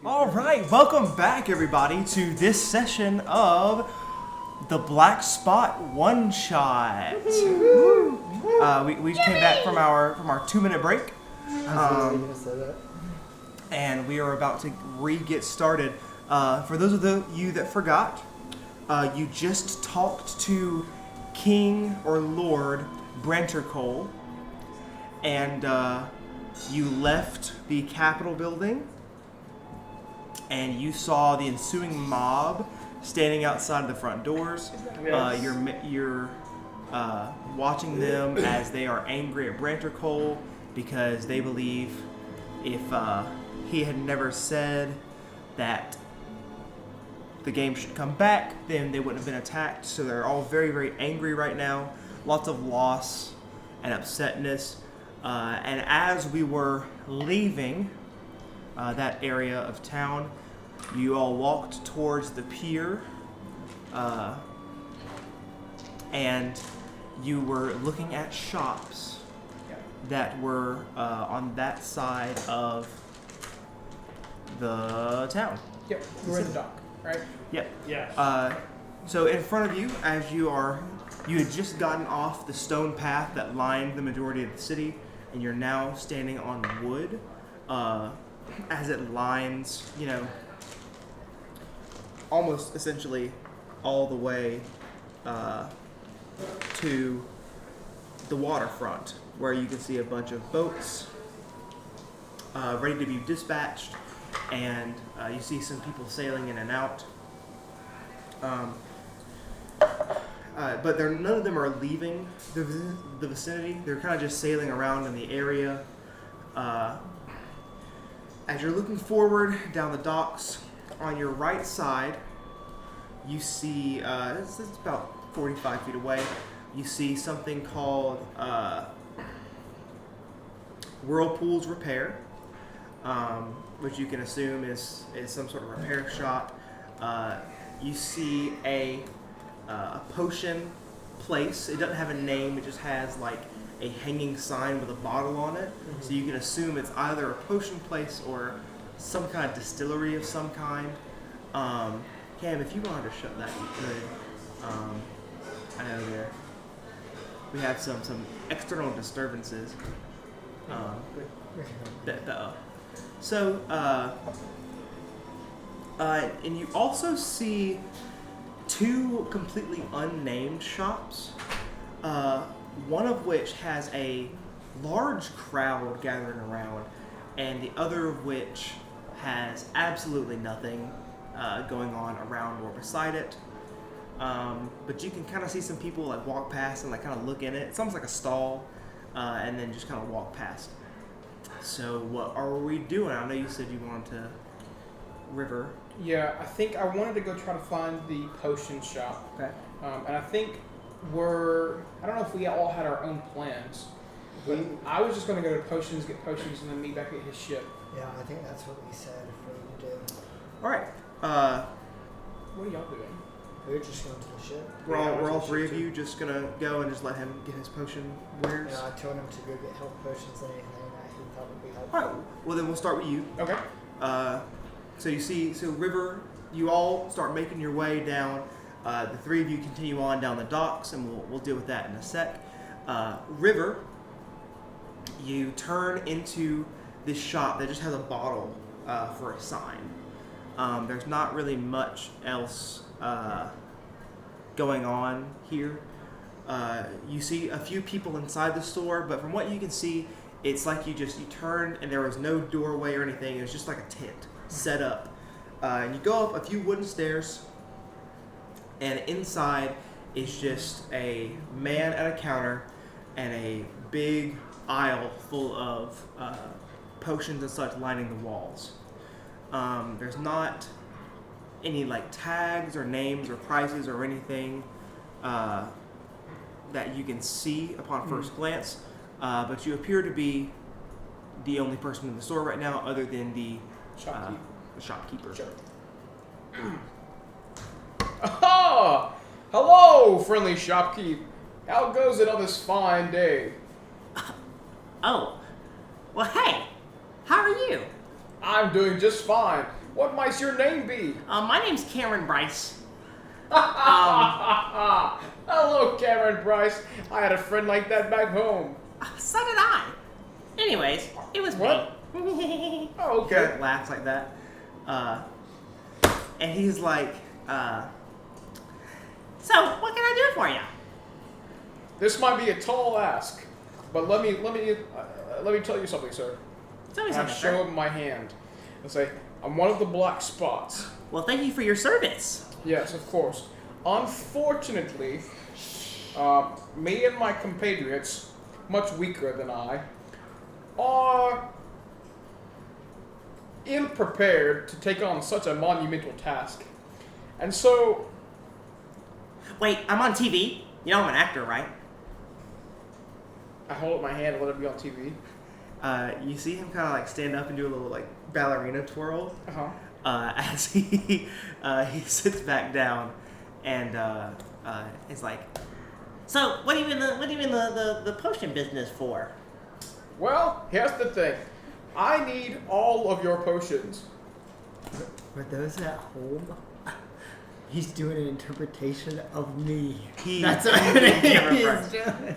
All right, welcome back, everybody, to this session of the Black Spot One Shot. We came back from our 2-minute break, and we are about to get started. For those of you that forgot, you just talked to King or Lord Brantercole, and you left the Capitol building. And you saw the ensuing mob standing outside of the front doors. Yes. You're watching them as they are angry at Brantercole because they believe if he had never said that the game should come back, then they wouldn't have been attacked. So they're all very, very angry right now. Lots of loss and upsetness. And as we were leaving that area of town, you all walked towards the pier, and you were looking at shops that were on that side of the town. Yep, we're in the dock, right? Yep. Yes. So in front of you, as you had just gotten off the stone path that lined the majority of the city, and you're now standing on wood. As it lines, almost essentially all the way to the waterfront, where you can see a bunch of boats ready to be dispatched, and you see some people sailing in and out. But none of them are leaving the vicinity. They're kind of just sailing around in the area. As you're looking forward down the docks, on your right side, you see, it's about 45 feet away, you see something called Whirlpool's Repair, which you can assume is some sort of repair shop. You see a potion place. It doesn't have a name, it just has like a hanging sign with a bottle on it. Mm-hmm. So you can assume it's either a potion place or some kind of distillery of some kind. Cam, if you wanted to shut that, you could. I know we have some external disturbances. And you also see two completely unnamed shops. One of which has a large crowd gathering around, and the other of which has absolutely nothing going on around or beside it. But you can kind of see some people like walk past and like kind of look in it. It's almost like a stall, and then just kind of walk past. So what are we doing? I know you said you wanted to river. Yeah, I think I wanted to go try to find the potion shop. Okay. And I think I don't know if we all had our own plans. But I was just going to go to potions, get potions, and then meet back at his ship. Yeah, I think that's what we said for you to do. All right. What are y'all doing? We're just going to the ship. We're all three of you just gonna go and just let him get his potion wares. Yeah, I told him to go get health potions and anything that he thought would be helpful. All right. Well, then we'll start with you. Okay. So River, you all start making your way down. The three of you continue on down the docks, and we'll deal with that in a sec. River, you turn into this shop that just has a bottle for a sign. There's not really much else going on here. You see a few people inside the store, but from what you can see, it's like you turned and there was no doorway or anything. It was just like a tent set up. And you go up a few wooden stairs, and inside is just a man at a counter and a big aisle full of potions and such lining the walls. There's not any like tags or names or prices or anything that you can see upon first glance, but you appear to be the only person in the store right now other than the shopkeeper. Sure. Oh, hello, friendly shopkeep. How goes it on this fine day? Oh, well, hey, how are you? I'm doing just fine. What might your name be? My name's Cameron Bryce. Hello, Cameron Bryce. I had a friend like that back home. So did I. Anyways, it was What? me. Oh, okay. Garrett laughs like that. And he's like, so, what can I do for you? This might be a tall ask, but let me tell you something, sir. Tell me And I something, show sir. him my hand and say, I'm one of the black spots. Well, thank you for your service. Yes, of course. Unfortunately, me and my compatriots, much weaker than I, are ill-prepared to take on such a monumental task. And so, Wait, I'm on TV. You know I'm an actor, right? I hold up my hand and let it be on TV. You see him kind of like stand up and do a little like ballerina twirl Uh-huh. as he sits back down and is like, so what are you in the potion business for? Well, here's the thing. I need all of your potions. For those at home, he's doing an interpretation of me. That's what he's doing.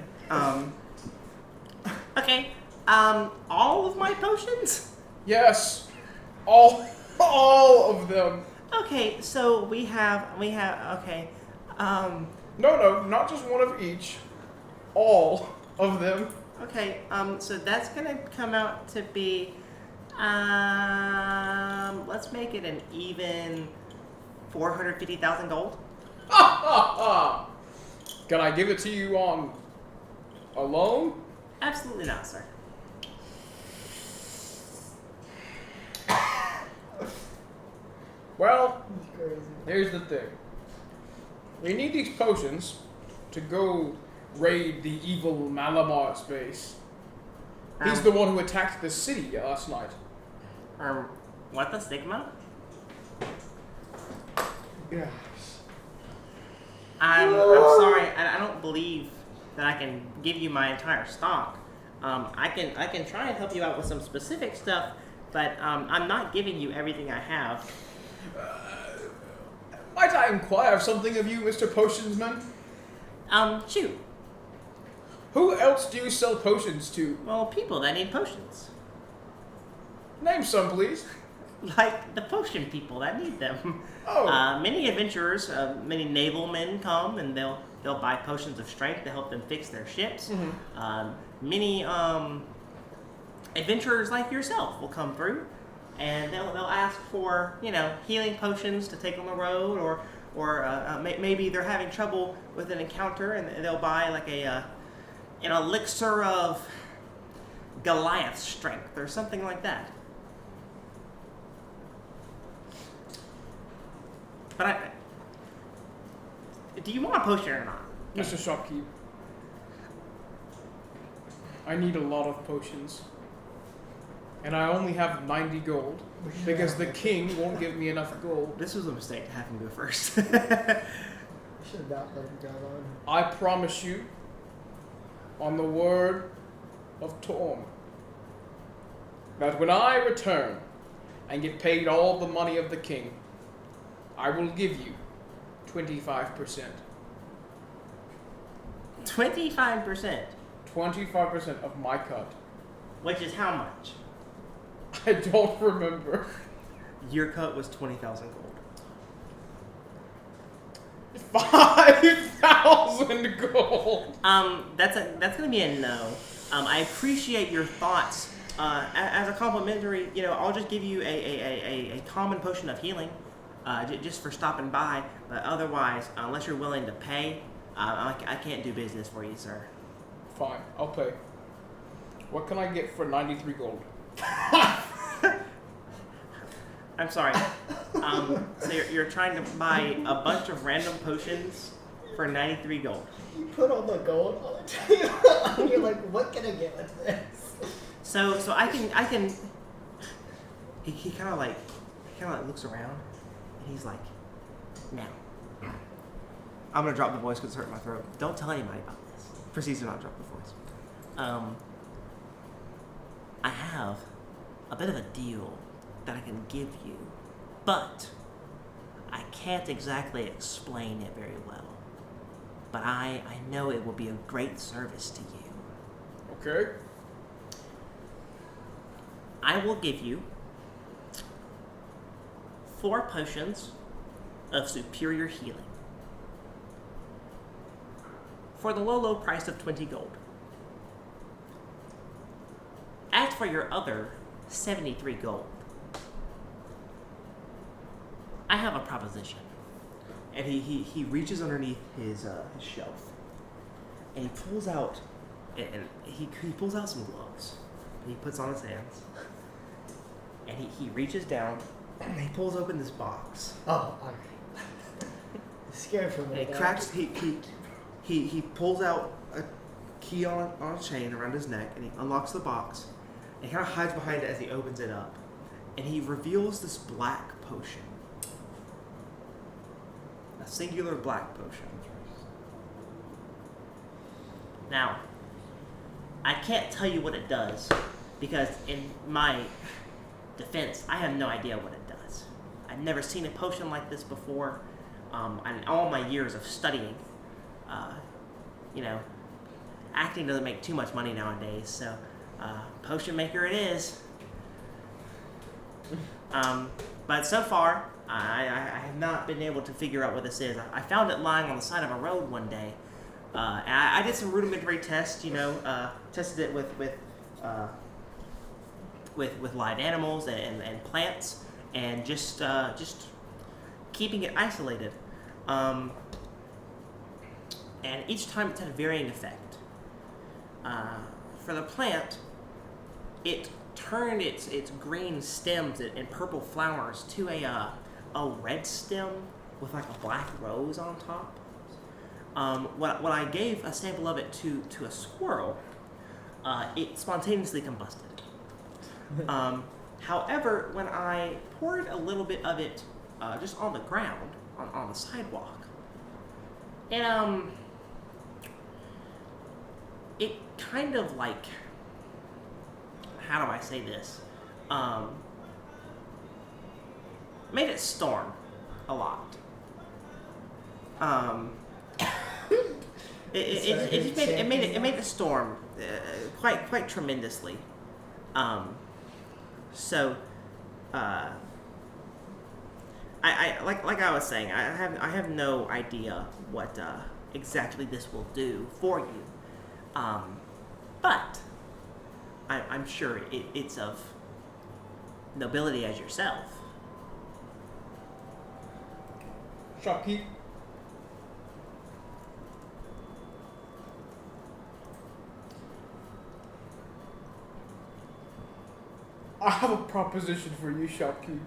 Okay. All of my potions? Yes, all of them. Okay, so we have okay. No, not just one of each. All of them. Okay, so that's gonna come out to be, let's make it an even 450,000 gold. Can I give it to you on a loan? Absolutely not, sir. Well, He's crazy. here's the thing. We need these potions to go raid the evil Malamar's base. He's the one who attacked the city last night. What the Sigma? Yes. I'm sorry, I don't believe that I can give you my entire stock. I can try and help you out with some specific stuff, but I'm not giving you everything I have. Might I inquire something of you, Mr. Potionsman? Shoot. Who else do you sell potions to? Well, people that need potions. Name some, please. Like the potion people that need them. Oh. Many adventurers, many naval men come and they'll buy potions of strength to help them fix their ships. Mm-hmm. Many adventurers like yourself will come through, and they'll ask for healing potions to take on the road, or maybe they're having trouble with an encounter and they'll buy like an elixir of Goliath's strength or something like that. But do you want a potion or not? Mr. Shopkeep, I need a lot of potions. And I only have 90 gold, because the king won't give me enough gold. This was a mistake to have him go first. We should have not let him go on. I promise you, on the word of Torm, that when I return and get paid all the money of the king, I will give you 25%. 25%, 25% of my cut. which is how much? I don't remember. Your cut was 20,000 gold. 5,000 gold. That's gonna be a no. I appreciate your thoughts. As a complimentary, I'll just give you a common potion of healing, just for stopping by. But otherwise, unless you're willing to pay, I can't do business for you, sir. Fine, I'll pay. What can I get for 93 gold? I'm sorry. So you're trying to buy a bunch of random potions for 93 gold. You put all the gold on the table, and you're like, what can I get with this? So I can. He kind of like looks around, and he's like, now. I'm gonna drop the voice because it's hurting my throat. Don't tell anybody about this. Proceeds to not drop the voice. I have a bit of a deal that I can give you but I can't exactly explain it very well. But I know it will be a great service to you. Okay. I will give you 4 potions of superior healing for the low price of 20 gold. As for your other 73 gold, I have a proposition. And he reaches underneath his shelf, and he pulls out, he pulls out some gloves, and he puts on his hands, and he reaches down, and he pulls open this box. Oh, okay. Scared for me. And he cracks. He pulls out a key on a chain around his neck, and he unlocks the box, and he kind of hides behind it as he opens it up, and he reveals this black potion. A singular black potion. Now, I can't tell you what it does, because in my defense, I have no idea what it does. I've never seen a potion like this before. In all my years of studying, acting doesn't make too much money nowadays, so potion maker it is. But so far, I have not been able to figure out what this is. I found it lying on the side of a road one day. And I did some rudimentary tests, tested it with live animals and plants, and just keeping it isolated. And each time it's had a varying effect. For the plant, it turned its green stems and purple flowers to a red stem with like a black rose on top. When I gave a sample of it to a squirrel, it spontaneously combusted. However, when I poured a little bit of it just on the ground, on the sidewalk, it kind of like, how do I say this? Made it storm a lot. It made it storm quite tremendously. Like I was saying, I have no idea what exactly this will do for you. But I'm sure it's of nobility as yourself. Shopkeep. I have a proposition for you, Shopkeep.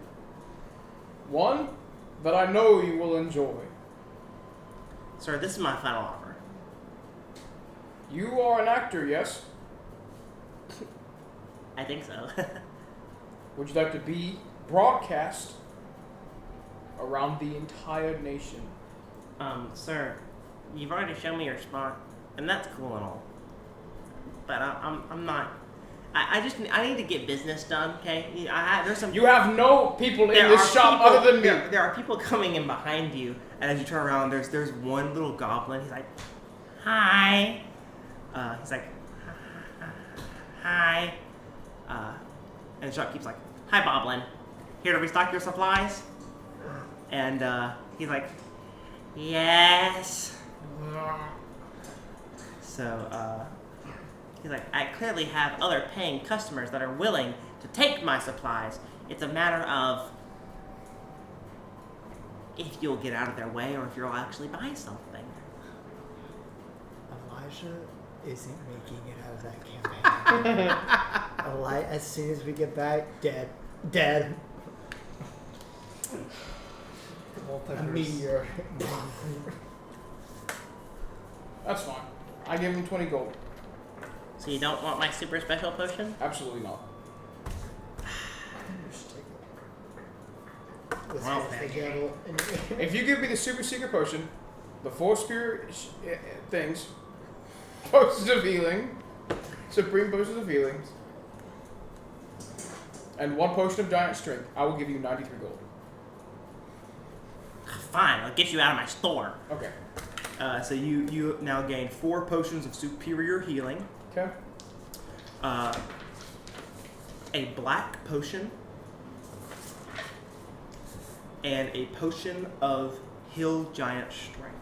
One that I know you will enjoy. Sir, this is my final offer. You are an actor, yes? I think so. Would you like to be broadcast around the entire nation? Sir, you've already shown me your spot, and that's cool and all. But I'm not. I need to get business done. Okay, there's some. You have no people in this shop other than me. There are people coming in behind you, and as you turn around, there's one little goblin. He's like, "Hi." He's like, "Hi." And the shopkeep's like, "Hi, Boblin. Here to restock your supplies?" And he's like, "Yes." So he's like, "I clearly have other paying customers that are willing to take my supplies. It's a matter of if you'll get out of their way or if you'll actually buy something." Elijah isn't making it out of that campaign. As soon as we get back, dead. A meteor. That's fine. I give him 20 gold. So you don't want my super special potion? Absolutely not. Well, If you give me the super secret potion, the 4 spirit things, potions of healing, supreme potions of healings, and 1 potion of giant strength, I will give you 93 gold. Fine, I'll get you out of my store. Okay. So you now gain 4 potions of superior healing. Okay. A black potion. And a potion of hill giant strength.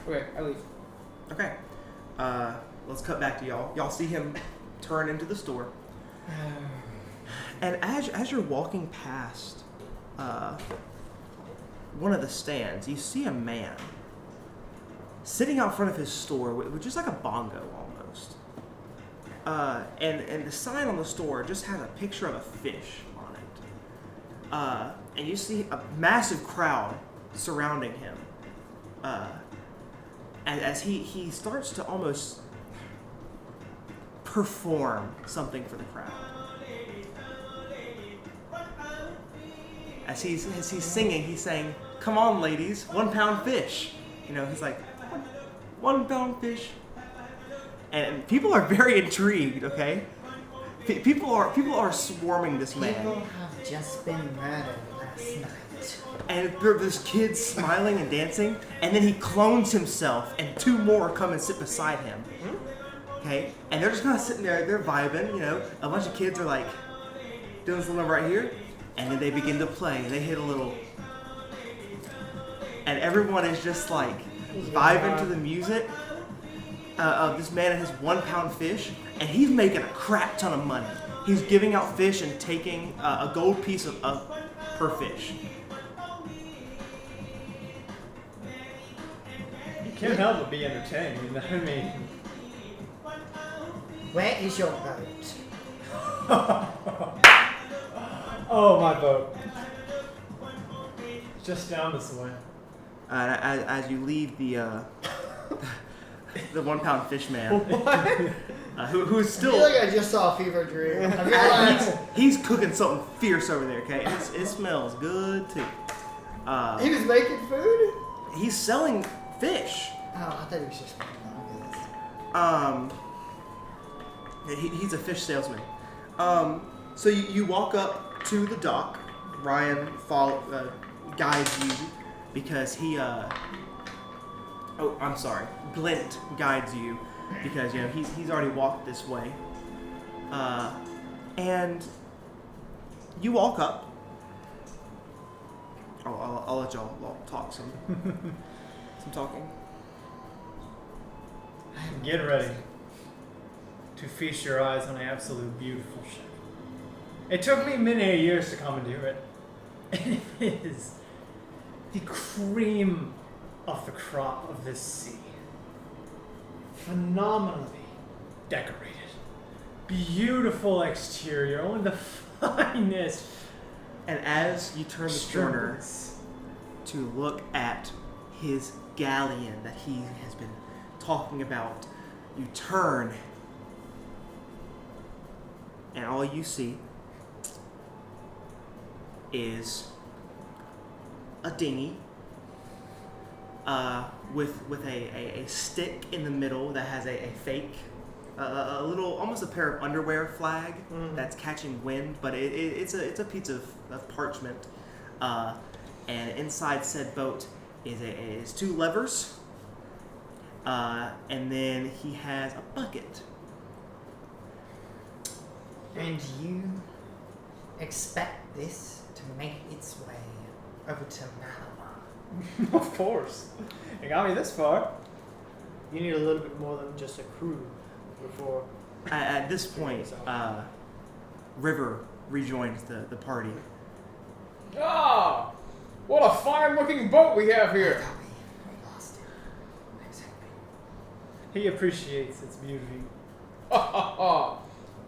Okay, I leave. Okay. Let's cut back to y'all. Y'all see him turn into the store. And as you're walking past one of the stands, you see a man sitting out front of his store with just like a bongo almost. And the sign on the store just has a picture of a fish on it. And you see a massive crowd surrounding him. As he starts to almost perform something for the crowd. As he's singing, he's saying, "Come on, ladies, 1 pound fish." You know, he's like, 1 pound fish. And people are very intrigued, okay? People are swarming this man. People have just been murdered last night. And this kid's smiling and dancing, and then he clones himself, and 2 more come and sit beside him. Okay? And they're just kind of sitting there, they're vibing, you know. A bunch of kids are like doing this little number right here, and then they begin to play. They hit a little, and everyone is just like vibing to the music of this man and his 1 pound fish, and he's making a crap ton of money. He's giving out fish and taking a gold piece of per fish. You can't help but be entertained. I mean, Where is your boat? oh, my boat. Just down this way. As you leave the 1 pound fish man, who's I still feel like I just saw a fever dream. I feel like he's cooking something fierce over there. Okay, it smells good too. he was making food? He's selling fish. Oh, I thought he was just making nuggets. He's a fish salesman. So you walk up to the dock. Ryan guides you because he. Oh, I'm sorry. Glint guides you because he's already walked this way. And you walk up. I'll let y'all talk some talking. Get ready to feast your eyes on an absolute beautiful ship. It took me many years to commandeer it. And it is the cream of the crop of this sea. Phenomenally decorated. Beautiful exterior, only the finest. And as you turn the corner to look at his galleon that he has been talking about, you turn, and all you see is a dinghy with a stick in the middle that has a fake, a little, almost a pair of underwear flag that's catching wind, but it's a piece of parchment, and inside said boat is 2 levers, and then he has a bucket. And you expect this to make its way over to Malabar? Of course. You got me this far. You need a little bit more than just a crew before. At this point, River rejoins the party. Ah! What a fine-looking boat we have here. We lost it. Exactly. He appreciates its beauty. Ha ha ha!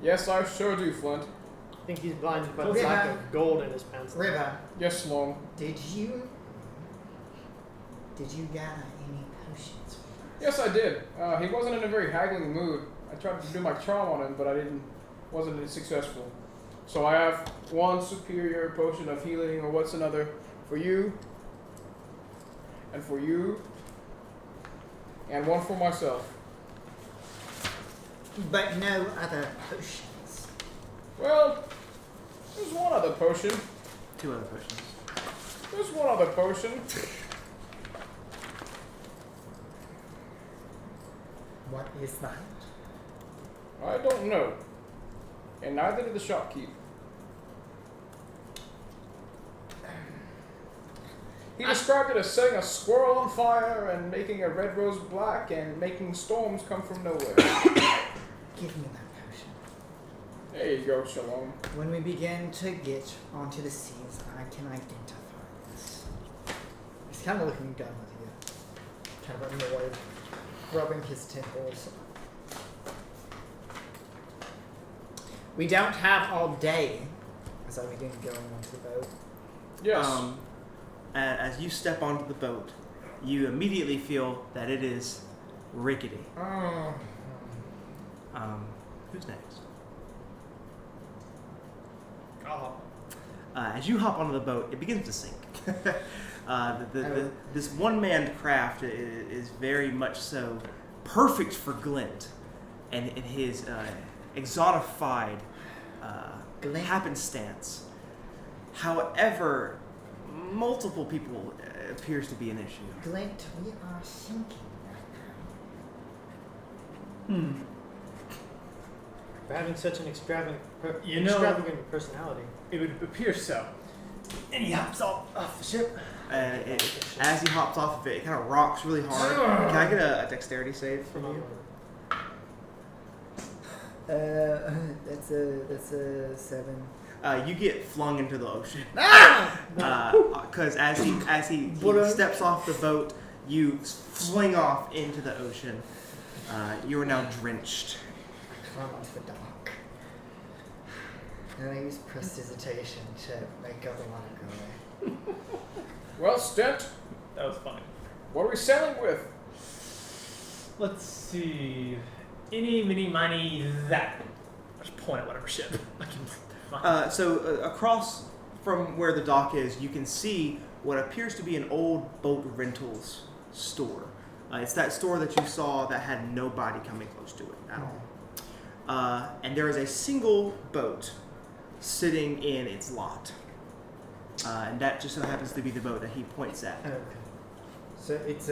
Yes, I sure do, Flint. I think he's blinded by the River. lack of gold in his pants. River, Yes, Sloan. did you gather any potions? Yes, I did. He wasn't in a very haggling mood. I tried to do my charm on him, but wasn't successful. So I have 1 superior potion of healing, or what's another, for you. and for you, and one for myself. But no other potions. Well, there's one other potion. 2 other potions. There's one other potion. What is that? I don't know. And neither did the shopkeep. He described it as setting a squirrel on fire and making a red rose black and making storms come from nowhere. Give me that potion. There you go, Shalom. When we begin to get onto the scenes, I can identify this. He's kind of looking done with you. Kind of annoyed, rubbing his temples. We don't have all day, as I begin going onto the boat. Yes. As you step onto the boat, you immediately feel that it is rickety. Oh. Who's next? Oh. As you hop onto the boat, it begins to sink. This one-man craft is very much so perfect for Glint and his exotified happenstance. However, multiple people appears to be an issue. Glint, we are sinking right now. For having such an extravagant personality. It would appear so. And he hops off the ship. As he hops off of it, it kind of rocks really hard. Can I get a dexterity save from you? That's a 7. You get flung into the ocean. Because as he steps off the boat, you fling off into the ocean. You are now drenched. Climb onto the dock. And I use prestidigitation to make all the water go away. Well, Stent, That was funny. what are we sailing with? Let's see. Any, mini, miny, that. Just point at whatever ship I can find. So across from where the dock is, you can see what appears to be an old boat rentals store. It's that store that you saw that had nobody coming close to it at all. And there is a single boat sitting in its lot. And that just so happens to be the boat that he points at. Okay. So it's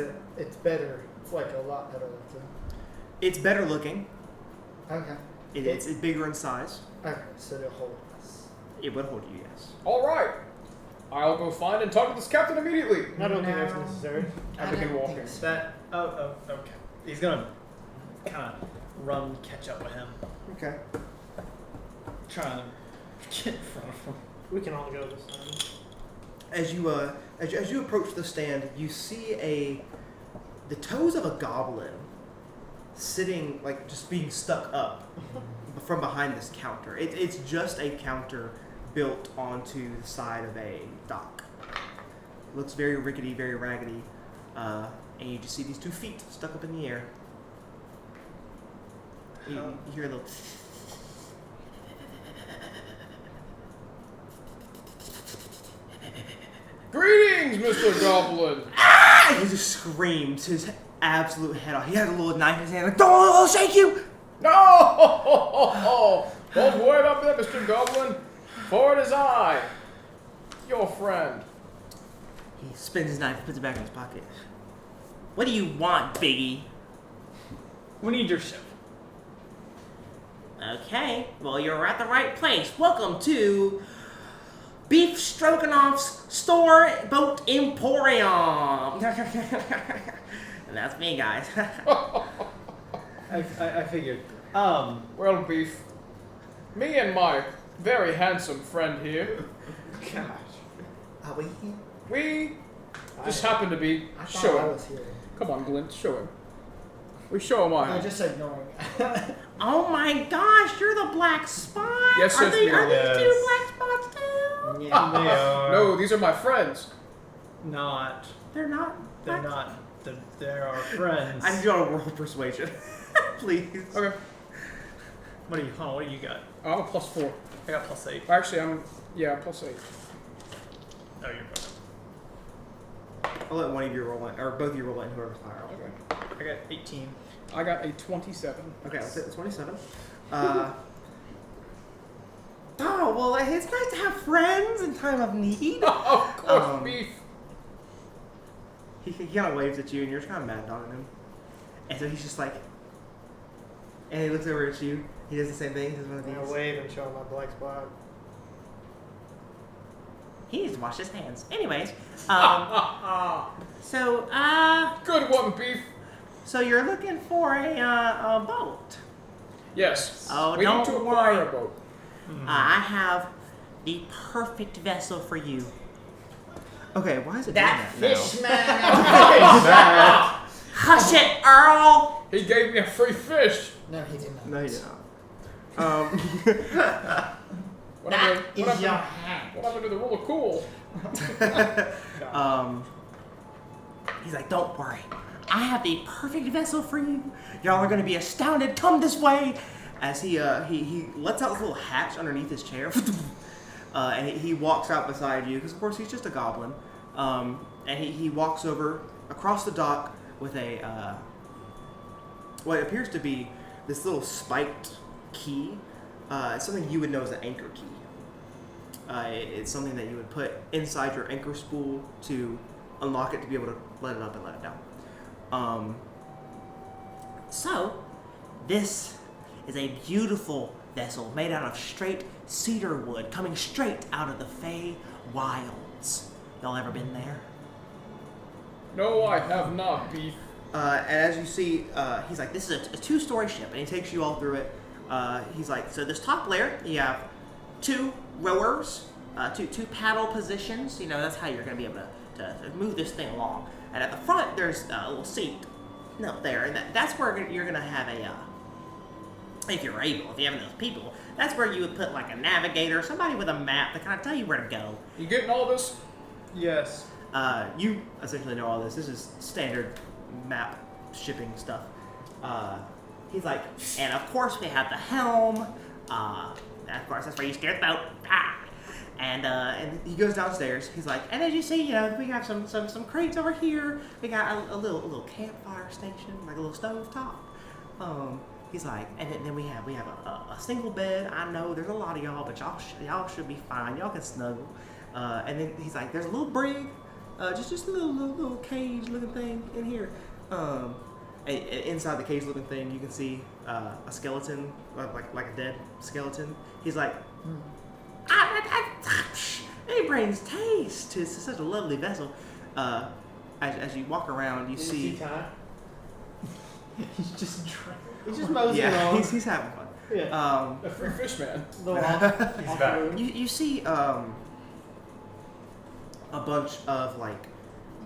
better. It's like a lot better looking. It's better looking. Okay. It's bigger in size. Okay. So they'll hold us. It would hold you, yes. All right. I'll go find and talk to this captain immediately. I don't think that's necessary. I begin walking. That. Oh, okay. He's gonna kind of run, catch up with him, Okay. trying to get in front of him. We can all go this time. As you approach the stand, you see the toes of a goblin sitting, like, just being stuck up from behind this counter. It's just a counter built onto the side of a dock. Looks very rickety, very raggedy, and you just see these 2 feet stuck up in the air. You hear a little. Greetings, Mr. Goblin. He just screams his absolute head off. He has a little knife in his hand, like, "Don't shake you!" No! Don't worry about that, Mr. Goblin. For it is I, your friend. He spins his knife, puts it back in his pocket. "What do you want, Biggie?" We need your ship. Okay, well, you're at the right place. Welcome to Beef Stroganoff's Store Boat Emporium. And that's me, guys. I figured. Well, Beef, me and my very handsome friend here, Gosh. Are we here? we just happen to be I thought I showing. was here. Come on, Glint, show him. We show him No, our. just ignoring. Oh my gosh, you're the black spot? Yes, are yes, they, we are are. these Yes. 2 black spots too? Yeah. They are No, these are my friends. not. They're not. They're black- not. They're our friends. I need you on a roll persuasion, please. Okay. What do you? Hold on. What do you got? I'm a +4. I got +8. Actually, I'm +8. Oh, you're I'll let one of you roll it, or both of you roll it, and whoever's higher. I got 18. I got a 27. Okay, I'll take the 27. Oh, well, it's nice to have friends in time of need. Of course, beef. He kind of waves at you, and you're just kind of mad dogging him. And so he's just like, and he looks over at you. He does the same thing. He does one of I these. wave and show him my black spot. He needs to wash his hands. Anyways, Good one, beef. so you're looking for a boat. Yes. Oh, we don't need to acquire worry. a boat. I have the perfect vessel for you. Okay, why is it That doing that fish man. Hush it, Earl. He gave me a free fish. No, he did not. now? No, you did not. What That happened- is what your happened- hand. What happened to the rule of cool? He's like, don't worry. I have the perfect vessel for you. Y'all are going to be astounded. Come this way. As he lets out this little hatch underneath his chair, and he walks out beside you because of course he's just a goblin. And he walks over across the dock with a what appears to be this little spiked key. It's something you would know as an anchor key. It's something that you would put inside your anchor spool to unlock it to be able to let it up and let it down. So, this is a beautiful vessel made out of straight cedar wood coming straight out of the Fey Wilds. Y'all ever been there? No, I have not, beef. And as you see, He's like, this is a two-story ship, and he takes you all through it. He's like, so this top layer, you have two rowers, two paddle positions. You know, that's how you're going to be able to move this thing along. And at the front, there's a little seat up there, and that's where you're going to have if you're able, if you have enough people, that's where you would put like a navigator, somebody with a map to kind of tell you where to go. You getting all this? Yes. you essentially know all this. This is standard map shipping stuff. He's like, and of course we have the helm. Of course, that's where you steer the boat. And he goes downstairs. He's like, And as you see, we have some crates over here. We got a little campfire station, like a little stove top. he's like, And then we have a single bed. I know there's a lot of y'all, but y'all should be fine. Y'all can snuggle. and then he's like, there's a little brig, just a little cage looking thing in here. And inside the cage looking thing, you can see a skeleton, like a dead skeleton. He's like, it brings taste to such a lovely vessel. As you walk around, you see. time? He's just trying. He's just moseying Yeah, along. he's having fun. Yeah. A free fish man. Little off, He's off back. road. You see a bunch of like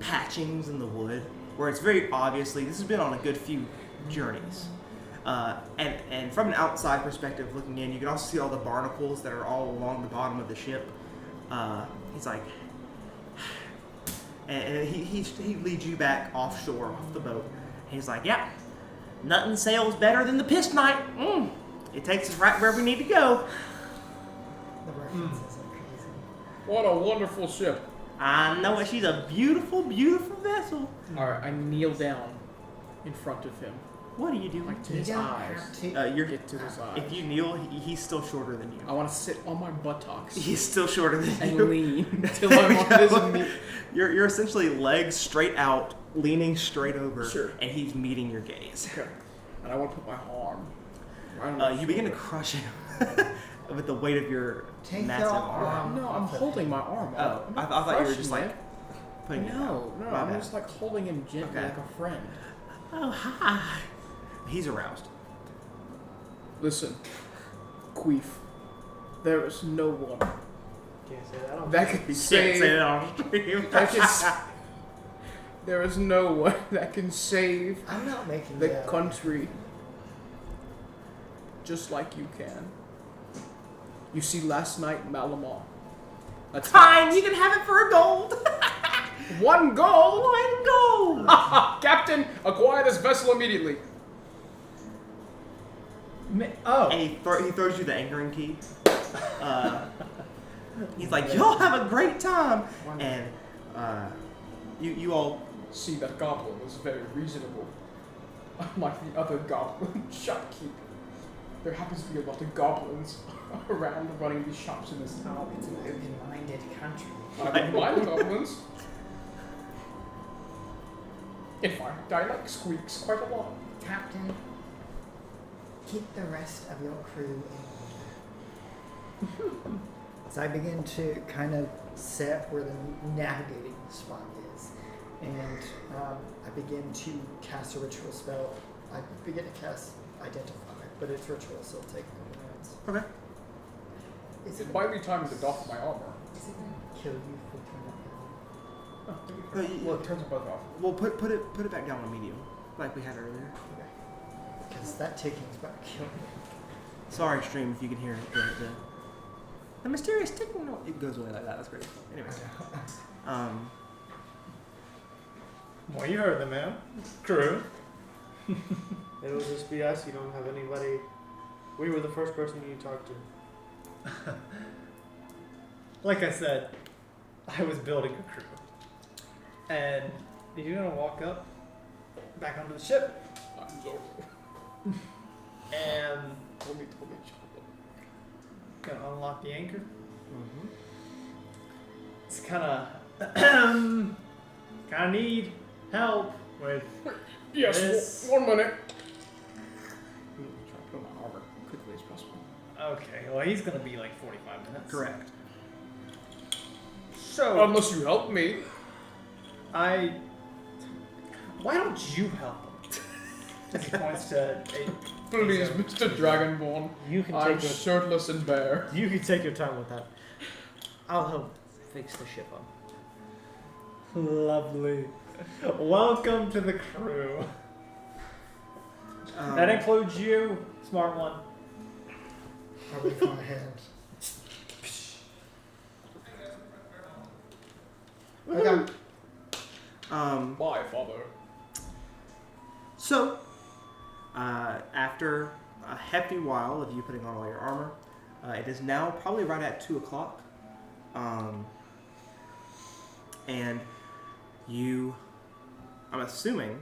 patchings in the wood where it's very obviously this has been on a good few journeys. And from an outside perspective looking in, you can also see all the barnacles that are all along the bottom of the ship. He's like, and he leads you back offshore off the boat. He's like, yep, nothing sails better than the piss night. It takes us right where we need to go. The references are crazy. What a wonderful ship. I know it. She's a beautiful, beautiful vessel. Alright, I kneel down in front of him. What do you do? Like to You his don't eyes. have to. you're Get to his eyes. if you kneel, he's still shorter than you. I want to sit on my buttocks He's still shorter than and you. lean until I'm on his knee. You're essentially legs straight out, leaning straight over, Sure. and he's meeting your gaze. Okay. And I want to put my arm right on his You begin to shoulder. crush him with the weight of your Take massive your arm. arm. No, I'm holding my arm. Oh, I'm I not thought you were crushing just like it. putting it No, out. no, My I'm bad. just like holding him gently Okay. like a friend. Oh, hi. He's aroused. Listen, Queef, there is no one Can't say that. on- that can He can't say save. it on stream. That can there is no one that can save I'm not making the that. country just like you can. You see, last night, Malamar. That's Fine, you can have it for a gold. one goal. One gold. Captain, acquire this vessel immediately. Oh. And he throws you the anchoring key. He's like, y'all have a great time. And You all. See, that goblin was very reasonable. Unlike the other goblin shopkeeper. There happens to be a lot of goblins around running these shops in this town. It's an open-minded country. I don't mind goblins. In fact, I like squeaks quite a lot. Captain, keep the rest of your crew in order. So I begin to kind of set where the navigating spot is, and I begin to cast a ritual spell. I begin to cast Identify, but it's ritual, so it'll take a few minutes. Okay. Is It might be time to doff my armor. Is it going to kill you for turning it No, you- Well, it turns them both off. Well, put it back down on medium, like we had earlier. down? Because that taking is about to kill me. Sorry, stream, if you can hear it. The mysterious ticking. No, it goes away like that. That's great. Anyways, Well, you heard the man. Crew. It'll just be us. You don't have anybody. We were the first person you talked to. Like I said, I was building a crew. And you're gonna walk up, back onto the ship, I'm Zorro. and Tell me. gonna unlock the anchor. mm-hmm. It's kind of need help with Yes, This- one minute. I'm trying to put on my armor quickly as possible. Okay, well, he's gonna be like 45 minutes. Correct. So, Unless you help me. why don't you help him? As he points to Please, So- Mr. Dragonborn. You can I'm take your shirtless and bare. you can take your time with that. I'll help fix the ship up. Lovely. Welcome to the crew. Um, That includes you, smart one. I'll leave my hand. Okay. Bye, father. So, after a hefty while of you putting on all your armor, it is now probably right at 2 o'clock. And you, I'm assuming,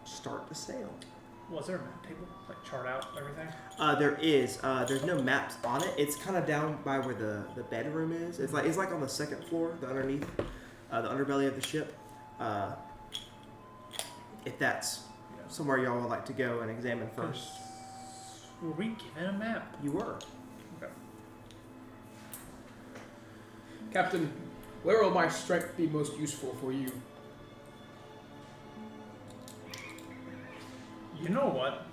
start to sail. Was there a map table? Like chart out everything? There is. There's no maps on it. It's kind of down by where the bedroom is. It's like on the second floor, the underneath, the underbelly of the ship. If that's somewhere y'all would like to go and examine first, Were we given a map? you were. Okay. Captain, where will my strength be most useful for you? You know what?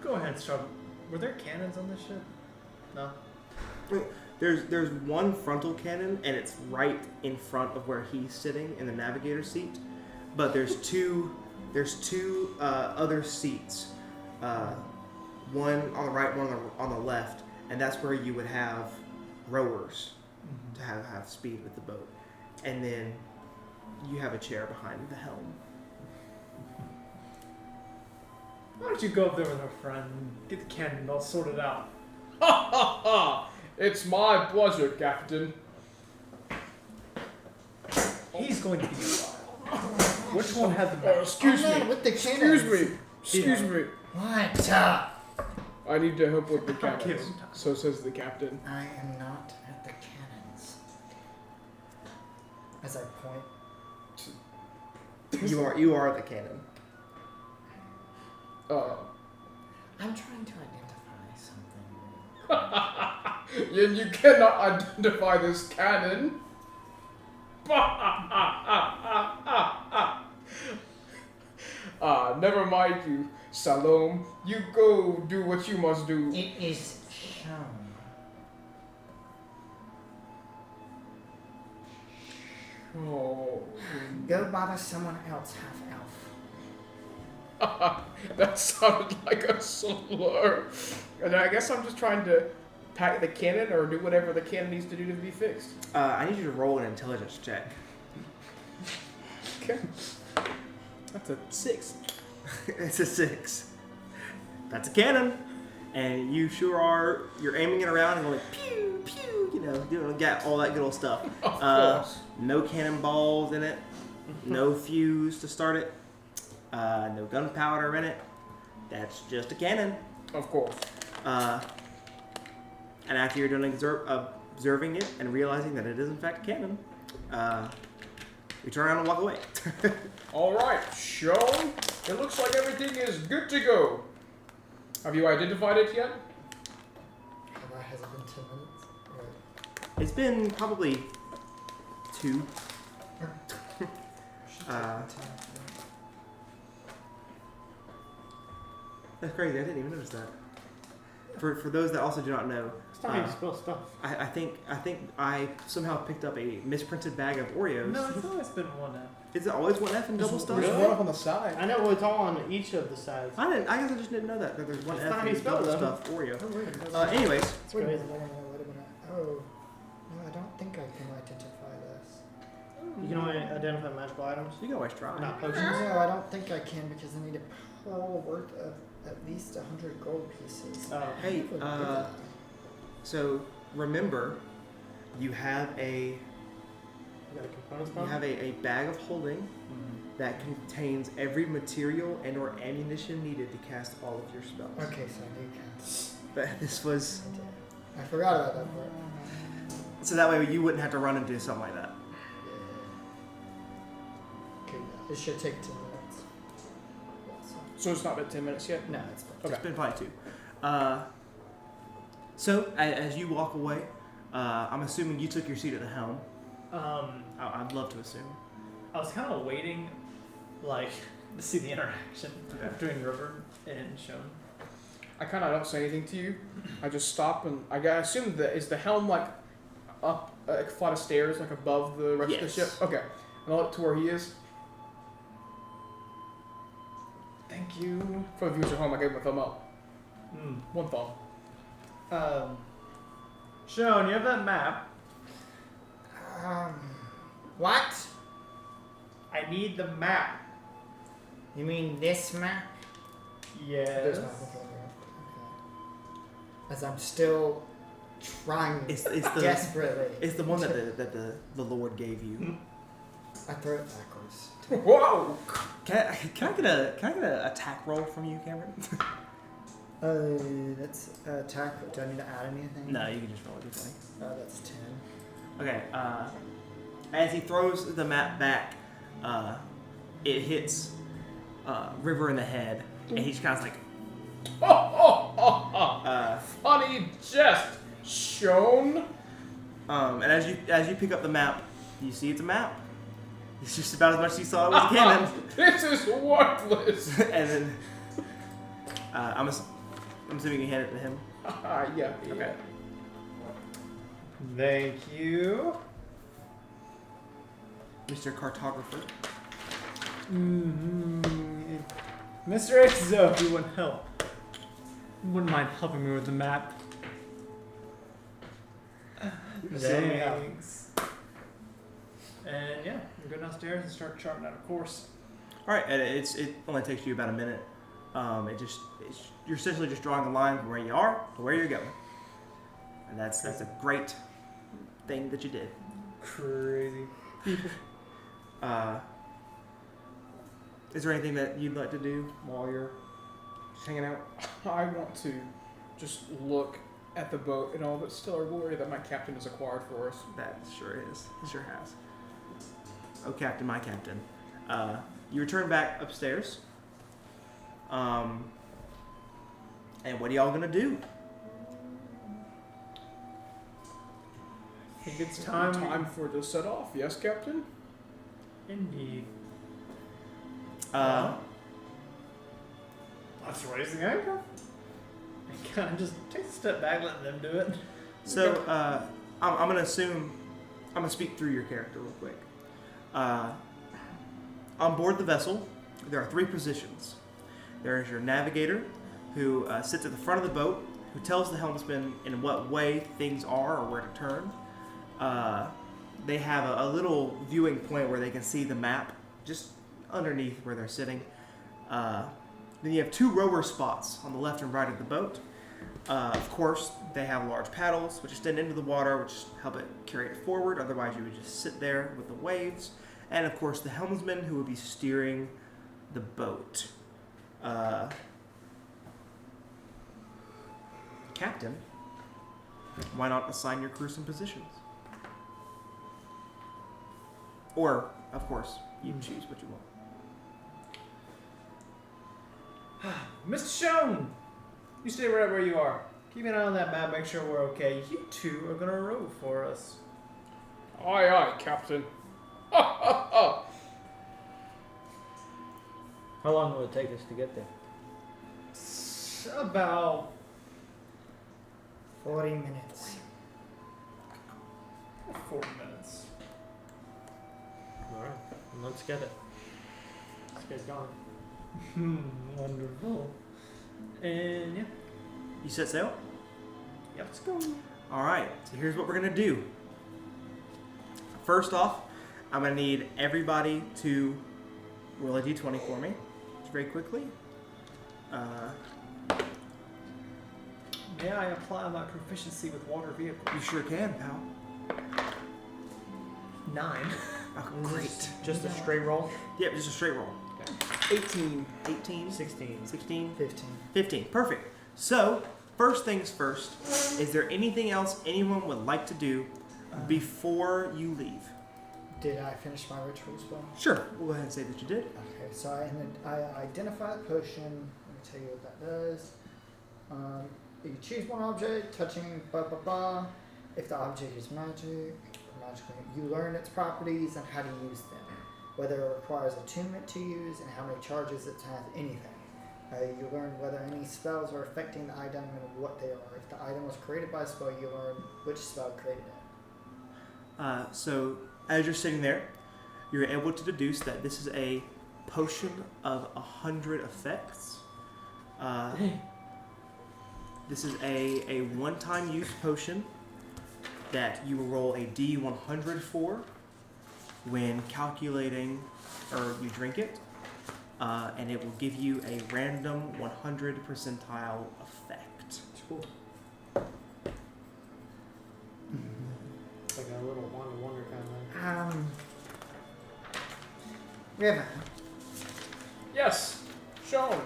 Go ahead, start. Were there cannons on this ship? No. There's one frontal cannon, and it's right in front of where he's sitting in the navigator seat. But there's two other seats, one on the right, one on the left, and that's where you would have rowers to have speed with the boat, and then you have a chair behind the helm. Why don't you go up there with our friend and get the cannon all sorted out? Ha ha ha! It's my pleasure, Captain. He's going to be alive. Which one had the map? Excuse I'm not me. with the Excuse cannons. me. Excuse me. What? I need to help with the I'll give cannons. him time. So says the captain. I am not at the cannons. As I point. You are the cannon. I'm trying to identify something. And you cannot identify this cannon. Never mind you, Salome. You go do what you must do. It is shown. Oh. Go bother someone else, half elf. That sounded like a slur. And I guess I'm just trying to pack the cannon or do whatever the cannon needs to do to be fixed. I need you to roll an intelligence check. Okay. That's a 6. It's a 6. That's a cannon, and you sure are. You're aiming it around and going like pew pew. Got all that good old stuff. Of course. No cannonballs in it. No fuse to start it. No gunpowder in it. That's just a cannon. Of course. And after you're done observing it and realizing that it is in fact a cannon, you turn around and walk away. All right, Sean. It looks like everything is good to go. Have you identified it yet? Has it been 10 minutes? It's been probably 2. That's crazy. I didn't even notice that. For those that also do not know, It's not how you spell stuff. I think I somehow picked up a misprinted bag of Oreos. No, it's always been one F. Is it always one F and double stuff? There's one up on the side. I know, well, it's all on each of the sides. I guess I just didn't know that there's one It's F not how you and spell it, double though. stuff Oreo. Oh, wait a minute. Anyways, It's Wait a crazy. minute, wait a minute, wait a minute. Oh, no, I don't think I can identify this. You can only identify magical items, you can always try. not potions. No, I don't think I can because I need a pearl worth of at least 100 gold pieces. Oh. Hey, Never did that. so remember, you have a You got a components a bag of holding that contains every material and or ammunition needed to cast all of your spells. Okay, so I do count. But this was I did. I forgot about that part. so that way you wouldn't have to run into something like that. Okay, it should take 10 minutes. Yeah, So it's not been 10 minutes yet? so. No, it's fine. Okay. It's been probably 2. So as you walk away, I'm assuming you took your seat at the helm. I'd love to assume. I was kind of waiting, like, to see the interaction between River and Sean. I kind of don't say anything to you. I just stop and I assume that is the helm like up a flight of stairs, like above the rest of the Yes. ship. Okay, and I'll look to where he is. Thank you. For the viewers at home, I gave him a thumb up. One thumb. Sean, you have that map. What? I need the map. You mean this map? Yes. This map. Okay. As I'm still trying It's the desperately. it's the one that the Lord gave you. I throw it backwards. Whoa! Can I get a attack roll from you, Cameron? That's attack. Do I need to add anything? No, you can just roll it. It's funny. That's 10. Okay. As he throws the map back, it hits River in the head, and he's kind of like, Funny jest, Sean. and as you pick up the map, you see it's a map. It's just about as much as you saw it was a cannon. This is worthless. And then I'm assuming you hand it to him. Yeah. Okay. Thank you. Mr. Cartographer. Mr. Exo, if you wouldn't help. Wouldn't mind helping me with the map. Thanks. And yeah, we go downstairs and start charting out a course. All right, and it only takes you about a minute. You're essentially just drawing a line from where you are to where you're going, and that's a great thing that you did. Crazy. Is there anything that you'd like to do while you're just hanging out? I want to just look at the boat and all of its stellar glory that my captain has acquired for us. That sure is. He sure has. Oh, Captain, my Captain. You return back upstairs. And what are y'all gonna do? I think it's time. for it to set off. Yes, Captain? Indeed. Let's raise the anchor. And kind of just take a step back, let them do it. So, I'm gonna assume, I'm gonna speak through your character real quick. On board the vessel, there are 3 positions. There is your navigator, who sits at the front of the boat, who tells the helmsman in what way things are or where to turn. They have a little viewing point where they can see the map just underneath where they're sitting. Then you have 2 rower spots on the left and right of the boat. Of course, they have large paddles, which extend into the water, which help it carry it forward. Otherwise, you would just sit there with the waves. And of course, the helmsman, who would be steering the boat. Captain, why not assign your crew some positions? Or, of course, you can choose what you want. Mr. Shone, you stay right where you are. Keep an eye on that map, make sure we're okay. You two are gonna row for us. Aye, aye, Captain. Ha ha ha! How long will it take us to get there? It's about 40 minutes. 4 minutes. Alright, let's get it. Let's get going. Wonderful. And yeah. You set sail? Yep, let's go. All right, so here's what we're going to do. First off, I'm going to need everybody to roll a d20 for me, just very quickly. May I apply my proficiency with water vehicles? You sure can, pal. 9. Oh, great. Just a straight roll. Yep, just a straight roll. 18. 18, 16. 16, 15. 15. Perfect. So, first things first, is there anything else anyone would like to do before you leave? Did I finish my ritual spell? Sure. We'll go ahead and say that you did. Okay, so I identify the potion. Let me tell you what that does. You choose one object, touching blah blah blah. If the object is magic, or magical, you learn its properties and how to use them. Whether it requires attunement to use and how many charges it has, anything. You learn whether any spells are affecting the item and what they are. If the item was created by a spell, you learn which spell created it. So, as you're sitting there, you're able to deduce that this is a potion of 100 effects. This is a one-time use potion that you will roll a D100 for when calculating, or you drink it, and it will give you a random 100 percentile effect. Cool. It's like a little wonder kind of thing. River, Yes, Sean.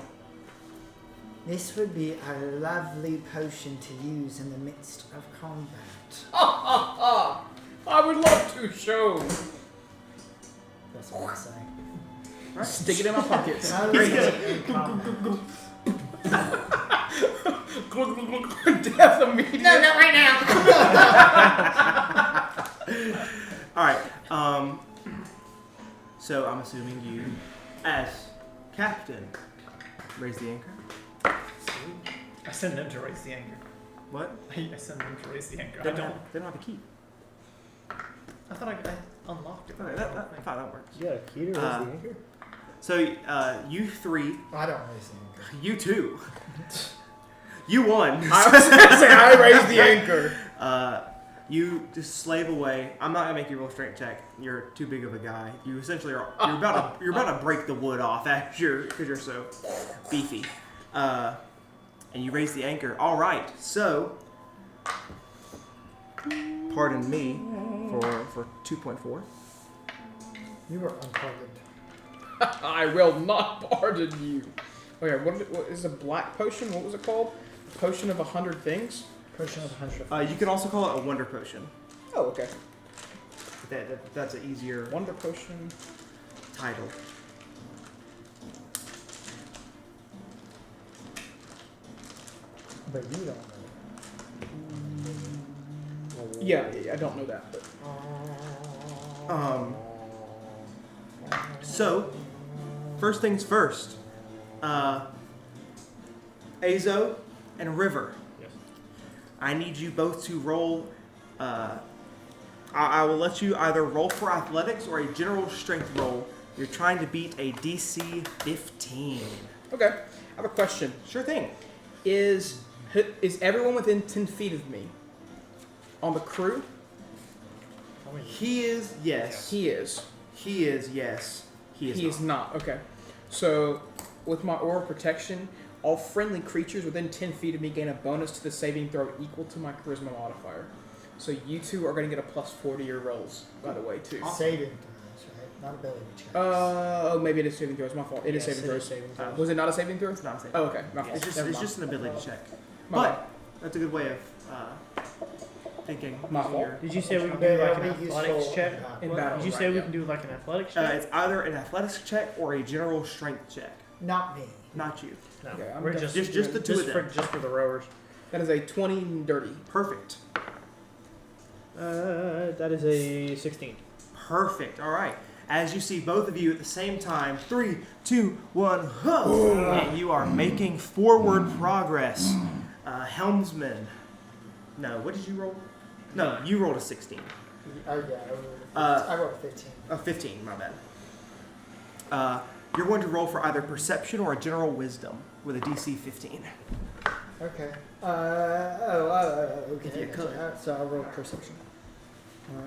this would be a lovely potion to use in the midst of combat. Ha ha ha! I would love to, Sean. That's what I say. Right. Stick it in my pocket. Death immediate. No, not right now. All right. So I'm assuming you, as captain, raise the anchor. I send them to raise the anchor. What? I send them to raise the anchor. They don't have a key. I thought I unlocked it. Okay, I thought that works. You got a key to raise the anchor? So you three, I don't raise the anchor. you two, you won. I was gonna say I raised the anchor. You just slave away. I'm not gonna make you roll a strength check. You're too big of a guy. You essentially are. You're about to break the wood off because you're so beefy. And you raise the anchor. All right. So, pardon me for 2.4. You were unplugged. I will not pardon you. Okay, what is a black potion? What was it called? Potion of 100 things? Potion of 100. You can also call it a wonder potion. Oh, okay. That's an easier Wonder potion. title. But you don't know. Yeah, I don't know that, but So, first things first. Azo and River. Yes. I need you both to roll. I will let you either roll for athletics or a general strength roll. You're trying to beat a DC 15. okay. I have a question. Sure thing. Is everyone within 10 feet of me on the crew? He is, yes. He is. He is, yes. He is He is not. Okay. So, with my aura of protection, All friendly creatures within 10 feet of me gain a bonus to the saving throw equal to my charisma modifier. So you two are going to get a +4 to your rolls, by the way, too. Saving throws, right? Not ability checks. Oh, maybe it is saving throws. My fault. It is Yes, saving it throws. is saving throws. Was it not a saving throw? It's not a saving. Oh, okay. My fault. It's Never just mind. an ability check. My bad. But that's a good way of thinking. My using fault. your- Did you say we can But do like it'll an be athletics useful check? in well, battle. Did you right, say we yeah. can do like an athletics check? It's either an athletics check or a general strength check. Not me. Not you. No, Okay, I'm we're definitely Just the two of them. just for the rowers. That is a 20 dirty. Perfect. That is a 16. Perfect. All right. As you see both of you at the same time, 3, 2, 1, ho! And you are making forward progress. Helmsman. No, what did you roll? No, you rolled a 16. Oh, yeah. I rolled a 15. A 15, my bad. You're going to roll for either perception or a general wisdom with a DC 15. Okay. Okay. If you could. So I'll roll perception.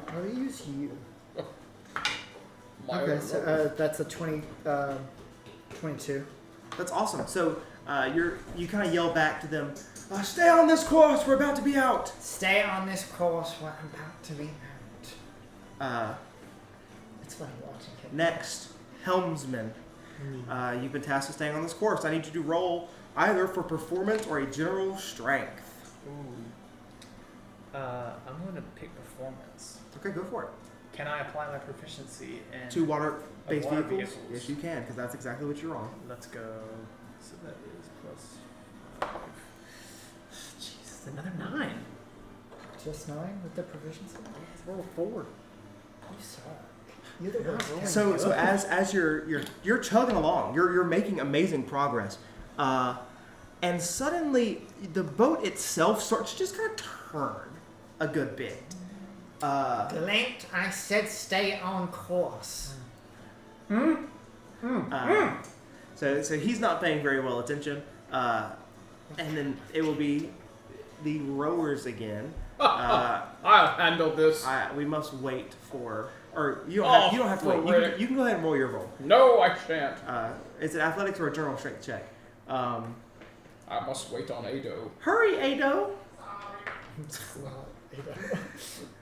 I'll use you. My Okay, other so roll. that's a 22. That's awesome. So you kind of yell back to them, stay on this course, we're about to be out. Stay on this course, we're about to be out. It's funny watching him. Next, Helmsman. You've been tasked with staying on this course. I need you to roll either for performance or a general strength. Ooh. I'm going to pick performance. Okay, go for it. Can I apply my proficiency in 2 water-based water vehicles? vehicles. Yes, you can, because that's exactly what you're on. Let's go. So that is +5. Jesus, another 9. Just 9 with the proficiency? Let's roll a 4. You suck. You're the worst. So as you're chugging along, you're making amazing progress, and suddenly the boat itself starts to just kind of turn a good bit. Glint, I said stay on course. So he's not paying very well attention, and then it will be the rowers again. I'll handle this. We must wait for, or you don't have to for wait. Rick. You can go ahead and roll your roll. No, I shan't. It's an athletics or a general strength check. I must wait on Ado. Hurry, Ado!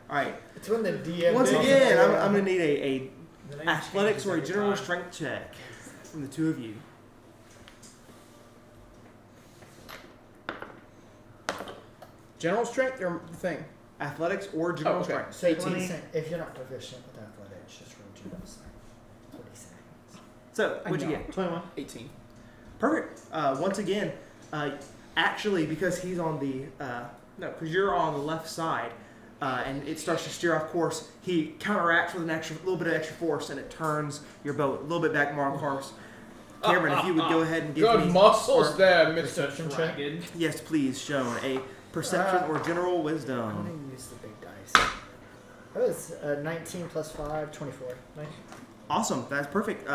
All right. It's when the DM. Once doesn't again, know. I'm gonna need a The name athletics changes or a every general time. strength check from the two of you. General strength or the thing? Athletics or general Oh, okay. strength. So 18. if you're not proficient with athletics, just roll general strength. That's what he's saying. So I what'd you know. get? 21. 18. Perfect. Once again, actually, because he's on the because you're on the left side, and it starts to steer off course. He counteracts with a little bit of extra force, and it turns your boat a little bit back more on course. Cameron, if you would go ahead and give Good me muscles or- there, Mr. Perception check? Dragon. Yes, please, Sean. A perception or general I'm wisdom. gonna use the big dice. That was 19 plus 5, 24. Nice. Awesome. That's perfect.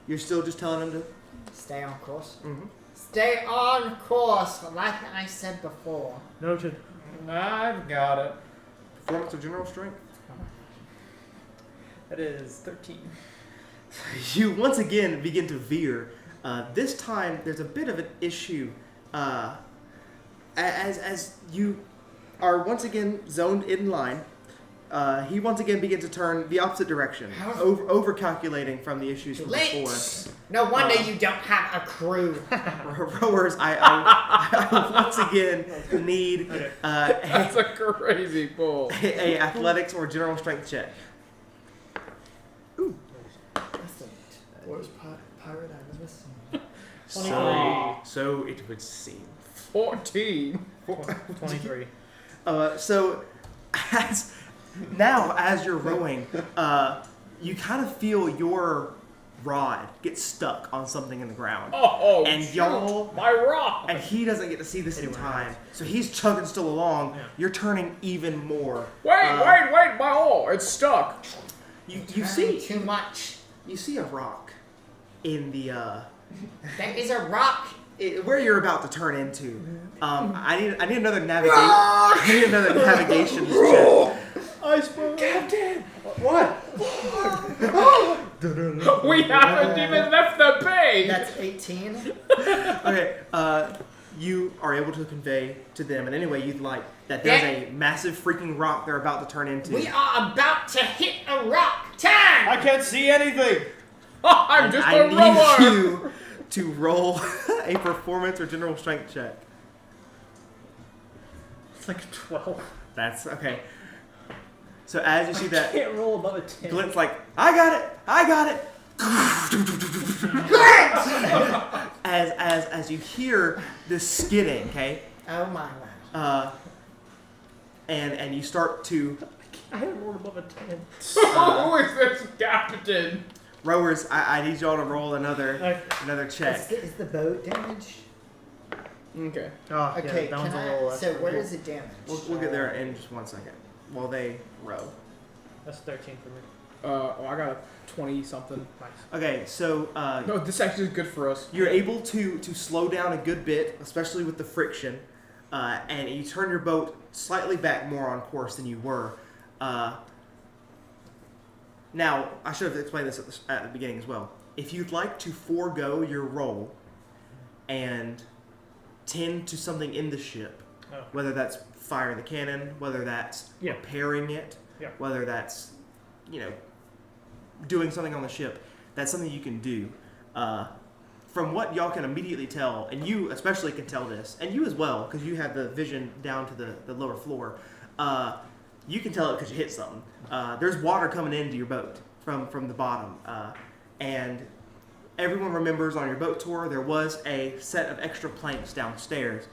You're still just telling him to. Stay on course. Mm-hmm. Stay on course, like I said before. Noted. I've got it. Performance or general strength. That is 13. You once again begin to veer. This time, there's a bit of an issue. As you are once again zoned in line, he once again begins to turn the opposite direction, over calculating from the issues from before. Glitch! No wonder you don't have a crew. Rowers, I once again need That's a crazy pull. a athletics or general strength check. That's the worst pirate I've ever seen. So it would seem. 14. 23. So as you're rowing, you kind of feel your rod get stuck on something in the ground. Oh, And shoot. y'all- My rock. And he doesn't get to see this in Anyway. time. So he's chugging still along. Yeah. You're turning even more. Wait, my all. It's stuck. You Turning see too much. you see a rock in the There is a rock. where you're about to turn into. I need another navigation. I need another navigation check. Iceberg. Captain, what? We haven't even left the bay. That's 18. Okay, you are able to convey to them in any way you'd like that there's a massive freaking rock they're about to turn into. We are about to hit a rock. Time! I can't see anything. I'm And just I a need rower. you to roll a performance or general strength check. It's like 12. That's okay. So as you see that, Can't roll above a 10. Glint's like, I got it. as you hear this skidding, okay, Oh my wow. and you start to I haven't rolled above a 10. Who is this captain? rowers. I need y'all to roll another check. Is the boat damaged? Okay. Oh, Okay, yeah, that one's can a little I, less. so where is it damaged? We'll get there in just 1 second while they row. That's 13 for me. I got a 20 something. Nice. Okay, so No, this actually is good for us. you're able to slow down a good bit, especially with the friction, and you turn your boat slightly back more on course than you were. Now, I should have explained this at the beginning as well. If you'd like to forego your roll and tend to something in the ship, whether that's firing the cannon, whether that's repairing it, whether that's, doing something on the ship, that's something you can do. From what y'all can immediately tell, and you especially can tell this, and you as well, because you have the vision down to the lower floor, you can tell it because you hit something. There's water coming into your boat from the bottom, and everyone remembers on your boat tour there was a set of extra planks downstairs.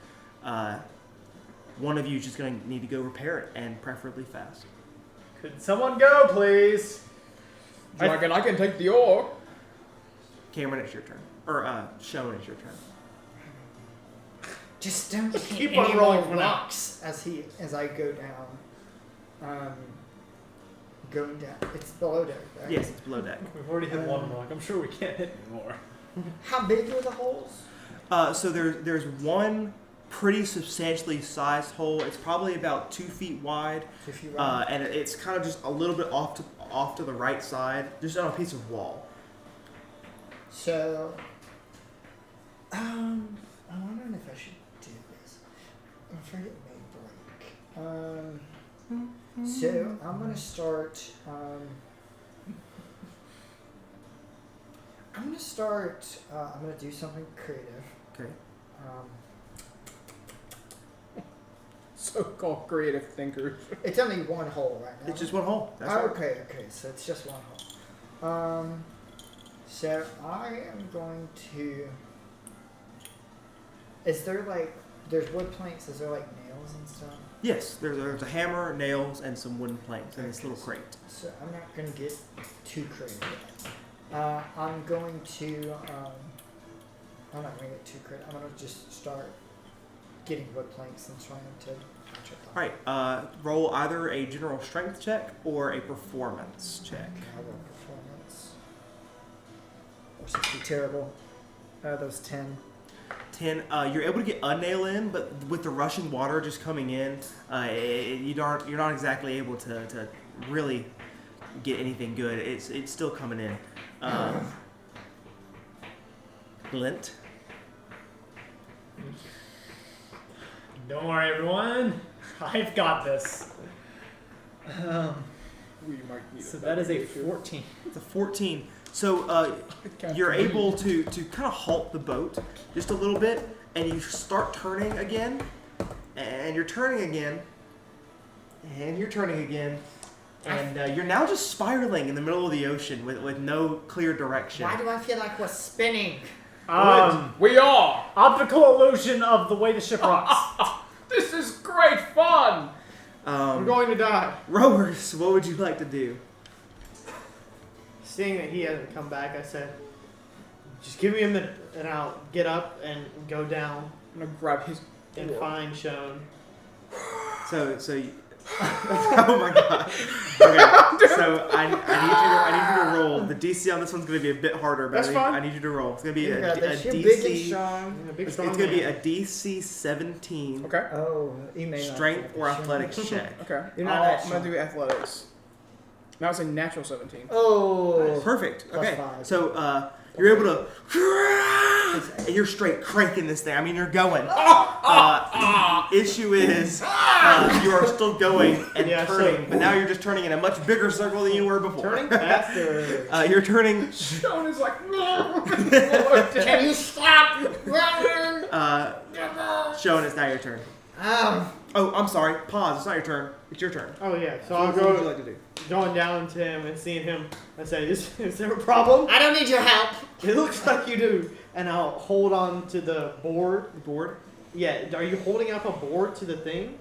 One of you is just going to need to go repair it, and preferably fast. Could someone go, please? Dragon, I can take the oar. Cameron, it's your turn. Or Sean, it's your turn. Just don't Keep hit on any rolling more for now. rocks as I go down. Going down. It's below deck, right? Yes, it's below deck. We've already hit one rock. I'm sure we can't hit anymore. How big are the holes? So there's one pretty substantially sized hole. It's probably about 2 feet wide, If you run. and it's kind of just a little bit off to the right side, just on a piece of wall. So, I'm wondering if I should do this. I'm afraid it may break. So I'm gonna start. I'm gonna do something creative. Okay. So-called creative thinkers. It's only one hole right now. It's just one hole. That's Oh, right. okay, so it's just one hole. So I am going to. Is there there's wood planks? Is there nails and stuff? Yes, there's a hammer, nails, and some wooden planks in this little crate. So I'm not going to get too creative. I'm going to. I'm not going to get too creative. I'm going to just start getting wood planks and trying to. All right. Roll either a general strength check or a performance check. I will performance. Or 60 terrible. Those 10. 10. You're able to get a nail in, but with the rushing water just coming in, you're not exactly able to really get anything good. It's still coming in. Glint. Don't worry, everyone. I've got this. We might need So a that is a better 14. It's a 14. So you're able to kind of halt the boat just a little bit, and you start turning again, and you're turning again, and you're turning again, and you're now just spiraling in the middle of the ocean with no clear direction. Why do I feel like we're spinning? We are. Optical illusion of the way the ship rocks. This is great fun. We're going to die. Rowers, what would you like to do? Seeing that he hasn't come back, I said, just give me a minute and I'll get up and go down I'm gonna grab his and oar. find Sean. So you, oh my god. Okay, so I need you to roll. The DC on this one's going to be a bit harder, but That's fine. I need you to roll. It's going to be You a got this. You're DC. big and strong. A big It's strong going to be man. a DC 17 Okay. Oh, you may not strength be or sure. athletics check. Okay. You're not that I'm gonna strong. do athletics. That was a natural 17. Oh. Perfect. Plus Okay. 5. So you're able to, and you're straight cranking this thing. I mean, you're going. Issue is, you are still going and Yeah, turning, but now you're just turning in a much bigger circle than you were before. Turning faster. You're turning. Sean is like, Can you stop running? Sean, it's now your turn. Oh, I'm sorry. Pause. It's not your turn. It's your turn. Oh yeah, so What I'll would you go like to do? going down to him and seeing him. I say, is there a problem? I don't need your help. It looks like you do. And I'll hold on to the board. The board. Yeah, are you holding up a board to the thing?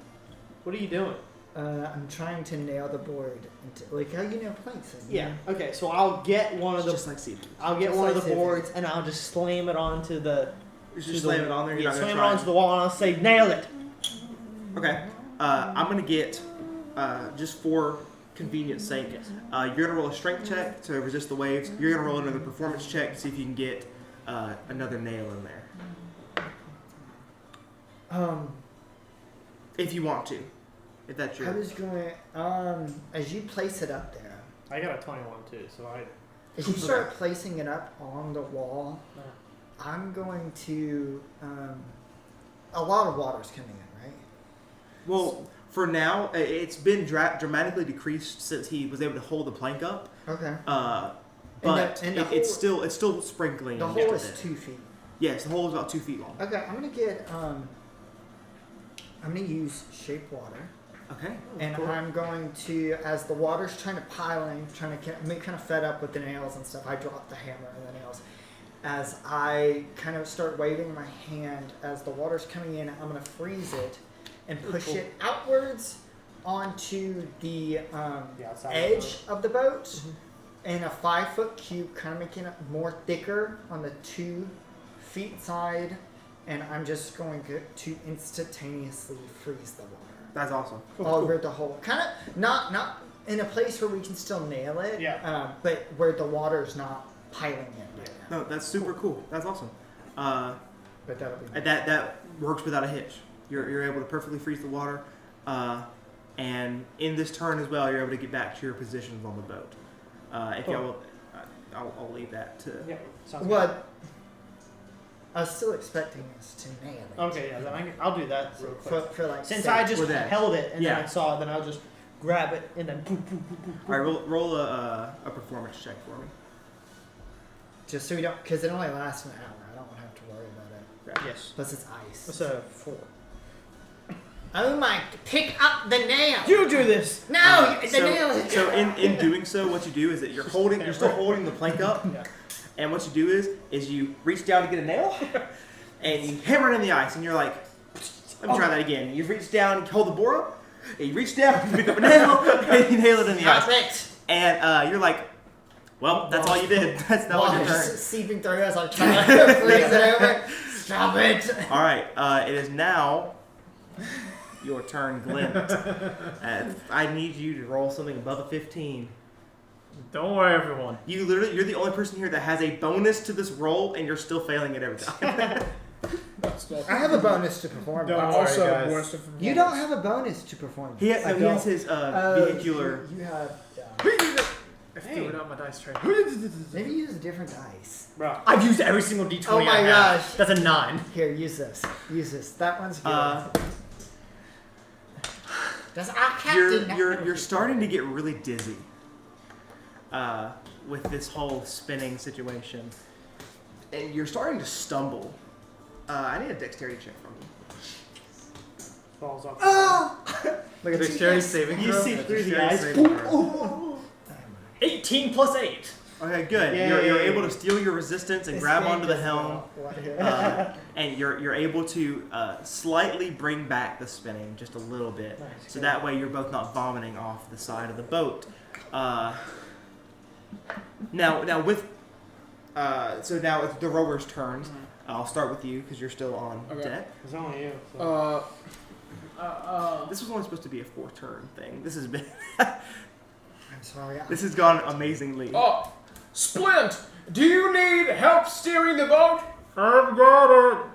What are you doing? I'm trying to nail the board into, like how you nail planks. Yeah. Okay, so I'll get one of the. Just like Steve. I'll get just one like of the Sid. boards and I'll just slam it onto the. Just slam it on there. You're Yeah, not gonna slam it try. onto the wall and I'll say, nail it. Okay. I'm gonna get just for convenience sake. You're gonna roll a strength check to resist the waves. You're gonna roll another performance check to see if you can get another nail in there. If you want to, if that's I your. was going, as you place it up there, I got a 21 too, so I. as you start placing it up on the wall, I'm going to, a lot of water's coming in, right? Well, for now, it's been dramatically decreased since he was able to hold the plank up. Okay. But and the it's still sprinkling. The in hole just a is bit. 2 feet. Yes, the hole is about 2 feet long. Okay, I'm gonna get, I'm gonna use shape water. Okay. And Cool. I'm going to, as the water's trying to pile in, I'm kind of fed up with the nails and stuff. I drop the hammer and the nails. As I kind of start waving my hand, as the water's coming in, I'm going to freeze it and push it outwards onto the outside edge of the boat in a 5-foot cube, kind of making it more thicker on the 2 feet side. And I'm just going to instantaneously freeze the water. That's awesome. Over the whole, kind of not in a place where we can still nail it, Yeah. but where the water's not piling in right now. No, that's super cool. That's awesome. But that'll be That works without a hitch. You're able to perfectly freeze the water, and in this turn as well, you're able to get back to your positions on the boat. If y'all will, I'll leave that to. Yeah, sounds what. I was still expecting us to nail it. good. Okay, yeah, then I'll do that real quick. For like Since six. I just For that. held it and Yeah. then I saw it, then I'll just grab it and then boop, boop, boop, boop, boop. All right, roll a performance check for me. Just so we don't, because it only lasts an hour. I don't have to worry about it. Yes. Plus it's ice. What's a 4? Oh my! Pick up the nail. You do this! No, the so, nail. Is so in doing so, what you do is that you're still holding the plank up, Yeah. and what you do is you reach down to get a nail, and you hammer it in the ice, and you're like, let me try that again. You reach down, you hold the board up, and you reach down, you pick up a nail, and you nail it in the Stop ice. it! And you're like, well, that's all you did. That was your Water's turn. seeping through as I'm trying to freeze it over. Stop it! All right, it is now your turn, Glint. I need you to roll something above a 15. Don't worry, everyone. You're the only person here that has a bonus to this roll, and you're still failing it every time. I have a bonus to perform. Don't I worry, also guys. bonus to You don't have a bonus to perform. he has his vehicular. You have. I threw it on my dice tray. Maybe use a different dice. Bro. I've used every single D20 Oh my I have. gosh. That's a 9. Here, use this. Use this. That one's good. Does our captain? You're starting to get really dizzy with this whole spinning situation, and you're starting to stumble. I need a dexterity check from you. Falls off. Oh! Look at Dexterity saving You throw? see through the Dexterity ice. saving throw. 18 plus 8. Okay, good. Yay. You're able to steal your resistance and grab onto the helm, Helm. and you're able to slightly bring back the spinning just a little bit, Nice, so good. that way you're both not vomiting off the side of the boat. Now with so now it's the rower's turns. I'll start with you because you're still on Okay. deck. It's only you. So. This was only supposed to be a 4-turn thing. This has been I'm sorry. this has gone amazingly. Oh, Splint, do you need help steering the boat? I've got it.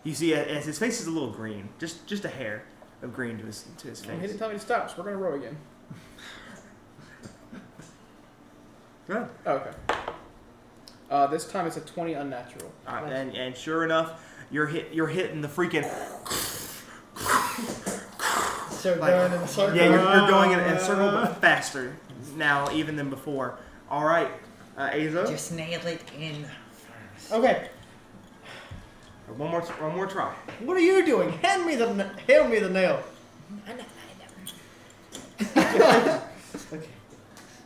You see, as his face is a little green, just a hair of green to his He face. didn't tell me to stop, so we're gonna row again. Good. Okay. This time it's a 20 unnatural. All right, and sure enough, you're hitting the freaking. So Like, going in a circle. Yeah, you're going in a circle, but faster now even than before. All right, Azo. Just nail it in first. Okay. One more try. What are you doing? Hand me the nail. Okay.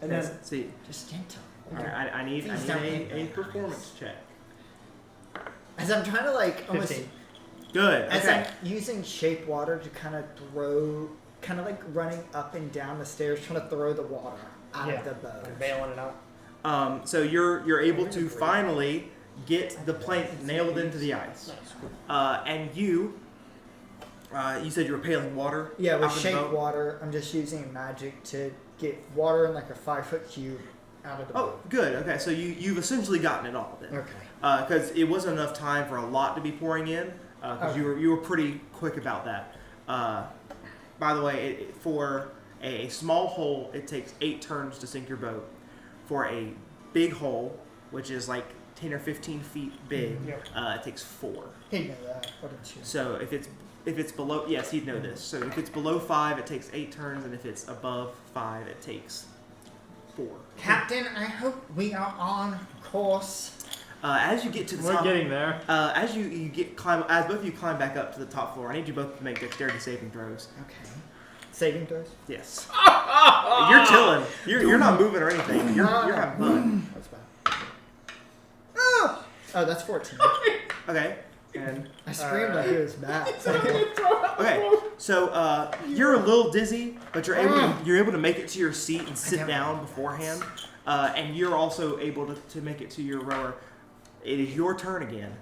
And then See. Just gentle. All right, I need Please don't hit a me. performance check. As I'm trying to like almost 15. Good. as Okay. I'm using shape water to kind of throw, kind of like running up and down the stairs, trying to throw the water out of the boat. I'm bailing it out. So you're able to finally get the plank nailed into the ice. And you said you were paling water. Yeah, out with of the shape boat? water, I'm just using magic to get water in like a 5-foot cube out of the Oh, boat. good. Okay, so you've essentially gotten it all then. Okay. Because it wasn't enough time for a lot to be pouring in. Because Okay. you were pretty quick about that. By the way, for a small hole, it takes 8 turns to sink your boat. For a big hole, which is like 10 or 15 feet big, it takes 4. He'd know that, wouldn't you? So if it's below, yes, he'd know this. So if it's below 5, it takes 8 turns, and if it's above 5, it takes 4. Captain, I hope we are on course. As you get to the We're top, getting there. as as both of you climb back up to the top floor, I need you both to make dexterity saving throws. Okay. Saving throws? Yes. You're chilling. You're not moving or anything. You're having fun. That's bad. Oh, that's 14. Okay. And I screamed like it was bad. okay, so you're a little dizzy, but you're able to make it to your seat and sit down beforehand, and you're also able to make it to your rower. It is your turn again.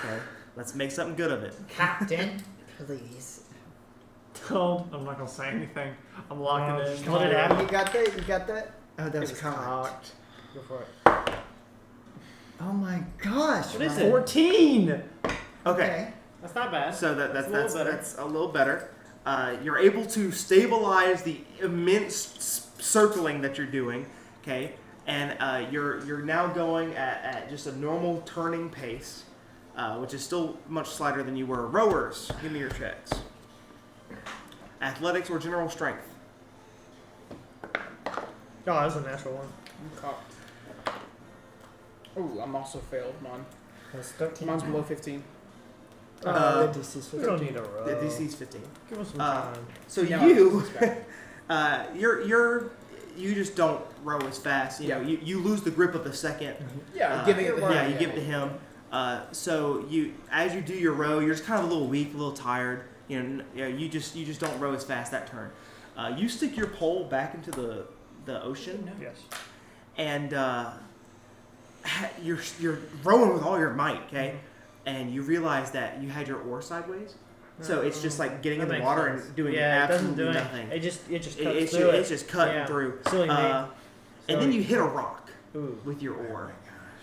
Okay, let's make something good of it. Captain, please. Don't. I'm not gonna say anything. I'm locking in. Just let it happen. You got that? You got that? Oh, that was It's cocked. cocked. Go for it. Oh my gosh. What is Ryan. it? 14. Okay, That's not bad. so that's That's a little better. that's a little better. You're able to stabilize the immense circling that you're doing. Okay, and you're now going at just a normal turning pace, which is still much slighter than you were. Rowers, give me your checks. Athletics or general strength. Oh, that's a natural one. I'm cocked. Oh, I'm also failed. Mine. That's 13. Mine's below 15. The DC's We don't 15. need a row. The DC's 15. Give us some Uh, time. So No, you, it's bad. you just don't row as fast. You know, you lose the grip of the second. Yeah, giving it the Yeah, you give it to him. So as you do your row, you're just kind of a little weak, a little tired. You just don't row as fast that turn. You stick your pole back into the ocean, Yes. and you're rowing with all your might, okay? And you realize that you had your oar sideways, so it's just like getting in That the makes water sense. and doing Yeah, it doesn't absolutely do nothing. It just cuts It's through it's just cutting Yeah. through. Silly me. And then Silly. you hit a rock Ooh. with your oar,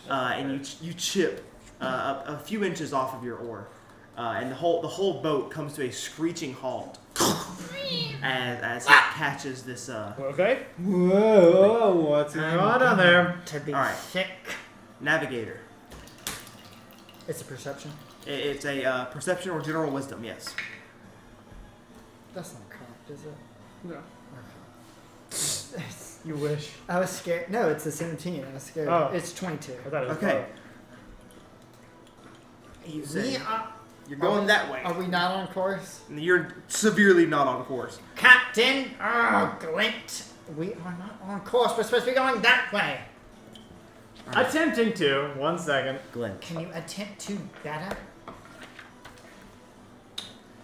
and you chip a few inches off of your oar, and the whole boat comes to a screeching halt as it catches this. Okay. Whoa, what's going on down there? To be All right. sick. Navigator. It's a perception. It's a perception or general wisdom. Yes. That's not cocked, is it? No. Okay. You wish. I was scared. No, it's a 17. I was scared. Oh. It's 22. I thought it was Okay. You We say are, you're going that way. are we not on course? You're severely not on course. Captain! Oh, Glint! We are not on course. We're supposed to be going that way. Attempting to. 1 second. Glenn, Can you attempt to better?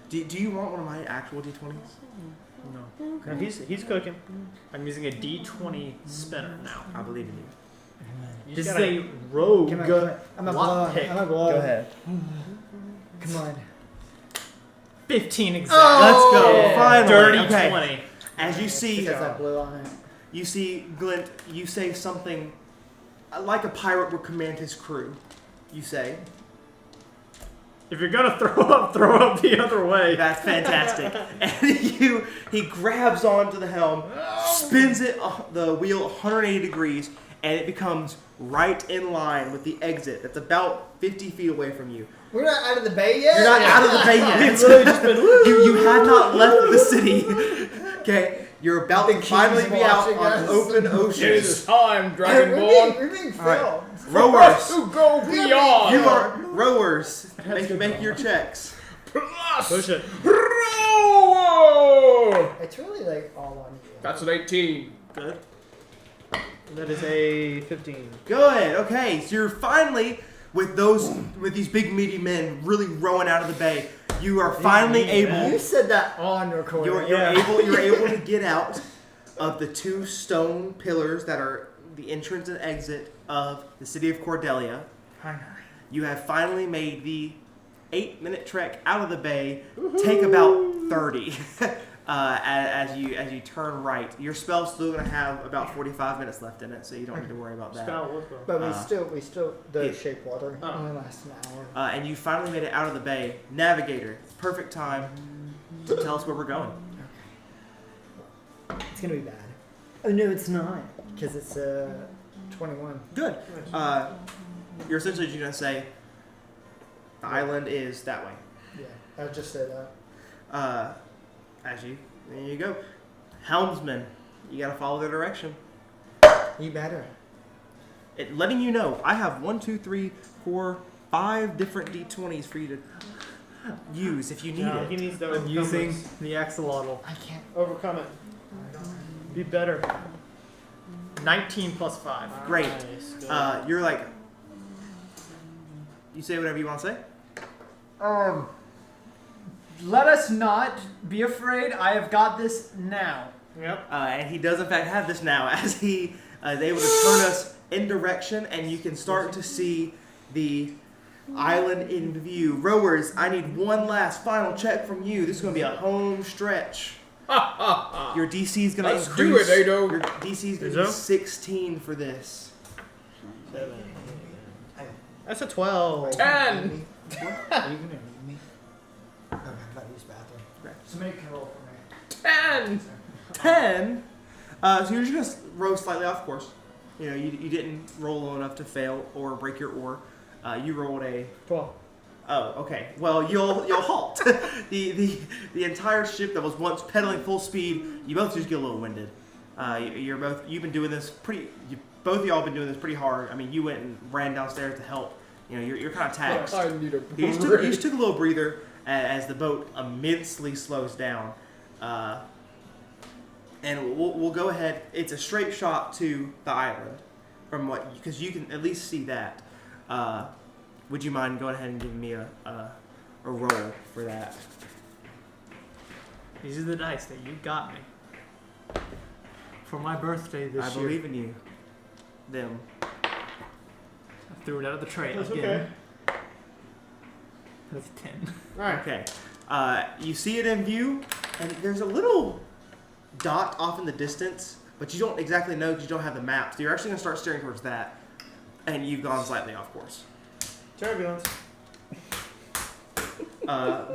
do you want one of my actual d20s? No. No, he's cooking. I'm using a D20 spinner now. I believe in you. You This just is gotta- a rogue. Come on. I'm a blow. pick. I'm a blow. Go ahead. Come on. 15 exactly. Oh! Let's go. Yeah. Finally. Dirty Okay. 20. As you see, Because I blew on it. you see Glint. You say something like a pirate would command his crew. You say, If you're gonna throw up the other way. "That's fantastic." And he grabs onto the helm, spins it the wheel 180 degrees, and it becomes right in line with the exit that's about 50 feet away from you. We're not out of the bay yet? You're not out of the bay yet. We've literally just been you have not left the city. Okay, you're about The to king's finally be out watching on us. open It ocean. is time, We're Dragonborn. being All right. filmed. Rowers, To go beyond. you are rowers. That's good Make call. your checks. Plus Push it. row. It's really like all on you. That's an 18. Good. That is a 15. Good. Okay, so you're finally with these big meaty men really rowing out of the bay. You are finally meaty able. men. You said that on recording. You're able to get out of the 2 stone pillars that are the entrance and exit of the city of Cordelia. You have finally made the 8-minute trek out of the bay. Take about 30 as you turn right. Your spell's still going to have about 45 minutes left in it, so you don't need to worry about that. Spell, what spell? But we still, the yeah. shape water Oh. only lasts an hour. And you finally made it out of the bay. Navigator, perfect time to tell us where we're going. It's gonna be bad. Oh no, it's not. Because it's 21. Good. You're essentially just going to say the island is that way. Yeah, I just said that. There you go. Helmsman, you got to follow their direction. You better. Letting you know, I have 1, 2, 3, 4, 5 different D20s for you to use if you need No, it. he needs to I'm overcome using this. the axolotl. I can't. Overcome it. Be better. 19 plus 5. Great. Nice, good. You're like, you say whatever you want to say. Let us not be afraid. I have got this now. Yep. And he does in fact have this now, as he is able to turn us in direction, and you can start to see the island in view. Rowers, I need one last final check from you. This is going to be a home stretch. Your DC is going to Let's increase. do it, Ado. Your DC is going Is to be it? 16 for this. 7. That's a 12. 10. Are you gonna need me? Okay, I'm about to use the bathroom. Okay. Somebody can roll for me. 10. 10. So you're just going to row slightly off course. You know, you didn't roll low enough to fail or break your oar. You rolled a 12. Oh, okay. Well, you'll halt. the entire ship that was once pedaling full speed, you both just get a little winded. You've been doing this both of y'all have been doing this pretty hard. I mean, you went and ran downstairs to help. You know, you're kind of taxed. I need a You just took a little breather as the boat immensely slows down. And we'll go ahead. It's a straight shot to the island, because you can at least see that. Would you mind going ahead and giving me a roll for that? These are the dice that you got me for my birthday this I year. believe in you. Them. I threw it out of the tray That's again. okay. That's 10. Alright. Okay. You see it in view, and there's a little dot off in the distance, but you don't exactly know because you don't have the map. So you're actually going to start steering towards that, and you've gone slightly off course. Turbulence.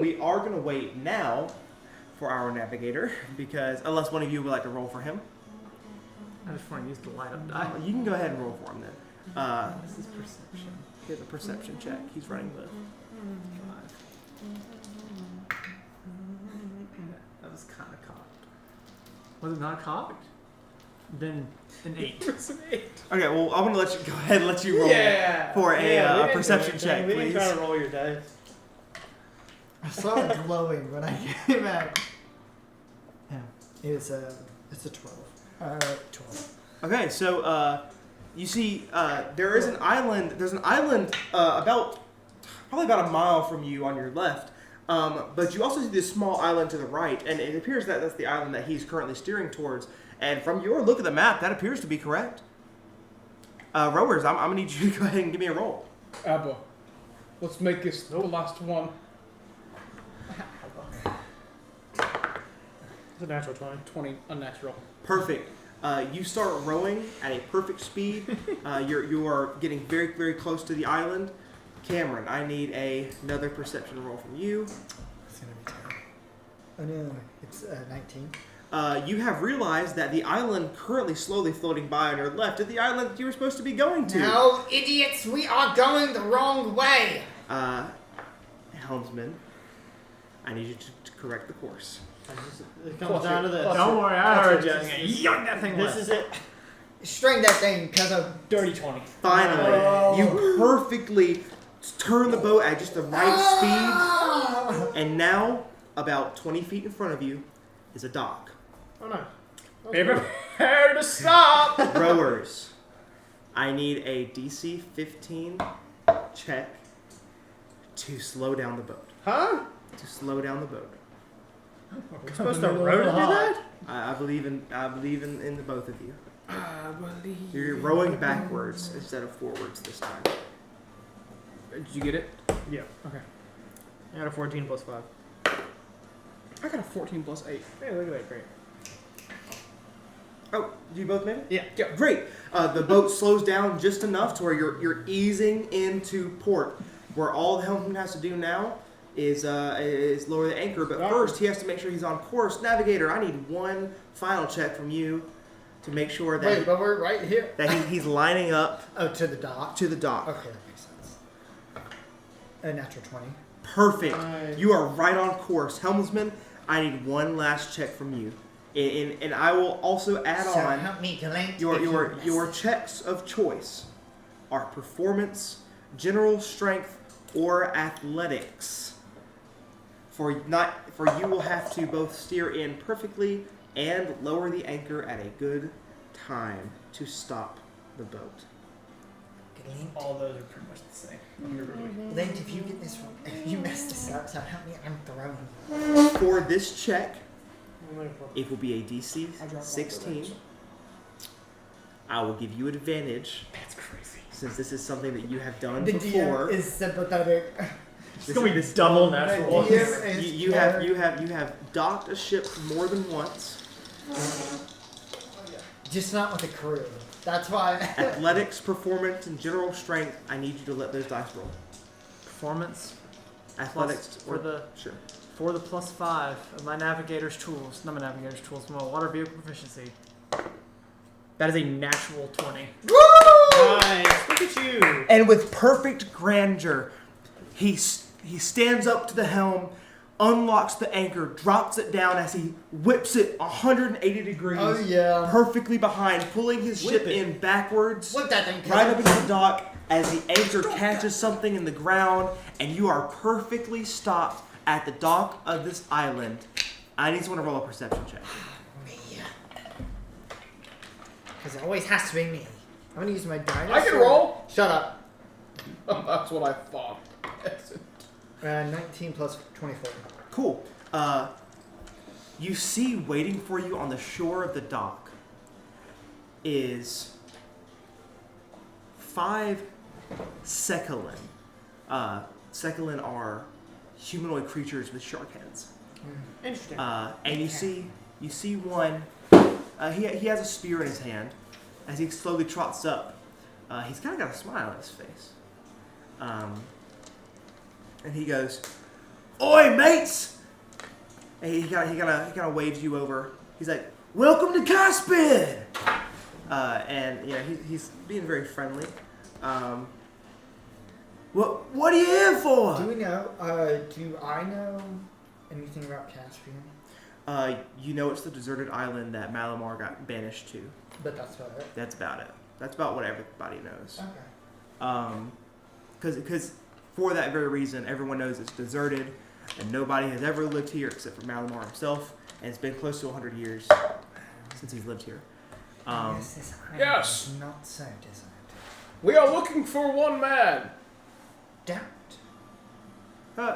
We are going to wait now for our navigator, because unless one of you would like to roll for him. I just want to use the light up die. You can go ahead and roll for him then. This is perception. He has a perception check. He's running the 5. That was kind of cocked. Was it not cocked? Then an 8. It's an 8. Okay, well, I'm gonna go ahead and let you roll Yeah. for Yeah, we a didn't do perception anything. check, We didn't please. try to roll your dice. I saw it glowing when I came back. Yeah, it's a 12. 12. Okay, so you see, there is an island. There's an island probably about a mile from you on your left. But you also see this small island to the right, and it appears that that's the island that he's currently steering towards. And from your look at the map, that appears to be correct. Rowers, I'm gonna need you to go ahead and give me a roll. Abba, let's make this the last one. It's a natural 20. 20 unnatural. Perfect. You start rowing at a perfect speed. You are getting very, very close to the island. Cameron, I need another perception roll from you. It's gonna be terrible. Oh no, it's 19. you have realized that the island currently slowly floating by on your left is the island that you were supposed to be going to. No, idiots, we are going the wrong way. Helmsman, I need you to correct the course. It comes down to this. Don't worry, I heard you. Yoink that thing This left. is it. String that thing, because of... Dirty 20. Finally, you perfectly turn the boat at just the right speed, and now, about 20 feet in front of you, is a dock. Oh no. Be prepared to stop. Rowers, I need a DC 15 check to slow down the boat. Huh? To slow down the boat. We're supposed to row to do that? I believe in the both of you. I believe. You're rowing backwards instead of forwards this time. Did you get it? Yeah. Okay. I got a 14 plus 5. I got a 14 plus 8. Hey, look at that. Great. Oh, you both made it? Yeah. Great. The boat slows down just enough to where you're easing into port. Where all the helmsman has to do now is lower the anchor. But first, he has to make sure he's on course. Navigator, I need one final check from you to make sure that Wait, but we're right here. that he's lining up Oh, to the dock? to the dock. Okay, that makes sense. A natural 20. Perfect. Nice. You are right on course. Helmsman, I need one last check from you. And I will also add So on help me, Galante. your checks of choice are performance, general strength, or athletics. For you will have to both steer in perfectly and lower the anchor at a good time to stop the boat. All those are pretty much the same. Link, if you get this wrong, if you mess this up, so help me, I'm thrown. For this check, it will be a DC 16. I will give you advantage. That's crazy. Since this is something that you have done The before. DM is sympathetic. It's gonna be double natural ones. DM is You have docked a ship more than once. just not with a crew. That's why. Athletics, performance, and general strength. I need you to let those dice roll. Performance Athletics for the sure. for the +5 of my navigator's tools. Not my navigator's tools. My water vehicle proficiency. That is a natural 20. Nice. Look at you. And with perfect grandeur, he stands up to the helm, unlocks the anchor, drops it down as he whips it 180 degrees. Oh, yeah. Perfectly behind, pulling his Whip ship it. in backwards. Flip that thing. Right up into the dock as the anchor catches something in the ground, and you are perfectly stopped at the dock of this island. I need someone to roll a perception check. Me. Because it always has to be me. I'm going to use my dinosaur. I can roll. Shut up. That's what I thought. 19 plus 24. Cool. You see waiting for you on the shore of the dock is 5 Sekalin. Sekalin are humanoid creatures with shark heads. Interesting. And you see one. He has a spear in his hand. As he slowly trots up, he's kind of got a smile on his face. And he goes, "Oi, mates!" And he kind of waves you over. He's like, "Welcome to Caspian!" And he's being very friendly. What are you here for? Do we know, do I know anything about Caspian? You know it's the deserted island that Malamar got banished to. But that's about it. That's about it. That's about what everybody knows. Okay. Because for that very reason, everyone knows it's deserted, and nobody has ever lived here except for Malamar himself, and it's been close to 100 years since he's lived here. Yes, this island yes. is not so deserted. We are looking for one man. Doubt.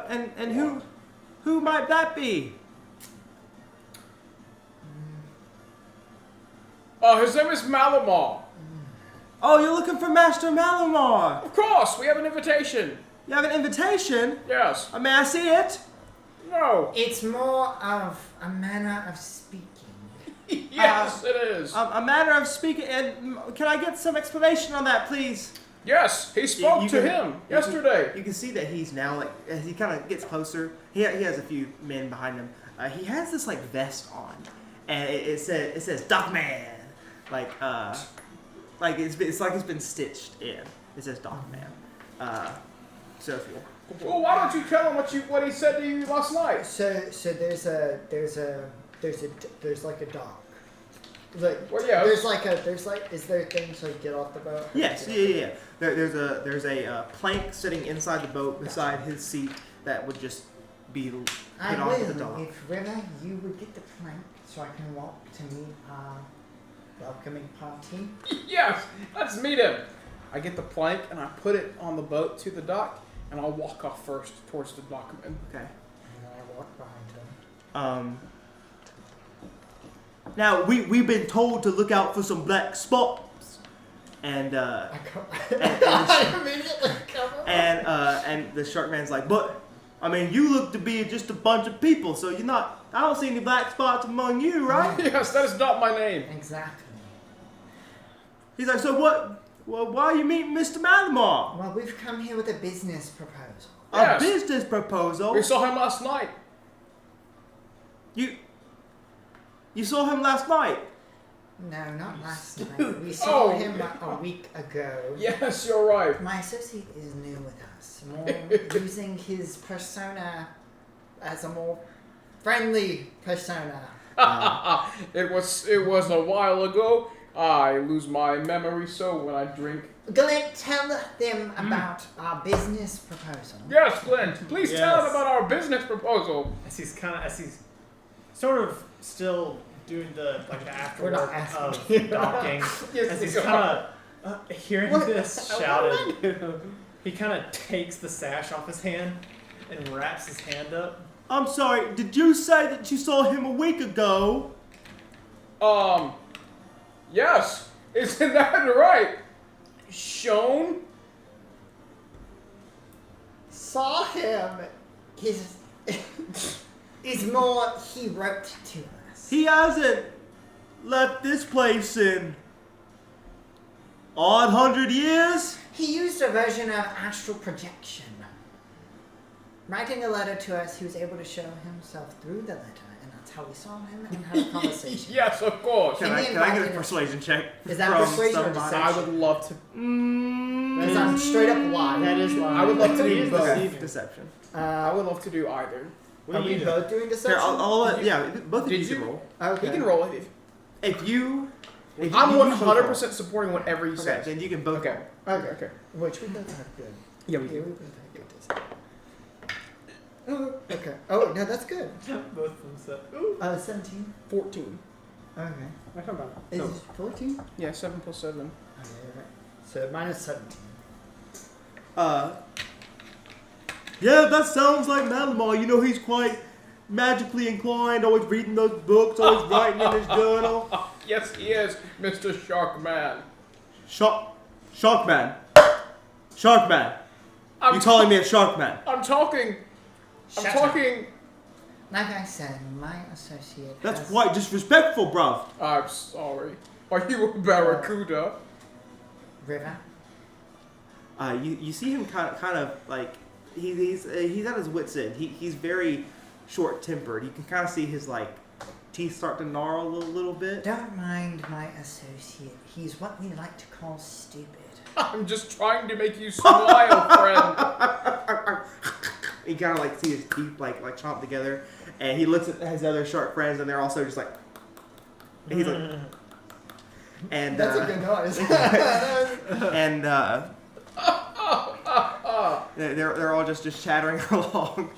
And who might that be? His name is Malamar. Oh, you're looking for Master Malamar. Of course, we have an invitation. You have an invitation? Yes. May I see it? No. It's more of a manner of speaking. Yes, it is. A matter of speaking. And can I get some explanation on that, please? Yes, he spoke You to can- him yesterday. You can see that he's now, like, as he kind of gets closer, he has a few men behind him. He has this, like, vest on. and it says Dockman, like it's like it's been stitched in. It says Dockman. So if you Well, why don't you tell him what he said to you last night? So there's like a dock. Like, Well, yeah. Is there things to get off the boat? yes, yeah. There's a plank sitting inside the boat beside his seat that would just be put I onto the will, dock. if River, you would get the plank so I can walk to meet our welcoming party. Yes, let's meet him. I get the plank and I put it on the boat to the dock, and I'll walk off first towards the dockman. Okay. And I walk behind him. Now we've been told to look out for some black spots, and I immediately cover. and the shark man's like, but I mean, you look to be just a bunch of people, so you're not. I don't see any black spots among you, right? Yes, that is not my name. Exactly. He's like, so what? Well, why are you meeting Mr. Malamar? Well, we've come here with a business proposal. Yes. A business proposal. We saw him last night. You saw him last night. No, not last night. We saw him a week ago. Yes, you're right. My associate is new with us, more using his persona as a more friendly persona. It was a while ago. I lose my memory so when I drink. Glenn, tell them about our business proposal. Yes, Glenn, please tell Yes. him about our business proposal. As he's sort of still doing the We're not afterwork asking. of docking. Yes, As he's you kind of hearing What? this shouted, he kind of takes the sash off his hand and wraps his hand up. I'm sorry. Did you say that you saw him a week ago? Yes, isn't that right? Shown? Saw him. He's more, he wrote to us. He hasn't left this place in odd 100 years. He used a version of astral projection. Writing a letter to us, he was able to show himself through the letter, and that's how we saw him and had a conversation. Yes, of course. Can I get a persuasion check? Is that from persuasion or somebody? I would love to. Because I'm straight up lying. That is lying. I would love to He do is both. deceiving. Deception. I would love to do either. What Are do we you do? both doing deception? Here, I'll let, yeah, both of Did you can you? roll. Okay. He can roll it. If you I'm you both 100% supporting whatever he roll. Okay, says. then you can both. Okay. roll. Okay. Which we both have good. Yeah, we Yeah, do. we both have good deception. Oh, okay. Oh, no, that's good. Both of them said, 17. 14. Okay. I come back. Is No. it 14? Yeah, 7 plus 7. Okay, right. So minus 17. Yeah, that sounds like Malamar. You know, he's quite magically inclined, always reading those books, always writing in his journal. Yes, he is, Mr. Sharkman. Sharkman. I'm You calling me a Sharkman? I'm talking. I'm Shut talking. Like I said, my associate That's has... quite disrespectful, bruv. I'm sorry. Are you a barracuda? River? You see him kind of like he's at his wits end. He's very short tempered. You can kind of see his like teeth start to gnarl a little bit. Don't mind my associate. He's what we like to call stupid. I'm just trying to make you smile, friend. You kind of like see his teeth like chomp together, and he looks at his other shark friends, and they're also just like. And he's like. And That's a good noise. and they're all just chattering along.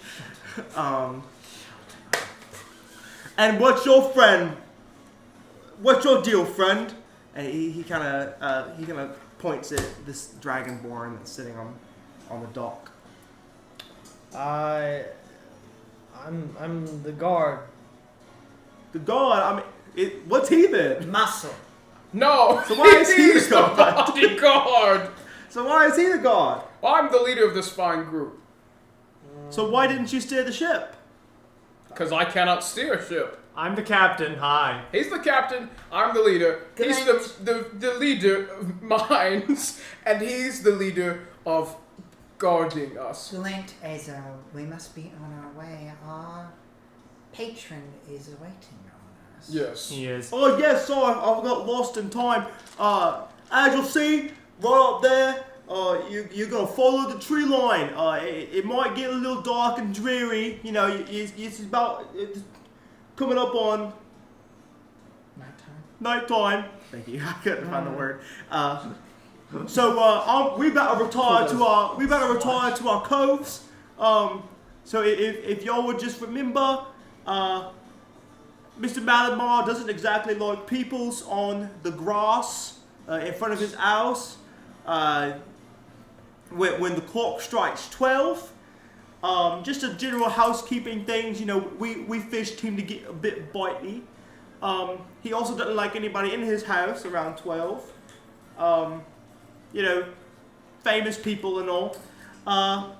And what's your friend? What's your deal, friend? And he kind of points at this dragonborn that's sitting on the dock. I'm the guard. The god. I mean, what's he then? Muscle. No. So why is he he's the god? bodyguard? So why is he the god? I'm the leader of this fine group. So why didn't you steer the ship? Because I cannot steer a ship. I'm the captain. Hi. He's the captain, I'm the leader. Good He's the leader of mines, and he's the leader of guarding us. Glint Azo, we must be on our way. Our patron is waiting on Yes. He is. Oh yes, sir. I got lost in time. As you'll see, right up there, you're gonna follow the tree line. It might get a little dark and dreary. You know, it's coming up on nighttime. Thank you. I couldn't find the word. So we better retire to our coves. So if y'all would just remember, Mr. Malamar doesn't exactly like peoples on the grass in front of his house. When the clock strikes 12, just a general housekeeping things. You know, we fish tend to get a bit bitey. He also doesn't like anybody in his house around 12. You know, famous people and all. All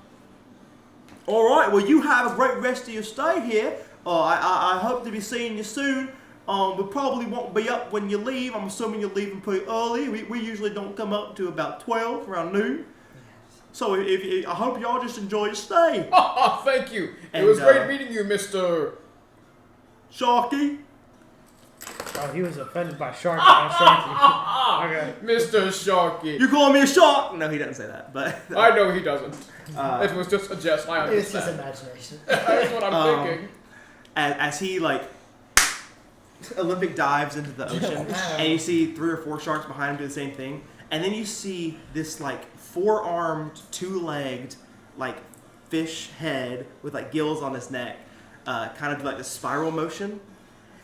right. Well, you have a great rest of your stay here. I hope to be seeing you soon. We probably won't be up when you leave. I'm assuming you're leaving pretty early. We usually don't come up to about 12, around noon. So I hope y'all just enjoy your stay. Thank you. And, it was great meeting you, Mr. Sharky. Oh, he was offended by Sharky. Not Sharky. Okay. Mr. Sharky. You calling me a shark? No, he doesn't say that. But I know he doesn't. It was just a jest. I It's his understand. imagination. That's what I'm thinking. as he like Olympic dives into the ocean, and you see 3 or 4 sharks behind him do the same thing, and then you see this like 4-armed, 2-legged like fish head with like gills on his neck, kind of do like the spiral motion.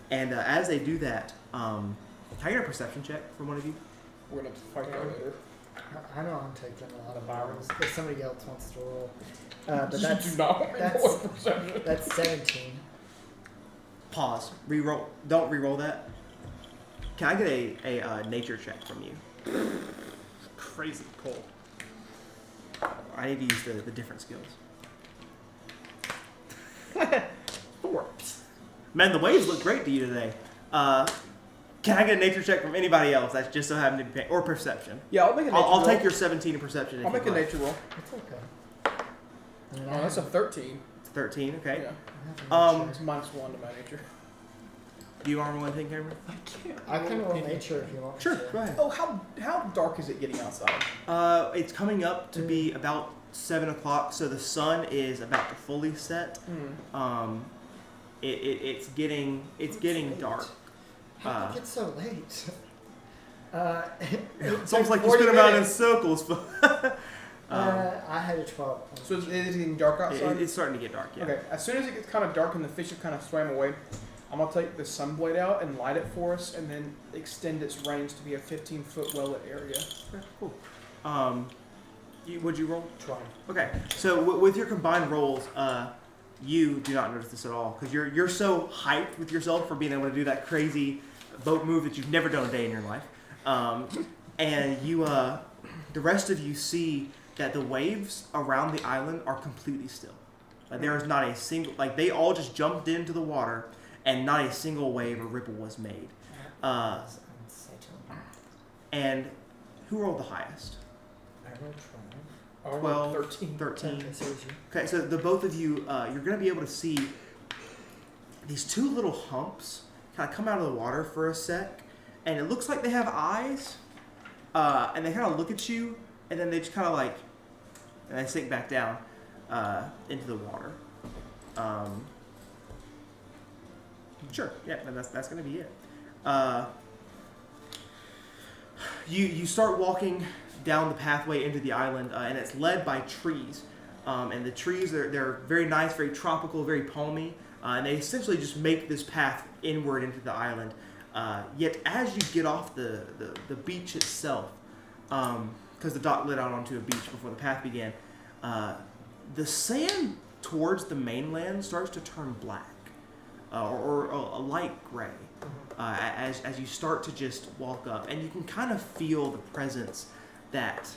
And as they do that, can I get a perception check from one of you? We're gonna fight that later. I know I'm taking a lot of hours. If somebody else wants to roll, but You that's do not want me to that's- roll perception. that's 17. Pause. Reroll. Don't reroll that. Can I get a nature check from you? Crazy pull. I need to use the different skills. 4. Man, the waves look great to you today. Can I get a nature check from anybody else that's just so happened to be paying, or perception? Yeah, I'll make a nature I'll roll. take your 17 in perception. If I'll make a you'd like. nature roll. It's okay. I mean, Oh, that's a 13. It's 13. Okay. Yeah. It's -1 to my nature. Do you armor anything, Cameron? I can roll nature if you want me Sure. to. Go ahead. Oh, how dark is it getting outside? It's coming up to be about 7 o'clock, so the sun is about to fully set. It's getting dark. How did it get so late? It's almost like you spin around in circles. But I had a 12. So it is getting dark outside? it's starting to get dark. Yeah. Okay, as soon as it gets kind of dark and the fish have kind of swam away, I'm going to take the sun blade out and light it for us and then extend its range to be a 15-foot well-lit area. Okay, cool. Would you roll? 12. Okay, so with your combined rolls, you do not notice this at all because you're so hyped with yourself for being able to do that crazy boat move that you've never done a day in your life, and you, the rest of you see that the waves around the island are completely still. Like there is not a single, like they all just jumped into the water, and not a single wave or ripple was made. And who rolled the highest? I rolled 12, 13. 13. 12. So it was you. Okay, so the both of you, you're going to be able to see these 2 little humps kind of come out of the water for a sec, and it looks like they have eyes, and they kind of look at you, and then they just kind of like, and they sink back down into the water. Sure, yeah, that's going to be it. You start walking down the pathway into the island, and it's led by trees. And the trees, they're very nice, very tropical, very palmy, and they essentially just make this path inward into the island. Yet as you get off the beach itself, because the dock led out onto a beach before the path began, the sand towards the mainland starts to turn black, or a light gray. As you start to just walk up, and you can kind of feel the presence that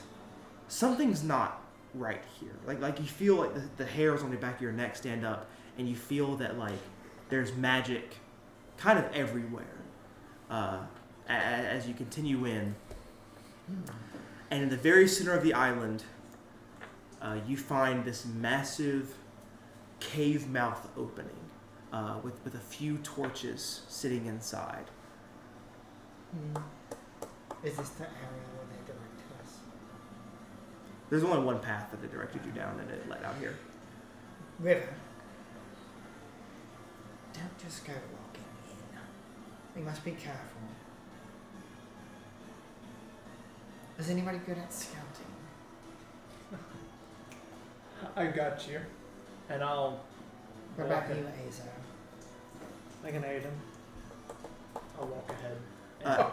something's not right here. Like you feel like the hairs on the back of your neck stand up, and you feel that like there's magic kind of everywhere as you continue in. And in the very center of the island, you find this massive cave mouth opening. with a few torches sitting inside. Is this the area where they directed us? There's only one path that they directed you down, and it led out here. River. Don't just go walking in. We must be careful. Is anybody good at scouting? I got you. And I'll. What walk about you, it. Azo? I can aid him. I'll walk ahead.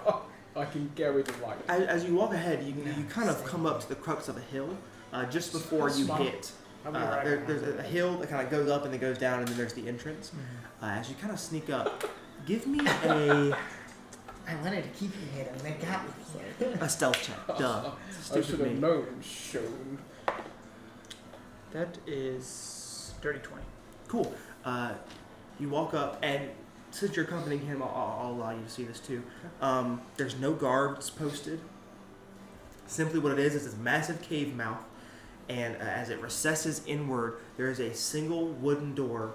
I can carry the light. As you walk ahead, you kind of come up to the crux of a hill just before you hit. I'll be right There's behind a you. hill that kind of goes up and then goes down, and then there's the entrance. As you kind of sneak up, give me I wanted to keep you hidden. They got me here. a stealth check. Duh. I Stupid should me. have known. Shown. That is dirty 20. Cool. You walk up, and since you're accompanying him, I'll allow you to see this too. There's no guards posted. Simply what it is this massive cave mouth, and as it recesses inward, there is a single wooden door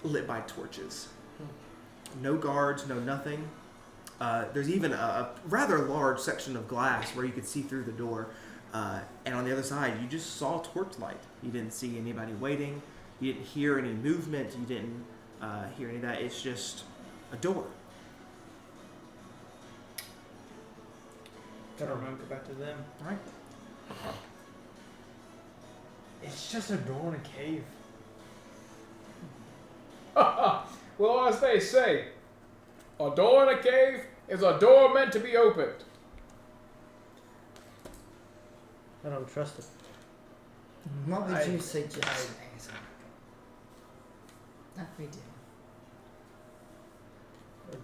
lit by torches. No guards, no nothing. There's even a rather large section of glass where you could see through the door. And on the other side, you just saw torchlight. You didn't see anybody waiting. You didn't hear any movement. You didn't hear any of that. It's just a door. Gotta remember, go back to them. Right? It's just a door in a cave. Well, as they say, a door in a cave is a door meant to be opened. I don't trust it. What would I- you suggest, Azo? That we do.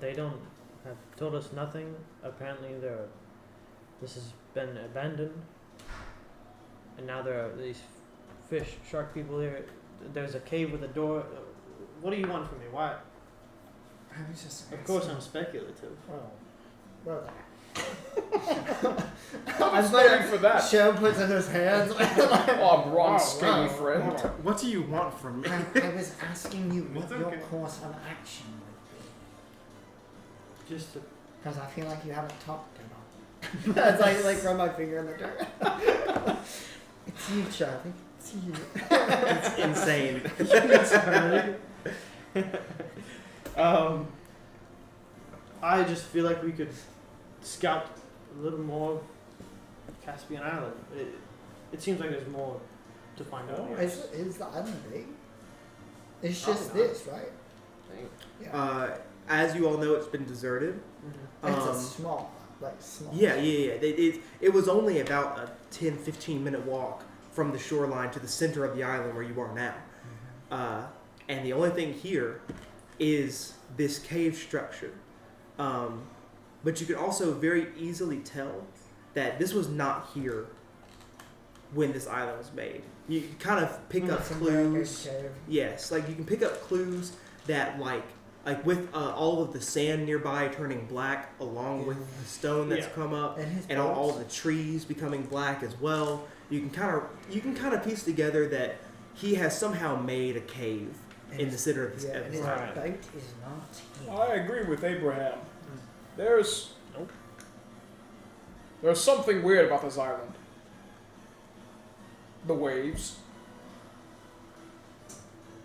They don't have told us nothing. Apparently, this has been abandoned, and now there are these fish shark people here. There's a cave with a door. What do you want from me? Why? I was just. Of course, I'm speculative. Well. I was waiting for that. Show puts in his hands. Oh, Ron's Oh, skinny wow. friend. What do you want from me? I was asking you what It's your okay. course of action would be. Just to, Because I feel like you haven't talked enough. As I like run my finger in the dirt. It's you, Charlie. It's you. It's insane. I just feel like we could scout a little more of Caspian Island. It seems like there's more to find out. here. Is the island big? It's Probably just not. this, right? Yeah. As you all know, it's been deserted. Mhm. It's a Um, small, like small. Yeah. It was only about a 10-15 minute walk from the shoreline to the center of the island where you are now. And the only thing here is this cave structure. But you can also very easily tell that this was not here when this island was made. You can kind of pick up It's a very big clues. cave. Yes, like you can pick up clues that like with all of the sand nearby turning black along with the stone that's Yeah. come up And his and all boats. the trees becoming black as well. You can kind of piece together that he has somehow made a cave And in the his- center of this Yeah, and his Right. boat is not here. I agree with Abraham. There's something weird about this island. The waves.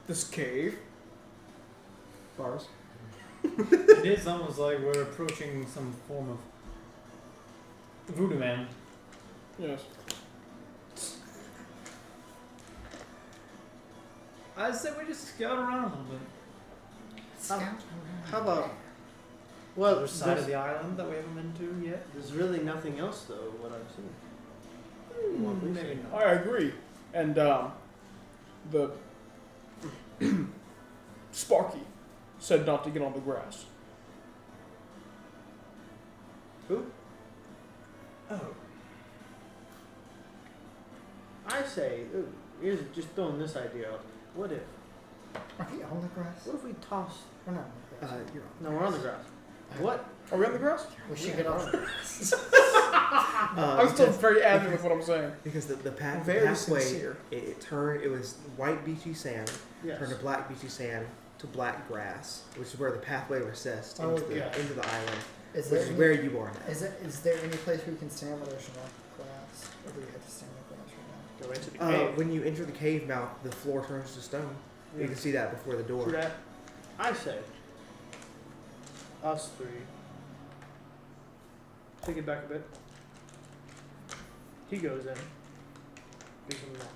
This cave. bars. It is almost like we're approaching some form of voodoo man. Yes. I say we just scout around a little bit. Scout around. How about? Well, Other side of the island that we haven't been to yet. there's really nothing else though. What I've seen. What we've Maybe seen. not. I agree. And the Sparky said not to get on the grass. Who? Oh. I say, here's just throwing this idea out. What if? Are we on the grass? What if we toss? We're not on the grass. You're No, we're on the grass. What? Are we on the grass? we should yeah, get we're off on the the grass. I'm still very adamant with what I'm saying. because the Very pathway sincere. it turned. It was white beachy sand, Yes. turned to black beachy sand, to black grass, which is where the pathway recessed Oh, into, okay. into the island, Is which there is where you are now. is there any place we can stand where there's no glass? Or do we have to stand in glass right Go into the cave. When you enter the cave mouth, the floor turns to stone. You can see that before the door. True that. I say, us three, take it back a bit. He goes in, gives him a knock.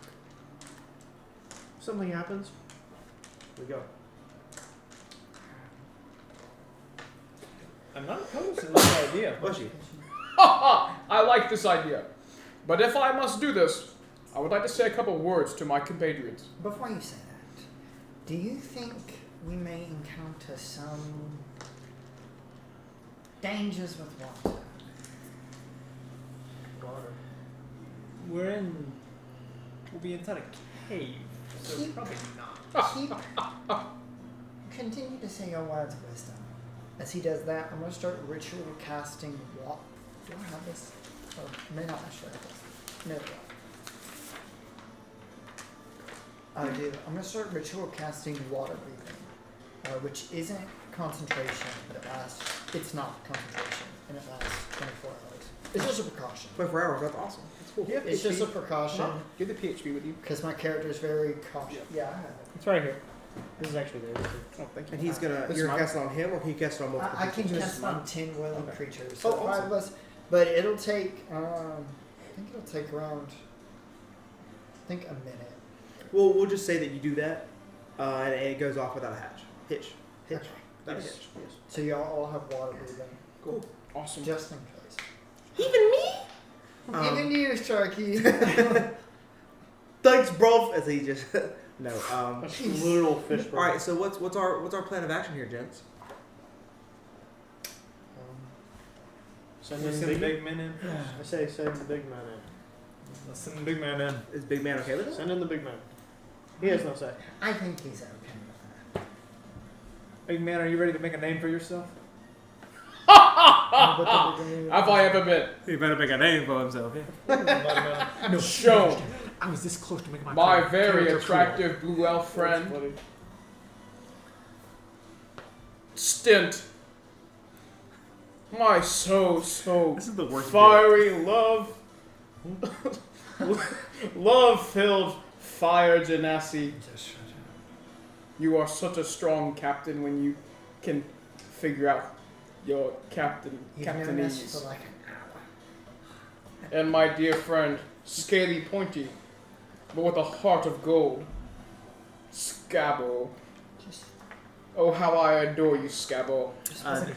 Something happens, we go. I'm not opposed to this idea. Was you? I like this idea. But if I must do this, I would like to say a couple words to my compatriots. now? Before you say that, do you think we may encounter some dangers with water? Water. We'll be inside a cave, so Keep- probably not. Keep continue to say your words of wisdom. As he does that, I'm gonna start ritual casting water. Do I have this? Or may not actually have this. No. I do. I'm gonna start ritual casting water breathing, which isn't concentration, but it lasts. It's not concentration, and it lasts 24 hours. It's just a precaution. 24 hours, that's awesome. That's cool. Yeah, It's just a precaution Get the PHP with you. because my character is very cautious. Yeah, I have it. It's right here. This is actually there. Oh, thank you. And he's gonna, This you're is gonna mine. cast it on him, or can you cast it on multiple I can people? cast on 10 willing Okay. creatures. Oh, So 5 awesome. of us, but it'll take. I think it'll take around. I think a minute. Well, we'll just say that you do that, and it goes off without a hitch. Hitch. Okay. Without a Yes. hitch. So y'all all have water breathing, Cool. Awesome. just in case. Even me? Even you, Sharky. Thanks, bro. As he just no. That's literal fish. All right. So what's our plan of action here, gents? Send We in send big. big men in. I say send the big man in. Let's send the big man in. Is Big Man okay with it? Send in the big man. He has no say. I think he's okay with that. Big man, are you ready to make a name for yourself? Have I ever been He better make a name for himself. Yeah. No. shown I was this close to making my very attractive blue elf friend stint my so This is the worst. fiery love-filled fire genasi. You are such a strong captain when you can figure out your You've known us captainese. for like an hour. And my dear friend, scaly pointy, but with a heart of gold, Scabbo. Just, Oh, how I adore you, Scabbo.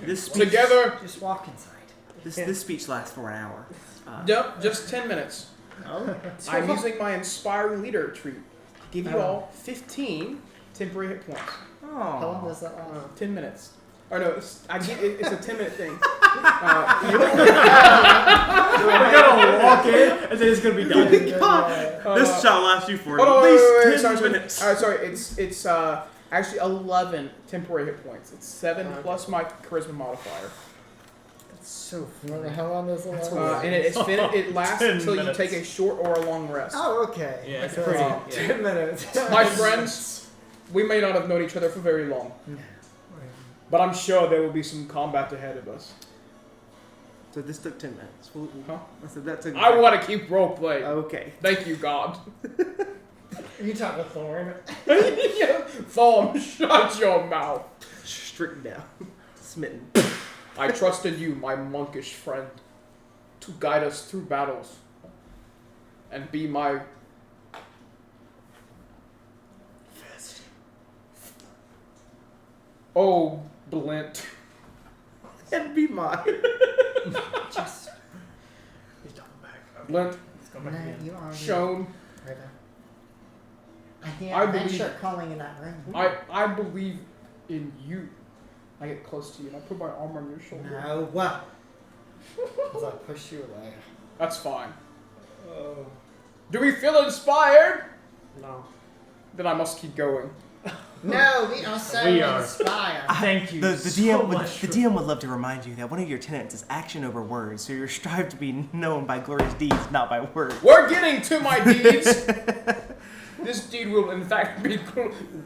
This speech, Together, just walk inside. this speech lasts for an hour. yep, just 10 minutes. Oh. I'm using my inspiring leader treat to give you all 15 temporary hit points. How long does that last? 10 minutes. Or no, it's a 10-minute thing. We're gonna walk in, and then it's gonna be done. This shall last you for Hold on, at wait, least wait, wait, 10 sorry, minutes. sorry, it's actually 11 temporary hit points. It's 7 plus my charisma modifier. That's so Remember how long does it last? And it lasts 10 until you minutes. take a short or a long rest. Oh, okay. Yeah, it's So pretty- yeah. 10 minutes. My friends, we may not have known each other for very long, but I'm sure there will be some combat ahead of us. So this took 10 minutes. Huh? So that took. I want to keep roleplay. Okay. Thank you, God. You talk with Thorn. Thorm, shut your mouth. Stricken down. Smitten. I trusted you, my monkish friend, to guide us through battles and be my Fist. oh Blint. And be mine. Just. He's talking back. Blint, Let's go No, back again. you are. shown. River. I can't. I I then believe- start calling in that room. I believe in you. I get close to you and I put my arm on your shoulder. No. Well. As I push you away. That's fine. Oh. Do we feel inspired? No. Then I must keep going. No, we are so We are. inspired. Thank you. The so DM much. the DM would love to remind you that one of your tenets is action over words, so you're strived to be known by glorious deeds, not by words. We're getting to my deeds. This deed will in fact be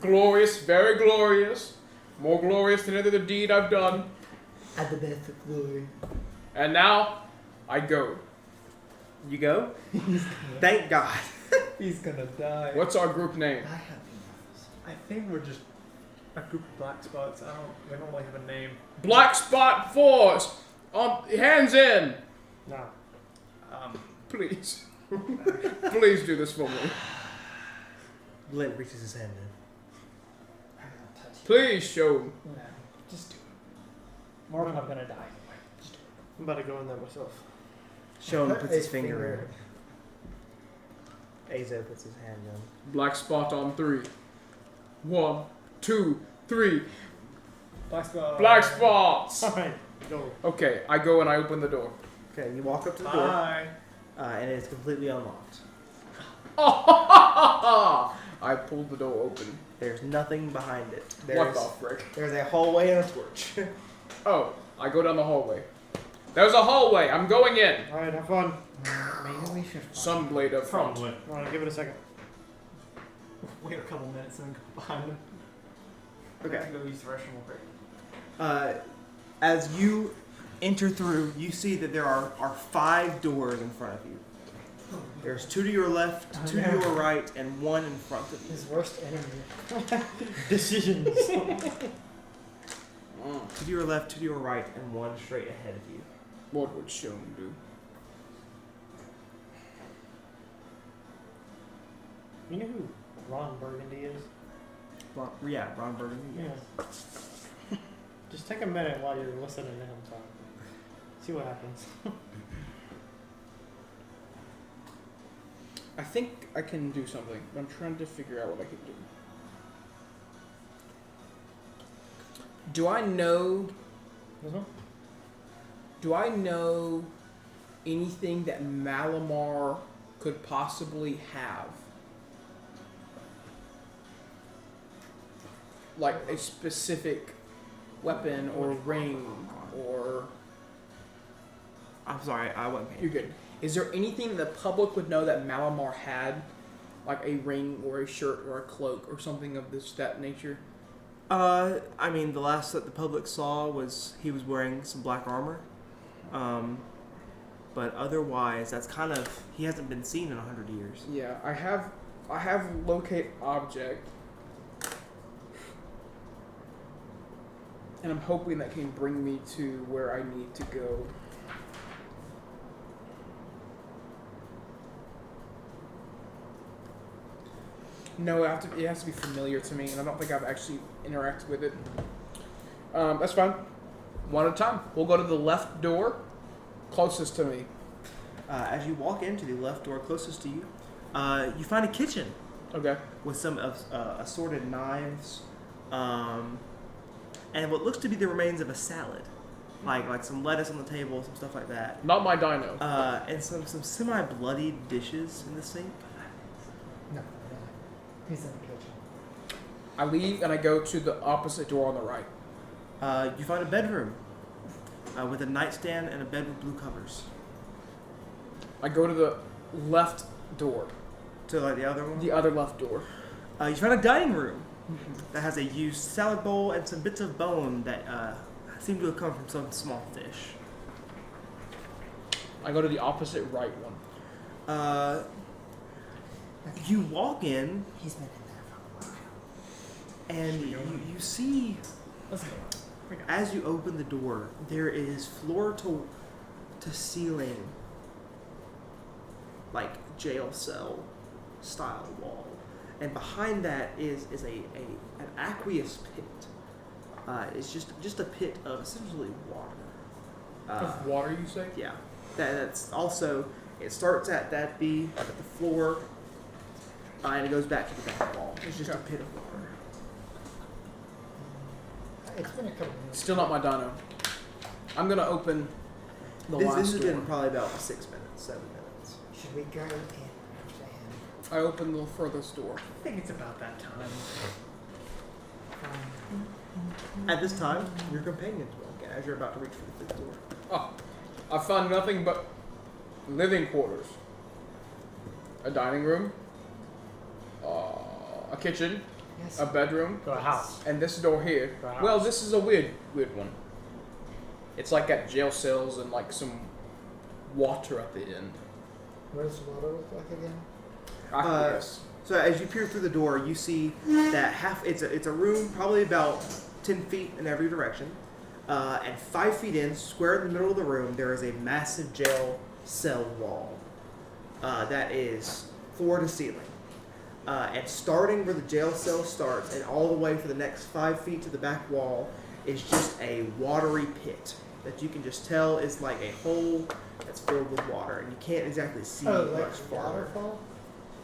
glorious, very glorious, more glorious than any other deed I've done. At the best of glory. And now, I go. You go. Thank God. He's gonna die. What's our group name? I have enough. I think we're just a group of black spots. We don't really have a name. Black Spot Force! Hands in! No. Please. Please do this for me. Blint reaches his hand in. I'm not touching. Please show him. No, just do it. More I'm gonna die. I'm about to go in there myself. Shonen Put puts his a finger in. Azo puts his hand in. Black Spot on 3. 1, 2, 3. Black spot. Black Spots! Alright, go. Okay, I go and I open the door. Okay, you walk up to the door, Bye. and it is completely unlocked. I pulled the door open. There's nothing behind it. What the frick? There's a hallway and a torch. Oh, I go down the hallway. There's a hallway. I'm going in. Alright, have fun. Maybe we should. Sunblade up front. Probably. Alright, give it a second. Wait a couple minutes and then go behind him. Okay. I have to go use the restroom real quick. As you enter through, you see that there are 5 doors in front of you. There's 2 to your left, 2 to your right, and 1 in front of you. His worst enemy. Decisions. 2 to your left, 2 to your right, and 1 straight ahead of you. What would Shone do? You know who Ron Burgundy is? Ron Burgundy. Yeah. Just take a minute while you're listening to him talk. See what happens. I think I can do something. I'm trying to figure out what I can do. Do I know anything that Malamar could possibly have? Like a specific weapon or ring or... I'm sorry, I wasn't paying. You're good. Is there anything the public would know that Malamar had? Like a ring or a shirt or a cloak or something of that nature? I mean, the last that the public saw was he was wearing some black armor. But otherwise, that's kind of, he hasn't been seen in 100 years. Yeah, I have locate object. And I'm hoping that can bring me to where I need to go. No, it has to be familiar to me, and I don't think I've actually interacted with it. That's fine. One at a time. We'll go to the left door, closest to me. As you walk into the left door closest to you, you find a kitchen Okay. with some assorted knives, and what looks to be the remains of a salad, like some lettuce on the table, some stuff like that, Not my dino. and some semi-bloodied dishes in the sink. No, no. He's in the kitchen. I leave and I go to the opposite door on the right. You find a bedroom with a nightstand and a bed with blue covers. I go to the left door. To like the other one. The other left door. You find a dining room that has a used salad bowl and some bits of bone that seem to have come from some small fish. I go to the opposite right one. You walk in He's been in there for a while. and you see, Let's go. as you open the door, there is floor to ceiling, like jail cell style wall, and behind that is an aqueous pit. It's just a pit of essentially water. Of water, you say? Yeah, that's also, it starts at the floor, and it goes back to the back wall. It's just a pit of water. It's been a couple minutes. Still not my dino. I'm gonna open the This last has door. been probably about 6 minutes, 7 minutes. Should we go in after him? I open the furthest door. I think it's about that time. At this time, your companions walk in as you're about to reach for the 5th door. Oh, I found nothing but living quarters. A dining room, A kitchen, Yes. a bedroom, Go a house. and this door here. Go a house. Well, this is a weird one. It's like got jail cells and like some water at the end. What does the water look like again? Yes. So as you peer through the door, you see that it's a room probably about 10 feet in every direction, and 5 feet in, square in the middle of the room, there is a massive jail cell wall that is floor to ceiling. And starting where the jail cell starts and all the way for the next 5 feet to the back wall is just a watery pit that you can just tell is like a hole that's filled with water, and you can't exactly see Oh, much like farther. waterfall?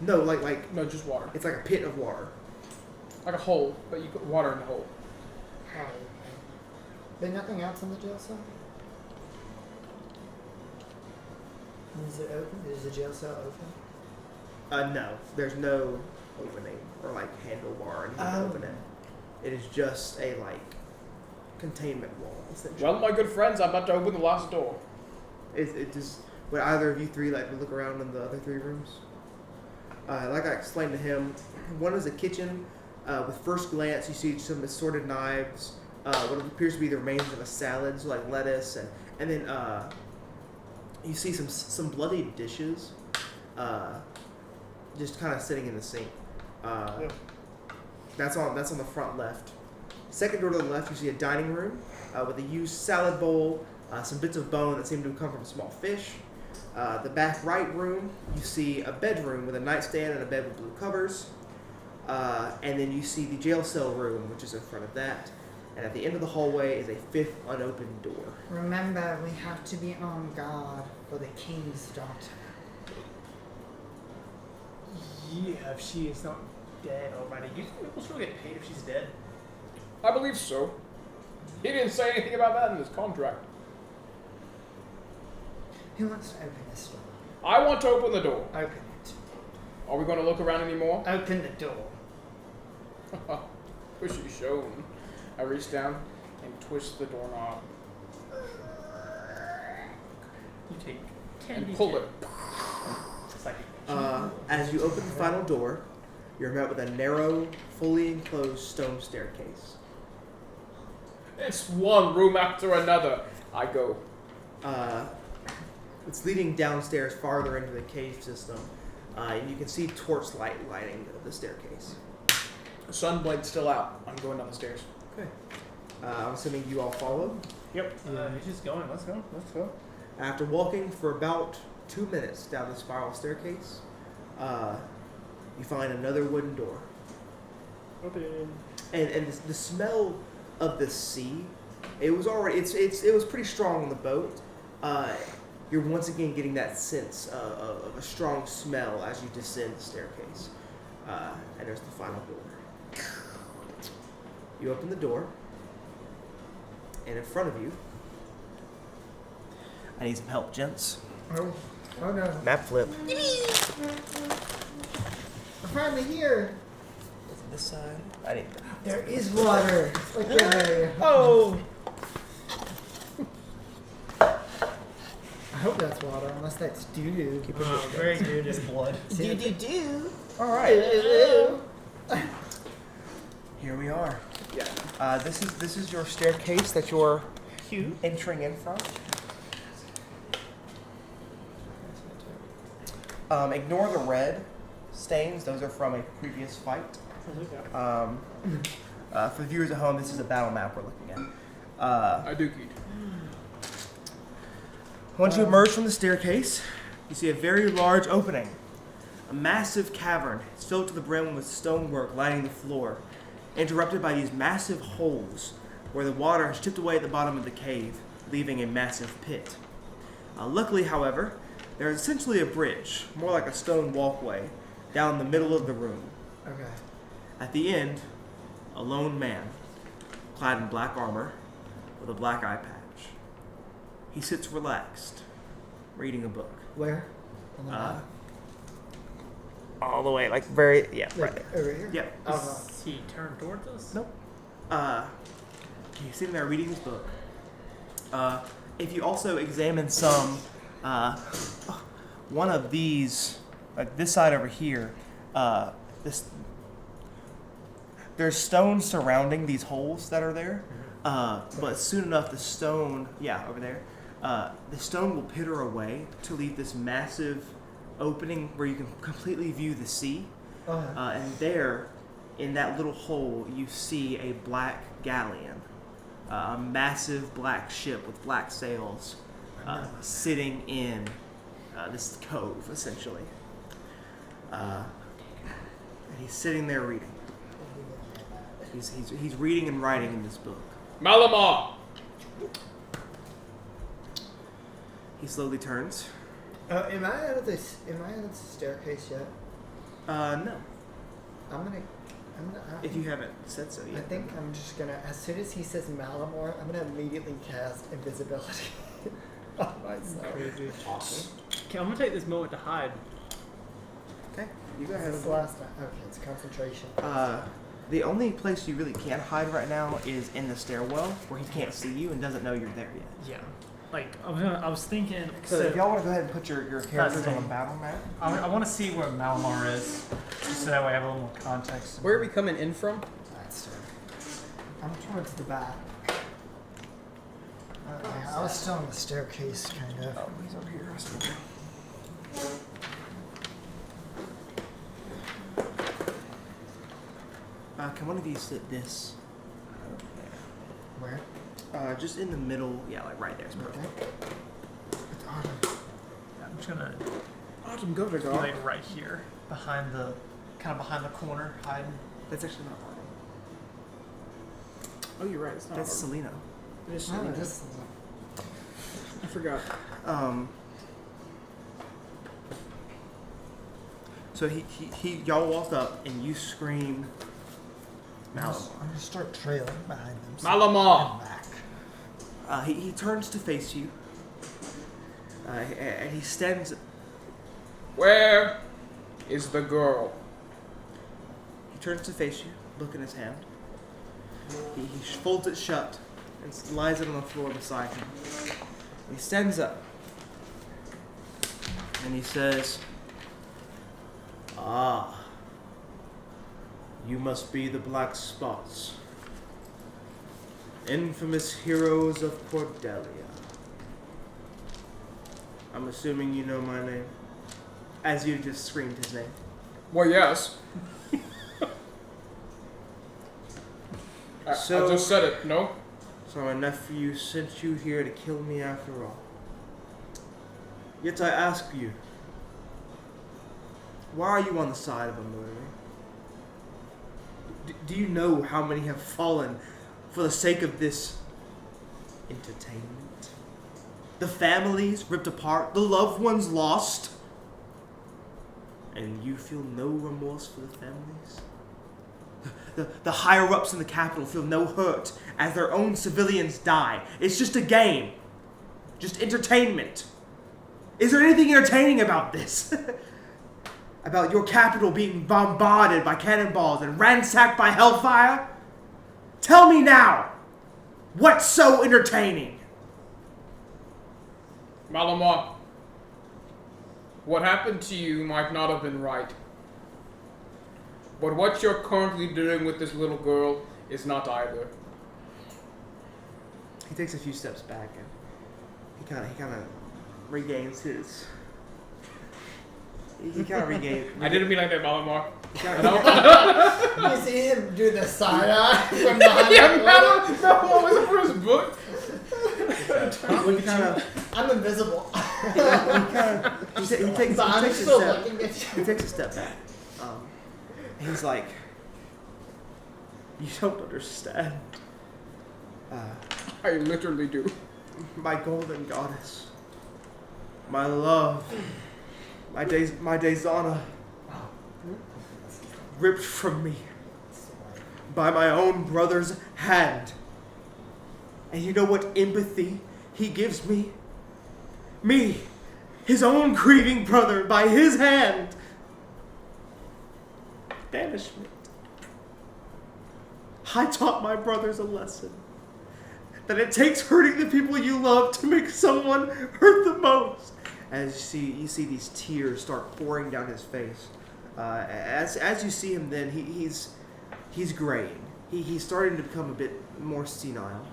No, like No, just water. it's like a pit of water. Like a hole, but you put water in the hole. Oh, okay. There's nothing else in the jail cell? Is it open? Is the jail cell open? No, there's no opening or like handlebar or anything to Oh. open it. It is just a like containment wall, essentially. Well, my good friends, I'm about to open the last door. It just would either of you three like to look around in the other 3 rooms? Like I explained to him, one is a kitchen. With first glance, you see some assorted knives. What appears to be the remains of a salad, so like lettuce, and then you see some bloodied dishes, just kind of sitting in the sink. That's on the front left. Second door to the left, you see a dining room with a used salad bowl, some bits of bone that seem to have come from a small fish. The back right room, you see a bedroom with a nightstand and a bed with blue covers. And then you see the jail cell room, which is in front of that. And at the end of the hallway is a 5th unopened door. Remember, we have to be on guard for the king's daughter. Yeah, if she is not dead already. You think people still get paid if she's dead? I believe so. He didn't say anything about that in his contract. Who wants to open this door? I want to open the door. Open it. Are we going to look around anymore? Open the door. Pushy shown. I reach down and twist the doorknob You take 10 and pull it. It's like As you open the final door, you're met with a narrow, fully enclosed stone staircase. It's one room after another. I go. It's leading downstairs farther into the cave system, and you can see torchlight lighting the staircase. Sunblade's still out. I'm going down the stairs. Okay. I'm assuming you all follow. yep. He's just going. Let's go. Let's go. After walking for about 2 minutes down the spiral staircase, you find another wooden door. Open. And the smell of the sea, it was already it was pretty strong on the boat. You're once again getting that sense of a strong smell as you descend the staircase. And there's the final door. You open the door, and in front of you, I need some help, gents. Oh no. Map flip. We're finally here. Is it this side? I need. There is water. Like there. Oh. I hope that's water, unless that's doo doo. Keep Oh, pushing. very good. It's blood. Do. All right. Right. Here we are. Yeah. This is your staircase that you're Cute. entering in from. Ignore the red stains; those are from a previous fight. For the viewers at home, this is a battle map we're looking at. I do eat. Once you emerge from the staircase, you see a very large opening. A massive cavern. It's filled to the brim with stonework lining the floor, interrupted by these massive holes where the water has chipped away at the bottom of the cave, leaving a massive pit. Luckily, however, there is essentially a bridge, more like a stone walkway, down the middle of the room. Okay. At the end, a lone man, clad in black armor, with a black eye patch. He sits relaxed, reading a book. Where? On the map? All the way, like very, yeah, right Like there. over here? Yep. Is he turned towards us? Nope. He's sitting there reading his book. If you also examine some, one of these, like this side over here, there's stones surrounding these holes that are there, but soon enough the stone, over there, the stone will pitter away to leave this massive opening where you can completely view the sea. And there, in that little hole, you see a black galleon, a massive black ship with black sails, sitting in this cove, essentially. And he's sitting there reading. He's reading and writing in this book. Malamar! He slowly turns. Am I out of this? Am I out of the staircase yet? No. I'm gonna. If you haven't said so I yet. think I'm just gonna. As soon as he says Malamore, I'm gonna immediately cast invisibility on myself. Crazy. Awesome. Okay, I'm gonna take this moment to hide. Okay, you go This ahead. is the last time. Okay, it's concentration. The only place you really can't hide right now is in the stairwell, where he can't see you and doesn't know you're there yet. Yeah. Like I was thinking. So if y'all want to go ahead and put your characters on the battle map. I want to see where Malamar is, just so that way I have a little more context. Where are we coming in from? I'm towards the back. Yeah, I was still on the staircase, kind of. Oh, he's over here. Can one of you sit this? Where? Just in the middle. Yeah, like right there. It's perfect. Okay. It's Autumn. Yeah, I'm just gonna Autumn, go to be like right here, behind the corner, hiding. That's actually not Autumn. Oh, you're right. It's not. That's Selena. It is Oh, Selena. this. I forgot. So y'all walk up and you scream Malamar. I'm gonna start trailing behind them. Malamar! I'm back. He turns to face you. And he stands. Where is the girl? He turns to face you, look in his hand. He folds it shut and lies it on the floor beside him. He stands up and he says, "Ah, you must be the Black Spots, infamous heroes of Cordelia. I'm assuming you know my name." As you just screamed his name. Well, yes. I So- just said it, no? So my nephew sent you here to kill me after all. Yet I ask you, why are you on the side of a murderer? Do you know how many have fallen for the sake of this entertainment? The families ripped apart, the loved ones lost, and you feel no remorse for the families? The higher-ups in the capital feel no hurt as their own civilians die. It's just a game. Just entertainment. Is there anything entertaining about this? About your capital being bombarded by cannonballs and ransacked by hellfire? Tell me now, what's so entertaining? Malamar, what happened to you might not have been right. But what you're currently doing with this little girl is not either. He takes a few steps back and he kind of regains his. He kind of regains. I didn't mean like that, Malamar. You see him do the side eye from behind the Malamar was the first book. He kind of. I'm invisible. He takes But I'm a still step. looking at He you. takes a step back. He's like, "You don't understand. I literally do. My golden goddess, my love, my Daysana, ripped from me by my own brother's hand. And you know what empathy he gives me? Me, his own grieving brother, by his hand. Banishment. I taught my brothers a lesson. That it takes hurting the people you love to make someone hurt the most." As you see these tears start pouring down his face. As you see him, then he's graying. He's starting to become a bit more senile.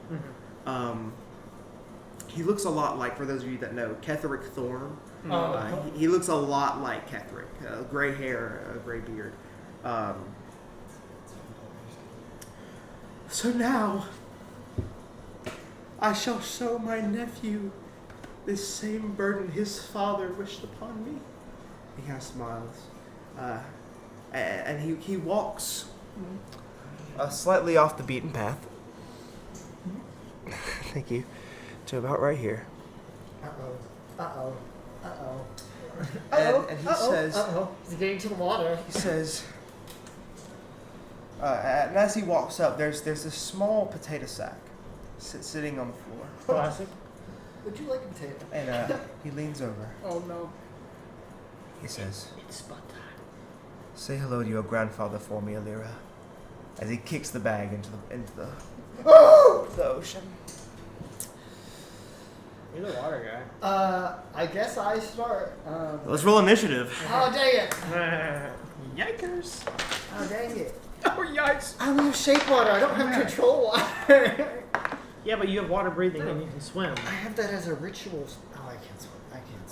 He looks a lot like, for those of you that know, Ketheric Thorn. He looks a lot like Ketheric. Gray hair, a gray beard. So now, I shall show my nephew this same burden his father wished upon me. He kind of smiles. And he walks slightly off the beaten path. Thank you. To about right here. And he says... Is he getting to the water? He says... and as he walks up, there's this small potato sack sitting on the floor. Classic. Would you like a potato? And he leans over. Oh no. He says, It's spot time. "Say hello to your grandfather for me, Alira." As he kicks the bag into the ocean. You're the water guy. I guess I start. Let's roll initiative. Oh, dang it. Yikers. Oh, dang it. Oh, yikes. I lose shape water. I don't have control water. Yeah, but you have water breathing and you can swim. I have that as a ritual. Oh, I can't swim. I can't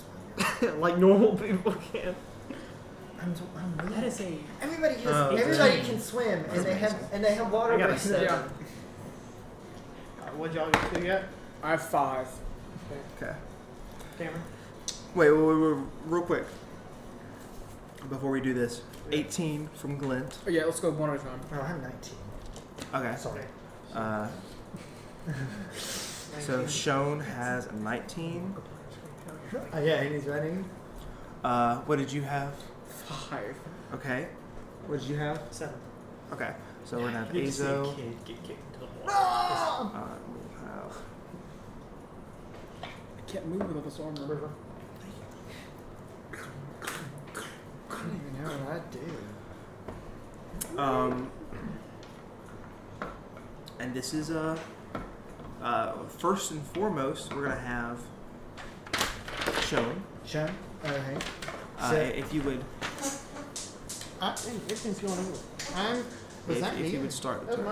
swim. Like normal people can. I'm weak. That is a... Everybody has. Oh, everybody okay. can swim, and they have water I got a breathing. 7. Yeah. What'd y'all get to yet? I have 5. Okay. Cameron? Wait, real quick. Before we do this, 18 from Glint. Oh, yeah, let's go one at a time. Oh, I'm 19. Okay. Sorry. So Shone has a 19. Yeah, and he's running. What did you have? 5. Okay. What did you have? 7. Okay. So we're gonna have You just see a Azo. kid get kicked into the water. We'll have I can't move without this armor. I don't even know what I do. And this is first and foremost, we're gonna have Shone. Sean? Okay. If you would, Everything's going over. Was that if me? you would start the That was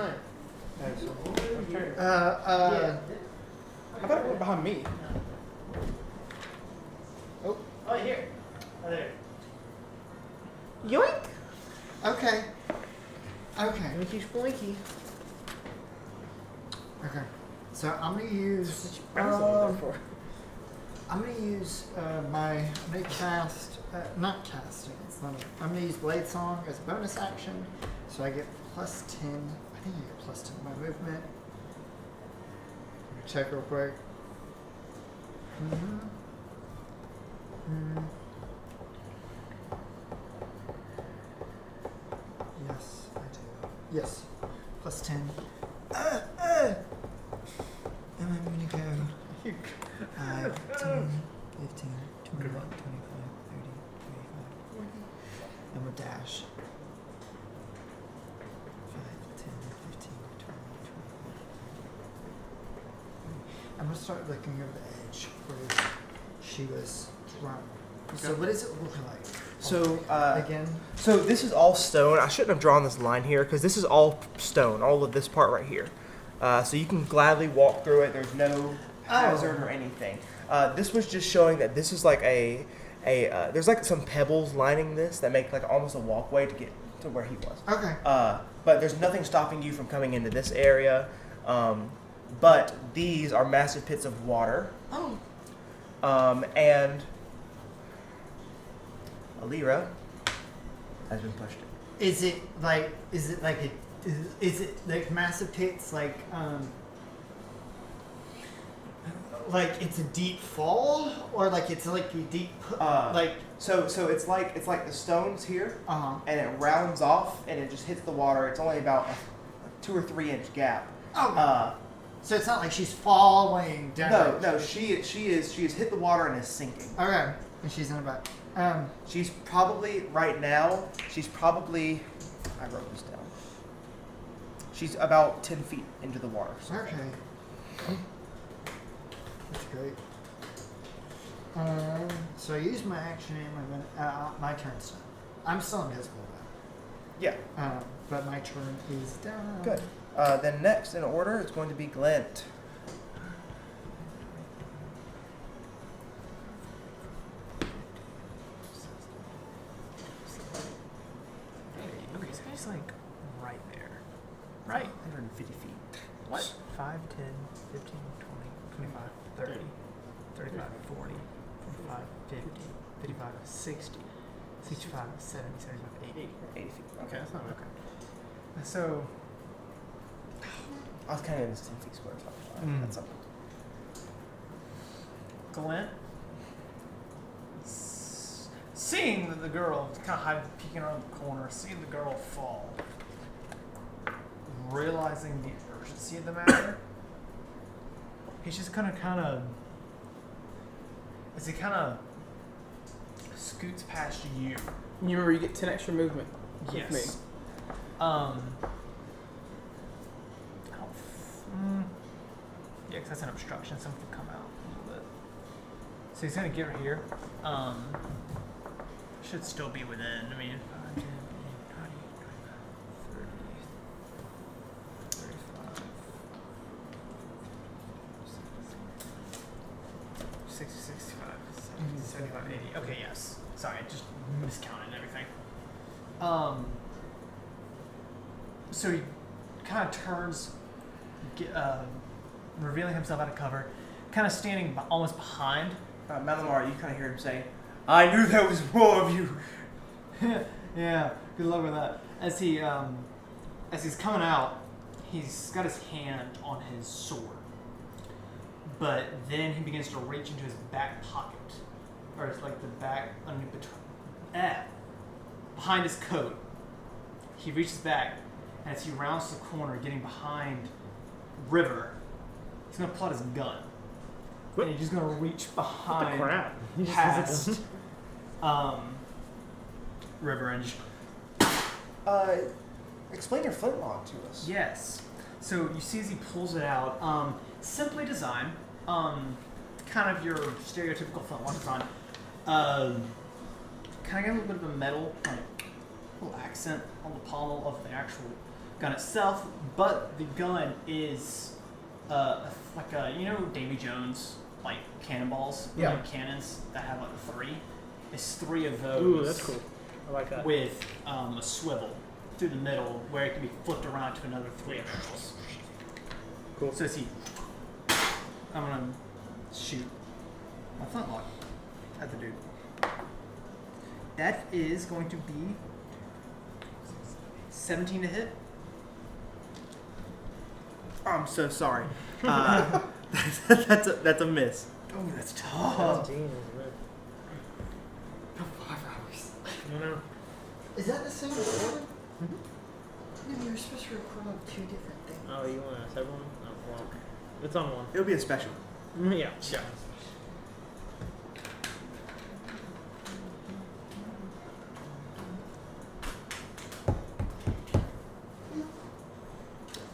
turn. mine. How about it went behind me? Oh, here. Oh, there. Yoink! Okay. Okay. Blinky splinky. Okay. So I'm gonna use. I'm gonna use I'm gonna cast. Not casting. It's not. I'm gonna use Blade Song as a bonus action, so I get plus 10. I think I get plus 10 to my movement. Let me check real quick. Yes, I do. Yes, plus 10. And I'm gonna go 5, 10, 15, 20, 25, 30, 35, 40. And we'll dash. 5, 10, 15, 20, 25. I'm gonna start looking over the edge where she was thrown. So what does it look like? So, Again? So this is all stone. I shouldn't have drawn this line here because this is all stone, all of this part right here. So you can gladly walk through it. There's no hazard or anything. This was just showing that this is like there's like some pebbles lining this that make like almost a walkway to get to where he was. Okay. But there's nothing stopping you from coming into this area. But these are massive pits of water. Oh. And Alira has been pushed in. Is it like massive pits like it's a deep fall or like it's like a deep So it's like the stones here, and it rounds off and it just hits the water. It's only about a 2 or 3 inch gap. Oh. So it's not like she's falling down. No, she has hit the water and is sinking. Okay. And she's in a boat. She's probably right now. I wrote this down. She's about 10 feet into the water. So. Okay. That's great. So I use my action and my turn step. I'm still invisible Yeah. though. But my turn is done. Good. Then next in order is going to be Glent. Okay, this guy's like right there. Right. 150 feet. What? 5, 10, 15, 20, 25, 30, 35, 40, 45, 50, 55, 60, 65, 70, 75, 80. 80 feet. Okay, that's not okay. So, I was kind of in the 10 feet square. So that's something. Glenn, seeing that the girl kind of peeking around the corner, seeing the girl fall, realizing the urgency of the matter, he's just gonna as he kind of scoots past you. You remember you get 10 extra movement. with Yes. me. Yeah, because that's an obstruction. Something will come out a little bit. So he's gonna get her here. Should still be within. I mean, 5, 10, 20, 25, 30, 35, 60, 65, 70, 75, 80. Okay, yes. Sorry, I just miscounted everything. So he kind of turns, revealing himself out of cover, kind of standing almost behind. Malamar, you kind of hear him say, "I knew there was more of you." Yeah, good luck with that. As he's coming out, he's got his hand on his sword, but then he begins to reach into his back pocket, or it's like the back behind his coat. He reaches back, and as he rounds the corner, getting behind River, he's gonna pull out his gun, and he's just gonna reach behind Crap. He just has a past gun. River and just Explain your flintlock to us. yes. So you see as he pulls it out, simply designed, kind of your stereotypical flintlock design. Kind of got a little bit of a metal, like little accent on the pommel of the actual gun itself, but the gun is like Davy Jones like cannonballs, Yeah. like cannons that have like the 3. It's 3 of those. Ooh, that's cool. I like that. With a swivel through the middle where it can be flipped around to another 3 barrels. Cool. So see, I'm gonna shoot my flintlock at the dude. That is going to be 17 to hit. I'm so sorry. That's a miss. Oh, that's tough. 17, isn't it? 5 hours. I know. Is that the same recording? No, you're supposed to record on 2 different things. Oh, you want a separate one? Oh, well. It's on one. It'll be a special. Yeah. Yeah.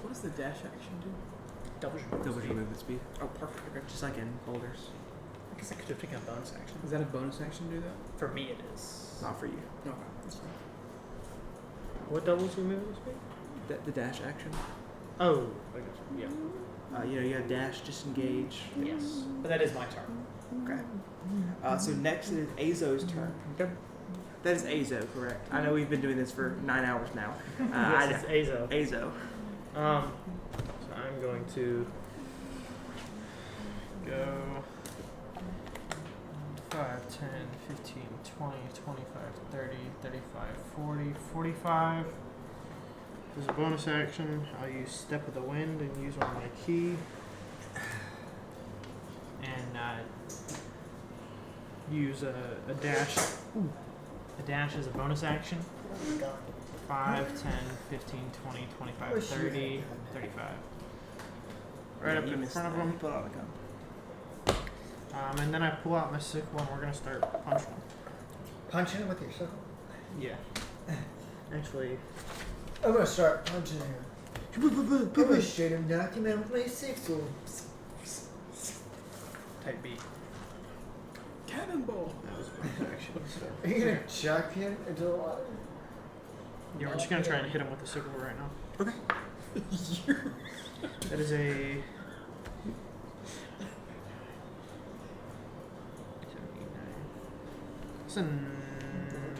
What does the dash action do? Double your Double your movement speed. Oh, perfect. Okay. Just like in boulders. I guess I could have taken a bonus action. Is that a bonus action to do that? For me, it is. Not for you. No, that's fine. What doubles your movement speed? The dash action. Oh, I guess. Yeah. You have dash, disengage. Yes. But that is my turn. Okay. So next is Azo's turn. Okay. That is Azo, correct? I know we've been doing this for 9 hours now. Yes, it's Azo. Azo. So I'm going to go 5, 10, 15, 20, 25, 30, 35, 40, 45. As a bonus action, I'll use Step of the Wind and use one of my key. And use a dash. Ooh. A dash as a bonus action. 5, 10, 15, 20, 25, 30, 35. Right up You in missed front of that. them. You pull out a gun. And then I pull out my sickle and we're going to start punching. Punching it with your sickle? Yeah. Actually, I'm gonna start punching him. I'm gonna straight him, knock him out with my sickle. Type B. Cannonball. that was a bonus action. Are you gonna chuck him into the water? Yeah, we're just gonna try and hit him with the sickle right now. Okay. That is a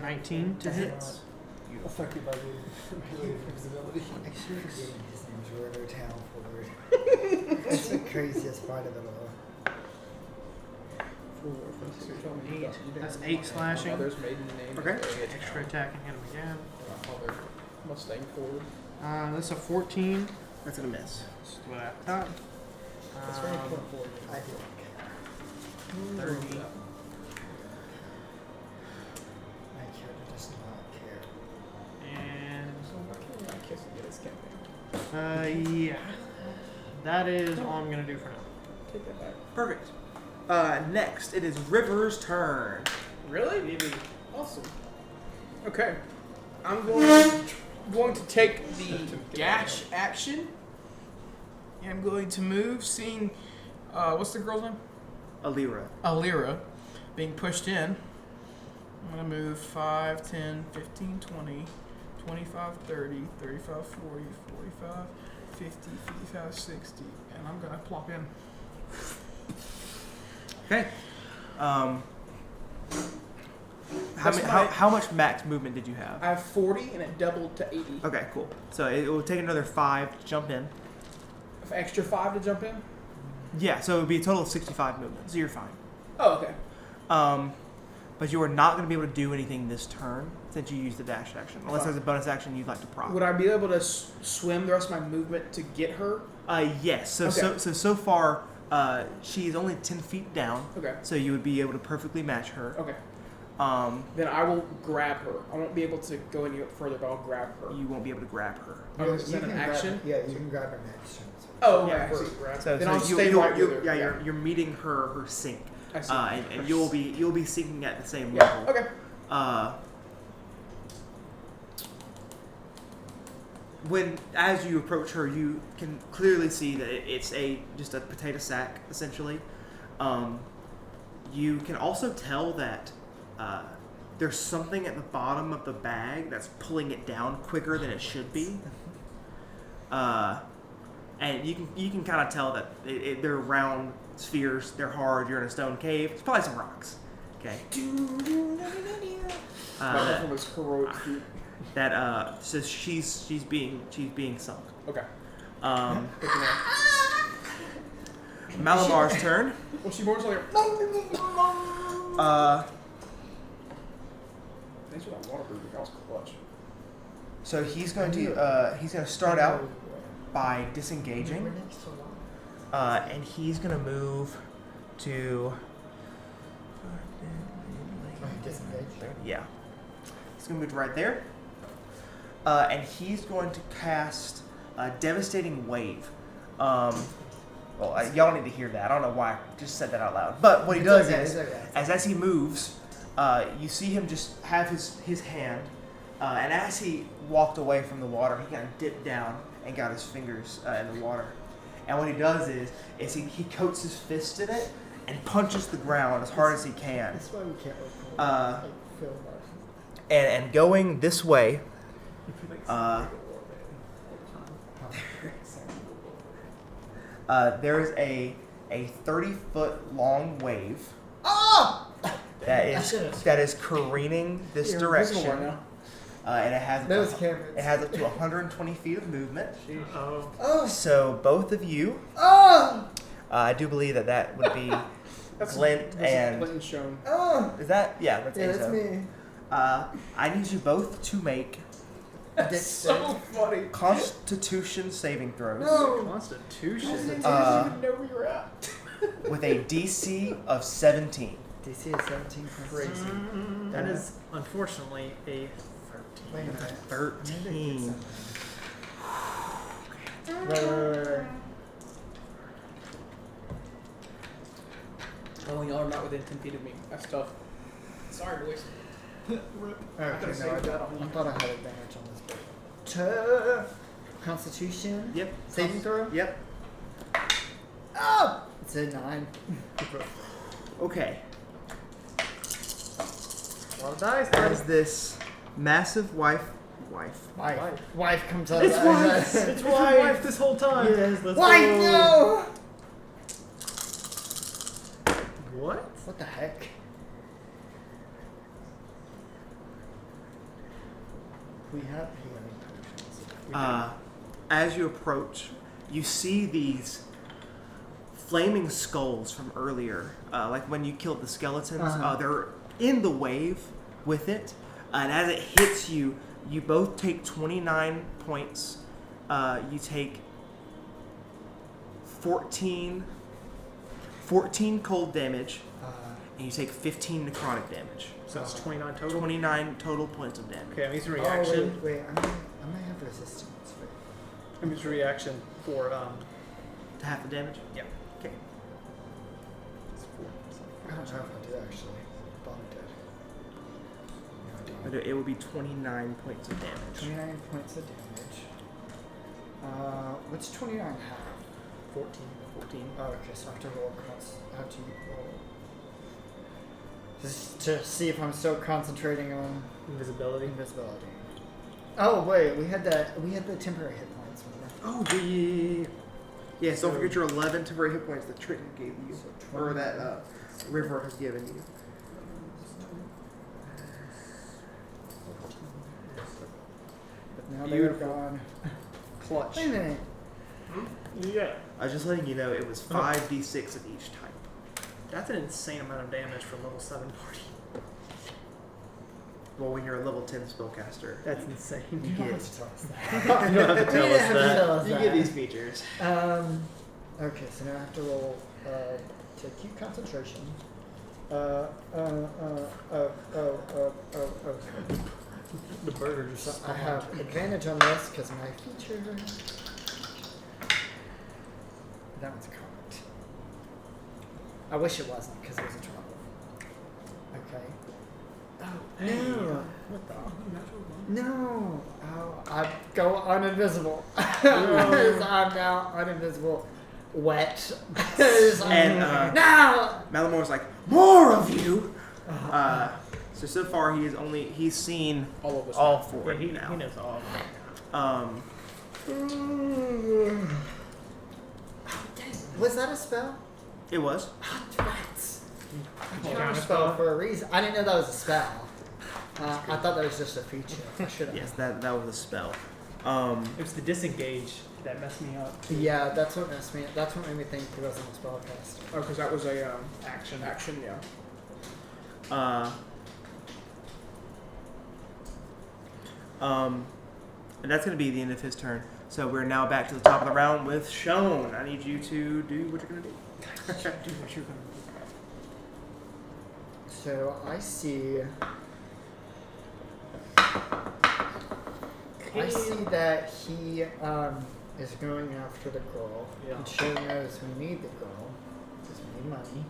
19 to hit. Affected by the invisibility. I keep forgetting his name's River Town Ford. That's the craziest part of it all. That's 8 slashing. Mother's maiden name. Okay. Extra attack and hit him again. Mother Mustang Ford. That's a 14. That's gonna miss. That's what I thought. That's very important for you. I feel like 30. my character does not care. And So why can't I kiss and get his campaign? yeah, that is all I'm gonna do for now. Take that back. Perfect. Next, it is River's turn. Really? Maybe. Awesome. Okay. I'm going to take the dash action. And I'm going to move, seeing what's the girl's name? Alira. Alira being pushed in. I'm going to move 5, 10, 15, 20, 25, 30, 35, 40, 45, 50, 55, 60. And I'm going to plop in. Okay. That's my- How much max movement did you have? I have 40 and it doubled to 80. Okay, cool. So it will take another 5 to jump in. Extra 5 to jump in? Yeah, so it would be a total of 65 movement. So you're fine. Oh, okay. But you are not going to be able to do anything this turn since you used the dash action, unless Fine. there's a bonus action you'd like to proc. Would I be able to swim the rest of my movement to get her? Yes. So Okay. so far, she is only 10 feet down. Okay. So you would be able to perfectly match her. Okay. Then I will grab her. I won't be able to go any further, but I'll grab her. you won't be able to grab her. Oh, is that an can action? Grab, yeah, you can grab an action. Oh, okay. Yeah, I see. So, Then so I'll stay you'll- right with you'll- her. Yeah, you're meeting her sink, I see. and you'll be sinking at the same Yeah. level. Okay. When as you approach her, you can clearly see that it's just a potato sack essentially. You can also tell that there's something at the bottom of the bag that's pulling it down quicker than it should be. And you can kind of tell that they're round spheres. They're hard. You're in a stone cave. It's probably some rocks. Okay. My one was heroic feat. That so she's being sunk. Okay. Malamar's turn. Well, she more like. Thanks for that water breathing. That was clutch. So he's going to start out by disengaging, We're next to water. and he's going to move to. Disengage. Yeah, he's going to move right there, and he's going to cast a devastating wave. Well, y'all need to hear that. I don't know why I just said that out loud. But what he does is, as he moves, you see him just have his hand, and as he walked away from the water, he kind of dipped down and got his fingers in the water. And what he does is he coats his fist in it and punches the ground as hard as he can. That's why we can't record. Film And going this way, there's a 30-foot long wave that is careening this You're direction. invisible right now. And it has Those cameras. it has up to 120 feet of movement. Oh. Oh. So both of you, Oh. I do believe that would be Glint and Glint and Shone. Oh. is that yeah that's Yeah, that's Azo. me. I need you both to make That's so funny. Constitution saving throws No. Constitution. I didn't even know where you're at. with a DC of 17. DC is 17. Crazy. That is unfortunately a 13. Wait a minute. 13. Right. Only y'all are not within 10 feet of me. That's tough. Sorry, boys. Okay, could've no, saved that on I one. thought I had advantage on this. Constitution. Yep. Saving throw. Yep. Oh. It's a 9. Okay. A lot of dice. as this massive wife. Wife comes out. It's of wife. It's wife this whole time. Yes, let's Wife, go. no! What? What the heck? We have healing potions. As you approach, you see these flaming skulls from earlier, like when you killed the skeletons. They're in the wave with it, and as it hits you, you both take 29 points. You take 14 cold damage, and you take 15 necrotic damage. So it's 29 total. 29 total points of damage. Okay, I'm using Oh, reaction. wait, I might have resistance. Wait. I'm using reaction for To half the damage? Yeah. Okay. it's I don't know if I do actually. Bomb dead. No, I But don't. it will be 29 points of damage. 29 points of damage. What's 29 half? 14. 14. Oh, okay, so I have to roll. I have to roll. Just to see if I'm still concentrating on Invisibility. invisibility. Oh wait, we had the temporary hit points. Remember? Oh, yeah. Don't forget your 11 temporary hit points that Triton gave you, So or that River has given you. But now they're Beautiful. gone. Clutch. Wait a minute. Yeah. I was just letting you know it was 5d6 of each type. That's an insane amount of damage for level 7 party. Well, when you're a level 10 spellcaster, That's insane. you You don't get, have to tell us that. You don't have to tell You us have to that. tell us you that. get these features. Okay, so now I have to roll to keep concentration. The burger just So I have advantage on this because my feature. That one's correct. I wish it wasn't because it was a trouble. Okay. Oh no! What the? No! Oh, I go uninvisible. I'm now uninvisible. Wet. And no! Malamore's like, more of you! So far he's seen All of us. all four Yeah, of you now. he knows all. Was that a spell? It was. Rats. I Counter counter spell? spell for a reason. I didn't know that was a spell. I thought that was just a feature. I should have. Yes, that was a spell. It was the disengage that messed me up. Yeah, that's what messed me. That's what made me think it wasn't a spellcast. Oh, because that was a Action. action, yeah. And that's going to be the end of his turn. So we're now back to the top of the round with Shone. I need you to do what you're going to do. Do what you're gonna So I see. I see that he is going after the girl. Yeah. And Shane knows we need the girl because we need money.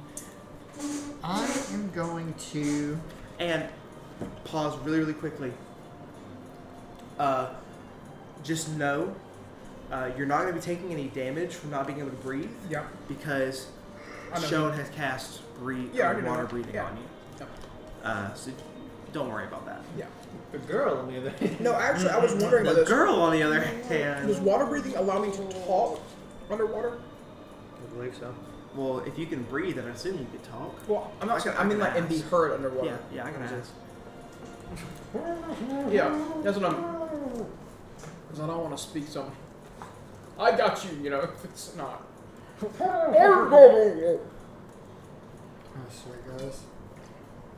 I am going to. And pause really, really quickly. Just know you're not going to be taking any damage from not being able to breathe Yeah. because I know. Shone has cast Yeah, I already know water that. breathing Yeah. on you. So don't worry about that. Yeah. The girl on the other hand. No, actually, I was wondering about The this. girl, on the other hand, Does water breathing allow me to talk underwater? I believe so. well, if you can breathe, then I assume you could talk. Well, I'm not I saying. can- I mean, I like, can and be ask. heard underwater. Yeah, I can ask. Yeah, that's what I'm. Because I don't want to speak some. I got you, you know, if it's not. Oh, sorry, guys.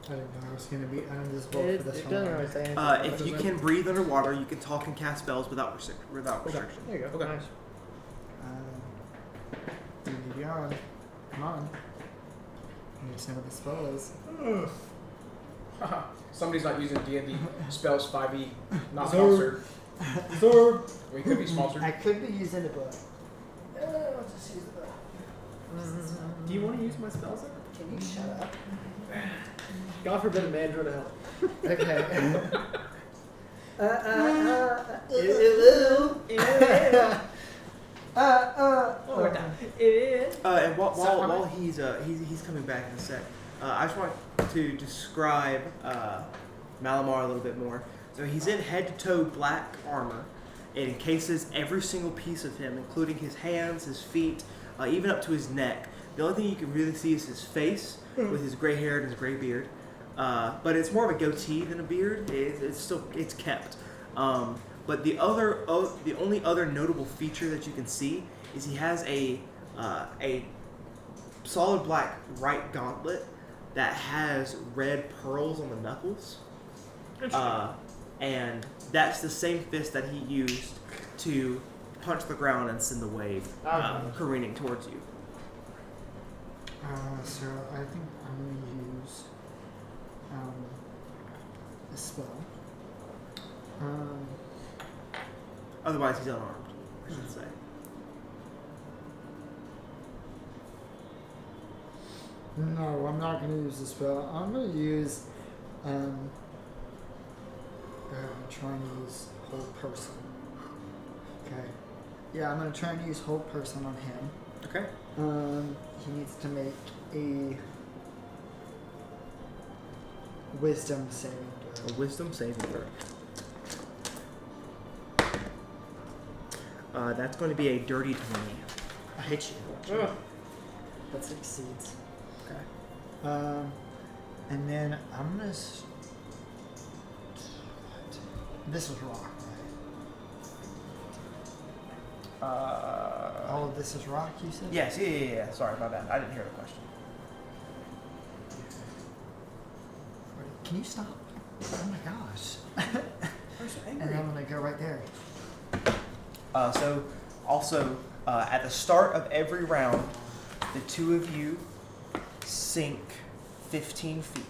I didn't know I was going to be uninvisible It, for this it one. doesn't really say anything. If you can breathe underwater, you can talk and cast spells without restriction. There you go. Okay. Nice. Beyond. Come on. I need to know what the spell is. Somebody's not using D&D spells 5e, not Zorb. sponsored. We could be sponsored. I could be using the book. I'll just use the book. Do you want to use my spells? Can you shut up? God forbid a man draw to hell. Okay. One more time. It is. And So I'm- while he's coming back in a sec, I just want to describe Malamar a little bit more. So he's in head-to-toe black armor. It encases every single piece of him, including his hands, his feet, even up to his neck. The only thing you can really see is his face with his gray hair and his gray beard. But it's more of a goatee than a beard. It's kept. But the only other notable feature that you can see is he has a solid black right gauntlet that has red pearls on the knuckles. And that's the same fist that he used to punch the ground and send the wave careening towards you. So I think I'm going to use a spell. Otherwise, he's unarmed, I should say. No, I'm not going to use the spell. I'm going to use. Try and use hold person. Okay. Yeah, I'm going to try and use hold person on him. Okay. He needs to make a wisdom saving throw. A wisdom saving throw. That's going to be a dirty 20. I hit you. Ugh. That succeeds. Okay. And then I'm gonna. This was rock, right? All of this is rock, you said? Yes, yeah. Sorry, my bad. I didn't hear the question. Can you stop? Oh my gosh. I'm so angry. And I'm gonna go right there. So, also, at the start of every round, the two of you sink 15 feet.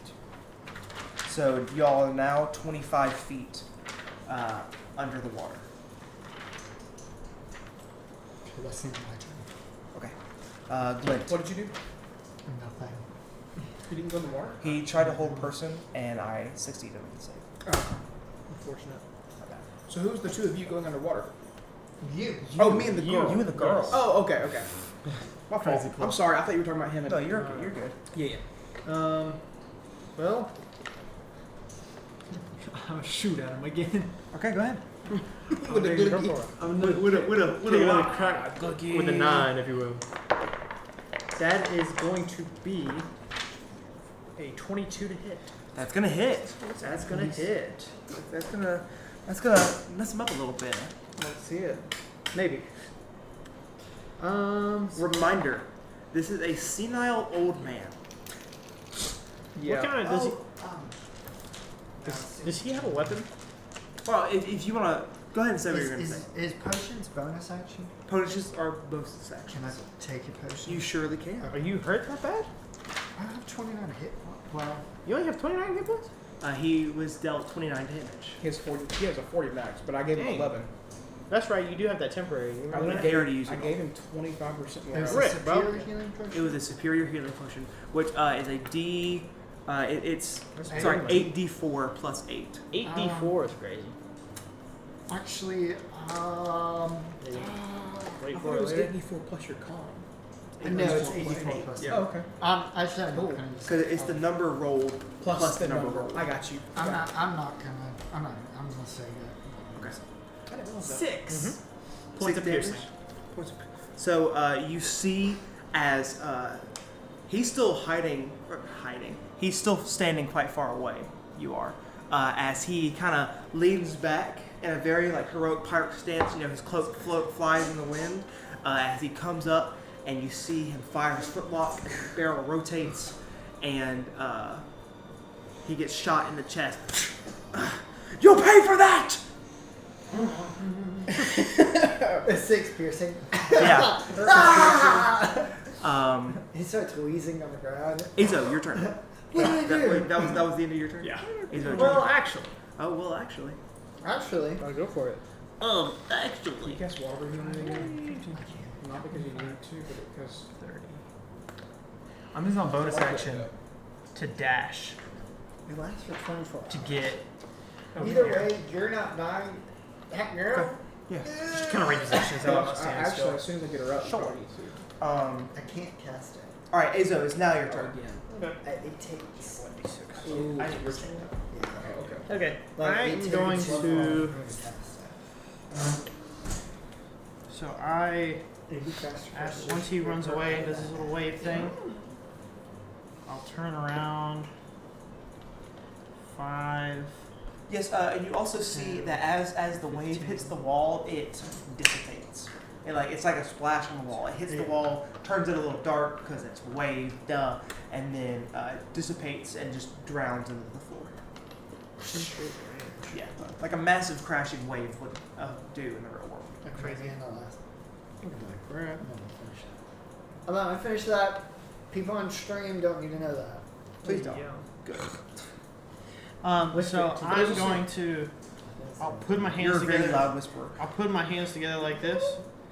So, y'all are now 25 feet under the water. Okay, that's not my turn. Okay. Glint. What did you do? Nothing. You didn't go in the water? He tried to hold person, and I succeeded with the save. Oh, unfortunate. My bad. So who's the two of you going underwater? You. Oh, me and the girl. You and the girl. Yes. Oh, okay. My fault. Crazy I'm sorry. I thought you were talking about him. No, you're good. Yeah. Well, I'm gonna shoot at him again. Okay, go ahead. with the Go good. for it. I'm With a another rock. crack Cookie. with a 9, if you will. That is going to be a 22 to hit. That's gonna hit. That's gonna hit. That's gonna mess him up a little bit. Let's see it. Maybe. Reminder: this is a senile old man. Yeah. What kind of does he? Oh, Does he have a weapon? Well, if you wanna go ahead and say what you're gonna say. Is potions bonus action? Potions are bonus actions. Can I take a potion? You surely can. Are you hurt that bad? I have 29 hit points. Well, You only have 29 hit points? He was dealt 29 damage. He has 40. He has a 40 max, but I gave him Dang. 11. That's right. You do have that temporary. You I remember gave, that? They already used I it. gave him 25% more. it was health. a Rip, bro. superior healing It potion? was a superior healing potion, which is a D. It's That's sorry, pretty 8d4 plus 8. 8d4 is crazy. Actually, Wait I for thought it it was later. 84 plus your con. no, it's 84 plus. Yeah. Oh, okay. Actually, I'm not gonna use Because it's the number rolled Plus the number rolled. I got you. I'm not gonna say that. Okay. I didn't realize that. 6 points Six of damage. piercing. So you see as he's still hiding. He's still standing quite far away. You are. As he kind of leans back in a very heroic pirate stance. You know, his cloak flies in the wind. As he comes up, and you see him fire his flintlock, and the barrel rotates, and he gets shot in the chest. You'll pay for that! It's 6 piercing. Yeah. He starts wheezing on the ground. Izo, your turn. What did I do? That was the end of your turn? Yeah. Izo, your Well, turn. actually, Oh, well, actually. Actually, I'll go for it. Can Actually. you guess water healing again? I can't. Not because you need to, but because 30. I'm using my bonus action to dash It lasts for 24 to hours. get over Either here. way, you're not dying. That girl. Yeah. Just kind of reposition so I'm not standing actually, still. as soon as I get her up, Sure. I need to. I can't cast it. All right, Azo, it's now your turn. It takes. I need your turn. Okay. Like, I'm it going takes one to. long So I. It'd be faster. Once he runs away and does his little wave thing, I'll turn around. 5. Yes, and you also see that as the wave hits the wall, it dissipates. It's like a splash on the wall. It hits the wall, turns it a little dark because it's wave, and then dissipates and just drowns into the floor. Yeah, like a massive crashing wave would do in the real world. Crazy in the last. Crap. I'm not gonna finish that. People on stream don't need to know that. Please don't. Yeah. Good. So I'm going to. I'll put my hands You're a together. very loud whisperer. I'll put my hands together like this,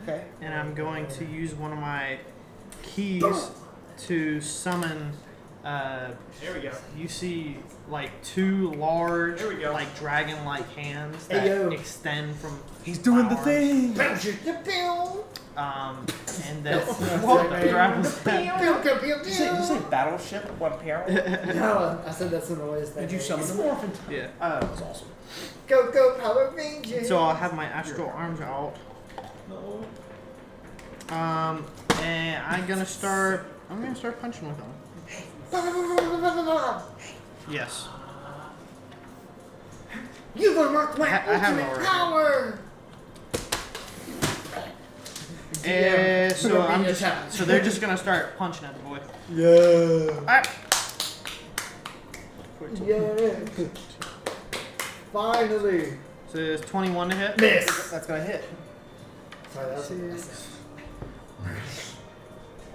Okay. and I'm going to use one of my keys to summon. There we go. You see like 2 large, There we go. like dragon-like hands that Hey, yo. extend from. He's doing the arms. thing. And then What? Did you say battleship at one parent? No, I said that's the noise. Did you summon the morphin? Yeah. That was awesome. Go Power Rangers! So I'll have my astral arms out. And I'm gonna start punching with them. Yes. You will mark my I have it ultimate already. power! So they're just gonna start punching at the boy. Yeah. Alright. Yeah. Finally. So it's 21 to hit. Miss. That's gonna hit. Sorry, that was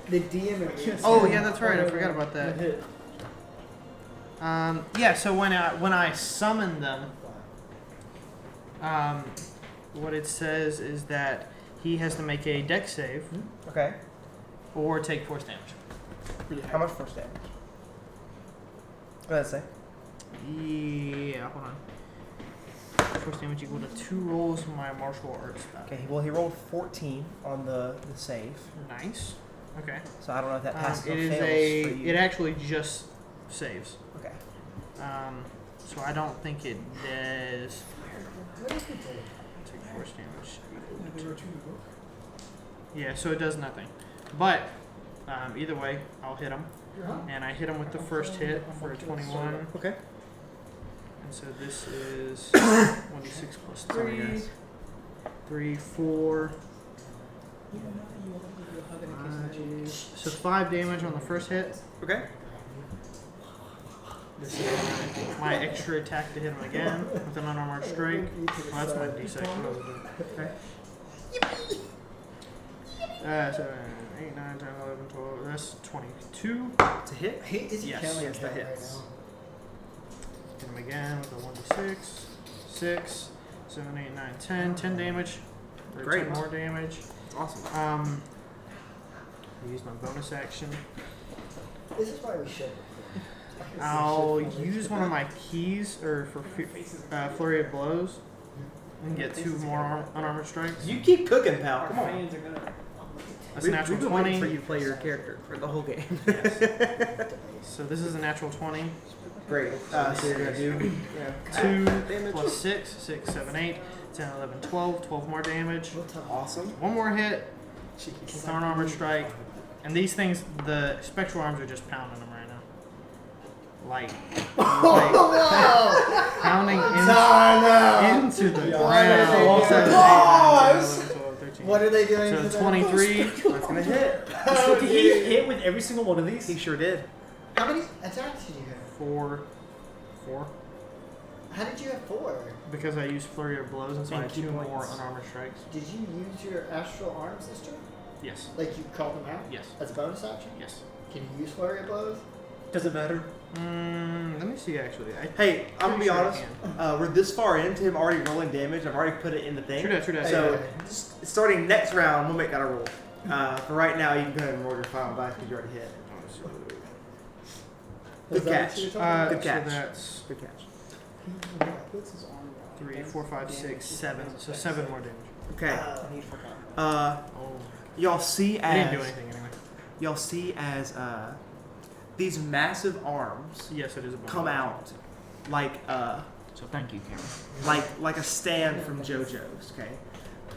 the DM. Oh yeah, that's right. I forgot about that. Yeah. So when I summon them, what it says is that he has to make a dex save Okay. or take force damage. How much force damage? What does it say? Yeah. Hold on. Force damage equal to 2 rolls from my martial arts spell. Okay. Well, he rolled 14 on the save, Nice. Okay. so I don't know if that passes or It is fails for you. It actually just saves. Okay. So I don't think it does. Take force damage. Yeah, so it does nothing. But either way, I'll hit him, and I hit him with the first hit for a 21. Okay. And so this is 1d6 plus 3, 3, 4. 5, so 5 damage on the first hit. Okay. This is my extra attack to hit him again with an unarmored strike. Well, that's my d6. What else is it? Okay. So 8, 9, 10, 11, 12. That's 22. To hit? Is he Yes, counting yes, that right hits. now? Hit him again with a 1d6. 6, 7, 8, 9, 10. 10 damage. Or Great. 10 more damage. Awesome. Use my bonus action. This is why we should. I'll use one of my keys or for flurry of blows and get 2 more unarmored strikes. You keep cooking, pal. Come on. That's a natural We've been waiting 20. for you to play your character for the whole game. So this is a natural 20. Great. So you're gonna do 2 damage. plus 6, 6, 7, 8, 10, 11, 12. 12 more damage. Awesome. 1 more hit with an unarmored strike. And these things, the spectral arms are just pounding them right now. Like pounding into the ground. 7, 8, 9, 10, 11, 12, 13. What are they doing? So to them? 23. That's gonna hit. Did he hit with every single one of these? He sure did. How many attacks did you have? 4. How did you have 4? Because I used flurry of blows, and so I And had 2 2 more points. unarmored strikes. Did you use your astral arms this turn? Yes. Like you called them out? Yes. As a bonus action? Yes. Can you use flurry of blows? Does it matter? Let me see. Actually, Hey, I'm gonna be Pretty sure I honest. We're this far into him already rolling damage. I've already put it in the thing. True that. So, Okay. just starting next round, we'll make that a roll. For right now, you can go ahead and roll your final dice because you already hit. Was Good that catch. what you were talking Good catch. So that's Good catch. 3, 4, 5, 6, 7. So 7 more damage. Okay. about? Y'all see I didn't do as anything anyway. y'all see as these massive arms Yes, it is a come out like So thank you, Cameron. like a stand from JoJo's. Okay.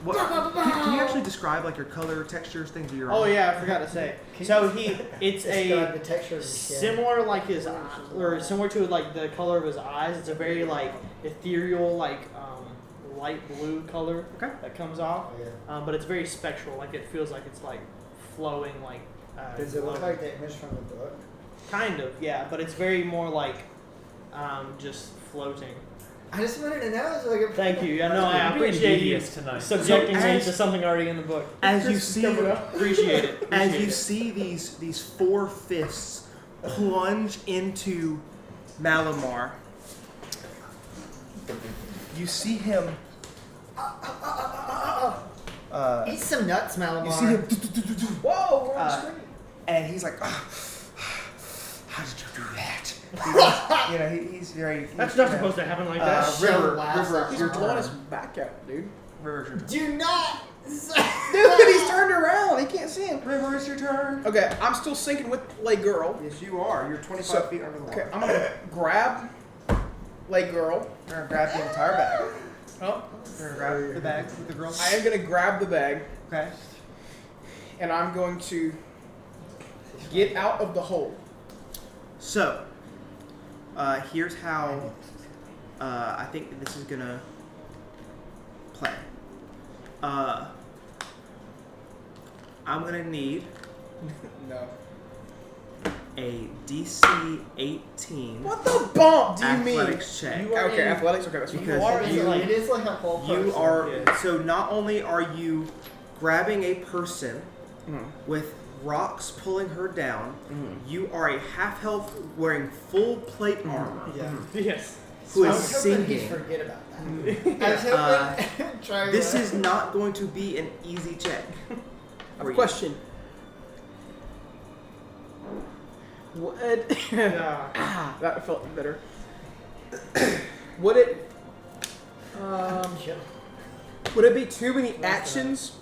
What, can you actually describe like your color, textures, things of your Oh own? yeah, I forgot to say. So it's Describe a the texture of his skin. similar like his or similar to like the color of his eyes. It's a very like ethereal like light blue color Okay. that comes off. Oh, yeah. But it's very spectral. Like it feels like it's like flowing like. Does it look glowing. like the image from the book? Kind of, yeah, but it's very more like just floating. I just wanted to know. So like, Thank you. Yeah, no, I You're being appreciate you devious tonight. subjecting So me as- to something already in the book. As you see, Appreciate it. as Appreciate you it. see these four fists plunge into Malamar, you see him. Eat some nuts, Malamar. You see him, Whoa, we're on Uh, screen. and he's like, "Ah, "How did you do that?" You know, he's very. That's not supposed to happen like that. River, Last River, episode. your He's blowing turn. his back out, dude. River's your turn. Do not. Dude, he's turned around. He can't see him. River, it's your turn. Okay, I'm still sinking with Lay Girl. Yes, you are. You're 25 So- feet under the water. Okay, I'm gonna grab Lay Girl. You're gonna grab the entire bag. Oh, You're gonna grab the bag with the girl. I am gonna grab the bag Okay. and I'm going to get out of the hole. So, here's how I think that this is gonna play. I'm gonna need No. a DC 18 What the bump do you mean? athletics check. You are Okay, in- athletics. Okay, that's fine. Because are It you is, like- it is like a whole person. You are Yeah. so not only are you grabbing a person Mhm. with rocks pulling her down, Mhm. you are a half health wearing full plate armor Yeah. Yes. who I is was hoping he'd singing. forget about that. I was hoping. Try This to- is not going to be an easy check. I have for a you. question. Would Yeah. that felt better? Would it Chill. would it be too many actions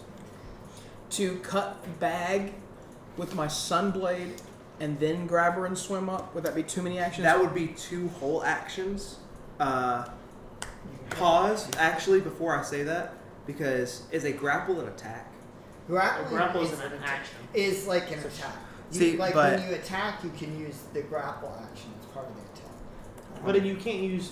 to cut the bag with my sunblade and then grab her and swim up? Would that be too many actions? That would be 2 whole actions. Pause, actually, before I say that, because is a grapple an attack? Grappling Grapple is, is an action. is like an attack. You, See, like but- when you attack, you can use the grapple action as part of the attack. But you can't use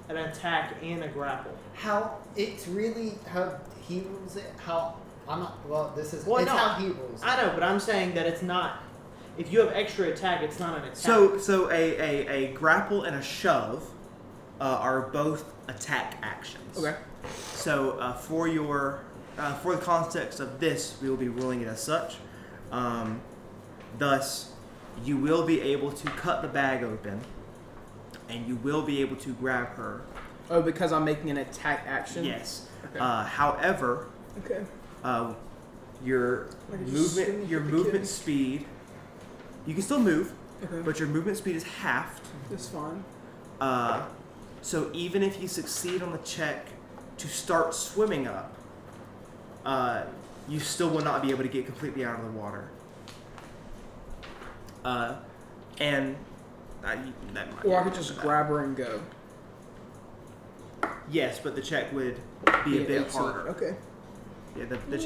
an attack and a grapple. How it's really how he rules it. How I'm not. Well, this is. Well, it's no, how he rules it. I know, but I'm saying that it's not. If you have extra attack, it's not an attack. So a grapple and a shove are both attack actions. Okay. So for the context of this, we will be ruling it as such. Thus, you will be able to cut the bag open, and you will be able to grab her. Oh, because I'm making an attack action? Yes. Okay. However, Okay. your I can just swing movement with the movement kids. speed, you can still move, Okay. but your movement speed is halved. That's fine. So even if you succeed on the check to start swimming up, you still will not be able to get completely out of the water. And that might Or I be could just bad. grab her and go. Yes, but the check would be a Yeah, bit 18. harder. Okay. Yeah, the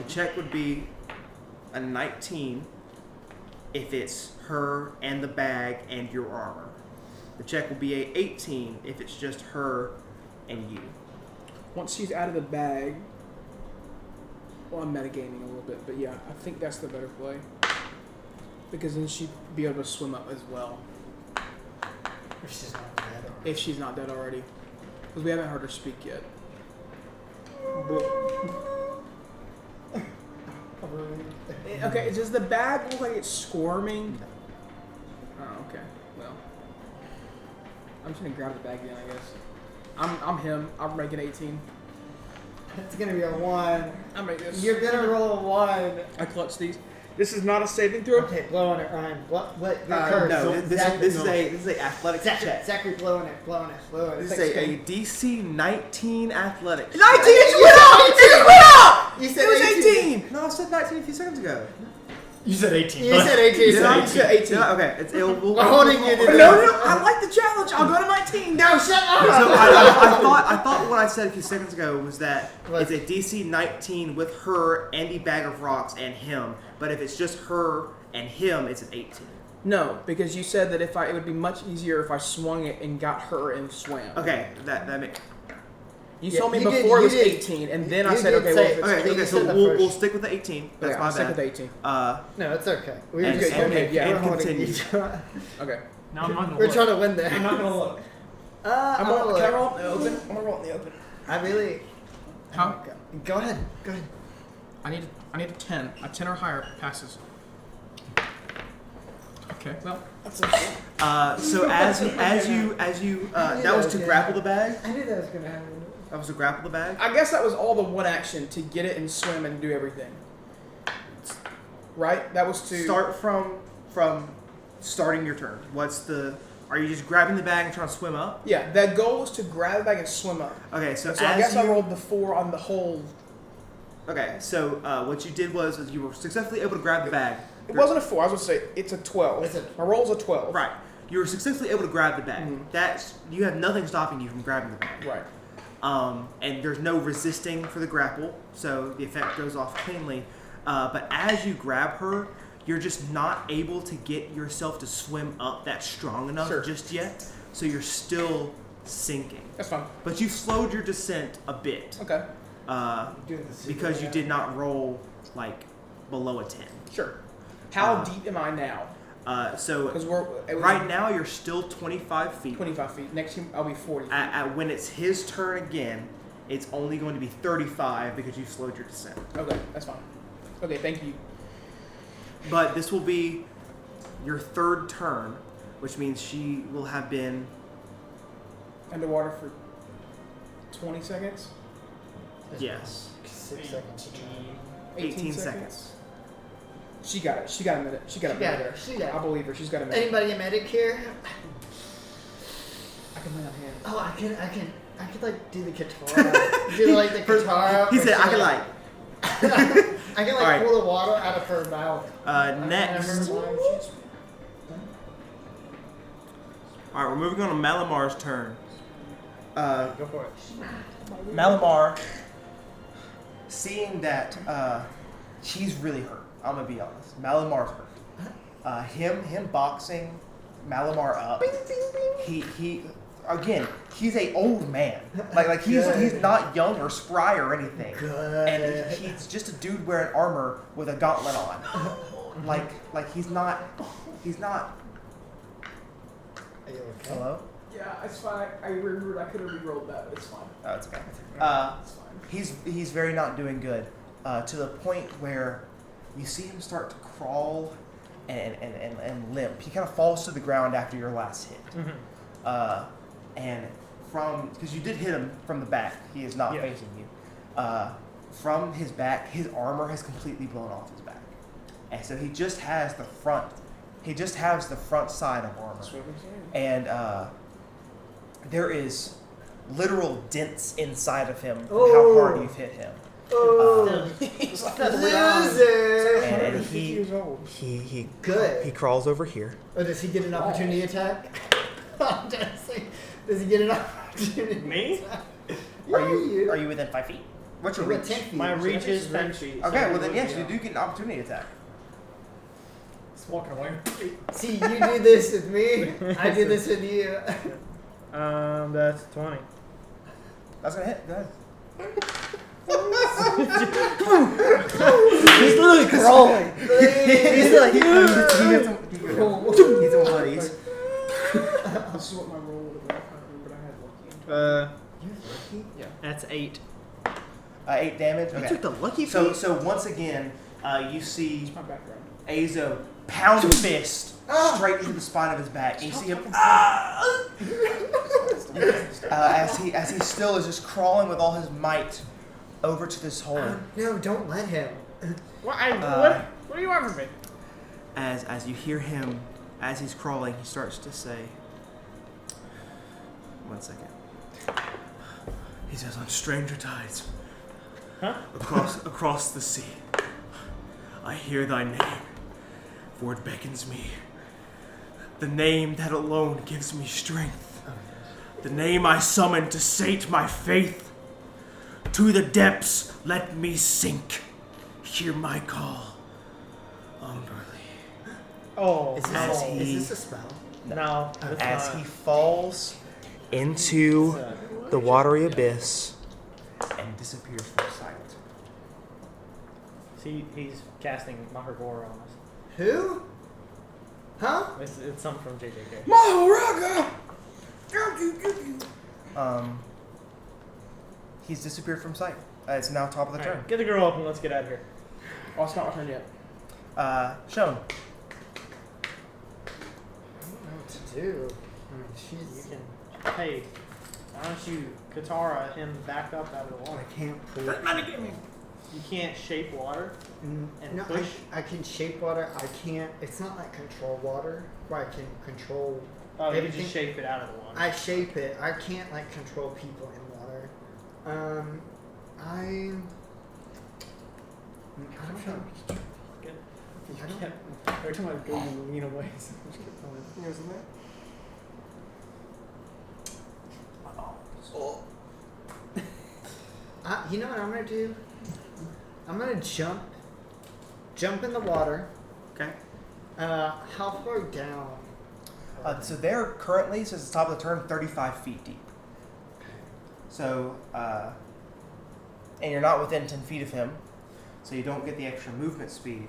check would be a 19 if it's her and the bag and your armor. The check will be a 18 if it's just her and you. Once she's out of the bag, well, I'm metagaming a little bit, but yeah, I think that's the better play. Because then she'd be able to swim up as well. If she's not dead. If she's not dead already. Because we haven't heard her speak yet. Okay, does the bag look like it's squirming? Oh, okay. Well, I'm just gonna grab the bag again, I guess. I'm him. I'm making 18. It's gonna be a 1. I'm making this. You're gonna roll a 1. I clutch these. This is not a saving throw. Okay, blow on it, Ryan. What? Your curse. No, this Zachary, is a athletics check. Zachary, blowing it. This is a DC 19 athletics. 19! It went up! It went up! You It said was 18. 18. No, I said 19 a few seconds ago. You said 18. You said 18. Did I? You said 18. Okay, we'll, I'm holding you to No, this. no, I like the challenge. I'll go to my team. No, shut up. So I thought what I said a few seconds ago was that What? it's a DC 19 with her, Andy Bag of Rocks, and him. But if it's just her and him, it's an 18. No, because you said that it would be much easier if I swung it and got her and swam. Okay, that makes. You Yeah, told me you did- before you it was did- 18, and then I you said, did okay, say- well, if it's Okay, You so said the we'll first. stick with the 18. That's okay, my I'll stick with bad. 18. No, it's okay. We And- just and- okay, yeah, we're and holding continue. each other. Okay. No, I'm not gonna We're look. trying to win there. I'm not gonna look. Can I roll in look. the open? I'm gonna roll in the open. I really. How? Go ahead. Go ahead. I need a 10. A 10 or higher passes. Okay. Well, that's okay. So as you that was to grapple the bag. I knew that was gonna happen. That was to grapple the bag. I guess that was all the one action to get it and swim and do everything. Right? That was to Start from starting your turn. Are you just grabbing the bag and trying to swim up? Yeah, that goal was to grab the bag and swim up. Okay, so So I as guess you, I rolled the 4 on the whole. Okay, so what you did was you were successfully able to grab the bag. It wasn't a 4. I was going to say it's a 12. It's a- My roll's a 12. Right. You were successfully able to grab the bag. Mhm. You have nothing stopping you from grabbing the bag. Right. And there's no resisting for the grapple, so the effect goes off cleanly. But as you grab her, you're just not able to get yourself to swim up that strong enough Sure. just yet. So you're still sinking. That's fine. But you've slowed your descent a bit Okay. Doing the because you did not roll like below a 10. Sure. How Uh, deep am I now? So Because it was right now you're still 25 feet. 25 feet. Next team, I'll be 40 feet. When it's his turn again, it's only going to be 35 because you've slowed your descent. Okay, that's fine. Okay, thank you. But this will be your third turn, which means she will have been. Underwater for 20 seconds? Yes. 6 seconds. 18 seconds. She got it. She got a minute. She got a minute there. She got I it. believe her. She's got a minute. Anybody a medic here? I can lay on hands. Oh, I could like do the guitar. Do like the guitar. He or said, "I can something. like." I can like Alright. pull the water out of her mouth. Next. All right, we're moving on to Malamar's turn. Go for it. Malamar, seeing that he's really hurt. I'm gonna be honest. Malamar's hurt. Him boxing Malamar up. He again. He's a old man. Like he's not young or spry or anything. Good. And he's just a dude wearing armor with a gauntlet on. like he's not. Are you okay? Hello. Yeah, it's fine. I remembered I could have re-rolled that, but it's fine. Oh, it's okay. It's fine. He's very not doing good, to the point where you see him start to crawl and limp. He kind of falls to the ground after your last hit. Mm-hmm. And because you did hit him from the back, he is not Yeah. facing you. From his back, his armor has completely blown off his back, and so he just has the front. He just has the front side of armor, and there is literal dents inside of him from how hard you've hit him. Oh, He's like, loser! And 50 years old. he Good. crawls over here. Oh, does he get an opportunity attack? I'm just saying, does he get an opportunity? Me? Yeah, Are you within 5 feet? What's your You're at reach? 10 feet. My reach is Reach. 10 feet. so Okay, it well then would yes, be you up. do get an opportunity attack. Just walking away. See, you do this with me. I do this with you. That's 20. That's gonna hit. Go ahead. He's literally crawling. He's like, he gets some buddies. This is what my roll would have been. I can't remember, but I had lucky. You're lucky. That's 8. 8 damage. You Okay. took the lucky So feat? so once again, you see It's my background. Azo pound a fist straight into the spine of his back. And you see him as he still is just crawling with all his might over to this hole. No, don't let him. What do you want from me? As you hear him, as he's crawling, he starts to say, "1 second." He says, "On stranger tides, Huh? across the sea, I hear thy name, for it beckons me. The name that alone gives me strength. The name I summon to sate my faith. To the depths let me sink. Hear my call. Umberly. Oh, Is As this, he- is this a spell? no. it's As not. he falls into the watery abyss and disappears from sight. See, he's casting Mahagora on us. Who? Huh? It's something from JJK. Maharaga! He's disappeared from sight. It's now top of the turn. Alright, get the girl up and let's get out of here. Oh, it's not my turn yet. Shown. I don't know what to do. You She's. can. Hey, why don't you Katara him back up out of the I water? can't pull. You can't shape water and No, push. I can shape water. I can't. It's not like control water where I can control. Oh, you can everything. just shape it out of the water. I shape it. I can't like control people in water. I don't know. Good. I don't. Every time I go, you lean away. So I just keep going. Isn't it? You know what I'm gonna do? I'm gonna jump in the water. Okay. How far down? So they're currently, since the top of the turn, 35 feet deep. So, and you're not within 10 feet of him, so you don't get the extra movement speed.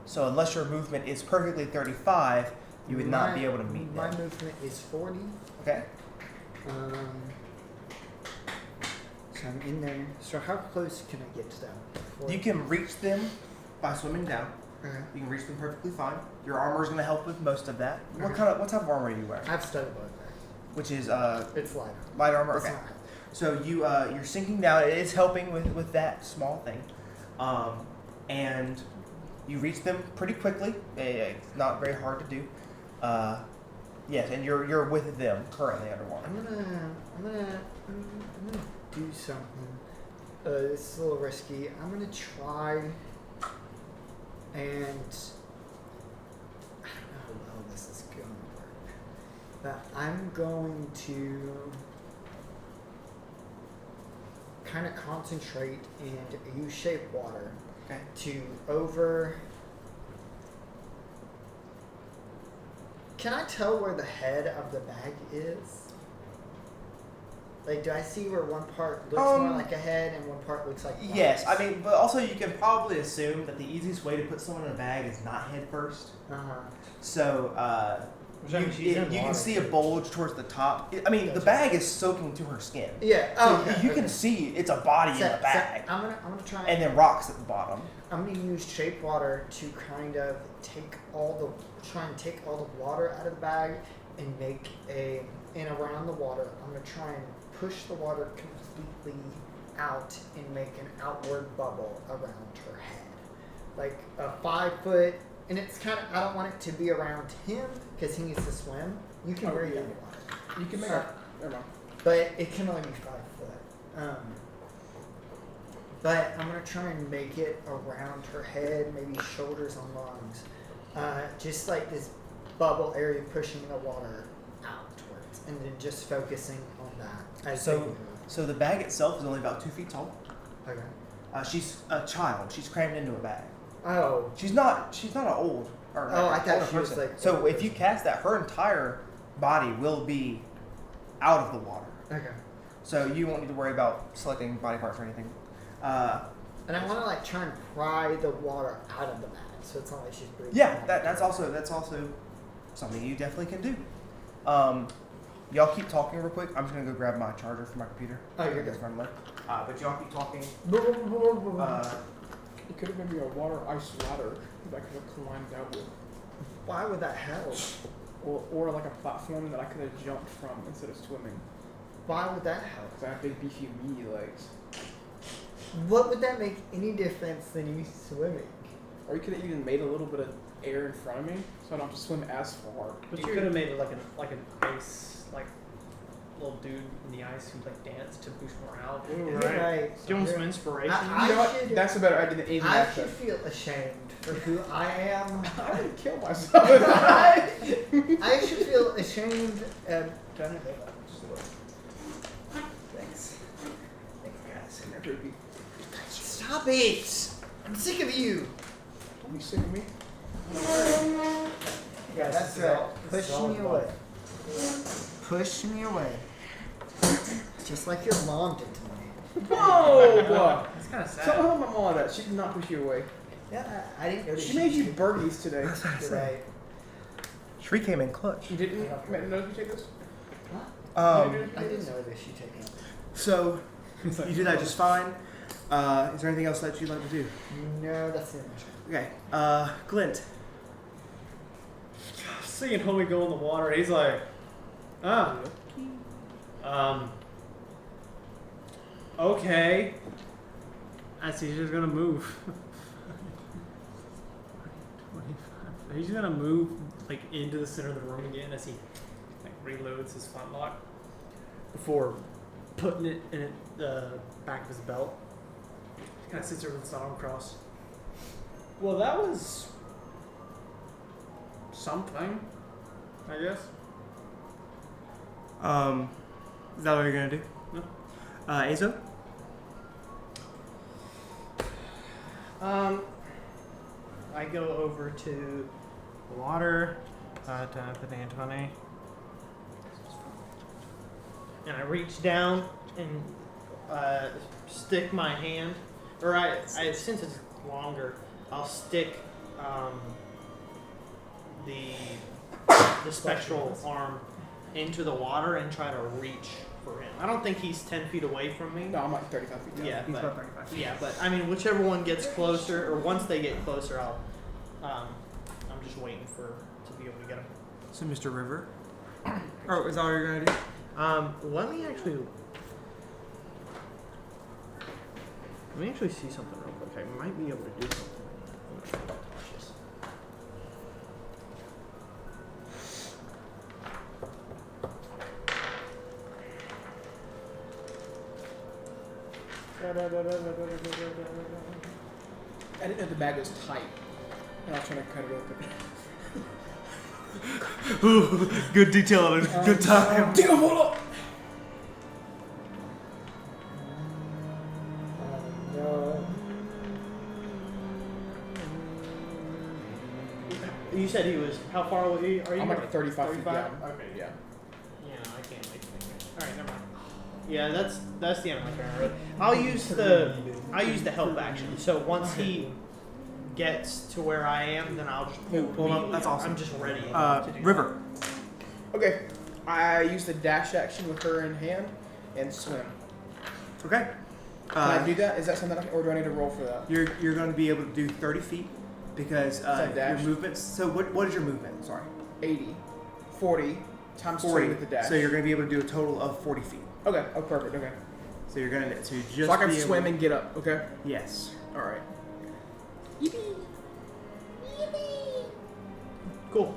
So unless your movement is perfectly 35, you would not be able to meet My them. movement is 40. Okay. So I'm in there. So how close can I get to them? You can reach them by swimming down. Okay. You can reach them perfectly fine. Your armor is going to help with most of that. Okay. What type of armor are you wearing? I have study book. Which is It's lighter. light armor. It's Okay. not heavy. So you're sinking down. It is helping with that small thing, and you reach them pretty quickly. It's not very hard to do. Yes, and you're with them currently underwater. I'm gonna do something. It's a little risky. I'm gonna try and I don't know how well this is gonna work, but I'm going to kind of concentrate and use shape water Okay. to over. Can I tell where the head of the bag is? Like, do I see where one part looks more like a head and one part looks like legs? Yes, I mean, but also you can probably assume that the easiest way to put someone in a bag is not head first. Uh-huh. So Which means she's in you can water. see a bulge towards the top. I mean, the bag is soaking to her skin. Yeah. So Oh, okay, you okay. can see it's a body in the bag, I'm gonna try and then rocks at the bottom. I'm gonna use shape water to kind of try and take all the water out of the bag and make and around the water. I'm gonna try and push the water completely out and make an outward bubble around her head, like a 5 foot. And it's kind of, I don't want it to be around him because he needs to swim. You can breathe yeah. underwater, You can make So- it. Never mind. but it can only be 5 foot. But I'm gonna try and make it around her head, maybe shoulders and lungs, just like this bubble area pushing the water outwards, and then just focusing on that. As So- they move. So the bag itself is only about 2 feet tall. Okay. She's a child. She's crammed into a bag. Oh. She's not an old or Oh, I an thought older she was, person. like, So older if you person. cast that, her entire body will be out of the water. Okay. So you won't need to worry about selecting body parts or anything. And I want to like try and pry the water out of the bag, so it's not like she's breathing. Yeah, on that's it. also something you definitely can do. Y'all keep talking real quick. I'm just gonna go grab my charger for my computer. Oh, you're That's good. running low. But y'all keep talking. It could have been a water ice ladder that I could have climbed out with. Why would that help? Or like a platform that I could have jumped from instead of swimming. Why would that help? Because I have big, beefy, meaty legs. What would that make any difference than you swimming? Or you could have even made a little bit of air in front of me, so I don't have to swim as far. But you could have made it like an ice, like little dude in the ice who like danced to boost morale. Ooh, You're right. Give him some inspiration. I You know what? should- That's a better idea than anything I I've should said. feel ashamed for who I am. I didn't kill myself. I should feel ashamed. Trying to Thanks. Thanks, guys. Stop it! I'm sick of you. Don't be sick of me. Yeah, that's right. Push me away. Push me away. Just like your mom did to me. Whoa! It's kind of Tell sad. my mom that. She did not push you away. Yeah, I didn't notice. She made you burgies today. You're right. Shri came in clutch. You didn't notice you take this? I didn't notice you taking it. So you do that just fine. Is there anything else that you'd like to do? No, that's it. Okay. Glint. Seeing homie go in the water, he's like, okay. As he's just gonna move. 25. He's gonna move like into the center of the room again as he like reloads his flintlock before putting it in the back of his belt. He kind of sits there with his arm crossed. Well, that was something, I guess. Is that what you're gonna do? No. Azo? I go over to the water, put in 20, and I reach down and stick my hand, or I since it's longer, I'll stick the spectral arm into the water and try to reach for him. I don't think he's 10 feet away from me. No, I'm like 35 feet down. Yeah, He's but, about 35 feet. yeah, but I mean, whichever one gets closer, or once they get closer, I'm just waiting to be able to get him. So, Mr. River. Oh, is that all you're gonna do? Let me actually see something real quick. I might be able to do something. I didn't know the bag was tight. And I was trying to cut it open. Ooh, good detail at a good time. Dig a hole up! No. You said he was how far away are you? I'm like 35 feet 35? down. Okay. Yeah. Yeah, I can't make it. All right, never mind. Yeah, that's the end of my turn already. I'll use the help action. So once he gets to where I am, then I'll just move. Well, immediately. that's awesome. I'm just ready. To do River. Okay. I use the dash action with her in hand and swim. Okay. Can I do that? Is that something or do I need to roll for that? You're going to be able to do 30 feet because that your dash? movements. So what is your movement? Sorry. 80. 40 times 40 2 with the dash. So you're going to be able to do a total of 40 feet. Okay. Oh, perfect. Okay. So you're going to just So I can be able- swim and get up. Okay. Yes. All right. Cool.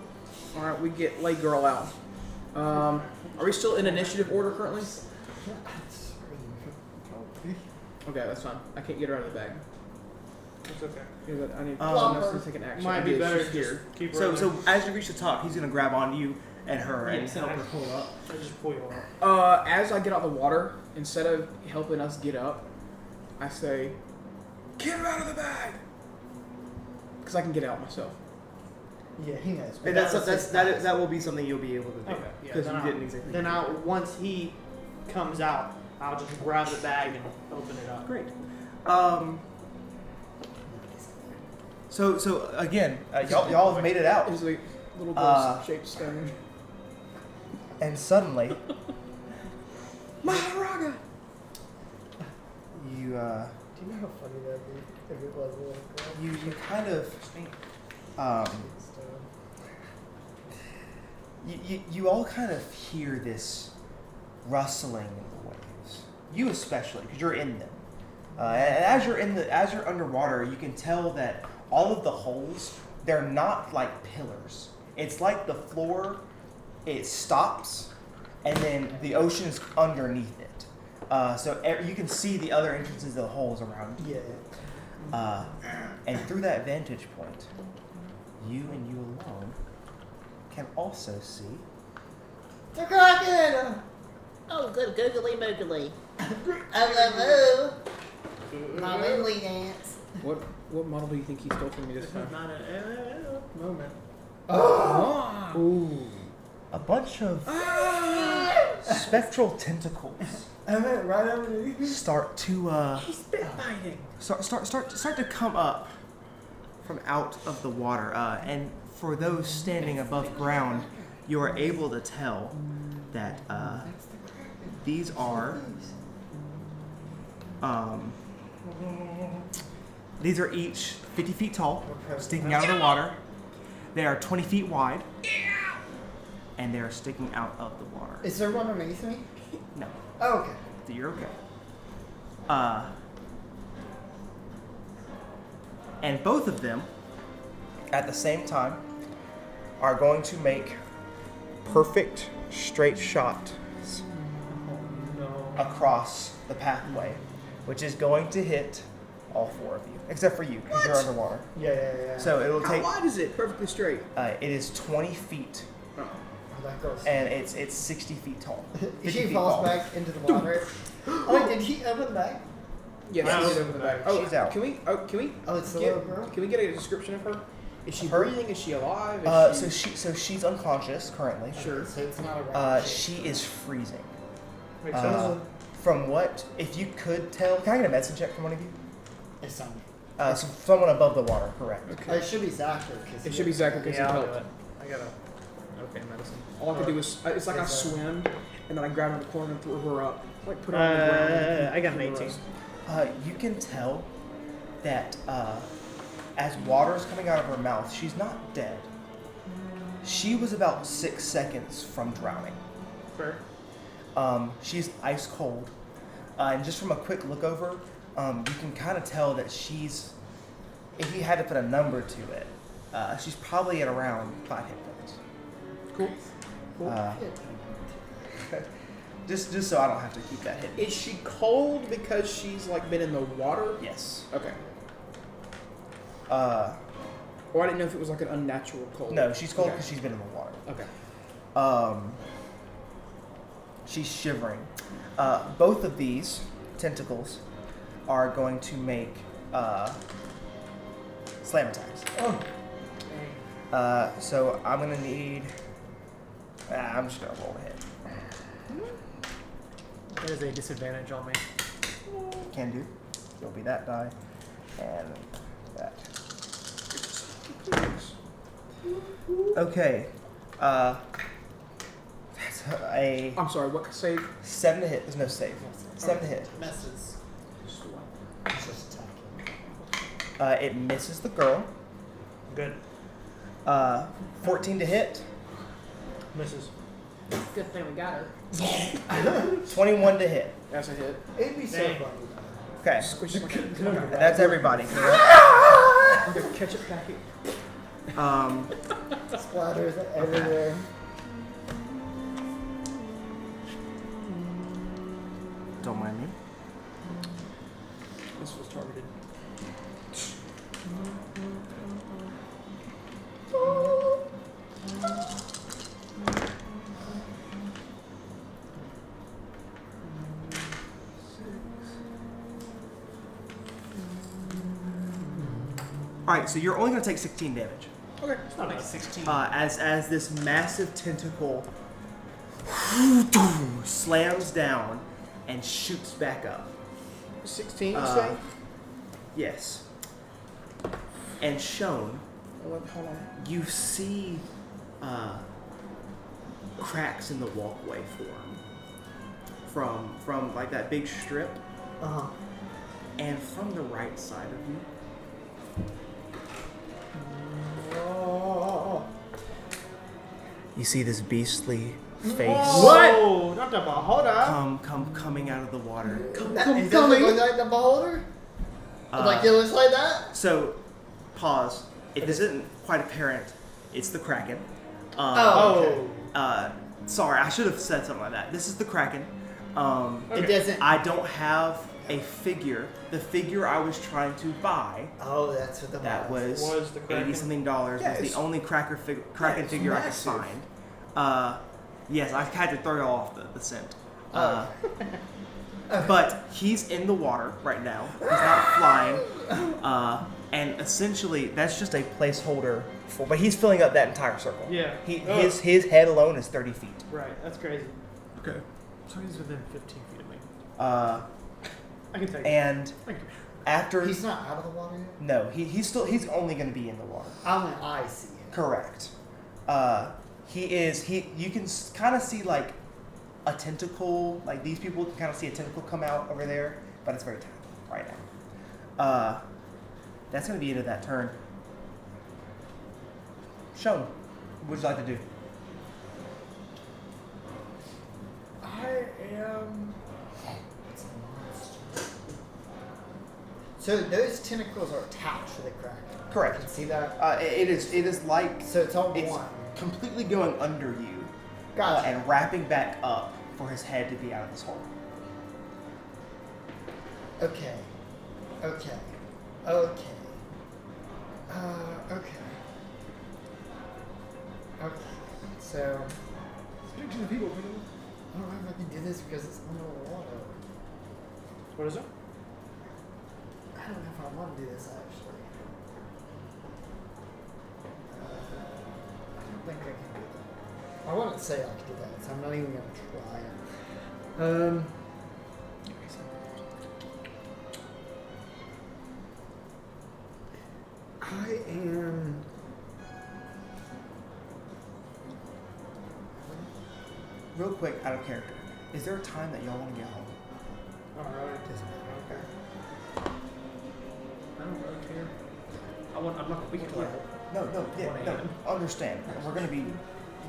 All right. We get Lay Girl out. Are we still in initiative order currently? Okay, that's fine. I can't get her out of the bag. It's okay. Because I need Um, someone else to take an action. Might I be did, better she's to here. just keep So her so as you reach the top, he's going to grab onto you and her and Yes, help and her pull up. I just pull you out. As I get out of the water, instead of helping us get up, I say, "Get her out of the bag," because I can get out myself. Yeah, he knows. And that will be something you'll be able to do. Okay. Yeah. Because Then you I'll, didn't exactly. then I'll once he comes out, I'll just grab the bag and open it up. Great. So again, y'all have made it out, It's like little ghost-shaped stone. and suddenly Maharaga. you Do you know how funny that'd be if it was you kind of you all kind of hear this rustling in the waves. You especially, because you're in them. And as you're underwater, you can tell that all of the holes, they're not like pillars. It's like the floor, it stops, and then the ocean is underneath it. So you can see the other entrances of the holes around you. Yeah. And through that vantage point, you and you alone can also see The Kraken! Oh, good googly moogly. Oh, my wiggly dance. What model do you think he stole from me this time? Not a moment. Oh! Ooh. a bunch of spectral tentacles I went right over there. start to He's bit biting. start to come up from out of the water. And for those standing above ground, you are able to tell that these are each 50 feet tall, sticking out of the water. They are 20 feet wide, and they are sticking out of the water. Is there one underneath me? No, Oh, okay. you're okay. And both of them, at the same time, are going to make perfect straight shots across the pathway, which is going to hit all four of you, except for you, because you're underwater. Yeah. So it will How take. wide is it? Perfectly straight. It is 20 feet, Oh, that goes. and it's 60 feet tall. 50 She feet falls tall. back into the water. Oh, wait, did he open the bag? Yes, Wow. she's over the back. Oh, She's out. Can we? Oh, it's the get, little girl? Can we get a description of her? Is she Her? breathing? Is she alive? Is So she's unconscious currently. Sure. So it's not a round shape. She is freezing. Makes From what, if you could tell, can I get a medicine check from one of you? It's some. So someone above the water, correct? Okay. It should be Zachary. It should be Zachary because Yeah, he I'll do helped. it. I got a okay medicine. All I could do was, it's like I Is that- swim, and then I grabbed her in the corner and threw her up. Like put her on the ground. I got an threw her 18. up. You can tell that as water is coming out of her mouth, she's not dead. She was about 6 seconds from drowning. Fair. She's ice cold. And just from a quick look over, you can kind of tell that she's, if you had to put a number to it, she's probably at around 5 hit points. Cool. Cool. Just so I don't have to keep that hit. Is she cold because she's like been in the water? Yes. Okay. Uh, Or I didn't know if it was like an unnatural cold. no, she's cold Okay. because she's been in the water. Okay. She's shivering. Both of these tentacles are going to make slam attacks. Oh. So I'm gonna need. I'm just gonna roll a hit. That is a disadvantage on me. Can do. It'll be that die and that. Okay. That's a I'm sorry. What save? 7 to hit. There's no save. 7 to hit. Messes. It's just attacking. It misses the girl. Good. 14 to hit. Misses. Good thing we got her. 21 to hit. That's a hit. It'd be so Dang. fun. Okay. Squish it like a That's everybody. Correct? like a ketchup packet. Splatters everywhere. Don't mind me. This was targeted. All right, so you're only going to take 16 damage. Okay. It's not like 16. As this massive tentacle slams down and shoots back up. 16, you Uh, say? Yes. And shown, Hold on. you see cracks in the walkway form from like that big strip, Uh-huh. and from the right side of you, Oh. you see this beastly face What? Not the beholder. coming out of the water. Is that look like the beholder? Like it looks like that? So, pause. If this isn't quite apparent, it's the Kraken. Oh, okay. sorry, I should have said something like that. This is the Kraken. It doesn't. I don't have a figure. The figure I was trying to buy, Oh, that's what the that was Was the Kraken? $80-something, Yeah, was it's- the only Kraken it's figure I could massive. find. Yes, I had to throw you off the scent. Oh. But he's in the water right now. He's not flying. And essentially, that's just a placeholder for. But he's filling up that entire circle. Yeah. His head alone is 30 feet. Right. That's crazy. Okay. So he's within 15 feet of me. Uh, I can take it. and Thank you. after He's not out of the water yet? no, he's only going to be in the water. I see him. Correct. You can kind of see like a tentacle. Like these people can kind of see a tentacle come out over there, but it's very tiny right now. That's going to be the end of that turn. Show me. What would you like to do? I am. So those tentacles are attached to the Kraken. Correct. You can see that? It is like So it's all it's one. completely going under you Gotcha. and wrapping back up for his head to be out of this hole. Okay. Okay. So, Speak to the people. I don't know if I can do this because it's under the water. What is it? I don't know if I want to do this actually. I don't think I can do that. I wouldn't say I could do that, so I'm not even going to try it. I am. Real quick, out of character, is there a time that y'all want to get home? Alright. Okay. I don't really care. I'm not. We can play. No, 1 a.m. understand. We're gonna be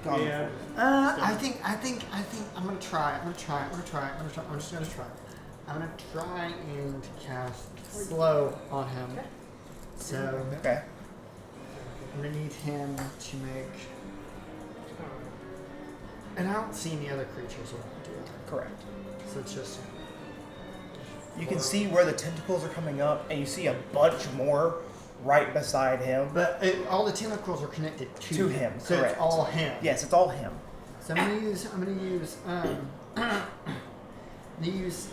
gone. Yeah. I think I'm gonna try. I'm just gonna try. I'm gonna try and cast slow on him. So Okay. I'm gonna need him to make. And I don't see any other creatures around here. Correct. So it's just. You can see where the tentacles are coming up, and you see a bunch more right beside him. But all the tentacles are connected To him, So correct. it's all him. Yes, it's all him. So I'm gonna use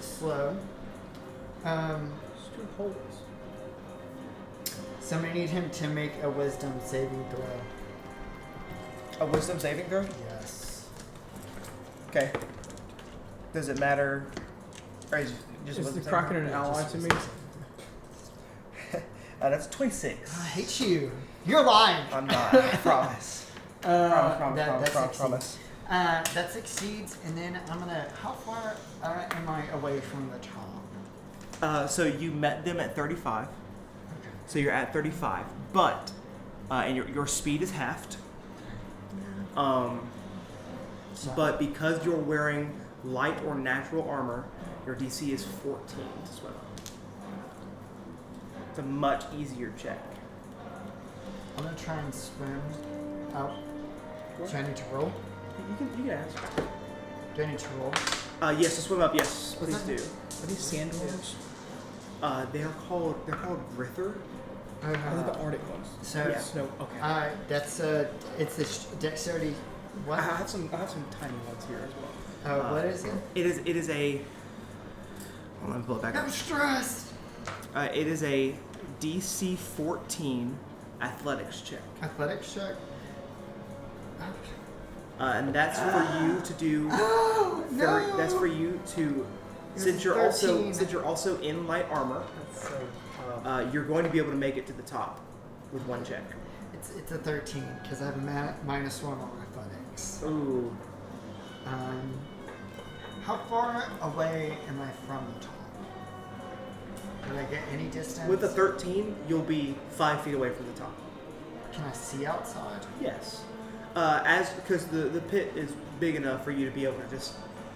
slow. So I'm gonna need him to make a wisdom saving throw. A wisdom saving throw? Yes. Okay. Does it matter? Or is just Is the wisdom Kraken saving an ally to me? throw? That's 26. I hate you. You're lying. I'm not. I promise. That Promise. succeeds. That succeeds, and then I'm gonna. How far am I away from the top? So you met them at 35. So you're at 35, but and your speed is halved. But because you're wearing light or natural armor, your DC is 14 to swim up. It's a much easier check. I'm gonna try and swim out. Do I need to roll? You can ask. Do I need to roll? Yes, to swim up. Yes, What's please that? do. Are these sandworms? They're called Grither. I thought the Arctic ones. So Yeah. Snow. Okay. that's it's a dexterity. What? I have some tiny ones here as well. What is it? It is a. Hold on, let me pull it back up. I'm stressed. It is a DC 14 athletics check. Athletics check. And that's for you to do. Oh no! That's for you to, It's since you're 13. also in light armor, That's so you're going to be able to make it to the top with one check. It's a 13 because I have a -1 on athletics. Ooh. How far away am I from the top? Did I get any distance? With a 13, you'll be 5 feet away from the top. Can I see outside? Yes. Because the pit is big enough for you to be able to just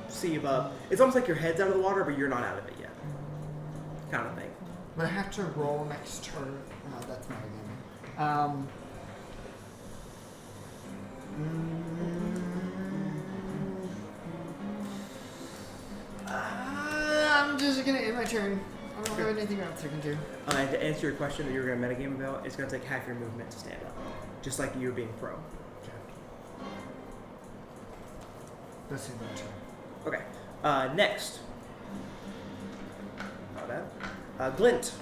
see above. It's almost like your head's out of the water, but you're not out of it yet. Kind of thing. But I have to roll next turn. No, that's not a game. gonna end my turn. I don't have anything else I can do. And to answer your question that you were going to metagame about, it's going to take half your movement to stand up. Just like you being pro. That's end my turn. Okay. Next. Not bad. Glint.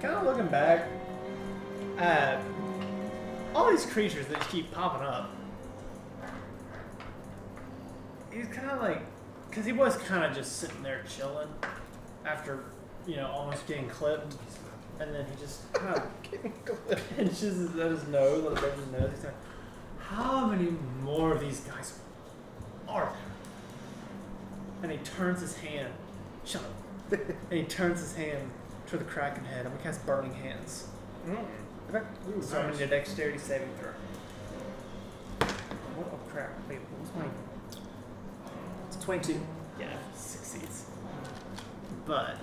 Kind of looking back at all these creatures that just keep popping up. He's kind of like, because he was kind of just sitting there chilling after, almost getting clipped. And then he just kind of pinches at his nose, like rubs his nose. He's like, how many more of these guys are there? And he turns his hand, shut up. And he turns his hand toward the Kraken head. I'm going to cast Burning Hands. Okay. So I'm going to do a dexterity saving throw. What? Oh crap. Wait, what was my... It's 22. Yeah, succeeds. But...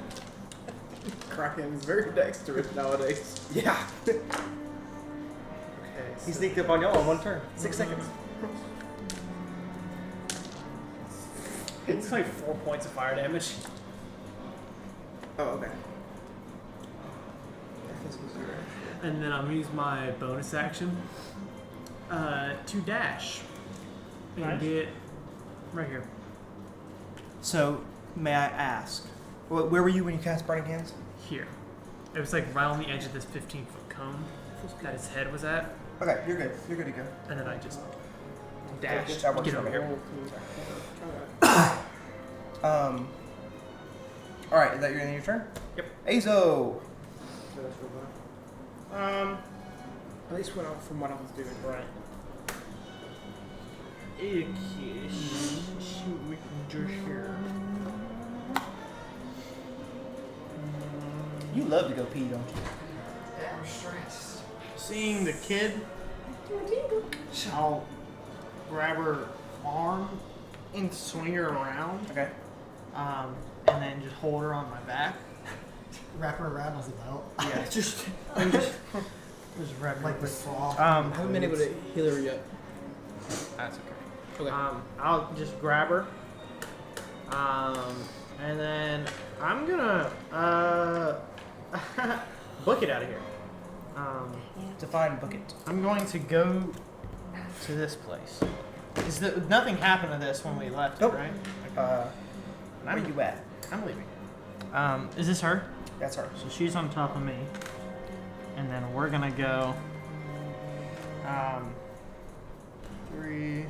Kraken is very dexterous nowadays. Yeah. Okay, He so sneaked up on y'all in 1 turn. 6 seconds. it's like 4 points of fire damage. Oh, okay. And then I'm going to use my bonus action to dash. And Nice. get right here. So, may I ask, where were you when you cast Burning Hands? Here. It was like right on the edge of this 15-foot cone that his head was at. Okay, you're good. You're good to go. And then I just dashed. That works Get for over me. here. Alright, is that your end of your turn? Yep. Azo! At least went off from what I was doing. Right. Okay, see what we can do here. You love to go pee, don't you? Yeah, I'm stressed. Seeing the kid, I'll grab her arm and swing her around, Okay. and then just hold her on my back. Wrap her around as a belt. Yeah, just wrap her. Like with froth. I haven't been able to heal her yet. That's okay. Okay. I'll just grab her. And then I'm gonna book it out of here. Define book it. I'm going to go to this place. Nothing happened to this when we left, Nope. right? Where you at? I'm leaving. Is this her? That's her. So she's on top of me. And then we're gonna go 3.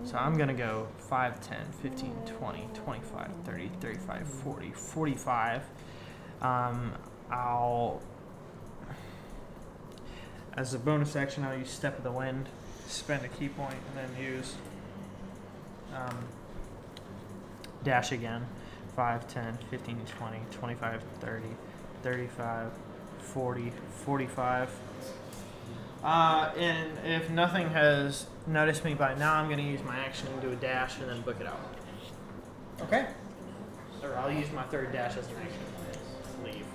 So I'm gonna go 5, 10, 15, 20, 25, 30, 35, 40, 45. I'll, as a bonus action, I'll use Step of the Wind, spend a key point, and then use dash again. 5, 10, 15, 20, 25, 30, 35, 40, 45. And if nothing has noticed me by now, I'm going to use my action and do a dash and then book it out. Okay. Or I'll use my third dash as an action and leave.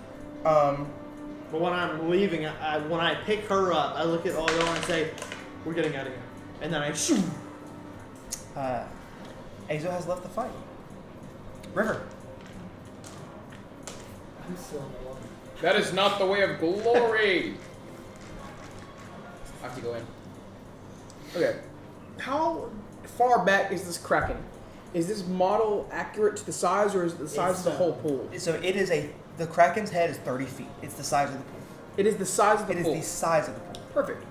But when I'm leaving, when I pick her up, I look at all y'all and say, "We're getting out of here," and then I shoot. Azo has left the fight. River. I'm still in the water. That is not the way of glory. I have to go in. Okay. How far back is this Kraken? Is this model accurate to the size, or is it the size of the whole pool? So the Kraken's head is 30 feet. It's the size of the pool. It is the size of the It is pool. the size of the pool. Perfect.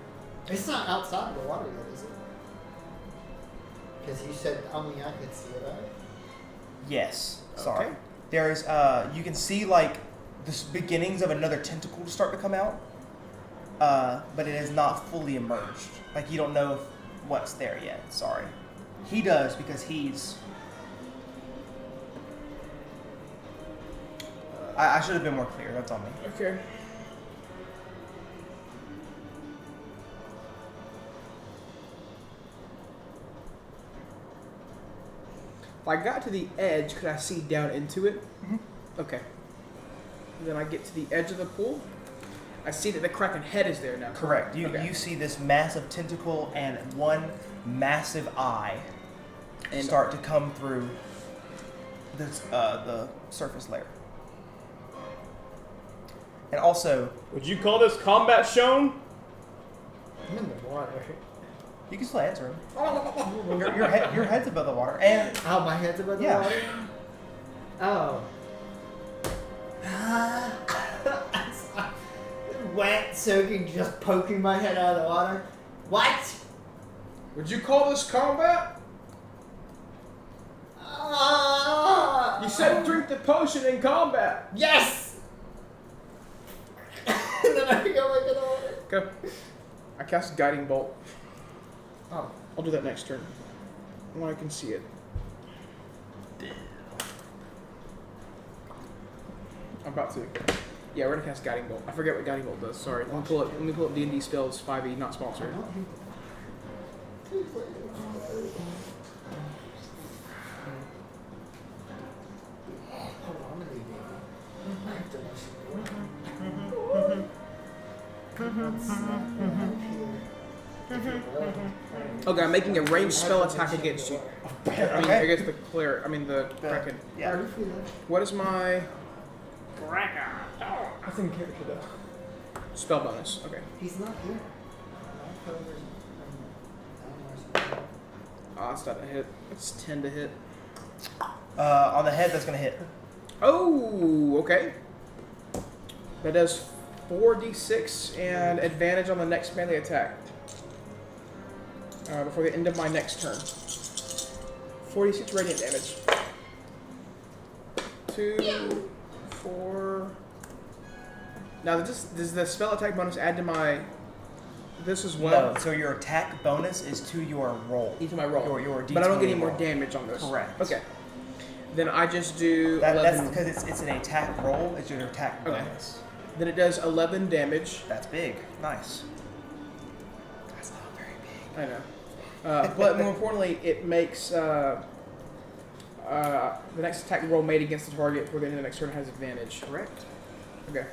It's not outside the water yet, is it? Because you said only I could see it, right? Yes. Sorry. Okay. There is, you can see like the beginnings of another tentacle to start to come out, but it has not fully emerged. Like you don't know what's there yet. Sorry. He does because he's. I should have been more clear. That's on me. Okay. If I got to the edge, could I see down into it? Mhm. Okay. Then I get to the edge of the pool. I see that the Kraken head is there now. Correct. You Okay. you see this massive tentacle and one massive eye And- start to come through this the surface layer. And also, Would you call this combat shown? I'm in the water. you can still answer him. Your head's above the water, and Oh, my head's above the Yeah. water? Oh. Wet, soaking, just poking my head out of the water. What? Would you call this combat? You said drink the potion in combat. Yes! And then I go back in the water. Okay. I cast Guiding Bolt. Oh. I'll do that next turn. When I can see it. I'm about to. Yeah, we're gonna cast Guiding Bolt. I forget what Guiding Bolt does. Sorry. Let me pull up D&D spells 5e, not sponsored. Okay, I'm making a ranged spell attack against you. I mean, Okay. against the cleric. I mean the Kraken. yeah. What is my That's in character though. spell bonus? Okay. He's not here. That's not a hit. It's 10 to hit. On the head, that's gonna hit. Oh, okay. That does 4d6 and advantage on the next melee attack. Before the end of my next turn. 46 radiant damage. 2, 4. Now, does the spell attack bonus add to my this as well? No, so your attack bonus is to your roll. Into my roll. Your but I don't get any D20 more roll. damage on this. Correct. Okay. Then I just do That's 11. because it's an attack roll. It's your attack Okay. bonus. Then it does 11 damage. That's big. Nice. That's not very big. I know. But more importantly, it makes the next attack roll made against the target for the end of the next turn has advantage. Correct. Okay.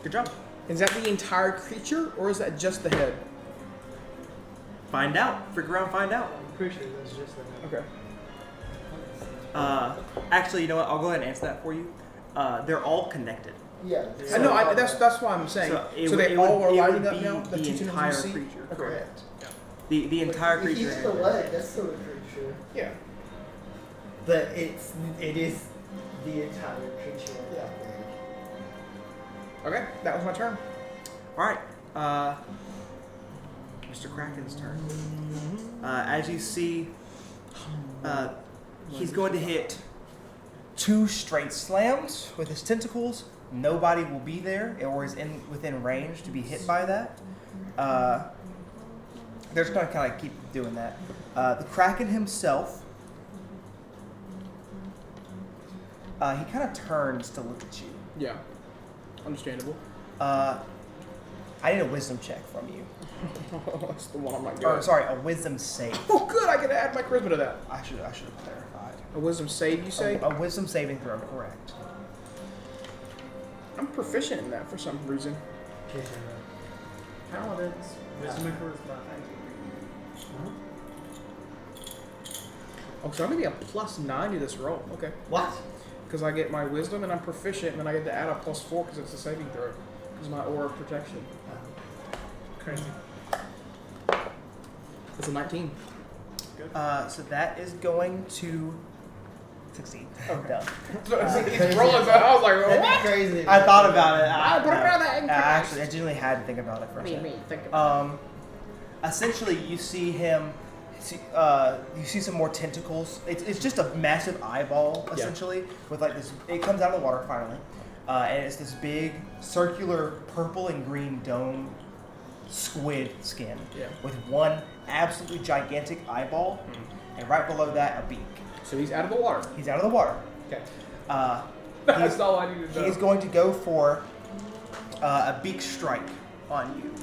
Good job. Is that the entire creature, or is that just the head? Find out. Figure out. Find out. I'm pretty sure that's just the Okay. Actually, you know what? I'll go ahead and answer that for you. They're all connected. Yeah. I know. That's why I'm saying. So they all are lighting up be now. the two entire tendrils you see? creature. Okay. Correct. The entire If you creature. hit the leg, that's still a creature. Yeah. But it is the entire creature. Yeah. Okay. That was my turn. All right. Mr. Kraken's turn. As you see, he's going to hit 2 straight slams with his tentacles. Nobody will be there or is within range to be hit by that. They're just going to kind of keep doing that. The Kraken himself, he kind of turns to look at you. Yeah. Understandable. I need a wisdom check from you. That's the one I'm not Or good. sorry, a wisdom save. Oh, good. I can add my charisma to that. I should have clarified. A wisdom save, you say? A wisdom saving throw, correct. I'm proficient in that for some reason. Paladins. Wisdom and charisma. Oh, so I'm gonna be a +9 to this roll. Okay. What? Because I get my wisdom and I'm proficient, and then I get to add a +4 because it's a saving throw. Because my aura of protection. Crazy. It's a 19. So that is going to succeed. Done. He's rolling, so I was like, That'd what? be crazy. I thought about it. Actually, I genuinely had to think about it for a Me, second. think about Essentially, you see him. You see some more tentacles. It's just a massive eyeball, essentially, with like this. It comes out of the water finally, and it's this big circular purple and green dome squid skin with one absolutely gigantic eyeball, and right below that a beak. So he's out of the water. He's out of the water. Okay. That's all I needed to know. He's going to go for a beak strike on you.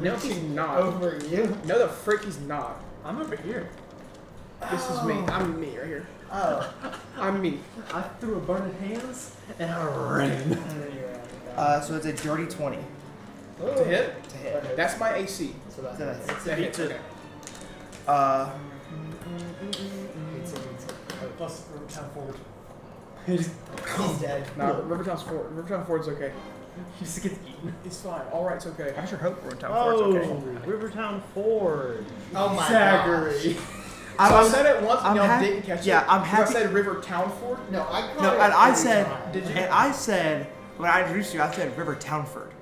No, he's not. Over you. No, the frick he's not. I'm over here. This is me. I'm me right here. Oh. I'm me. I threw a burning hands and I ran. So it's a dirty 20 To hit? to hit. Okay. That's my AC. So that's So that's- That hits. Okay. It's Plus Rivertown Forward. He's dead. No, Rivertown's Ford. Rivertown Ford's okay. He just gets eaten. It's fine. All right's okay. I sure hope we're in town Oh, for it's okay. Rivertown Forge. Oh my Zachary. gosh. So I said it once and I'm y'all happy- didn't catch yeah, it. I'm So happy- I said Rivertown Ford. No, I caught No, it and I every said, time. Did you? and I said, when I introduced you, I said River Townford.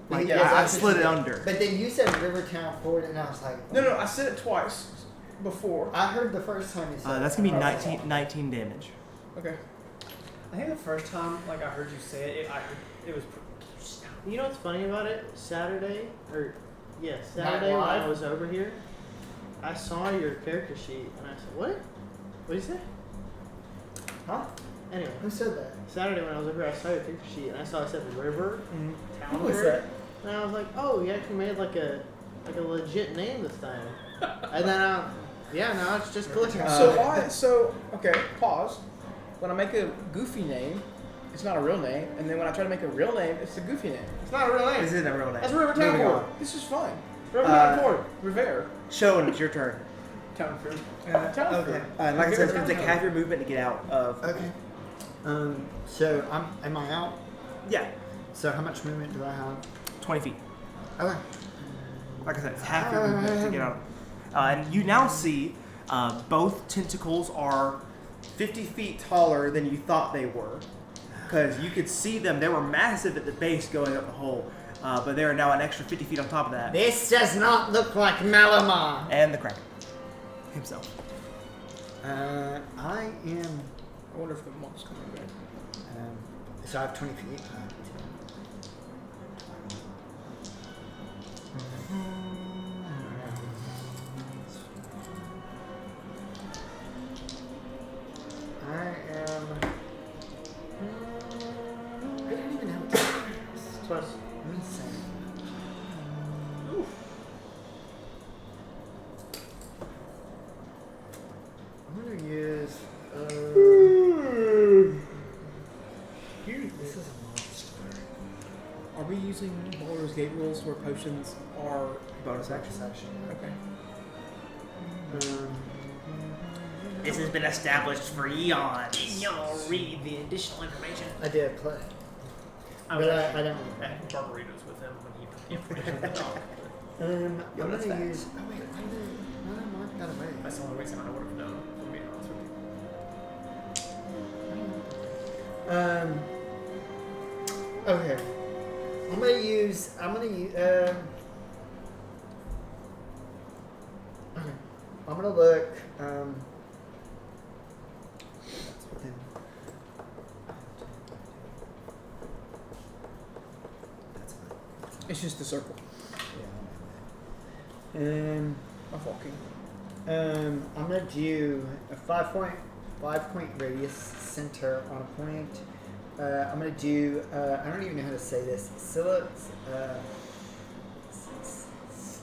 Like, Yeah, I that's slid what it you- under. But then you said Rivertown Ford, and I was like, No, I said it twice before. I heard the first time you said That's it. gonna be I was 19 damage. Okay. I think the first time like I heard you say it, it was. You know what's funny about it? Saturday Night when Live? I was over here, I saw your character sheet and I said, "What? What did you say?" Huh? Anyway, Who said that? Saturday when I was over here, I saw your character sheet and I saw it said River Town. Who was that? And I was like, "Oh, you actually made like a legit name this time." And then now it's just clicking. So okay, pause. When I make a goofy name, it's not a real name, and then when I try to make a real name, it's a goofy name. It's not a real name. This isn't a real name. That's Rivertown Moving Ford. on. This is fine. Rivertown Forge. Rivere. Shown, it's your turn. Townford. Okay. Like I said, it's gonna take half your movement to get out of. Okay. So am I out? Yeah, So how much movement do I have? 20 feet. Okay. Like I said, it's half your movement to get out. And you now see both tentacles are 50 feet taller than you thought they were. Because you could see them, they were massive at the base going up the hole. But they are now an extra 50 feet on top of that. This does not look like Malamar. And the Kraken himself. I am. I wonder if the monk's coming back. So I have 20 feet. I am. I don't even have a Plus, I'm insane. I'm gonna use. This is a monster. Are we using Baldur's Gate rules where potions are Bonus action. okay? This has been established for eons. Y'all read the additional information. I did play. I was But actually I don't. at Barbaritos with him when he put the information in the dog. I'm Yo, that's gonna facts. use. Oh wait, why did I mark that away? That's the only reason I would have known, to be honest with you. Okay. I'm gonna use. Okay. I'm gonna look. That's within. That's fine. It's just a circle. Yeah. I'm walking. I'm gonna do a 5-point radius center on a point. I'm gonna do. I don't even know how to say this.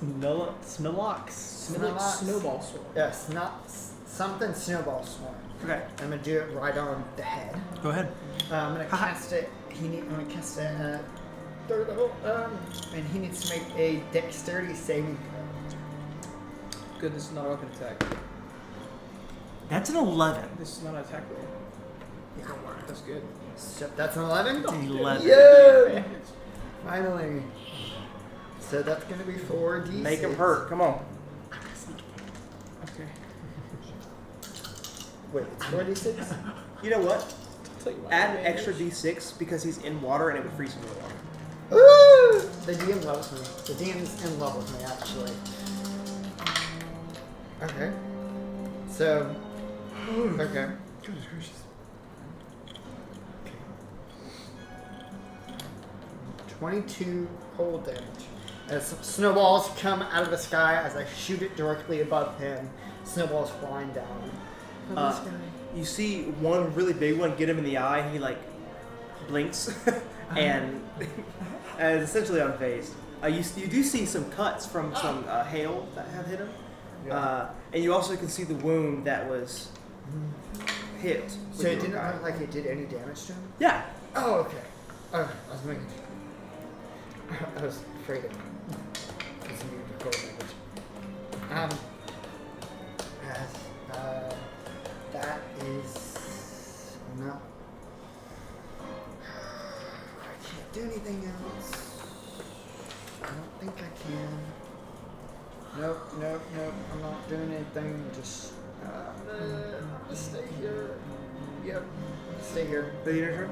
Smilox. Snowball sword. Yes, not something snowball swarm. Okay, I'm gonna do it right on the head. go ahead. I'm gonna cast it. I'm gonna cast it at third level. And he needs to make a dexterity saving throw. Good, this is not a weapon attack. That's an 11. This is not an attack roll. Yeah. That's good. So that's an 11. It's an 11. Yeah. Finally. So that's gonna be 4d6. Make him hurt. Come on. Okay. Wait, it's 4d6. You know what? I'll tell you what. Add an extra d6 because he's in water and it would freeze him in the water. Ooh! The DM loves me. The DM's in love with me, actually. Okay. So. Okay. 22 cold damage. As snowballs come out of the sky as I shoot it directly above him, snowballs flying down. Uh, You see one really big one get him in the eye. He like blinks and is essentially unfazed. You do see some cuts from some hail that have hit him, and you also can see the wound that was hit. So it didn't look like it did any damage to him? Yeah. Oh, okay. I was making I was afraid of using your code language. That is not. I can't do anything else. I don't think I can. Nope. I'm not doing anything. Just stay here. Yep. Stay here. The your turn?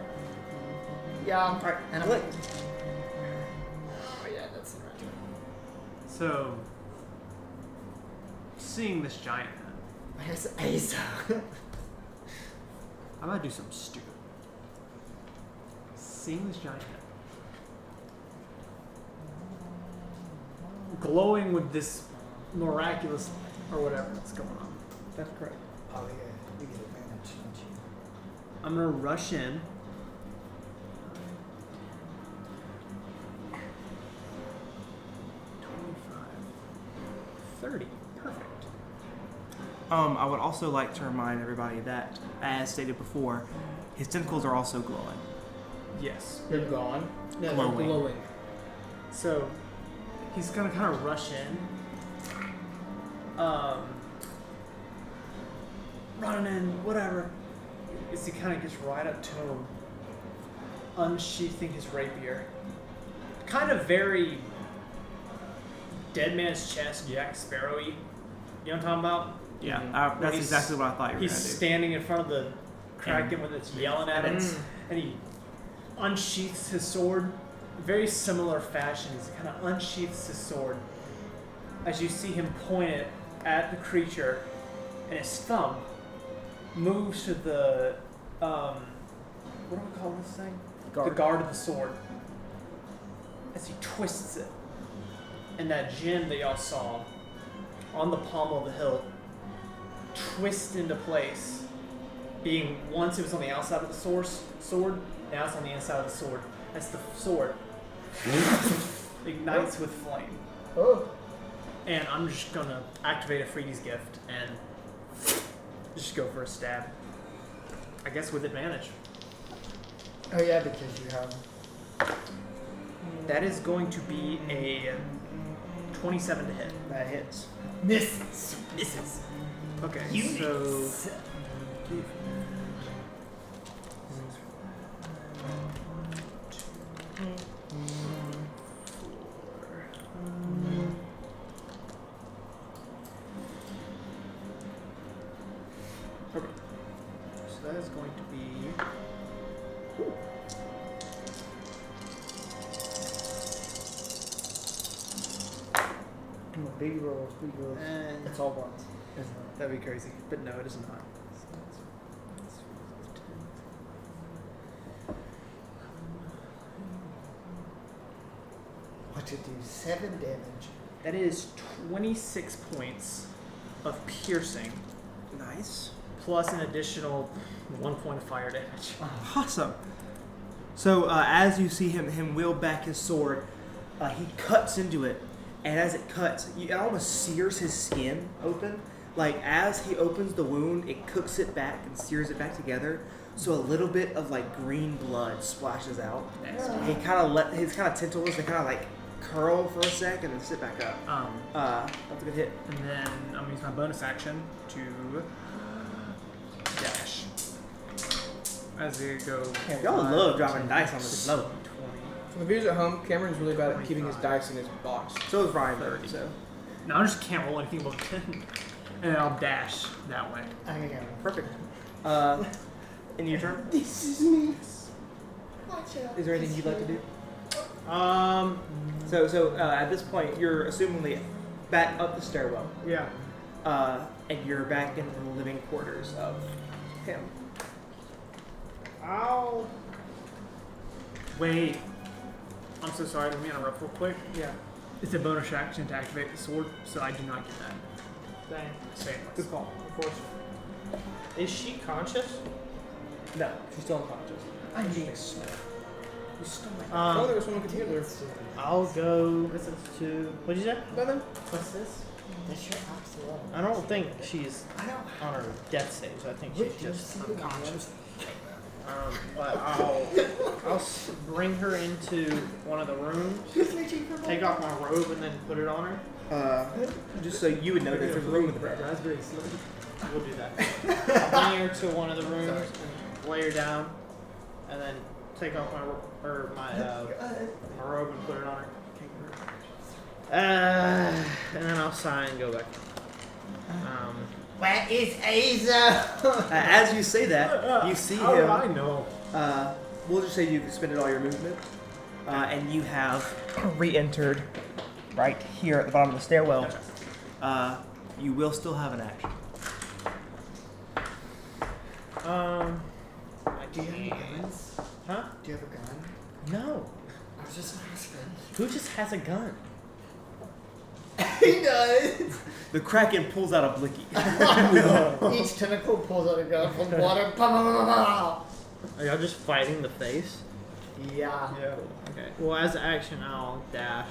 Yeah. Alright, And click. Oh yeah, that's the right turn. So, seeing this giant head, Where's Asa? I'm gonna do something stupid. Seeing this giant head, glowing with this miraculous or whatever that's going on. That's correct. Oh yeah, you get advantage, don't you? I'm gonna rush in. 30. Perfect. I would also like to remind everybody that, as stated before, his tentacles are also glowing. Yes. They're gone. No, they're Glowing. Glowing. So he's gonna kind of rush in. Running in, whatever. As he kind of gets right up to him, unsheathing his rapier. Kind of very Dead Man's Chest, Jack Sparrow-y. You know what I'm talking about? Yeah, Mhm. that's He's- exactly what I thought you were He's going to do. standing in front of the Kraken when it's yelling at it, Mm. and he unsheaths his sword. Very similar fashion. He kind of unsheaths his sword as you see him point it at the creature, and his thumb moves to the what do we call this thing? The guard of the sword. As he twists it, and that gem that y'all saw on the pommel of the hilt twists into place. Being once it was on the outside of the sword, now it's on the inside of the sword. As the sword ignites with flame. Oh. And I'm just gonna activate a Freedy's gift and just go for a stab. I guess with advantage. Oh yeah, because you have. That is going to be a 27 to hit. That hits. Misses. Misses. Okay, Units. so okay. So that is going to be Big rolls, big rolls. and It's all ones. Isn't that'd be crazy, but no, it is not. What to do? 7 damage. That is 26 points of piercing, Nice. plus an additional 1 point of fire damage. Awesome. So as you see him wheel back his sword, he cuts into it, and as it cuts, it almost sears his skin open. Like as he opens the wound, it cooks it back and sears it back together. So a little bit of like green blood splashes out. He kind of let his kind of tentacles they kind of like curl for a sec and then sit back up. That's a good hit. And then I'm gonna use my bonus action to dash. As they go. Y'all 5, love dropping 10, dice on this low. 20. For the viewers at home, Cameron's really bad at keeping his 25. dice in his box. So is Ryan. 30. So No, I just can't roll anything above 10. And then I'll dash that way. I got perfect. In your turn, This is me. Watch out. is there anything you'd like to do? So At this point, you're assumingly back up the stairwell, yeah. and you're back in the living quarters of him. Ow. Wait. I'm so sorry. Let me interrupt real quick. Yeah. It's a bonus action to activate the sword, so I do not get that. Dang. Say it. Good call. Unfortunate. Is she conscious? No, she's still unconscious. I need You stole my. Oh, there was someone who could hear there. I'll go to. What'd you say? Nothing. What's this? That's your axolotl. I don't think she's I don't. on her death stage. I think Would she's you just see the unconscious. I'll bring her into one of the rooms, take off my robe, and then put it on her. Just so you would know that there's a room in the bed. Raspberry slip. We'll do that. I'll bring her to one of the rooms and lay her down, and then take off my robe and put it on her. And then I'll sigh and go back. Where is Aza? As you say that, you see How him. do I know? We'll just say you've expended all your movement, and you have re-entered right here at the bottom of the stairwell. You will still have an action. Do you have guns? Huh? Do you have a gun? No. I was just asking. Who just has a gun? He does. The Kraken pulls out a blicky. Each tentacle pulls out a gun from water. Pa, pa, pa, pa, Are y'all just fighting the face? pa. Yeah. Yeah. Okay. Well, as action, I'll dash.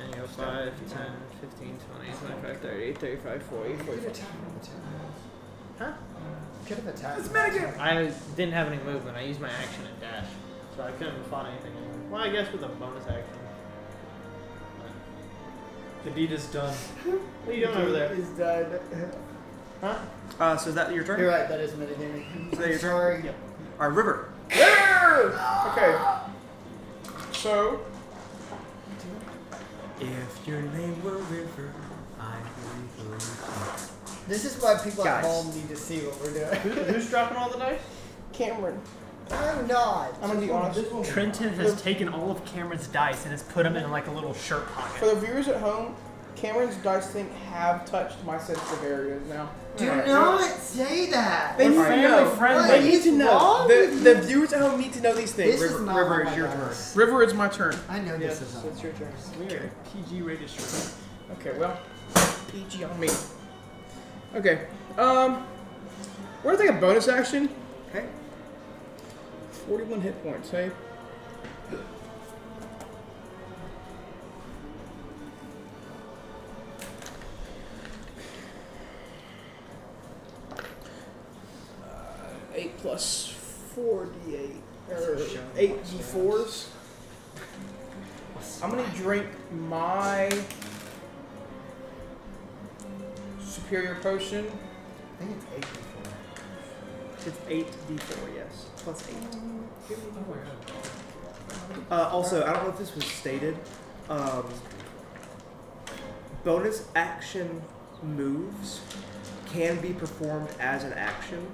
And go 5, 10, 15, 20, 25, 30, 35, 40, You could 45. attack him with 10. Huh? Could have attacked It's him. metagame. I didn't have any movement. I used my action and dash. So I couldn't have fought anything anyway. Well, I guess with a bonus action. The deed is done. What are you doing over there? He's dead. Huh? So is that your turn? You're right, that is metagaming. Is that your turn? Sorry. Yep. All right, River. Okay. So, If your name were River, I would go. This is why people Guys. at home need to see what we're doing. Who's dropping all the dice? Cameron, I'm not. I'm gonna be honest. Trenton has taken all of Cameron's dice and has put them in like a little shirt For pocket. the viewers at home, Cameron's dice thing have touched my sensitive areas now. Do not say that. They All right. need to know. friendly. They need to know. Wrong The viewers at home need to know these things. This is not River, my is your dice. River, it's my turn. I know Yes, this is not. it's your turn. Okay. PG rated shirt. Okay, well, PG on me. Okay, we're gonna take a bonus action. Okay. 41 hit points, hey? Eight plus 4d8, or 8 d4s. I'm gonna drink my superior potion. I think it's 8 before. It's 8d4, yes. Plus 8. Also, I don't know if this was stated. Bonus action moves can be performed as an action.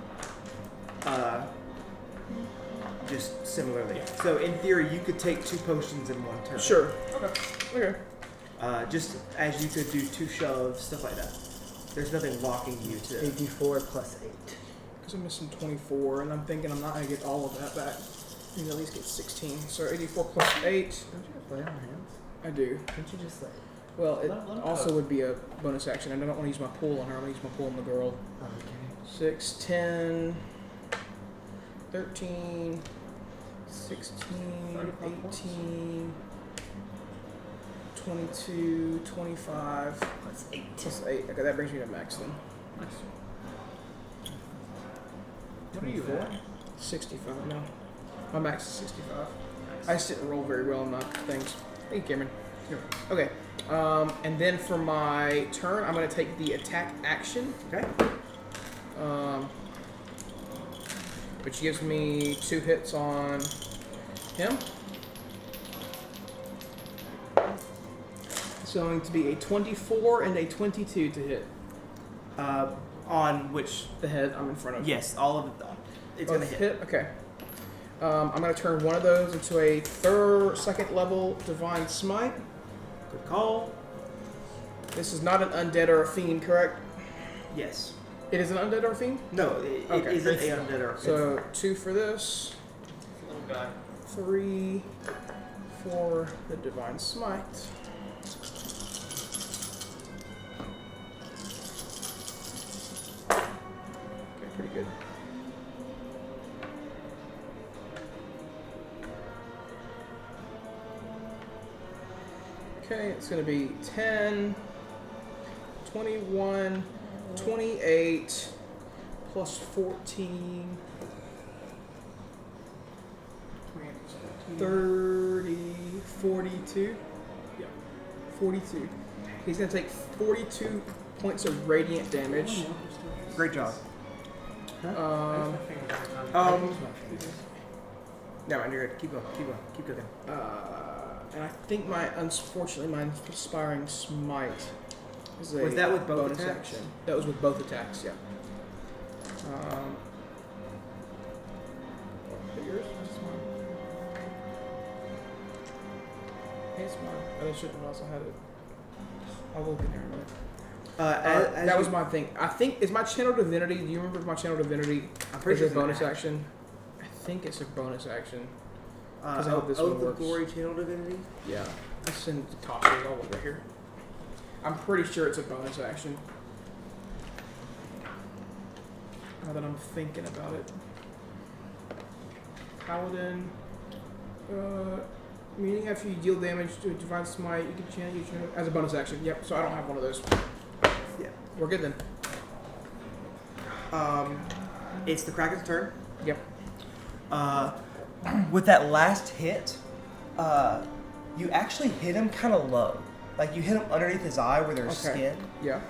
Just similarly. So in theory, you could take 2 potions in one turn. Sure. Okay. Just as you could do 2 shoves, stuff like that. There's nothing locking you to. 8d4 plus 8. Because I'm missing 24, and I'm thinking I'm not going to get all of that back. I need to at least get 16. So 84 plus 8. Don't you have play on hands? I do. Don't you just like... Well, it Let 'em also cook. would be a bonus action. I don't want to use my pull on her. I'm going to use my pull on the girl. Oh, okay. 6, 10, 13, 16, 18, 22, 25, Plus 8. plus 8. Okay, that brings me to max then. What are you at? 65 now. My max is 65. I just didn't roll very well on my things. Thank you, Cameron. Okay. And then for my turn, I'm going to take the attack action. Okay. Which gives me 2 hits on him. It's going to be a 24 and a 22 to hit. On which, The head I'm in front of. yes, all of it. It's gonna Both hit. Okay. I'm going to turn one of those into a second level Divine Smite. Good call. This is not an undead or a fiend, correct? Yes. It is an undead or a fiend? No, it Okay. isn't a undead or. So 2 for this, Little guy. 3 for the Divine Smite. Okay, pretty good. Okay, it's going to be 10, 21, 28, plus 14, 30, 42. Yeah, 42. He's going to take 42 points of radiant damage. Great job. No, man, you're good. Keep going. Keep going. Keep cooking. And I think unfortunately, my Inspiring Smite is a Was that with both bonus attacks? action. That was with both attacks, yeah. Yours? This is mine. Hey, it's mine. I should have also had it. I will get there in a minute. That was my thing. I think, is my Channel Divinity, do you remember if my Channel Divinity I'm pretty is sure a bonus action? I think it's a bonus action. I hope this Oath one of works. Glory Channel Divinity. Yeah. I send the Tasha all over here. I'm pretty sure it's a bonus action. Now that I'm thinking about it. Paladin. Meaning after you deal damage to a Divine Smite, you can channel your channel as a bonus action. Yep, so I don't have one of those. Yeah. We're good then. It's the Kraken's turn. Yep. With that last hit, you actually hit him kind of low. Like you hit him underneath his eye where there's skin. Yeah.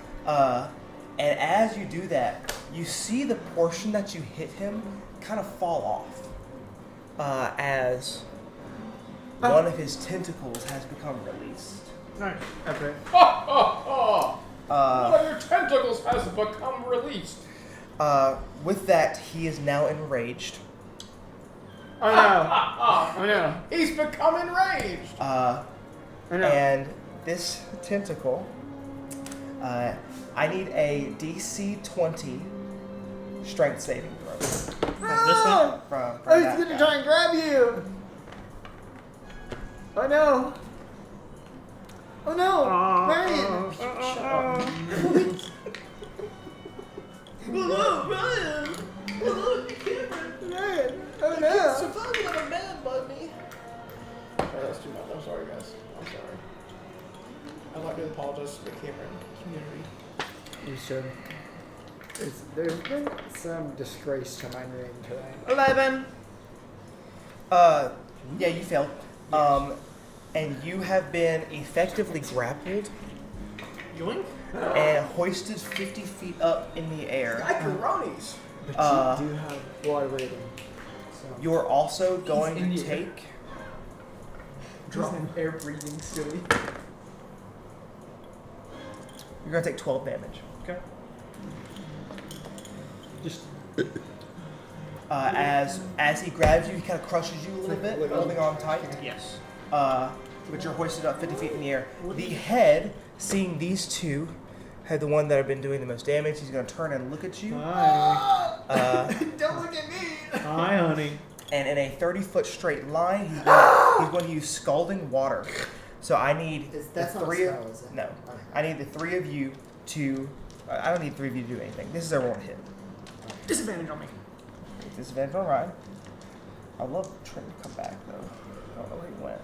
And as you do that, you see the portion that you hit him kind of fall off. As one of his tentacles has become released. Nice. Okay. One of your tentacles has become released. With that, he is now enraged. Oh no. Oh no. He's become enraged. Oh no. And this tentacle, I need a DC 20 strength saving throw. This one? From Oh, he's that gonna guy. try and grab you. Oh no. Oh no. Marion. Marion. Oh no. That's too much. I'm sorry, guys. I'm sorry. I'd like to apologize to the Cameron community. You should. There's been some disgrace to my name today. 11. Yeah, you failed. And you have been effectively grappled Yoink. and hoisted 50 feet up in the air. Macaronis. But you do have blood rating. So You're also going in to the air. take. Drop air breathing silly. You're going to take 12 damage. Okay. just As he grabs you, he kind of crushes you a little bit, holding on tight. Yes. But you're hoisted up 50 feet in the air. The head, seeing these two, had the one that have been doing the most damage. He's going to turn and look at you. Hi. Don't look at me. Hi, honey. And in a 30-foot straight line, he's going to use Scalding Water. So I need that's the not a three spell, is it? No. Okay. I need the three of you to... I don't need three of you to do anything. This is their one hit. Disadvantage on me. Disadvantage on Ryan. I love Trent to come back, though. I don't know where he went.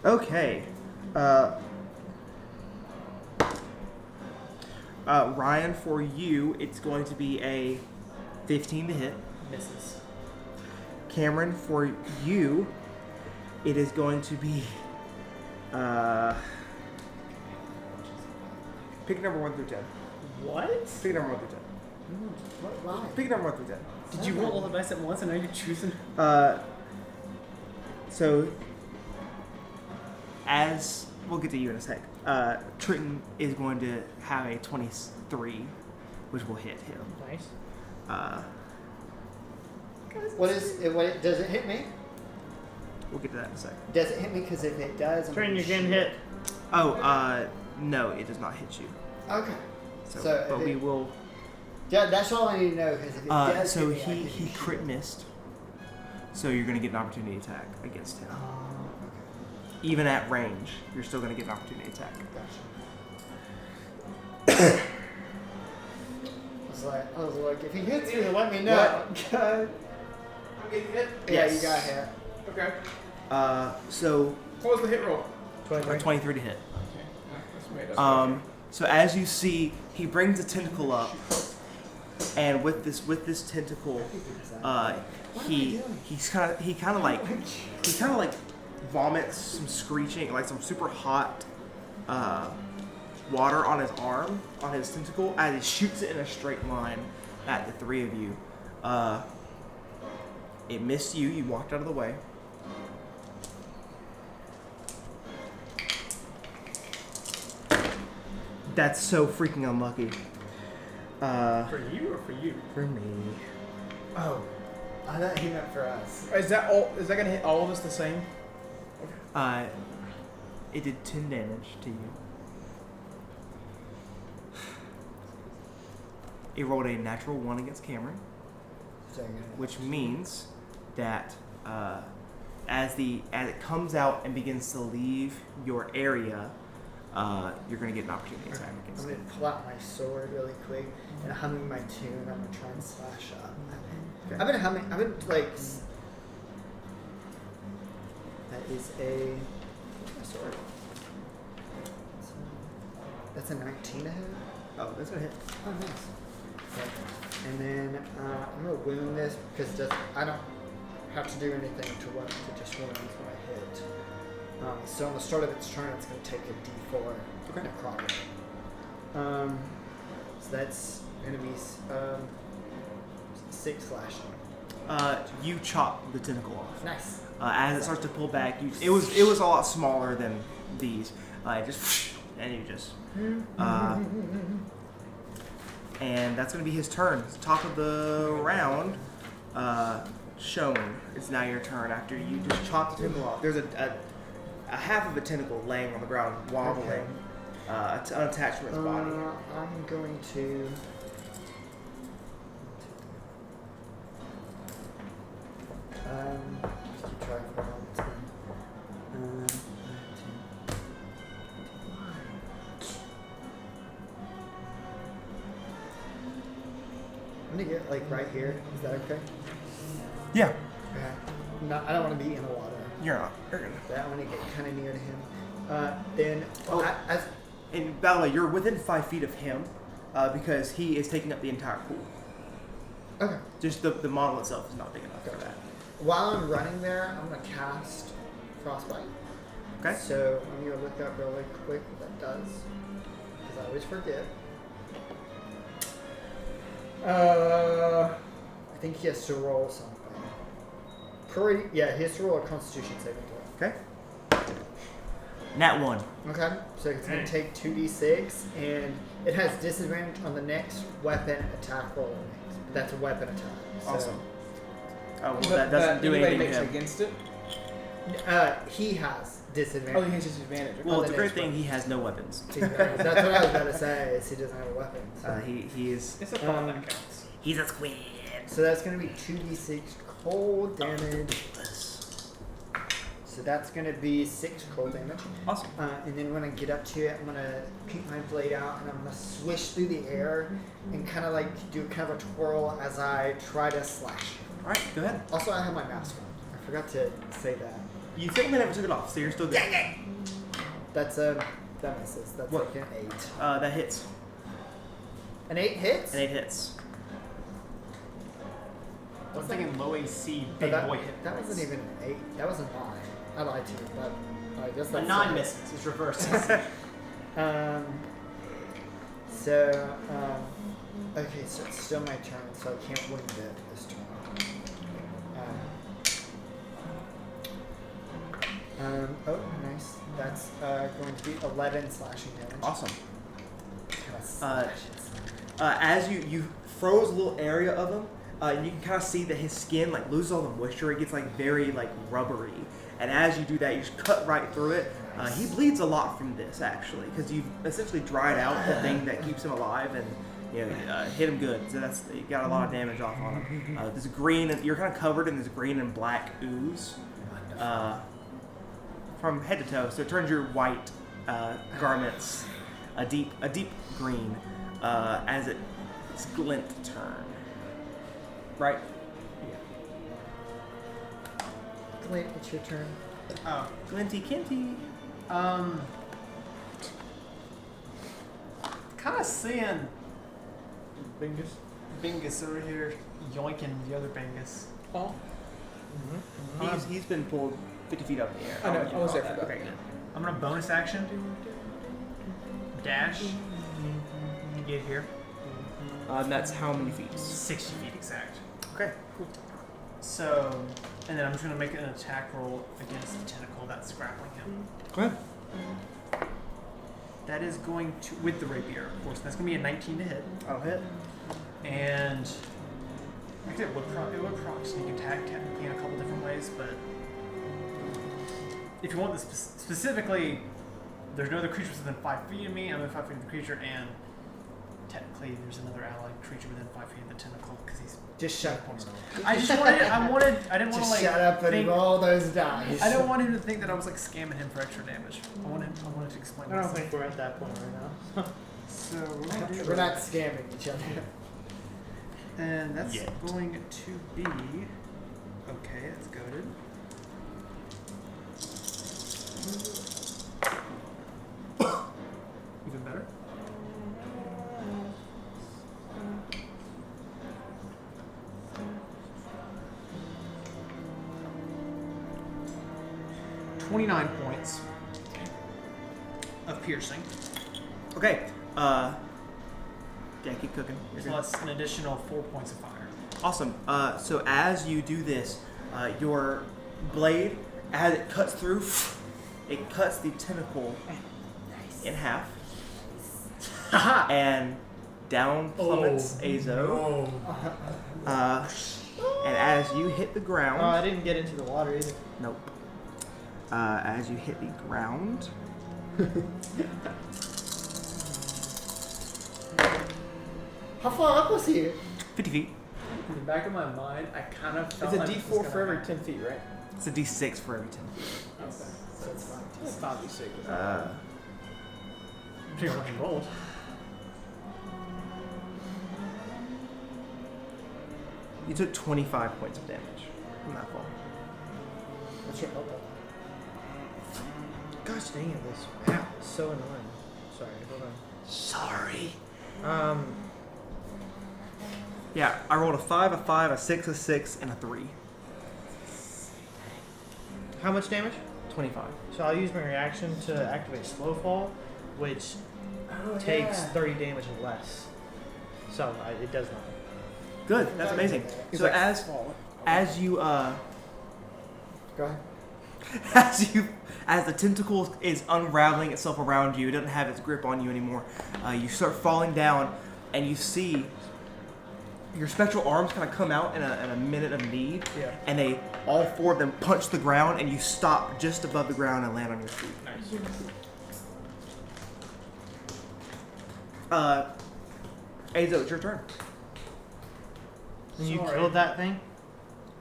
Okay. Ryan, for you, it's going to be a 15 to hit. Misses. Cameron, for you, it is going to be... pick number 1 through 10. What? Pick number 1 through 10. why? Pick number 1 through 10. Did you roll all the dice at once and now you're choosing? So, as we'll get to you in a sec, Trenton is going to have a 23, which will hit him. Nice. What is it? What does it hit me? We'll get to that in a sec. Does it hit me? Because if it does, I'm Turn, gonna you're getting shoot. hit. Oh, no, it does not hit you. Okay. So, So but if we it- will. Yeah, that's all I need to know. Because if it does So hit me, I he can crit shoot. missed. So you're going to get an opportunity attack against him. Oh, Even at range, you're still going to get an opportunity attack. okay. Gotcha. I was like, if he hits me, let me know. God. I'm getting hit. Yeah, Yes. you got hit. Okay. So What was the hit roll? a 23 to hit. Okay. That's made us. So as you see, he brings the tentacle up, and with this tentacle, he kind of like vomits some screeching, like some super hot water on his arm, on his tentacle, as he shoots it in a straight line at the three of you. It missed you. You walked out of the way. That's so freaking unlucky. For you or for you? For me. Oh, I thought he meant for us. Is that all? Is that gonna hit all of us the same? It did 10 damage to you. It rolled a natural 1 against Cameron, which means that as it comes out and begins to leave your area, you're going to get an opportunity attack against I'm it. going to pull out my sword really quick and humming my tune. I'm going to try and slash up. Okay. I've been humming. I've been like. That is a. What's my sword? That's a 19 to hit. Oh, that's going to hit. Oh, nice. Okay. And then I'm going to wound this because I don't have to do anything to just wound when I hit. So on the start of its turn, it's going to take a D4 necrotic. So that's going to be 6 slashing. You chop the tentacle off. Nice. As it starts to pull back, it was a lot smaller than these. Just and you just. And that's going to be his turn. It's top of the round. Shown. It's now your turn after you just chop the tentacle off. There's a half of a tentacle laying on the ground, wobbling, unattached from its body. I'm going to. Just keep trying for a moment. I'm gonna get like right here. Is that okay? Yeah. Okay. No, I don't want to be in the water. You're not. You're good. I want to get kind of near to him. Then, And by the way, you're within 5 feet of him because he is taking up the entire pool. okay. Just the model itself is not big enough for that. While I'm running there, I'm gonna cast Frostbite. Okay. So I'm gonna look up really quick what that does, because I always forget. I think he has to roll something. He has to roll a Constitution saving throw. Okay. Nat 1. Okay, so it's going to take 2d6, and it has disadvantage on the next weapon attack roll. That's a weapon attack. So, Awesome. Oh, well, that doesn't do anything to makes him. against it. he has Oh, disadvantage. he has disadvantage. Well, on it's a the great next thing weapon. he has no weapons. That's what I was about to say, is he doesn't have a weapon. So, He is. It's a thought that counts. He's a squid. so that's going to be 2d6 cold damage. So that's going to be 6 cold damage. Awesome. And then when I get up to it, I'm going to keep my blade out and I'm going to swish through the air and kind of like do kind of a twirl as I try to slash. All right, go ahead. Also, I have my mask on. I forgot to say that. You technically never took it off, so you're still good. That's that misses. That's What? like an 8. That hits. An 8 hits? An 8 hits. I'm thinking low AC, Oh, big that, boy hit that points. wasn't even an 8. That was a 9. I lied to you, but I guess A that's 9 misses. It's reversed. Okay, so it's still my turn, so I can't win it this turn. Oh, nice. That's going to be 11 slashing damage. Awesome. Kinda slashes. As you froze a little area of him, you can kind of see that his skin like loses all the moisture. It gets like very like rubbery. And as you do that, you just cut right through it. He bleeds a lot from this actually, because you've essentially dried out the thing that keeps him alive and hit him good. So that's you got a lot of damage off on him. There's green, and you're kind of covered in this green and black ooze from head to toe. So it turns your white garments a deep green as it's Glint turn. Right? Glint, it's your turn. Oh. Glinty Kinty. Kind of seeing Bingus. Bingus over here yoinking the other Bingus. Oh, He's been pulled 50 feet up in the air. I know. want you I was to there roll for that. that. I'm gonna bonus action. Dash. To get here. And that's how many feet? 60 feet exact. Okay, cool. So, and then I'm just gonna make an attack roll against the tentacle that's grappling him. Go ahead. That is going to, with the rapier, of course. That's gonna be a 19 to hit. I'll hit. And actually, it would proc sneak attack technically in a couple different ways, but if you want this specifically, there's no other creatures within 5 feet of me. I'm within 5 feet of the creature, and technically there's another allied creature within 5 feet of the tentacle because he's. Just shut up. I didn't want to Just like. shut up and think, roll those dice. I don't want him to think that I was like scamming him for extra damage. I wanted to explain. I don't myself. think we're at that point right now. So we're gonna do We're not scamming each other. and that's Yet. going to be okay. That's goaded. Even better. $29 points of piercing, Okay. Yeah, keep cooking. You're good. plus an additional 4 points of fire. Awesome. So as you do this, your blade, as it cuts through, it cuts the tentacle in half, and down plummets Azo. And as you hit the ground, Oh, I didn't get into the water either. nope. As you hit the ground, How far up was he? 50 feet. in the back of my mind, I kind of It's felt a like this D4 was for every gonna 10 feet, right? It's a D6 for every 10 feet. Okay. So it's fine. It's 5d6. Pretty much rolled. You took 25 points of damage from that fall. What's your health? Gosh dang it, this app is so annoying. Sorry, hold on. Sorry. Yeah, I rolled a 5, a 5, a 6, a 6, and a 3. How much damage? 25. So I'll use my reaction to activate slow fall, which takes 30 damage or less. So it does not. Good. That's amazing. He's So like, as you Go ahead. as the tentacle is unraveling itself around you, it doesn't have its grip on you anymore. You start falling down, and you see your spectral arms kind of come out in a minute of need, and they all 4 of them punch the ground, and you stop just above the ground and land on your feet. Nice. Azo, it's your turn. And you Sorry. killed that thing?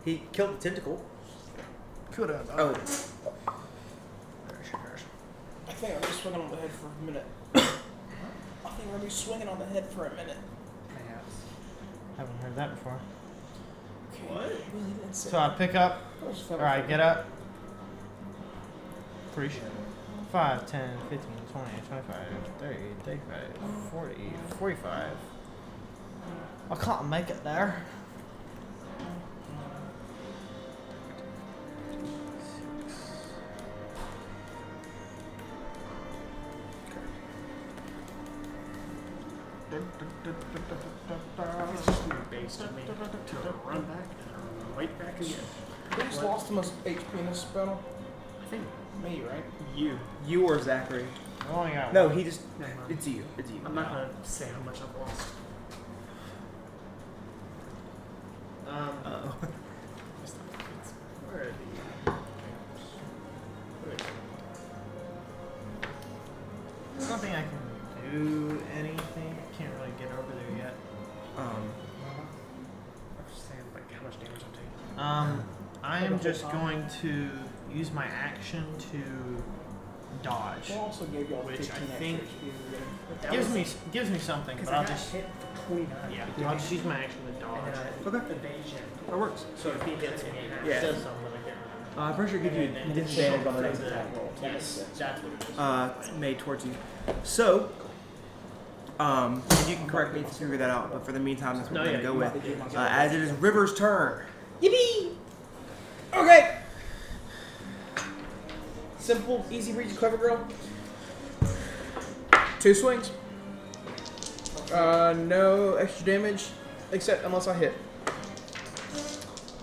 He killed the tentacle. Could have. Oh, I think I'm just swinging on the head for a minute. I think I'm just swinging on the head for a minute. Haven't heard that before. Okay. What? So I pick up, or I get up. Pretty sure. 5, 10, 15, 20, 25, 30, 35, 40, 45. I can't make it there. It's just weird base to me to run back and right back again. Who just lost the most HP in this battle? I think Me, right? you or Zachary? I only got No, one. he just. Never mind. It's you. It's you. I'm not gonna say how much I've lost. Uh-oh. Where are the I don't think I can do anything. I can't really get over there yet. I'm just saying like how much damage I'm taking. I am just going to use my action to dodge. They also gave y'all Which 15 I extra think HP. Gives me something, but Because I I'll got just hit for 29. yeah. I'll just use my action to And dodge. then Okay. evasion. That works. So if he hits me, It Yeah. does something, but I can't remember. I'm pretty sure it gives you And then disadvantage on the from next the- attack roll. Yes, that's what it is. Made towards you. So, And you can correct me if you figure that out, but for the meantime, that's what we're going to go with. you- As it is River's turn. Yippee! Okay. Simple, easy reach, clever girl. 2 swings. No extra damage, except unless I hit.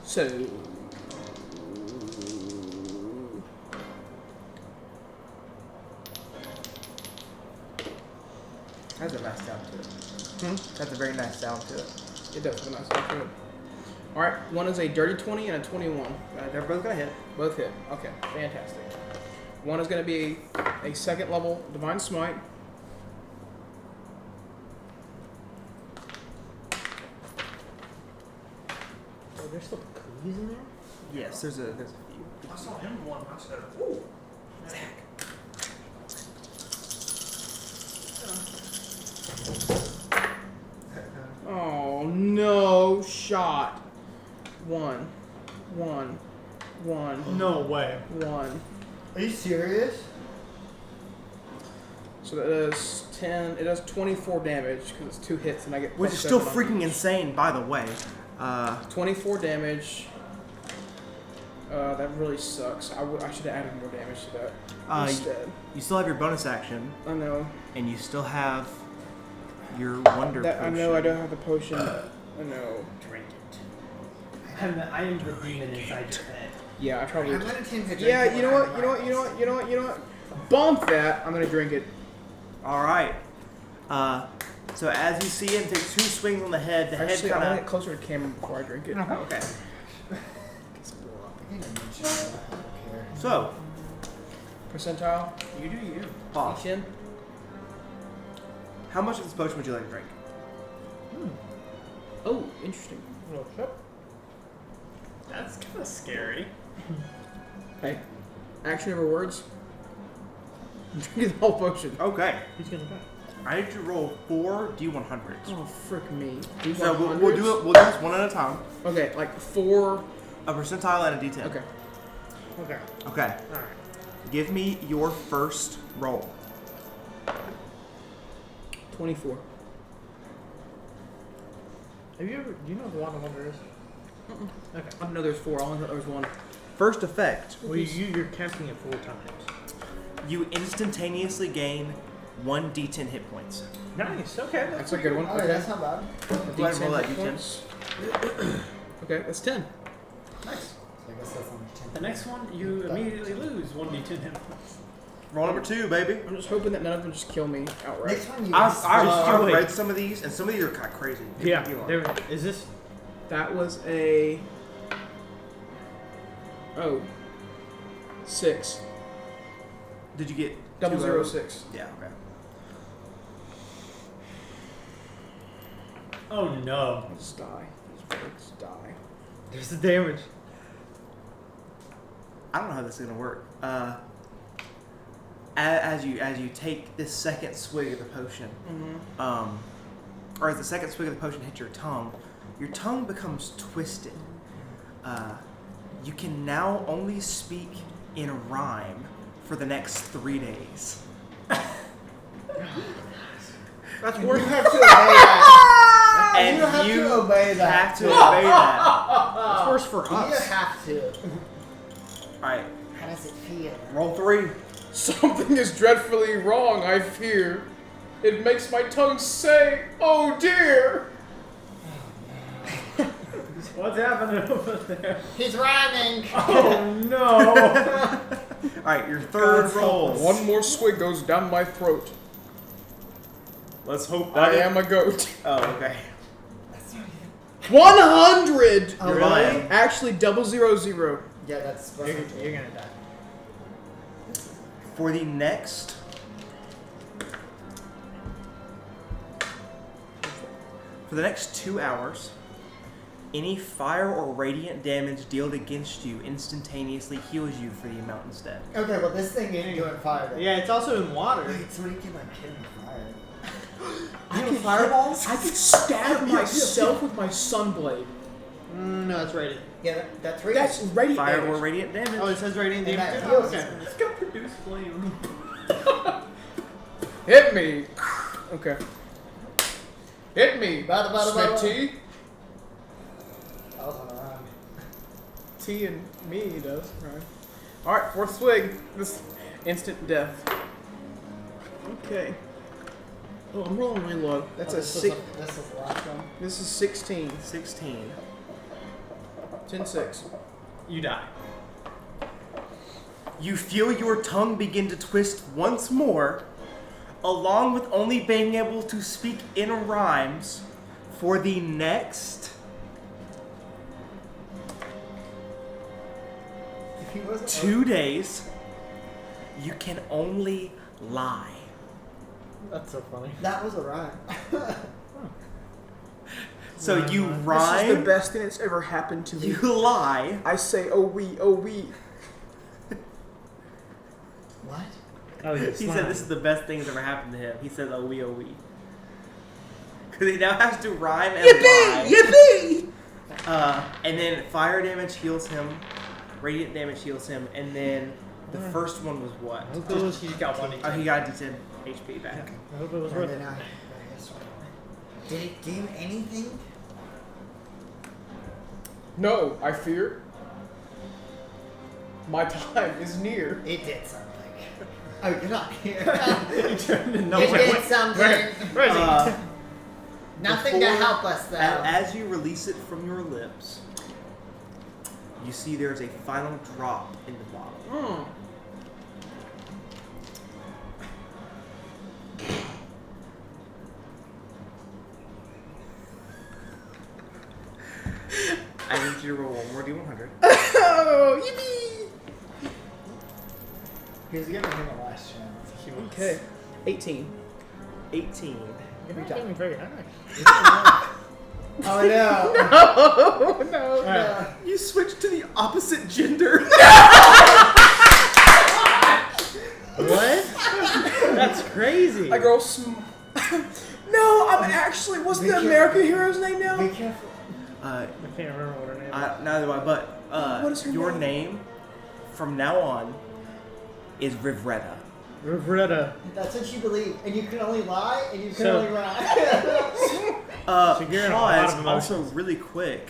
So. Has a nice sound to it. That's a very nice sound to it. It does have a nice sound to it. Alright, one is a dirty 20 and a 21. They're both going to hit. Both hit. Okay, fantastic. One is going to be a second level Divine Smite. Oh, there's still cookies in there? Yes, there's a few. I saw him one. I said, ooh. Oh no, shot. One. No way. Are you serious? So that does 10. It does 24 damage because it's 2 hits, and I get. Which is plus still 7 on freaking each. insane, by the way. 24 damage. That really sucks. I should have added more damage to that instead. You still have your bonus action, I know. and you still have your wonder That, I potion. know I don't have the potion. I know. Drink it. I am the demon inside your head. Yeah, I probably. I'm gonna attempt to drink Yeah, it you know when what? I'm You know what? right. You know what? Bump that. I'm gonna drink it. All right. So as you see him take 2 swings on the head, the Actually, head I want to kind get closer to camera before I drink it. of. Okay. I think I mentioned that. I don't care. So, Percentile. You do you. Bob, Each in. how much of this potion would you like to drink? Oh, interesting. That's kind of scary. Hey, action over words. Drink the whole potion. Okay. He's gonna die. I need to roll 4 D100s. Oh, frick me. Do So we'll 100s? do it. We'll do this one at a time. Okay, like 4. A percentile and a D10. Okay. Okay. Okay. Alright. Give me your first roll. 24. Have you ever? Do you know what the Wand of Wonder is? Okay. I don't know there's 4. I only thought there was 1. First effect. Well, you're casting it 4 times. You instantaneously gain 1 D10 hit points. Nice. Okay. That's a good one. Oh, yeah, that's not bad. Go ahead and roll that hit D10. points. Okay, that's 10. Nice. So I guess that's only 10. The next one, you immediately lose 1d10 hit points. Roll number 2, baby. I'm just hoping that none of them just kill me outright. Next one you I've wait. read some of these, and some of these are kind of crazy. Yeah. You are. There. Is this? That was a. Oh. 6. Did you get 006. Yeah. Okay. Oh no. I'll just die. Just die. There's the damage. I don't know how this is gonna work. As you take this second swig of the potion, or as the second swig of the potion hits your tongue becomes twisted. You can now only speak in rhyme for the next 3 days. That's You worse. have to obey that. And you have you to obey that. have to obey that. That's worse for You us. have to. Alright, How does it feel? roll 3. Something is dreadfully wrong, I fear. It makes my tongue say, oh dear. What's happening over there? He's rhyming. Oh no. Alright, your third roll. One more swig goes down my throat. Let's hope I am a goat. Oh, okay. 100! Oh, You're really? lying. Actually, 000. Yeah, that's. You're gonna die. For the next For the next 2 hours, any fire or radiant damage dealt against you instantaneously heals you for the amount instead. Okay, well this thing ain't doing fire. Then. Yeah, it's also in water. Wait, so you can like hit me fire. I You could have fireballs? I could stab myself with my sunblade. No, that's rated. Yeah, that's right. That's radiant Fire or damage. radiant damage. Oh, it says radiant And damage. that Oh, heals okay. us. It's gonna produce flame. Hit me. Okay. Hit me. Bada, bada, bada. Smitty. I was on a rhyme. T and me does, right? Alright, fourth swig. This instant death. Okay. Oh, I'm rolling really low. That's a this six. This is the last one. This is 16. 16. 10-6. You die. You feel your tongue begin to twist once more, along with only being able to speak in rhymes for the next If he wasn't 2 days. You can only lie. That's so funny. that was a rhyme. So you This is the rhyme, best thing that's ever happened to me. you lie. I say, oh we, oh we. What? Oh, you He said this is the best thing that's ever happened to him. He said, oh we, oh we. Because he now has to rhyme and lie. Yippee! And then fire damage heals him, radiant damage heals him, and then the first one was what? I hope it was, He got one. Oh, he got a D10 HP back. I hope it was And worth then it. did it do anything? No, I fear. My time is near. It did something. Oh, you're not here. He turned into it did something. Where is he? Nothing to Before- help us though. As you release it from your lips, you see there's a final drop in the bottle. I need you to roll one more D100. Oh, yippee! He was giving him a last chance. He was. Okay. 18. 18. You're not getting very high. Oh no. Oh, no. No. You switch to the opposite gender. What? That's crazy. I go No, I'm actually. What's Be the careful. American hero's name now? Be careful. I can't remember what her name is. Neither do I, but What is her your name? name from now on is Rivretta. Rivretta. That's what you believe, and you can only lie, and you can So- only rhyme. So you're in a lot Pause. of Also, emotions. really quick.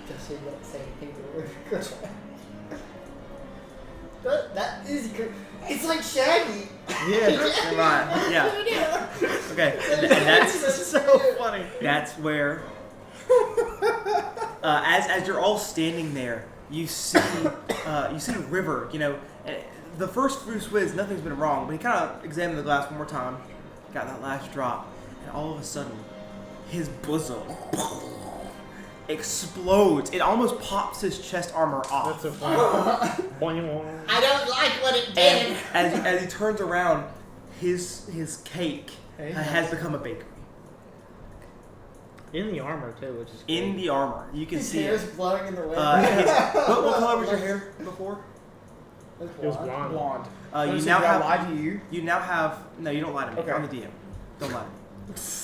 Just so you don't say anything to her. That is good. It's like Shaggy. Come on. Yeah. Okay. And that's so funny. that's where. As you're all standing there, you see River. You know, the first few swigs, nothing's been wrong, but he kind of examined the glass one more time, got that last drop, and all of a sudden, his bosom explodes. It almost pops his chest armor off. That's so funny. Boing. I don't like what it And did. as he turns around, his cake has become a bakery. In the armor too, which is In great. the armor, you can His see hair's it. blowing in the wind. What color was your hair before? It was blonde. Blonde. You Did now I have. lie to you? You now have. No, you don't lie to me. Okay. I'm the DM. Don't lie to me.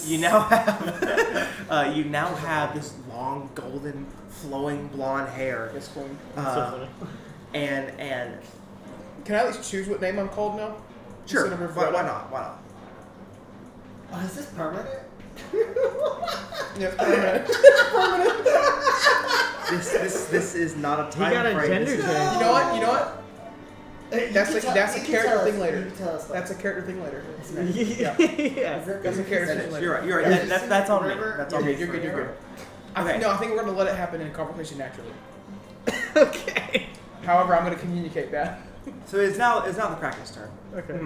You now have. You now have this long, golden, flowing blonde hair. Yes, queen. That's so funny. And Can I at least choose what name I'm called now? sure. Instead of Why Rivretta? not? Why not? Oh, is this permanent? Yes, permanent. This is not a He time got a frame. gender This is- change. You know what? You know what? You That's can a- tell- that's a you can character tell us- thing later. You can tell us That's a character thing later. Yeah. That's a character thing later. You're right. You're right. That's on me. River- That's You're on me. good. You're good. You're good. Okay. No, I think we're gonna let it happen in conversation naturally. Okay. However, I'm gonna communicate that So it's now the practice turn. Okay.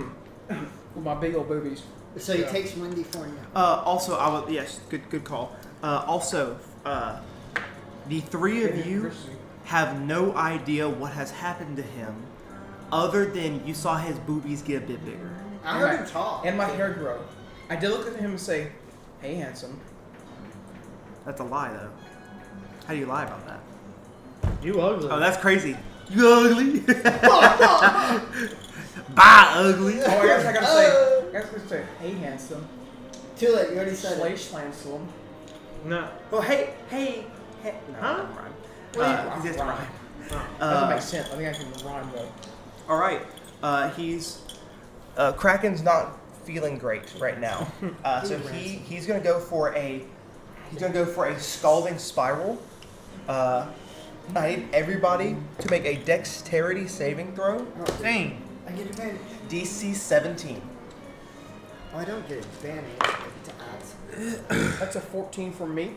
with my big old boobies. So he Yeah. takes 1d4 now. Also, I will. Yes, good call. Also, the three of you have no idea what has happened to him, other than you saw his boobies get a bit bigger. I heard him talk. And my hair grow. I did look at him and say, "Hey, handsome." That's a lie, though. How do you lie about that? You ugly. Oh, that's crazy. You ugly. Bye, ugly. Oh, I guess I gotta say, "Hey, handsome." Too late, you already said Slay it. Schlansel. No. Well, hey. No, Huh? doesn't rhyme. Well, He has to rhyme. Doesn't make sense. I think I can rhyme though. All right. He's Kraken's not feeling great right now. So he's gonna go for a scalding spiral. I need everybody to make a dexterity saving throw. Dang. I get advantage. DC 17. Oh, I don't get advantage. I get to add something. That's a 14 from me.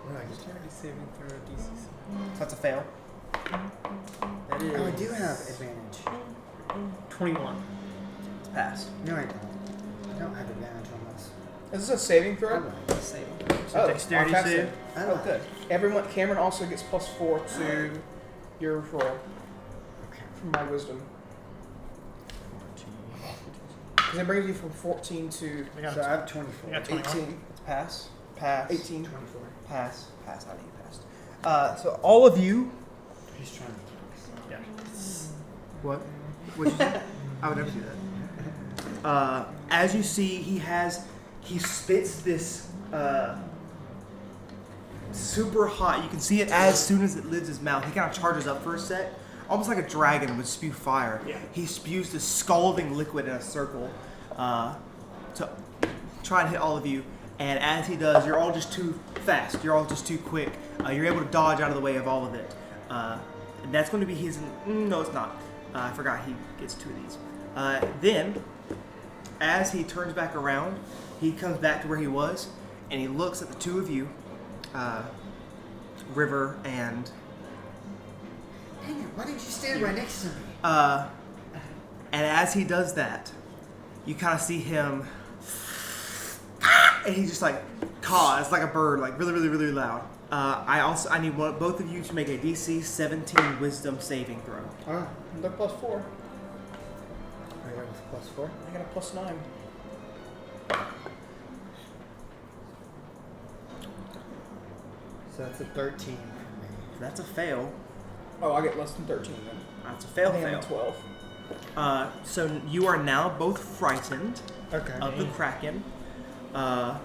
What do I get? Saving throw DC. So that's a fail. That is Oh, I do have advantage. 21. It's passed. No, I don't. I don't have advantage on this. Is this a saving I throw? like saving. Oh, dexterity I'll pass save? it. I Oh, like good. Everyone, Cameron also gets +4 to your roll Okay. from my wisdom. Because it brings you from 14 to I got So I have 24. I got 21. 18. It's pass. Pass. 18. 24. Pass. Pass. I need passed. So all of you. He's trying to. Yeah. What? What'd you say? I would never do that. As you see, he spits this super hot. You can see it as soon as it leaves his mouth. He kind of charges up for a sec, almost like a dragon would spew fire. Yeah. He spews this scalding liquid in a circle to try and hit all of you. And as he does, you're all just too fast. You're all just too quick. You're able to dodge out of the way of all of it. And that's going to be his. No, it's not. I forgot he gets 2 of these. Then, as he turns back around, he comes back to where he was, and he looks at the 2 of you, River and. Dang it, why didn't you stand right next to me? And as he does that, you kind of see him, and he just like caws like a bird, like really, really, really loud. I need both of you to make a DC 17 Wisdom saving throw. Oh, They're +4. I got a +4. I got a +9. So that's a 13 for me. That's a fail. Oh, I get less than 13 then. That's a I fail. think I'm Fail. at 12. So you are now both frightened Okay. of the Kraken. A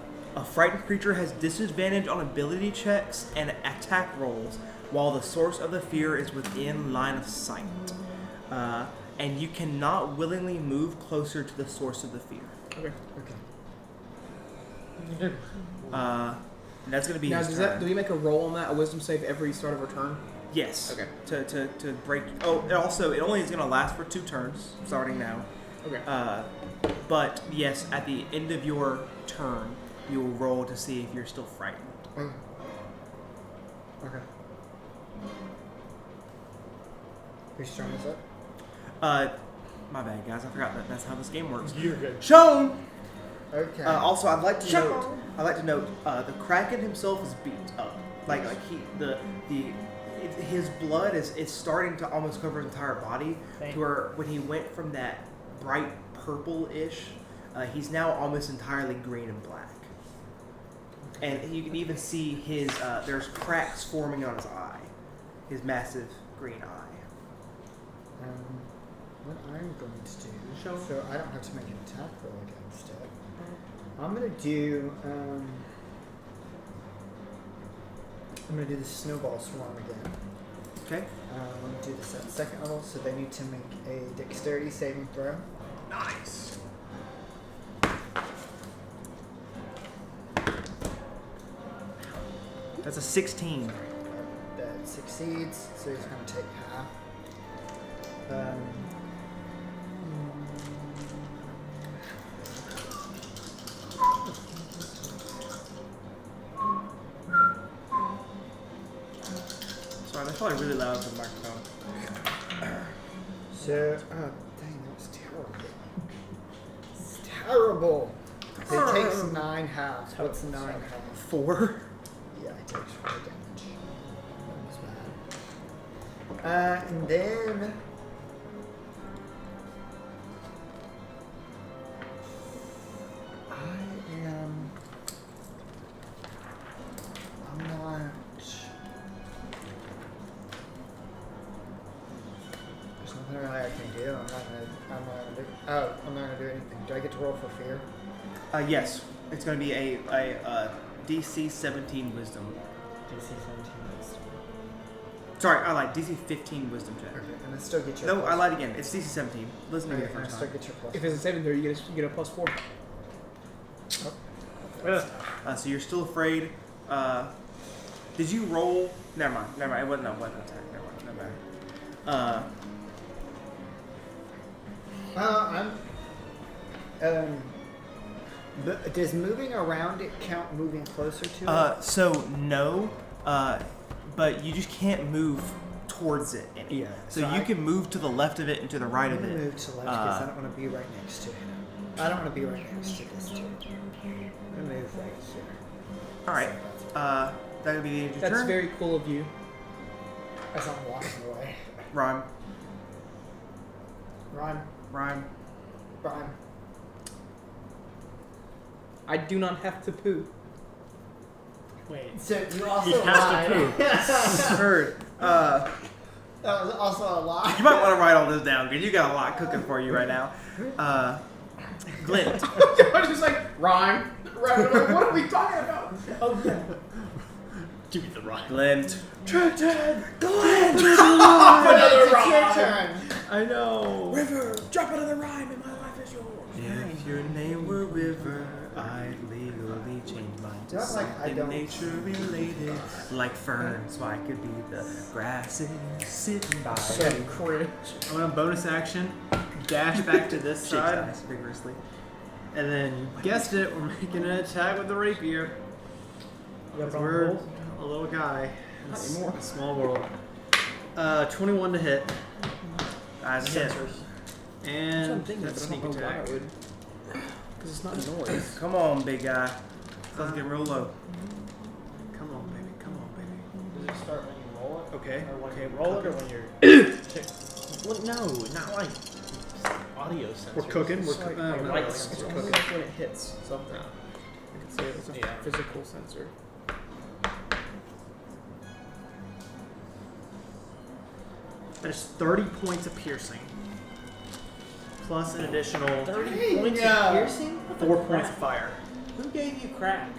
frightened creature has disadvantage on ability checks and attack rolls while the source of the fear is within line of sight. And you cannot willingly move closer to the source of the fear. Okay. Okay. And that's going to be Now, his turn. do we make a roll on that, a wisdom save every start of our turn? Yes. Okay. To break. Oh, it only is going to last for 2 turns, starting now. Okay. But yes, at the end of your turn, you will roll to see if you're still frightened. Okay. Okay. Whose turn is it? My bad, guys. I forgot that's how this game works. You're good. Shown. Okay. Also, I'd like to note the Kraken himself is beat up. His blood is starting to almost cover his entire body. To where when he went from that bright purple-ish, he's now almost entirely green and black. And you can even see his there's cracks forming on his eye, his massive green eye. What I'm going to do, Show. so I don't have to make an attack roll against it. I'm gonna do the snowball swarm again. Okay. I'm gonna do this at 2nd level, so they need to make a dexterity saving throw. Nice. That's a 16. That succeeds, so he's gonna take half. Sorry, that's probably really loud for the microphone. So, oh dang, that was terrible. It's terrible. It takes 9 halves. What's 9 halves? 4. Yeah, it takes 4 damage. That was bad. And then I'm not. There's nothing really I can do. I'm not gonna do anything. Do I get to roll for fear? Yes, it's going to be a DC 17 Wisdom. DC 17 wisdom. Sorry, I lied. DC 15 wisdom check. Okay, and I still get your. No, plus- I lied again. It's DC 17. Listen to me Okay, the and I first still time. get your plus. If it's a saving throw, you get a +4. So you're still afraid. Did you roll? Never mind. It wasn't a weapon attack. Never mind. Does moving around it count moving closer to it? So no, but you just can't move towards it. Yeah. So you can move to the left of it and to the right I'm of gonna it. move to the left because I don't want to be right next to him. I don't want to be right next to this dude. I'm gonna move right here. All right. That would be the end of your That's turn. very cool of you. As I'm walking away. Rhyme. Rhyme. Rhyme. Rhyme. I do not have to poo. Wait. So you also He has to lied. poo. Heard. That was also a lie. You might want to write all this down because you got a lot cooking for you right now. Glint. I was just like, rhyme. What are we talking about? Oh, yeah. Give me the rhyme. Glint. Trenton! Glint. Another It's your rhyme! turn. I know. River, drop another rhyme and my life is yours. If your name were River, I'd legally change mine to Don't like I something don't. nature related, like fern, so I could be the grasses sitting by. So cringe. I'm gonna bonus action, dash back to this Shakes side, eyes vigorously. and then you guessed it, we're making an attack with the rapier. You have 'Cause we're rolls? a little guy. in Not s- anymore. a small world. 21 to hit, Eyes hit. Sensors. and that's sneak attack. Because it's not a noise. Come on, big guy. Let's get real low. Come on, baby. Come on, baby. Does it start when you roll it? Okay. Or when Okay. you we're roll it or cooking. when you're... Well, no, not like audio sensors. We're cooking. We're It's like- cooking. like lights. It's only like when it hits something. I can say it as a Yeah. physical sensor. There's 30 points of piercing, plus an additional 30 points Yeah. of piercing? What the 4 crap? points of fire. Who gave you crack?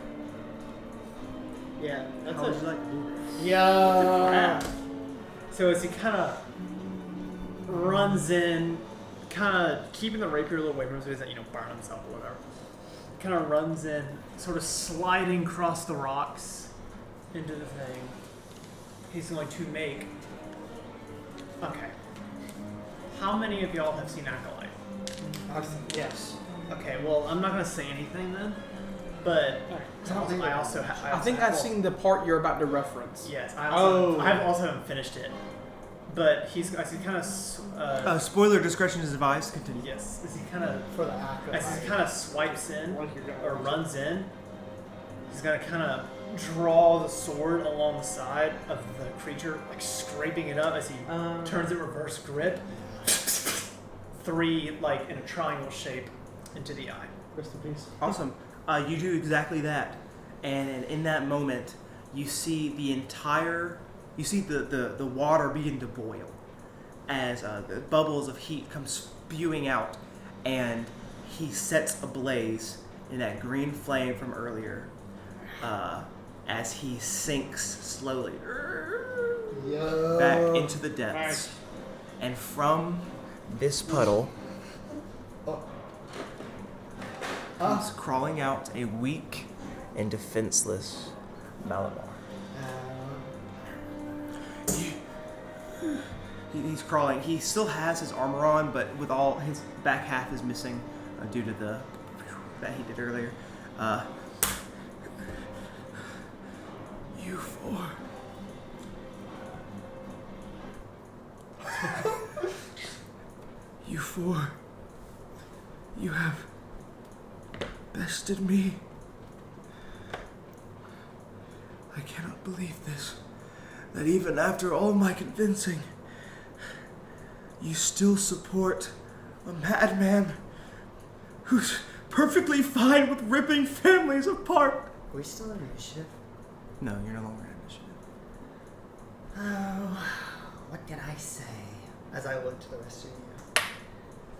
Yeah, How would you like to do this? Yeah. So as he kind of runs in, kind of keeping the rapier a little away from him so he doesn't, burn himself or whatever. Kind of runs in, sort of sliding across the rocks into the thing. He's going to make. Okay. How many of y'all have seen Acolyte? Yes. Okay, well, I'm not going to say anything then, but I also have. I think I've seen the part you're about to reference. Yes, I also. Oh. I also haven't finished it, but he's. As he kind of. Spoiler discretion is advised. Continue. Yes, as he kind of. For the actor. As he kind of swipes in Like you're gonna- or runs in, he's gonna kind of draw the sword along the side of the creature, like scraping it up as he turns it reverse grip. 3 like in a triangle shape into the eye. Rest in peace. Awesome. You do exactly that, and in that moment, you see the entire. You see the water begin to boil as the bubbles of heat come spewing out, and he sets ablaze in that green flame from earlier as he sinks slowly back into the depths. Nice. And from this puddle comes crawling out a weak and defenseless Malamar. He's crawling. He still has his armor on, but with all his back half is missing due to the that he did earlier. You four. You four. You have bested me. I cannot believe this. That even after all my convincing, you still support a madman who's perfectly fine with ripping families apart. Are we still in initiative? No, you're no longer in initiative. Oh, what did I say? As I look to the rest of you.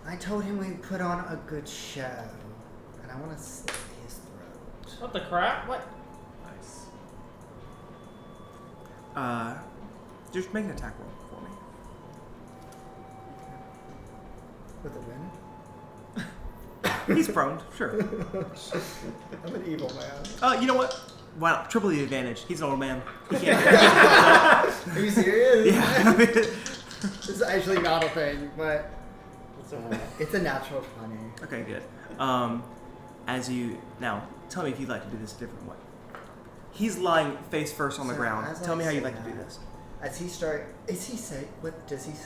I told him we'd put on a good show, and I want to slit his throat. What the crap? What? Nice. Just make an attack roll for me. With advantage? He's prone, sure. I'm an evil man. You know what? Why not? Triple the advantage. He's an old man. He can't. Are you serious? Yeah. This is actually not a thing, but It's okay. it's a natural 20. Okay, good. As you now tell me if you'd like to do this a different way. He's lying face first on the So, ground. as Tell I me how you'd say like to do that- this. As he does he say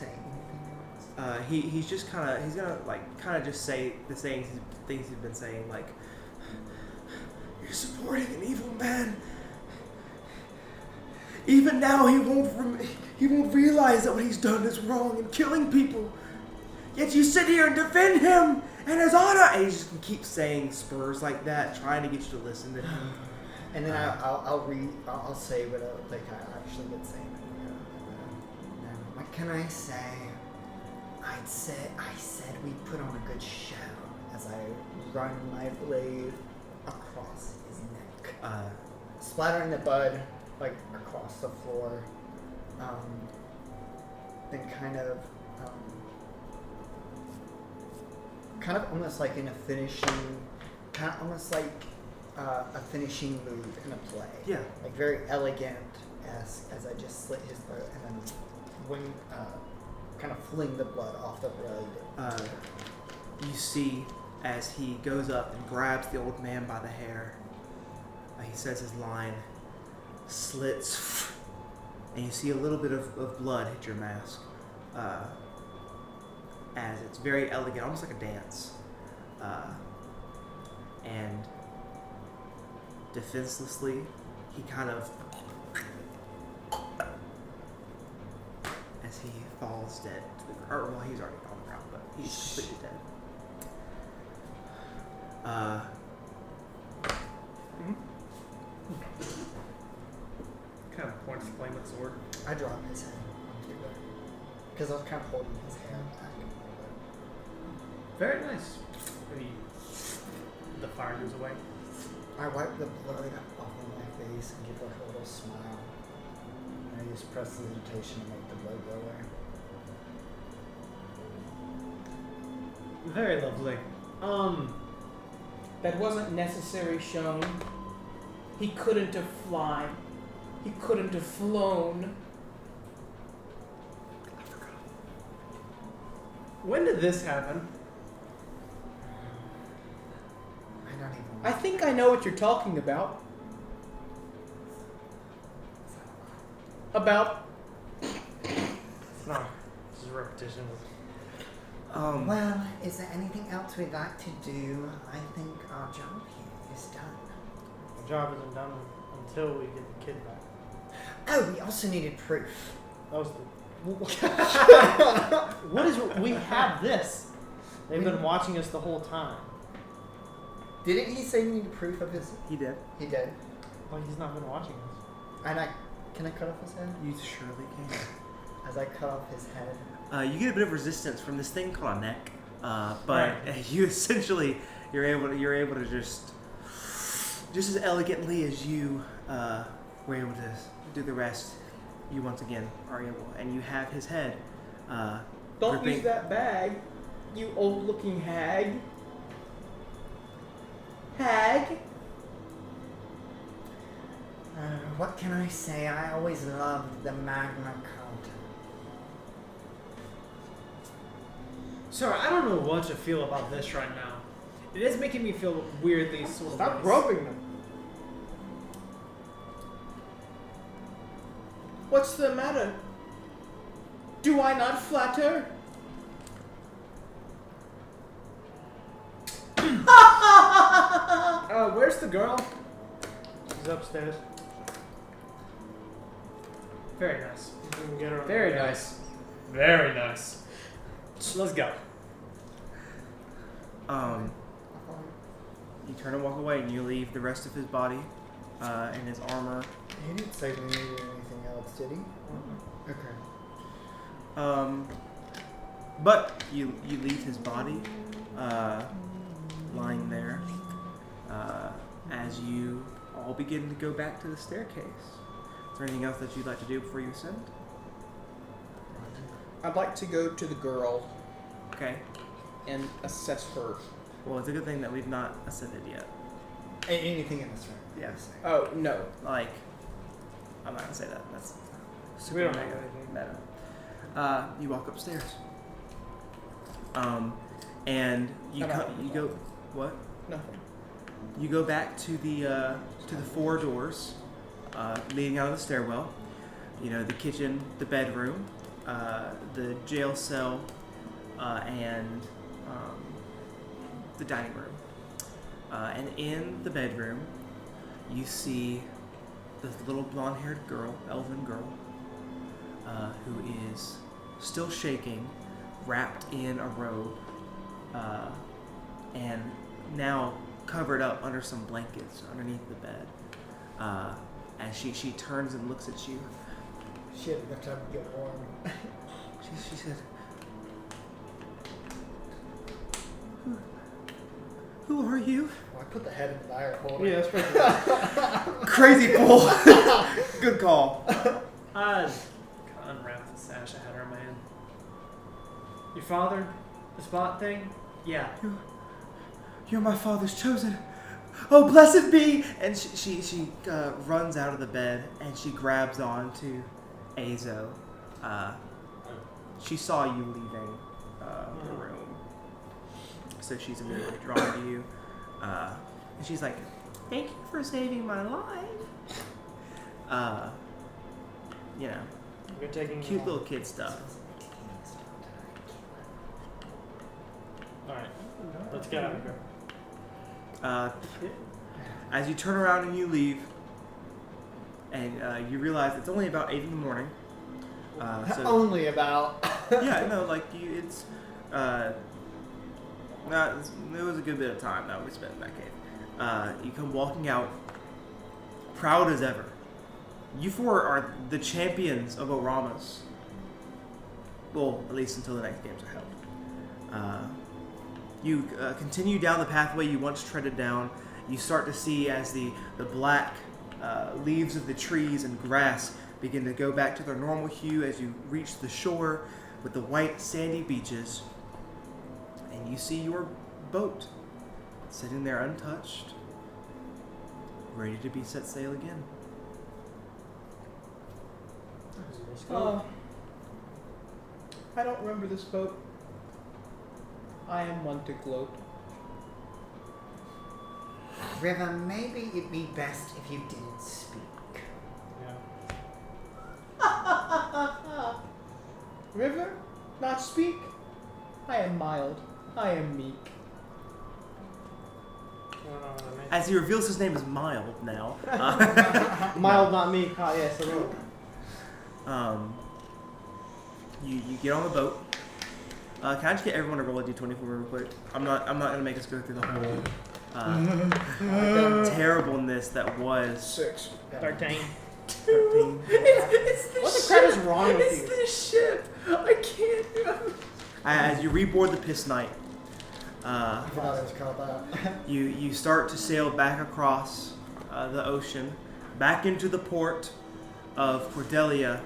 anything else? He's just he's gonna just say the things he's been saying, like, you're supporting an evil man. Even now he won't realize that what he's done is wrong and killing people. Yet you sit here and defend him and his honor. And he just keeps saying spurs like that, trying to get you to listen to him. And then I'll say what I actually would say. What can I say? I said we put on a good show as I run my blade across his neck, splattering the blood like across the floor. Then kind of almost like in a finishing, almost like a finishing move in a play. Yeah. Like very elegant as I just slit his throat and then kind of fling the blood off the blade. You see as he goes up and grabs the old man by the hair. He says his line, slits, and you see a little bit of blood hit your mask. As it's very elegant, almost like a dance. And defenselessly, he kind of, as he falls dead to the ground. Well, he's already on the ground, but he's completely dead. Kind of points the flame with sword. I drop his head onto the ground because I was kind of holding his hair back a little bit. Very nice. The fire goes away. I wipe the blood off of my face and give like a little smile. And I use prestidigitation to make the blood go away. Very lovely. That wasn't necessary, shown. He couldn't have fly. He couldn't have flown. When did this happen? I don't even. I think I know what you're talking about. About No, this is a repetition. Well, is there anything else we'd like to do? I think our job here is done. The job isn't done until we get the kid back. Oh, we also needed proof. That was what is? We have this. They've been watching us the whole time. Didn't he say we needed proof of his? He did. He did. Well, he's not been watching us. And can I cut off his head? You surely can. As I cut off his head. You get a bit of resistance from this thing called a neck, but you essentially you're able to just as elegantly as you were able to do the rest. You once again are able, and you have his head. don't gripping- use that bag, you old-looking hag. Hag. What can I say? I always loved the Magna Carta. Sorry, I don't know what to feel about this right now. It is making me feel weirdly sort of. Stop ways. rubbing them. What's the matter? Do I not flatter? Where's the girl? He's upstairs. Very nice. We can get her on Very the way. nice. Very nice. Let's go. You turn and walk away, and you leave the rest of his body and his armor. He didn't say we needed anything else, did he? Okay. But you leave his body lying there as you all begin to go back to the staircase. Is there anything else that you'd like to do before you ascend? I'd like to go to the girl Okay. and assess her. Well, it's a good thing that we've not ascended yet. Anything in this room. Yes. Oh, no. Like, I'm not gonna say that. That's super We don't know mega anything. meta. You walk upstairs. And you you go. What? Nothing. You go back to the 4 doors leading out of the stairwell. You know, the kitchen, the bedroom, the jail cell, and the dining room. And in the bedroom, you see the little blonde-haired girl, elven girl, who is still shaking, wrapped in a robe, and now covered up under some blankets underneath the bed. As she turns and looks at you, Shit, enough time to get warm. she said, Who are you? Well, I put the head in the fire holder. Yeah, that's pretty good. Crazy fool. Good call. I unwrap the sash I had her in my hand. Your father? The spot thing? Yeah. You're my father's chosen. Oh, blessed be! And she runs out of the bed and she grabs onto Azo. She saw you leaving the room, so she's immediately drawn to you. And she's like, "Thank you for saving my life." You know, We're taking cute little kid stuff. Alright, let's get out of here. As you turn around and you leave, and you realize it's only about 8 in the morning. So Only about. yeah, no, like it's it was a good bit of time that we spent in that cave. You come walking out, proud as ever. You 4 are the champions of Oramus. Well, at least until the next games are held. You continue down the pathway you once treaded down. You start to see as the black leaves of the trees and grass begin to go back to their normal hue as you reach the shore with the white sandy beaches. And you see your boat sitting there untouched, ready to be set sail again. Let's go. I don't remember this boat. I am one to gloat. River, maybe it'd be best if you didn't speak. Yeah. River, not speak. I am mild. I am meek. I don't know what I mean. As he reveals his name is Mild now. Mild, not me. Ah, yes, a little. You get on the boat. Can I just get everyone to roll a d20 for me real quick? I'm not gonna make us go through the whole terribleness that was 6. 13. 13. What the crap is wrong with you? This ship. I can't do it. As you reboard the Piss Knight, I forgot it was called that. you start to sail back across the ocean, back into the port of Cordelia,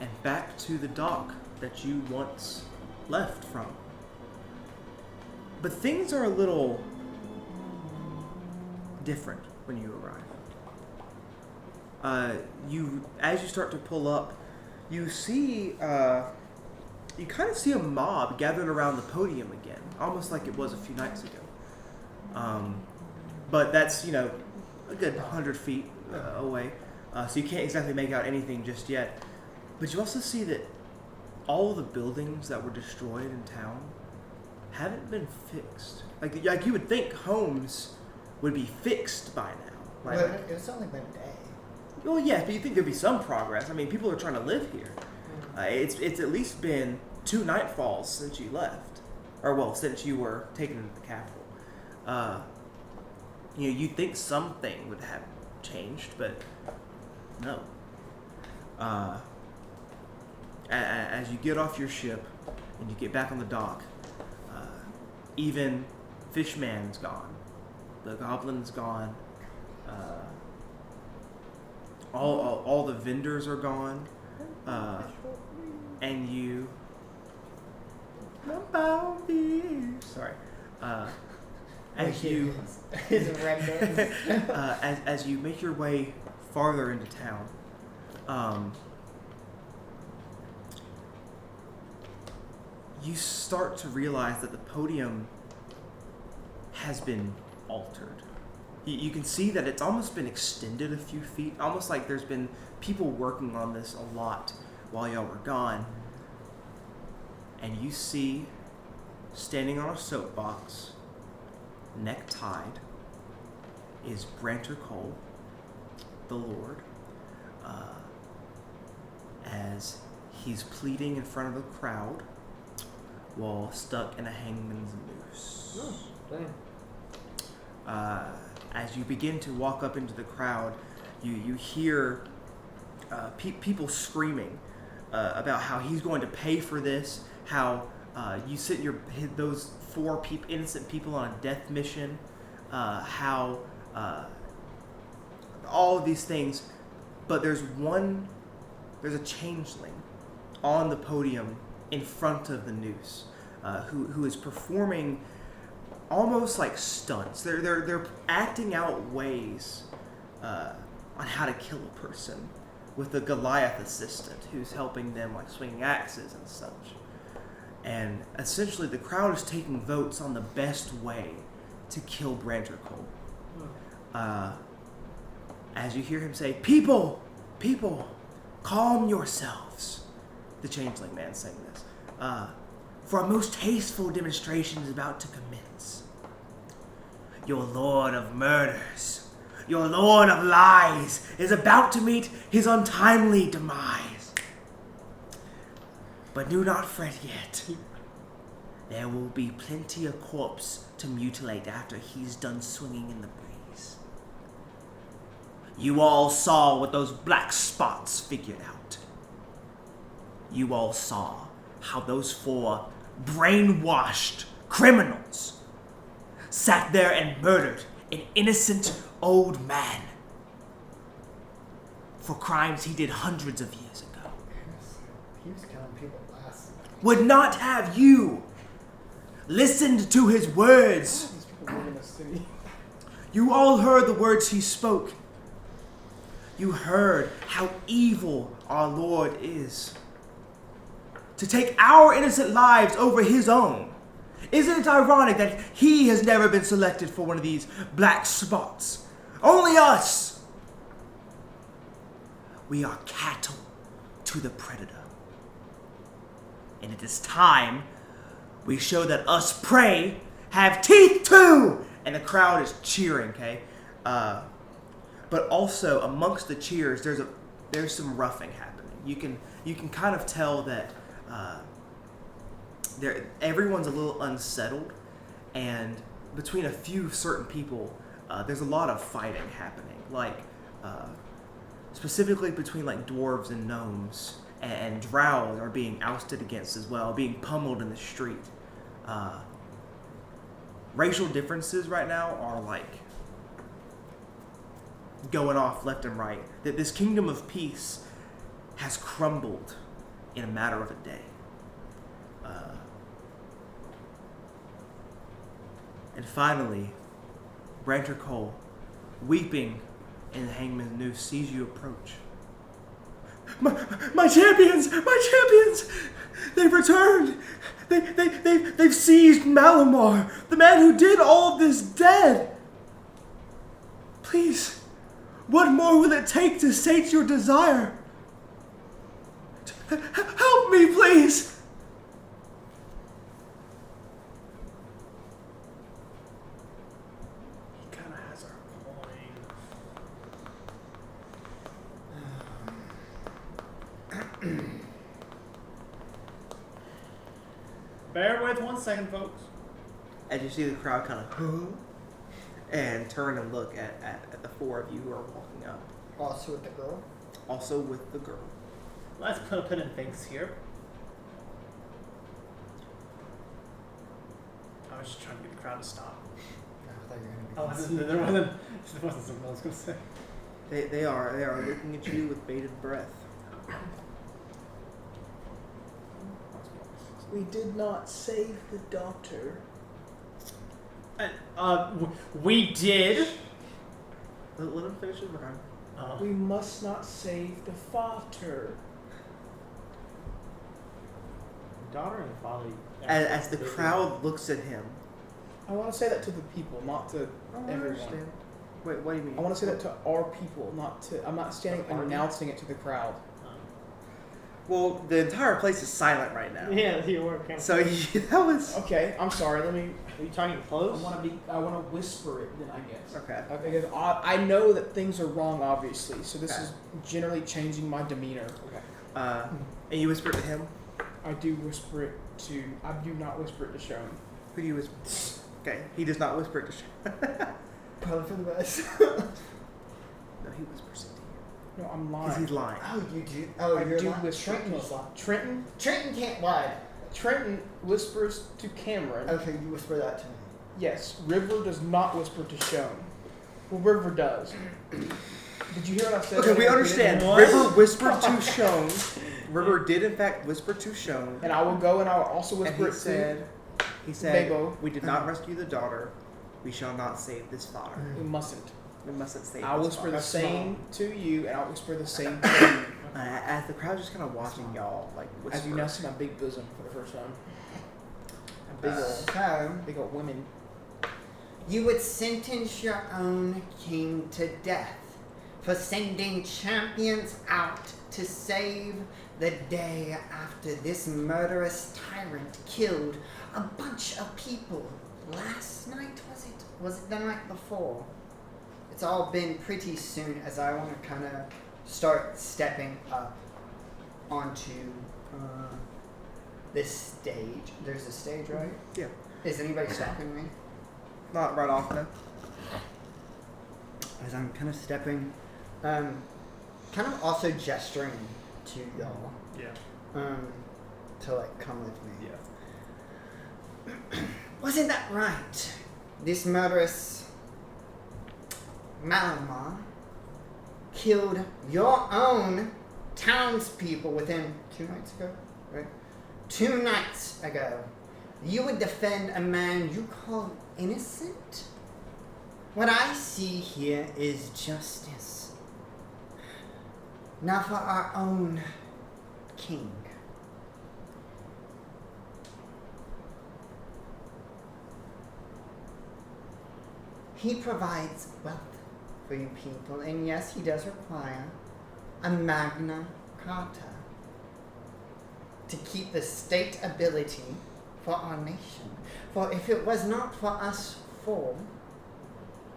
and back to the dock that you once left from. But things are a little different when you arrive. As you start to pull up, you see, you kind of see a mob gathered around the podium again, almost like it was a few nights ago. But that's, a good 100 feet away, so you can't exactly make out anything just yet. But you also see that all of the buildings that were destroyed in town haven't been fixed. Like you would think homes would be fixed by now. Well, it's only been a day. Well, yeah, but you think there'd be some progress. I mean, people are trying to live here. It's at least been 2 nightfalls since you left, or well, since you were taken into the capital. You'd think something would have changed, but no. As you get off your ship and you get back on the dock, even Fishman's gone. The Goblin's gone. All the vendors are gone. And you. Sorry. As you His random. as you make your way farther into town, you start to realize that the podium has been altered. You can see that it's almost been extended a few feet, almost like there's been people working on this a lot while y'all were gone. And you see, standing on a soapbox, neck-tied, is Branter Cole, the Lord, as he's pleading in front of a crowd while stuck in a hangman's noose. Oh, dang. As you begin to walk up into the crowd, you hear people screaming about how he's going to pay for this, how you sit those four innocent people on a death mission, how all of these things, but there's a changeling on the podium in front of the noose, who is performing almost like stunts. They're acting out ways on how to kill a person, with a Goliath assistant who's helping them, like swinging axes and such. And essentially, the crowd is taking votes on the best way to kill Branter Cole. As you hear him say, "People, calm yourselves." The changeling man saying this. For a most tasteful demonstration is about to commence. Your lord of murders, your lord of lies, is about to meet his untimely demise. But do not fret yet. There will be plenty of corpse to mutilate after he's done swinging in the breeze. You all saw what those black spots figured out. You all saw how those four brainwashed criminals sat there and murdered an innocent old man for crimes he did hundreds of years ago. He was killing people last night. Would not have you listened to his words. These people live in a city. You all heard the words he spoke. You heard how evil our Lord is. To take our innocent lives over his own. Isn't it ironic that he has never been selected for one of these black spots? Only us. We are cattle to the predator. And it is time we show that us prey have teeth too. And the crowd is cheering, okay? But also amongst the cheers, there's some roughing happening. You can kind of tell that everyone's a little unsettled, and between a few certain people, there's a lot of fighting happening. Like specifically between like dwarves and gnomes, and drows are being ousted against as well, being pummeled in the street. Racial differences right now are like going off left and right. That this kingdom of peace has crumbled in a matter of a day. And finally, Branter Cole, weeping in the hangman's noose, sees you approach. My champions! My champions! They've returned! They've seized Malamar, the man who did all of this, dead! Please, what more will it take to sate your desire? Help me, please! He kind of has our coin. Bear with 1 second, folks. As you see the crowd kind of and turn and look at the four of you who are walking up. Also with the girl. Also with the girl. Let's put a pin in things here. I was just trying to get the crowd to stop. I thought you Oh, were going to be there wasn't something I was going to say. They are looking at you with bated breath. We did not save the daughter. We did. Let him finish his rhyme. We must not save the father. Daughter and father. As the crowd looks at him. I want to say that to the people, not to I everyone. understand. Wait, what do you mean? I want to say that to our people, not to. I'm not standing and announcing it to the crowd. Well, the entire place is silent right now. Yeah, you were kind of. So that was Okay, I'm sorry. Let me. Are you talking I close? want to whisper it. Then I guess. okay. Because I know that things are wrong, obviously. So this Okay. is generally changing my demeanor. And you whisper it to him. I do whisper it to. I do not whisper it to Sean. Who do you whisper? Okay, he does not whisper it to Sean. Probably for the best. No, he whispers it to you. No, I'm Because lying. he's lying. Oh, you do? Oh, I you're do lying. whisper. Trenton's lying. Trenton. Trenton can't lie. Trenton whispers to Cameron. Okay, you whisper that to me. Yes, River does not whisper to Sean. Well, River does. Did you hear what I said? Okay, we understand. What? River whispered to Shone. River did in fact whisper to Shone. And I will go and I will also And whisper it he said, Babo. we did not rescue the daughter. We shall not save this father. to. We mustn't. We mustn't save I'll this whisper father. the same to you, and I'll whisper the same to you. As the crowd's just kind of watching y'all, like, whisper. As you now see my big bosom for the first time. A big So, big old women. you would sentence your own king to death for sending champions out to save the day after this murderous tyrant killed a bunch of people. Last night, was it? Was it the night before? It's all been pretty soon as I want to kind of start stepping up onto this stage. There's a stage, right? Yeah. Is anybody stopping me? Not right off, no. As I'm kind of stepping, kind of also gesturing to y'all, Yeah. to like come with me. Yeah. Wasn't that right? This murderous Malamar killed your own townspeople within 2 nights ago, right? 2 nights ago. You would defend a man you call innocent? What I see here is justice. Now for our own king. He provides wealth for you people, and yes, he does require a Magna Carta to keep the state ability for our nation. For if it was not for us four,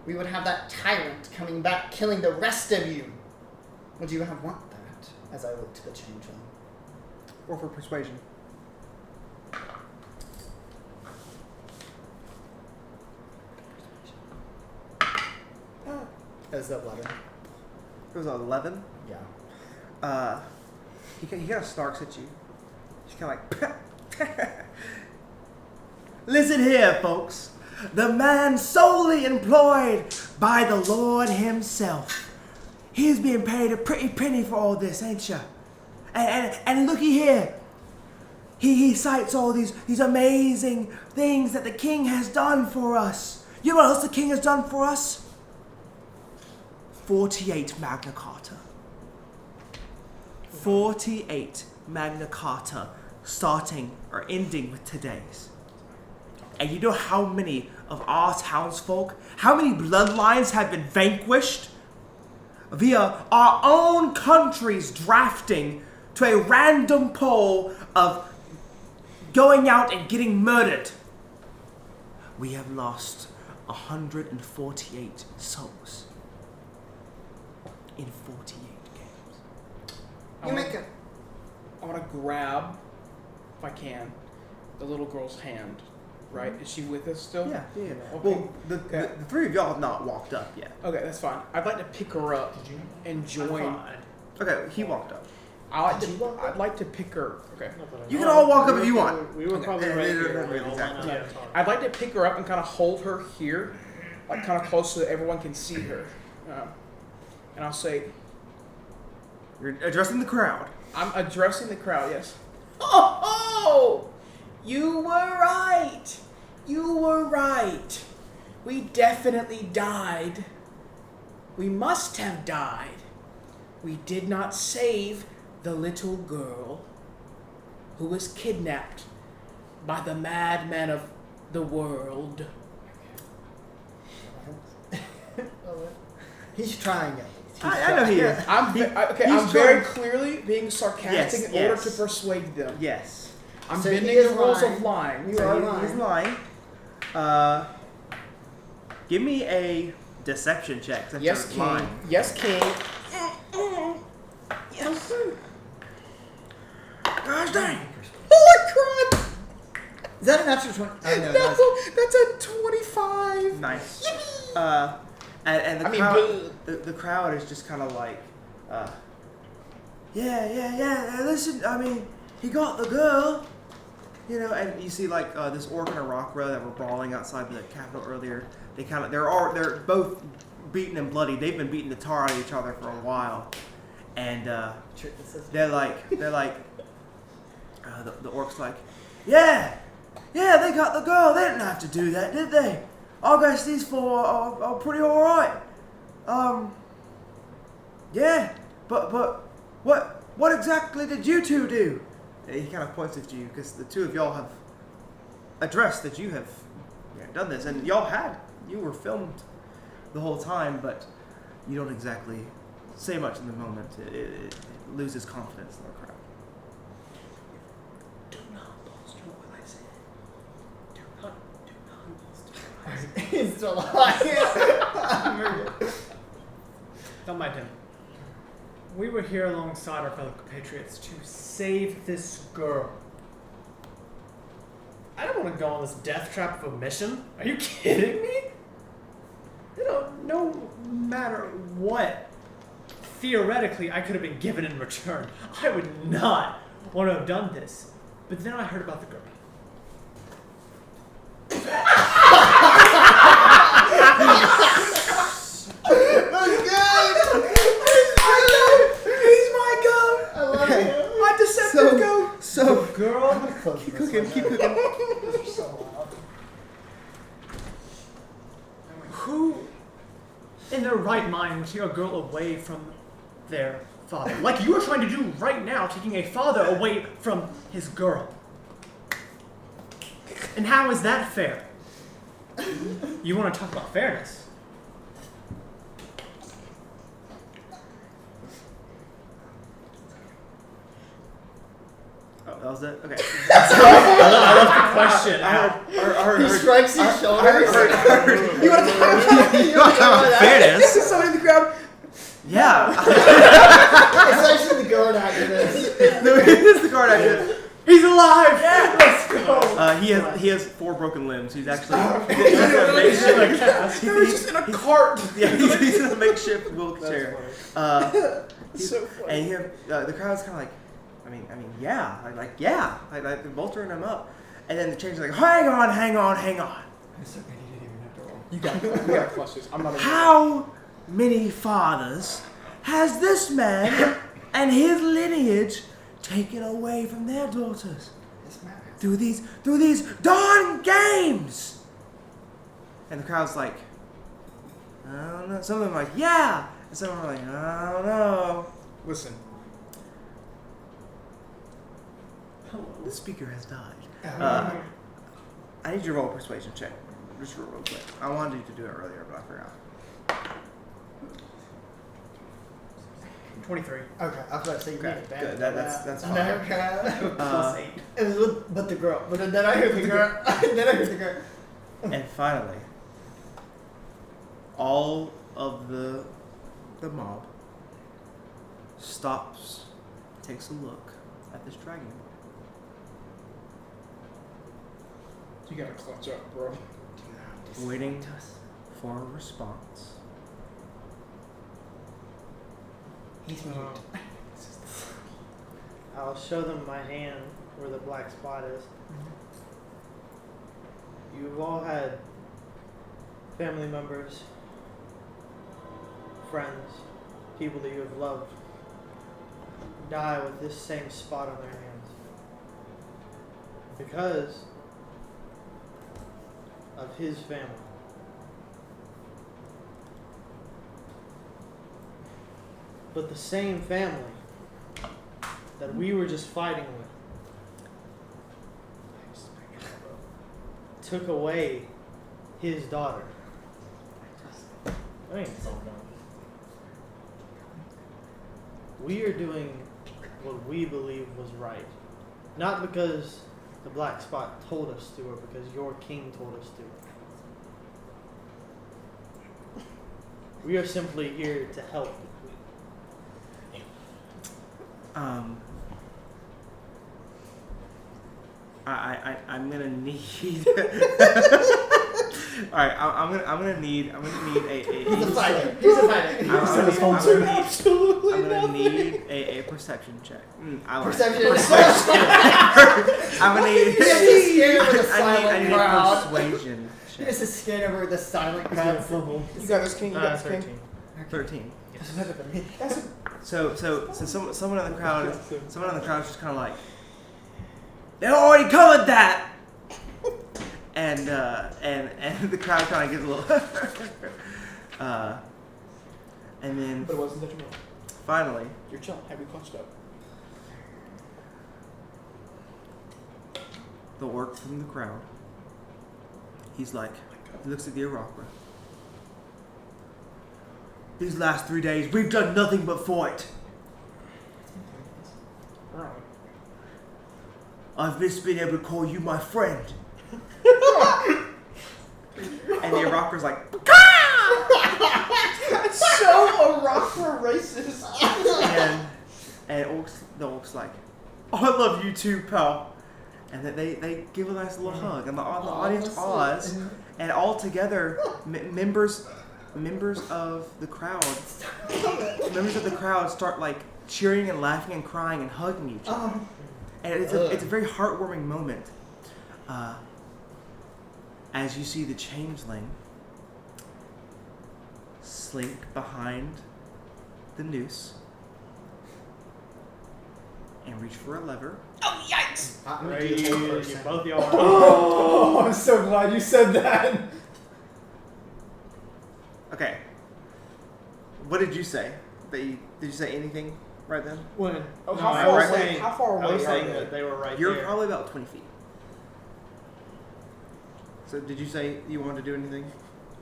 we would have that tyrant coming back, killing the rest of you. Would you have want that? As I look to the changeling. Or for persuasion. As the 11. It was 11. Yeah. He kind of snarks at you. He's kind of like, listen here, folks. The man solely employed by the Lord himself. He's being paid a pretty penny for all this, ain't ya? And looky here. He cites all these amazing things that the king has done for us. You know what else the king has done for us? 48 Magna Carta. 48 Magna Carta, starting or ending with today's. And you know how many of our townsfolk, how many bloodlines have been vanquished via our own country's drafting to a random poll of going out and getting murdered? We have lost 148 souls in 48 games. You make a... I want to grab, if I can, the little girl's hand. Right? Is she with us still? Yeah. Okay. Well, the Okay. three of y'all have not walked up yet. Okay, that's fine. I'd like to pick her up and join. Okay, he walked up. I'd like to pick her. Okay. You can all walk up if you want. We were probably Okay. right Yeah, here. yeah, We all exactly. went up. I'd like to pick her up and kind of hold her here, like kind of close so that everyone can see her. And I'll say, You're addressing the crowd. I'm addressing the crowd, yes. Oh! You were right. You were right. We definitely died. We must have died. We did not save the little girl who was kidnapped by the madman of the world. He's trying it. I know he is. I'm he's very trying- clearly being sarcastic in order to persuade them. Yes. I'm So he bending is the rules lying. of lying. You So are he's lying. lying. Give me a deception check. Since Yes, you're King. lying. Yes, King. Yes. Gosh dang. Holy crap! Is that a natural 20? Oh, no, No, that's a 25. Nice. And the I mean, crowd, the crowd is just kind of like, yeah. Listen, I mean, he got the girl, you know. And you see like this orc and a rock row that were brawling outside the capital earlier. They're both beaten and bloody. They've been beating the tar out of each other for a while, and they're like, the orc's like, yeah, they got the girl. They didn't have to do that, did they? I guess these four are pretty alright. Yeah, but what exactly did you two do? And he kind of points at you because the two of y'all have addressed that you have done this, and you were filmed the whole time, but you don't exactly say much in the moment. It loses confidence in the crowd. Do not bolster what I said. Do not bolster. He's still lying. Don't mind him. We were here alongside our fellow compatriots to save this girl. I don't want to go on this death trap of a mission. Are you kidding me? You know, no matter what, theoretically, I could have been given in return. I would not want to have done this. But then I heard about the girl. He's my goat. I love you. My deceptive goat. So, Girl, keep cooking. So loud. who in their right mind would take a girl away from their father? Like you are trying to do right now, taking a father away from his girl. And how is that fair? You want to talk about fairness? Oh, that was it? Okay. I love the question. He strikes his shoulders. You want to talk about You want to talk about fairness? somebody in the crowd? Yeah. It's actually the guard activist. No, it is the guard actor. He's alive! Yeah, let's go! He has 4 broken limbs. He's actually He's just in a cart. he's in a makeshift wheelchair. So funny. And you have the crowd's kind of like, I mean, yeah, like they're bolstering him up, and then the change is like, hang on. You got to clutch this. I'm not. How many fathers has this man and his lineage taken away from their daughters This man. through these darn games? And the crowd's like, I don't know. Some of them are like, yeah, and some of them are like, I don't know. Listen. The speaker has died. Oh. I need you to roll a persuasion check. Just real quick. I wanted you to do it earlier, but I forgot. 23. Okay, I was about to say you Okay, need it back. good. That's fine. Okay. Plus 8. It was but the girl. But then I heard the girl. Then I heard the girl. And finally, all of the mob stops, takes a look at this dragon. You gotta clutch up, bro. Waiting for a response. He's mute. I'll show them my hand where the black spot is. You've all had family members, friends, people that you have loved die with this same spot on their hands. Because of his family. But the same family that we were just fighting with took away his daughter. I ain't so dumb. We are doing what we believe was right. Not because the Black Spot told us to or because your king told us to. We are simply here to help. I'm gonna need. All right, I'm gonna need a. He's a fighter. He's a fighter. I'm gonna need a perception check. I like Perception. I'm gonna need. He has to scan over the I silent need a crowd. persuasion He check. has to scan over the silent crowd. You got this, King. You got this, King. 13. That's better than me. So someone in the crowd is just kind of like, they already covered that, and the crowd kind of gets a little, and then But it wasn't detrimental. finally, You're chilling. Have you clutched up? the orc from the crowd, he looks at the Arachra. These last 3 days, we've done nothing but fight. I've missed being able to call you my friend. And the Arachra's like, That's so a rock for racist. and the orc's like, oh, I love you too, pal. And then they give a nice little hug, and the audience awes, and all together, members of the crowd start like cheering and laughing and crying and hugging each other. And it's a very heartwarming moment. As you see the changeling slink behind the noose and reach for a lever. Oh, yikes! I'm gonna do the whole person. Both y'all are. Oh, I'm so glad you said that. Okay. What did you say? Did you say anything right then? When? Oh, No, how I far was away? saying- How far I away was are saying they? that they were right You're there. probably about 20 feet. So did you say you wanted to do anything?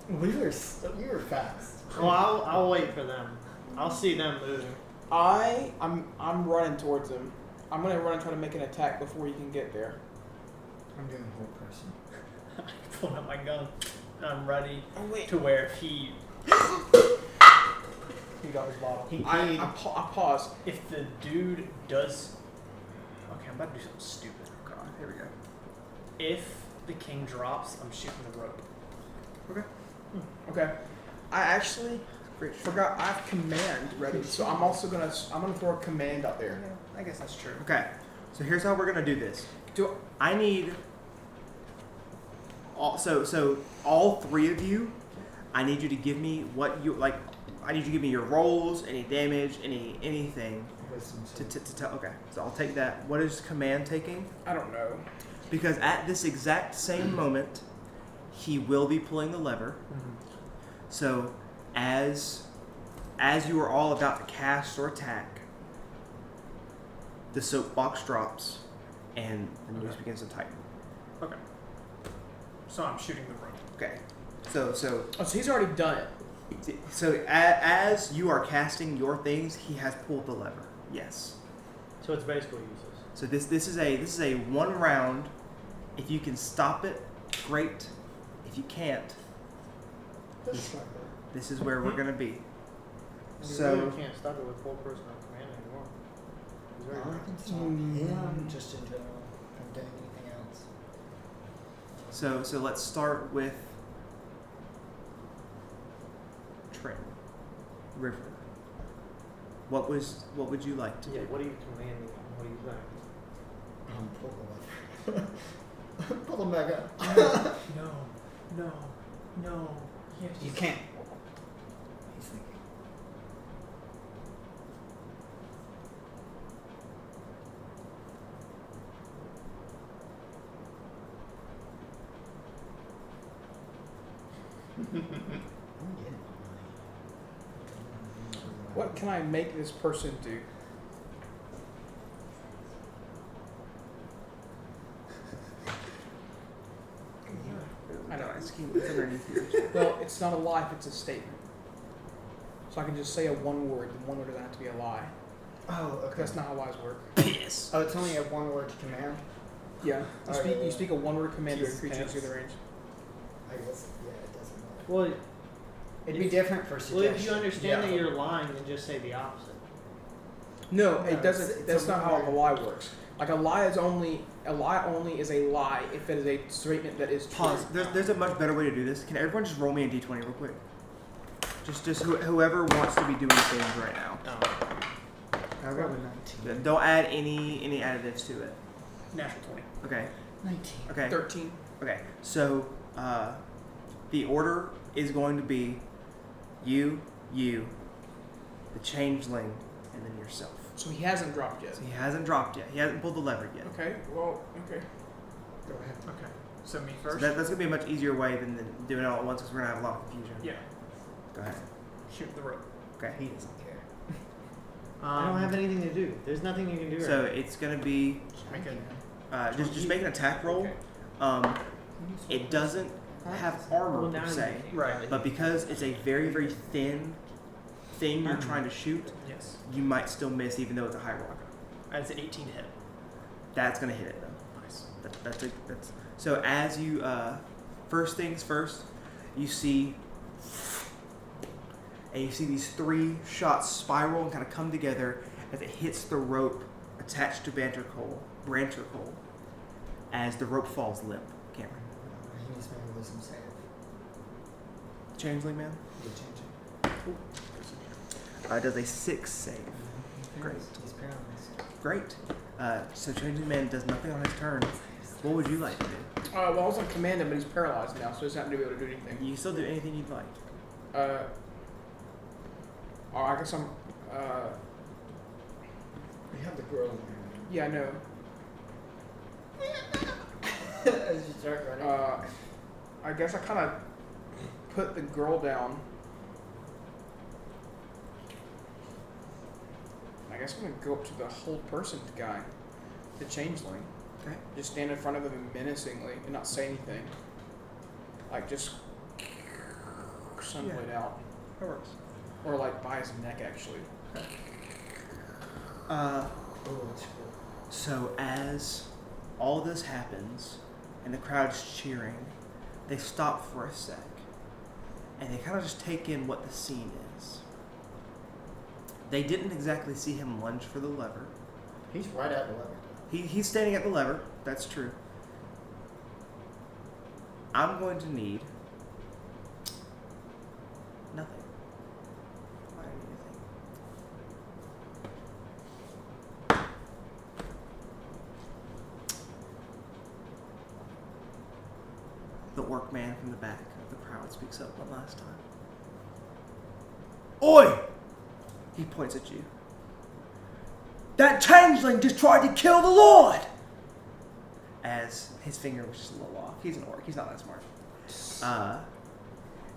We were fast. Well, I'll wait for them. I'll see them moving. I'm running towards him. I'm gonna run and try to make an attack before you can get there. I'm doing the whole person. I pulled out my gun. I'm ready Oh wait. to where if he He got his bottle. He I paid. pause. if the dude does. Okay, I'm about to do something stupid. Oh God, here we go. If the king drops, I'm shooting the rope. Okay. I actually Great. forgot I have command ready, so I'm gonna throw a command out there. I guess that's true. Okay, so here's how we're gonna do this. I need so all three of you. I need you to give me what you like. I need you to give me your rolls, any damage, anything Wisdom to tell. Okay, so I'll take that. What is command taking? I don't know. Because at this exact same moment, he will be pulling the lever. So as you are all about to cast or attack, the soapbox drops and the noose begins to tighten. Okay. So I'm shooting the rope. Okay. So Oh, so he's already done it. as you are casting your things, he has pulled the lever. Yes. So it's basically useless. So this is a one round. If you can stop it, great. If you can't, this is where we're gonna be. You So really can't stop it with full personal command anymore. It's very I hard. can stop him just in general from doing anything else. So let's start with Trim River. What would you like to Yeah, do? what are you commanding? What are you saying? Pull the lever. Pull them back up. No. You can't. He's thinking. What can I make this person do? I know. It's underneath yours. Well, it's not a lie if it's a statement. So I can just say a one word. The one word doesn't have to be a lie. Oh, okay. That's not how lies work. Piss. Oh, it's only a one-word command. Yeah. Oh, You speak a one word command to a Jesus creature pants. within the range. I guess. Yeah, it doesn't matter. Well, It'd be different for well, suggestion. if you understand that you're lying, then just say the opposite. No, No, it doesn't. it's That's a not how a one-word. lie works. Like a lie only is a lie if it is a statement that is true. Pause. There's a much better way to do this. Can everyone just roll me a d20 real quick? Just whoever wants to be doing things right now. I rolled a 19. Don't add any additives to it. Natural 20. Okay. 19. Okay. 13. Okay. So the order is going to be you, the changeling, and then yourself. So he hasn't dropped yet. So he hasn't dropped yet. He hasn't pulled the lever yet. Okay. Well. Okay. Go ahead. Okay. So me So first? that's going to be a much easier way than doing it all at once because we're going to have a lot of confusion. Yeah. Go ahead. Shoot the rope. Okay. He doesn't care. I don't have anything to do. There's nothing you can do. So right it's going to be Make it. just make an attack roll. Okay. It doesn't have armor Well, per now se, you- Right. but because it's a very very thin thing you're trying to shoot, Yes. you might still miss even though it's a high roll. That's an 18 to hit. That's going to hit it though. Nice. That's so as you first things first, you see these 3 shots spiral and kind of come together as it hits the rope attached to Brancher Cole as the rope falls limp. Cameron, He needs to make a wisdom save. changeling man Good change. does a 6 save. Great. He's paralyzed. Great. So changeling man does nothing on his turn. What would you like to do? Well, I was on command him, but he's paralyzed now, so he's not going to be able to do anything. You can still do anything you'd like. I guess I'm. We have the girl in Yeah, I know. there. As you start running. I guess I kind of put the girl down. I guess I'm gonna go up to the hold person guy, the changeling. Okay. Just stand in front of him menacingly and not say anything. Like just sunblade out, That works. or like by his neck actually. Oh, that's cool. So as all this happens and the crowd's cheering, they stop for a sec and they kind of just take in what the scene is. They didn't exactly see him lunge for the lever. He's right at the lever. He's standing at the lever. That's true. I'm going to need nothing. Why do I need anything? The workman from the back of the crowd speaks up one last time. Oi! He points at you. That changeling just tried to kill the Lord! As his finger was just a little off. He's an orc. He's not that smart.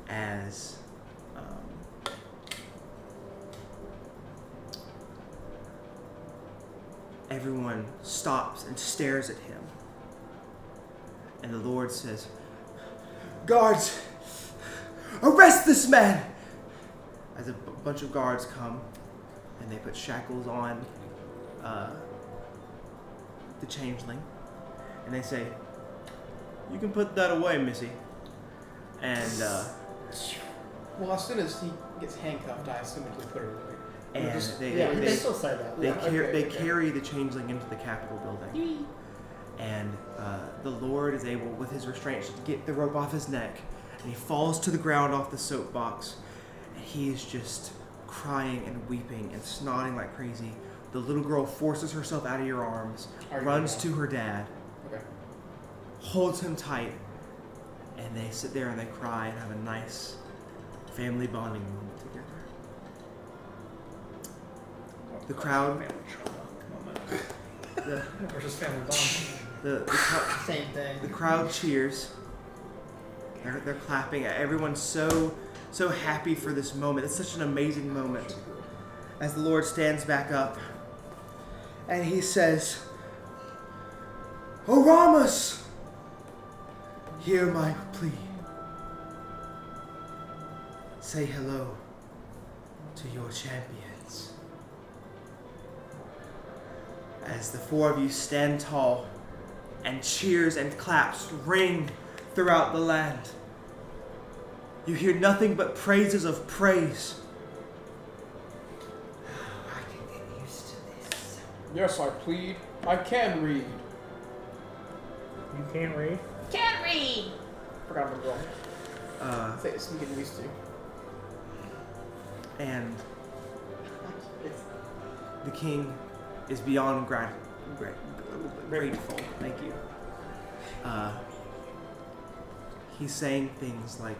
As everyone stops and stares at him. And the Lord says, "Guards, arrest this man!" As a bunch of guards come and they put shackles on the changeling. And they say, "You can put that away, Missy." And Well, as soon as he gets handcuffed, I assume he'll put her away. and Just- they Yeah, they, they still say that. they, Yeah, they okay. carry the changeling into the Capitol building. And the Lord is able, with his restraints, to get the rope off his neck. And he falls to the ground off the soapbox. And he is just crying and weeping and snotting like crazy. The little girl forces herself out of your arms, Are you runs gonna- to her dad, Okay. holds him tight, and they sit there and they cry and have a nice family bonding moment together. The crowd, Family trauma moment. the, Versus family bond. the Same thing. crowd cheers, They're clapping. Everyone's so happy for this moment. It's such an amazing moment. As the Lord stands back up, and he says, "Oramus, hear my plea. Say hello to your champions." As the four of you stand tall, and cheers and claps ring throughout the land, you hear nothing but praises of praise. I can get used to this. Yes, I plead. I can read. You can't read? Can't read. Forgot I'm wrong. Say it's getting used to. And the king is beyond grateful. Thank you. He's saying things like,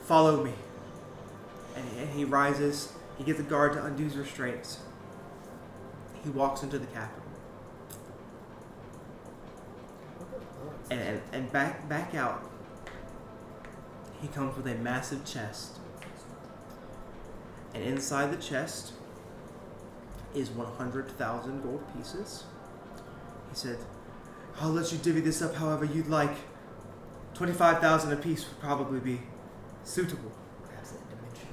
"Follow me." And he rises. He gets a guard to undo his restraints. He walks into the capital. And back out, he comes with a massive chest. And inside the chest is 100,000 gold pieces. He said, "I'll let you divvy this up however you'd like. 25,000 apiece would probably be suitable." Grabs that dimension.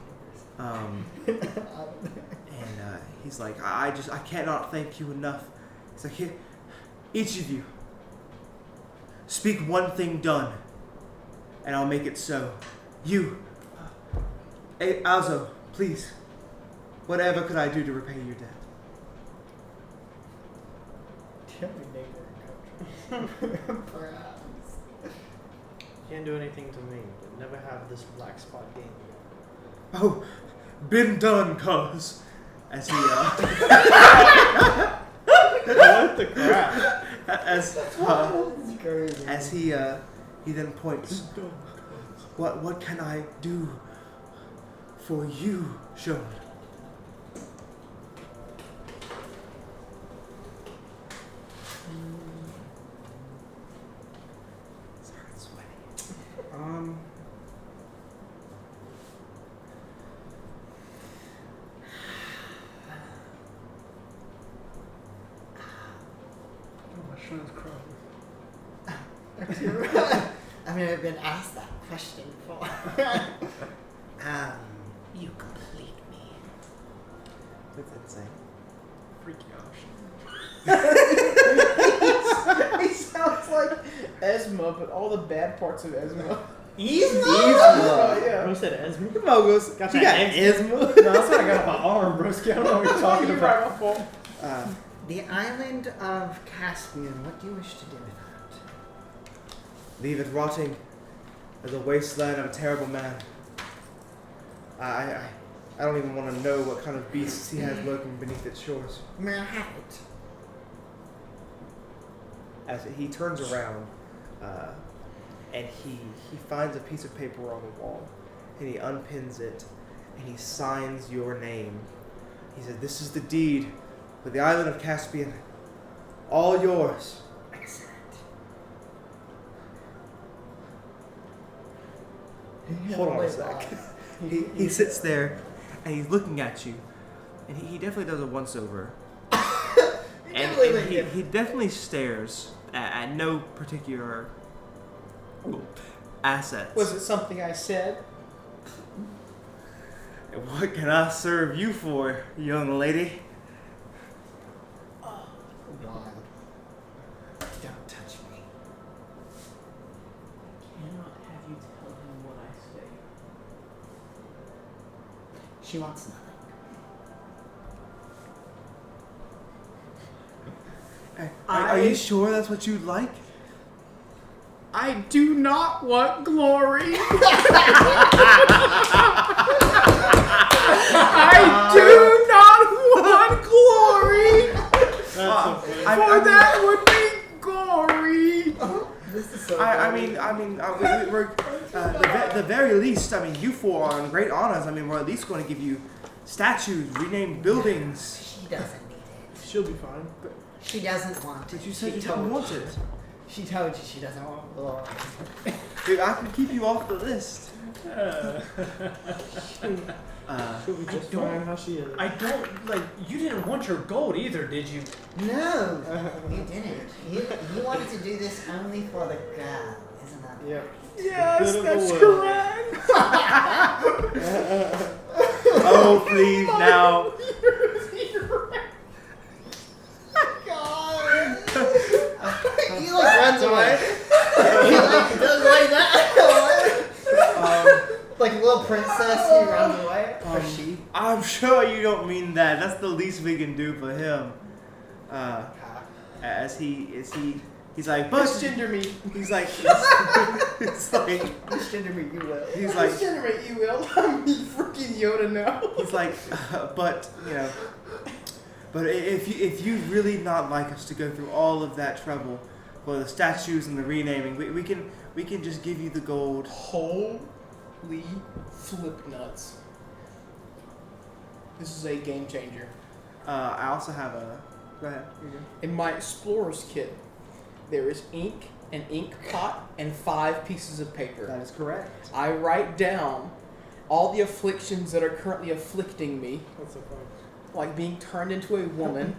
And he's like, I cannot thank you enough. He's like, "Here, each of you, speak one thing done, and I'll make it so. You, Azo, please, whatever could I do to repay your debt?" Perhaps. Can't do anything to me, but never have this black spot game again. "Oh, been done, cuz." As he, What the crap? as he then points, What can I do for you, Sean?" Started sweating. Oh, my Sean's crying. I mean, I've been asked that question before. You complete me. That's insane. Freaky He sounds like Esma, but all the bad parts of Esma. Yzma. Yeah. Who said Esme? Mogos. Got You that got Esma? Isma. No, that's what I got on my arm, broski. I don't know what you're talking You're about. right, my fault. The island of Caspian, what do you wish to do with that? Leave it rotting as a wasteland of a terrible man. I don't even want to know what kind of beasts he has lurking beneath its shores. May I have it? As he turns around, and he finds a piece of paper on the wall, and he unpins it, and he signs your name. He said, "This is the deed for the island of Caspian, all yours." Excellent. Hold on a sec. He sits there, and he's looking at you, and he definitely does a once-over. And he definitely stares at no particular assets. Was it something I said? What can I serve you for, young lady? Wild. Don't touch me. Cannot have you tell him what I say. She wants nothing. Are you sure that's what you'd like? I do not want glory. I do not want glory. That's so funny. For that would be gory. This is so we're the very least. I mean, you four are on great honors. I mean, we're at least going to give you statues, rename buildings. She doesn't need it. She'll be fine. She doesn't want it. But you said She you told didn't want it. She told you she doesn't want glory. Dude, I can keep you off the list. She'll be just don't- fine how she is. I don't like. You didn't want your gold either, did you? No, you didn't. You wanted to do this only for the girl, isn't that? Yep. Yes, Bit of a that's will. correct. Oh, please, now. God. He like runs away. He like does like that. Like a little princess, he runs away. Or she. I'm sure you don't mean that. That's the least we can do for him. He's like, but Misgender me. he's like, it's like, Misgender me, you will. he's like, Misgender you will. I'm freaking Yoda now. he's like, but you know, but if you really not like us to go through all of that trouble for the statues and the renaming, we can just give you the gold. Holy flip nuts. This is a game changer. I also have a. Go ahead. You're good. In my explorer's kit, there is ink, an ink pot, and 5 pieces of paper. That is correct. I write down all the afflictions that are currently afflicting me, That's so funny. like being turned into a woman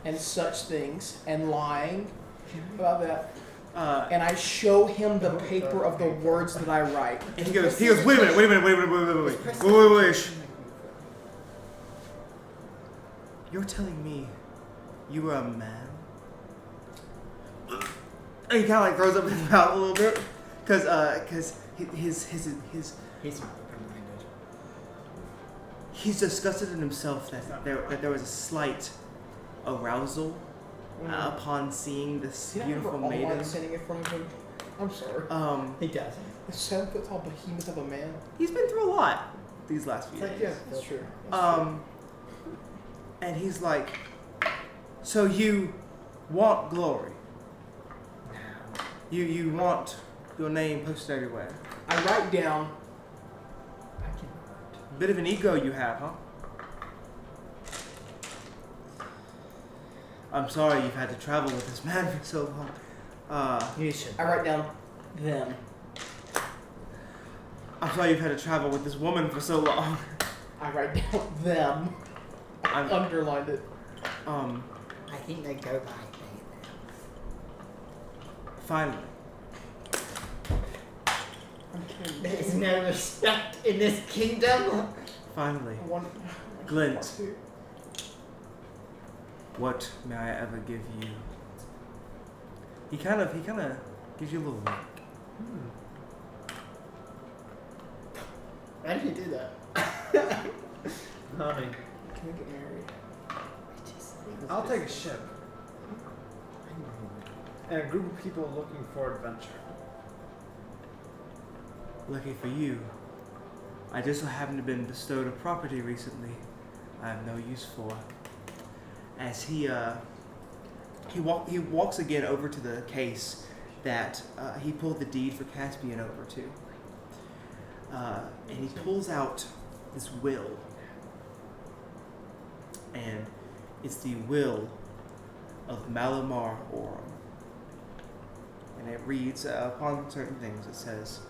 and such things, and lying about that. And I show him the paper of the words that I write. And he goes, wait a minute. Shh. You're telling me you were a man? And he kind of like throws up his mouth a little bit, cause his He's he's disgusted in himself that there was a slight arousal upon seeing this Did I beautiful ever maiden. online standing in front of him? I'm sorry. He doesn't. A 7 foot tall behemoth of a man. He's been through a lot these last few days. Yeah, that's true. And he's like, so you want glory? You want your name posted everywhere? I write down. Bit of an ego you have, huh? I'm sorry you've had to travel with this man for so long. You should. I write down them. I'm sorry you've had to travel with this woman for so long. I write down them. I I'm- underlined it. I think they go by Finally. I'm kidding. they. There's no respect in this kingdom. Finally. Glint. What may I ever give you? He kind of gives you a little wink. Why did he do that? Honey, Can we get married? I'll take a ship and a group of people looking for adventure. Lucky for you, I just so happen to have been bestowed a property recently I have no use for. As he walks again over to the case that he pulled the deed for Caspian over to. And he pulls out this will. And it's the will of Malamar Orum. And it reads, upon certain things, it says,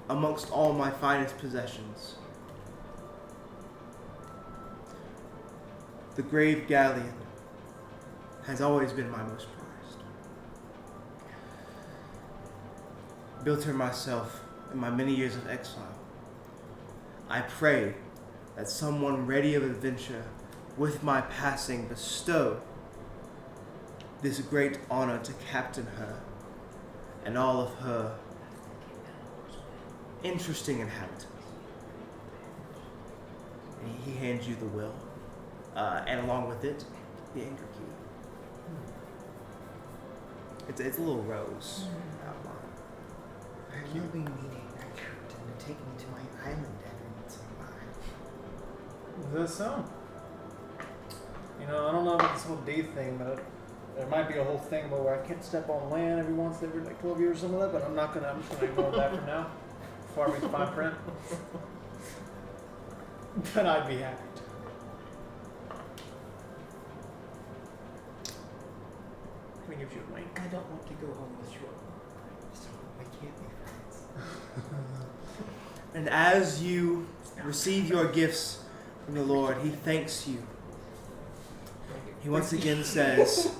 amongst all my finest possessions, the Grave Galleon has always been my most prized. Built her myself in my many years of exile. I pray that someone ready of adventure with my passing bestow this great honor to captain her and all of her interesting inhabitants. And he hands you the will, and along with it, the anchor key. It's a little rose outline. You'll be needing a captain to take me to my island every once in a while. Is that so? You know, I don't know about this whole day thing, but there might be a whole thing about where I can't step on land every once every like 12 years or something like that, but I'm just gonna ignore that for now. Before I read the fine print. But I'd be happy to. of gives you a wink. I don't want to go home with short. So we can't be friends. And as you receive your gifts from the Lord, He thanks you. He once again says,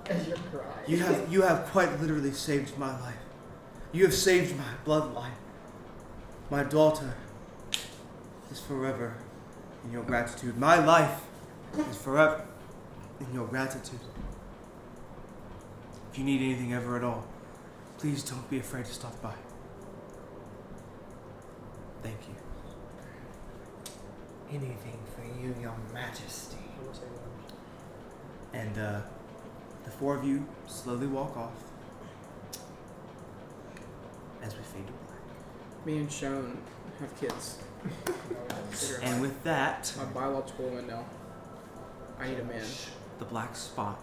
As you're crying. you have quite literally saved my life. You have saved my bloodline. My daughter is forever in your gratitude. My life is forever in your gratitude. If you need anything ever at all, please don't be afraid to stop by. Thank you. Anything for you, your majesty. And the four of you slowly walk off as we fade to black. Me and Shone have kids. And with that, My biological woman now. I need a man. the black spot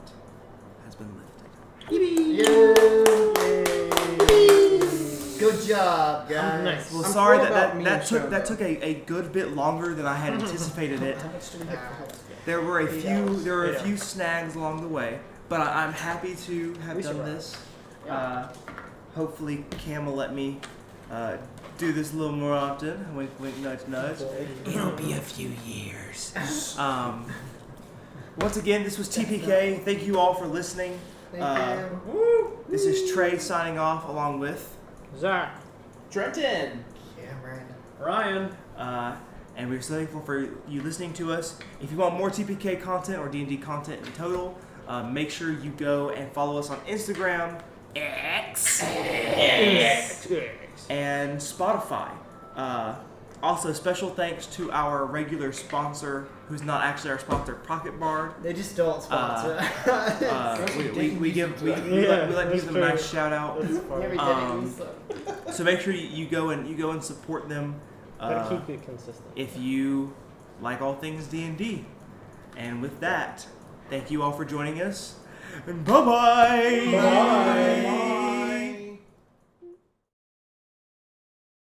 has been lifted. Good job, guys. Nice. Well, I'm sorry cool that about me and took Shona. a good bit longer than I had anticipated it. How much do we get for health? There were a Yeah. few snags along the way, but I'm happy to have We done survived. this. Hopefully, Cam will let me do this a little more often. Wink, wink, nudge, nudge. It'll be a few years. Once again, this was TPK. Thank you all for listening. Thank you. This is Trey signing off along with, Zach. Trenton! Cameron. Ryan. and we're so thankful for you listening to us. If you want more TPK content or D&D content in total, make sure you go and follow us on Instagram, X, and Spotify. Also, special thanks to our regular sponsor, who's not actually our sponsor, Pocket Bard. They just don't sponsor. We let give them a nice shout out. Yeah, we did Um, So make sure you go and support them. Gotta keep it consistent. If you like all things D&D. And with that, thank you all for joining us. And bye-bye. Bye.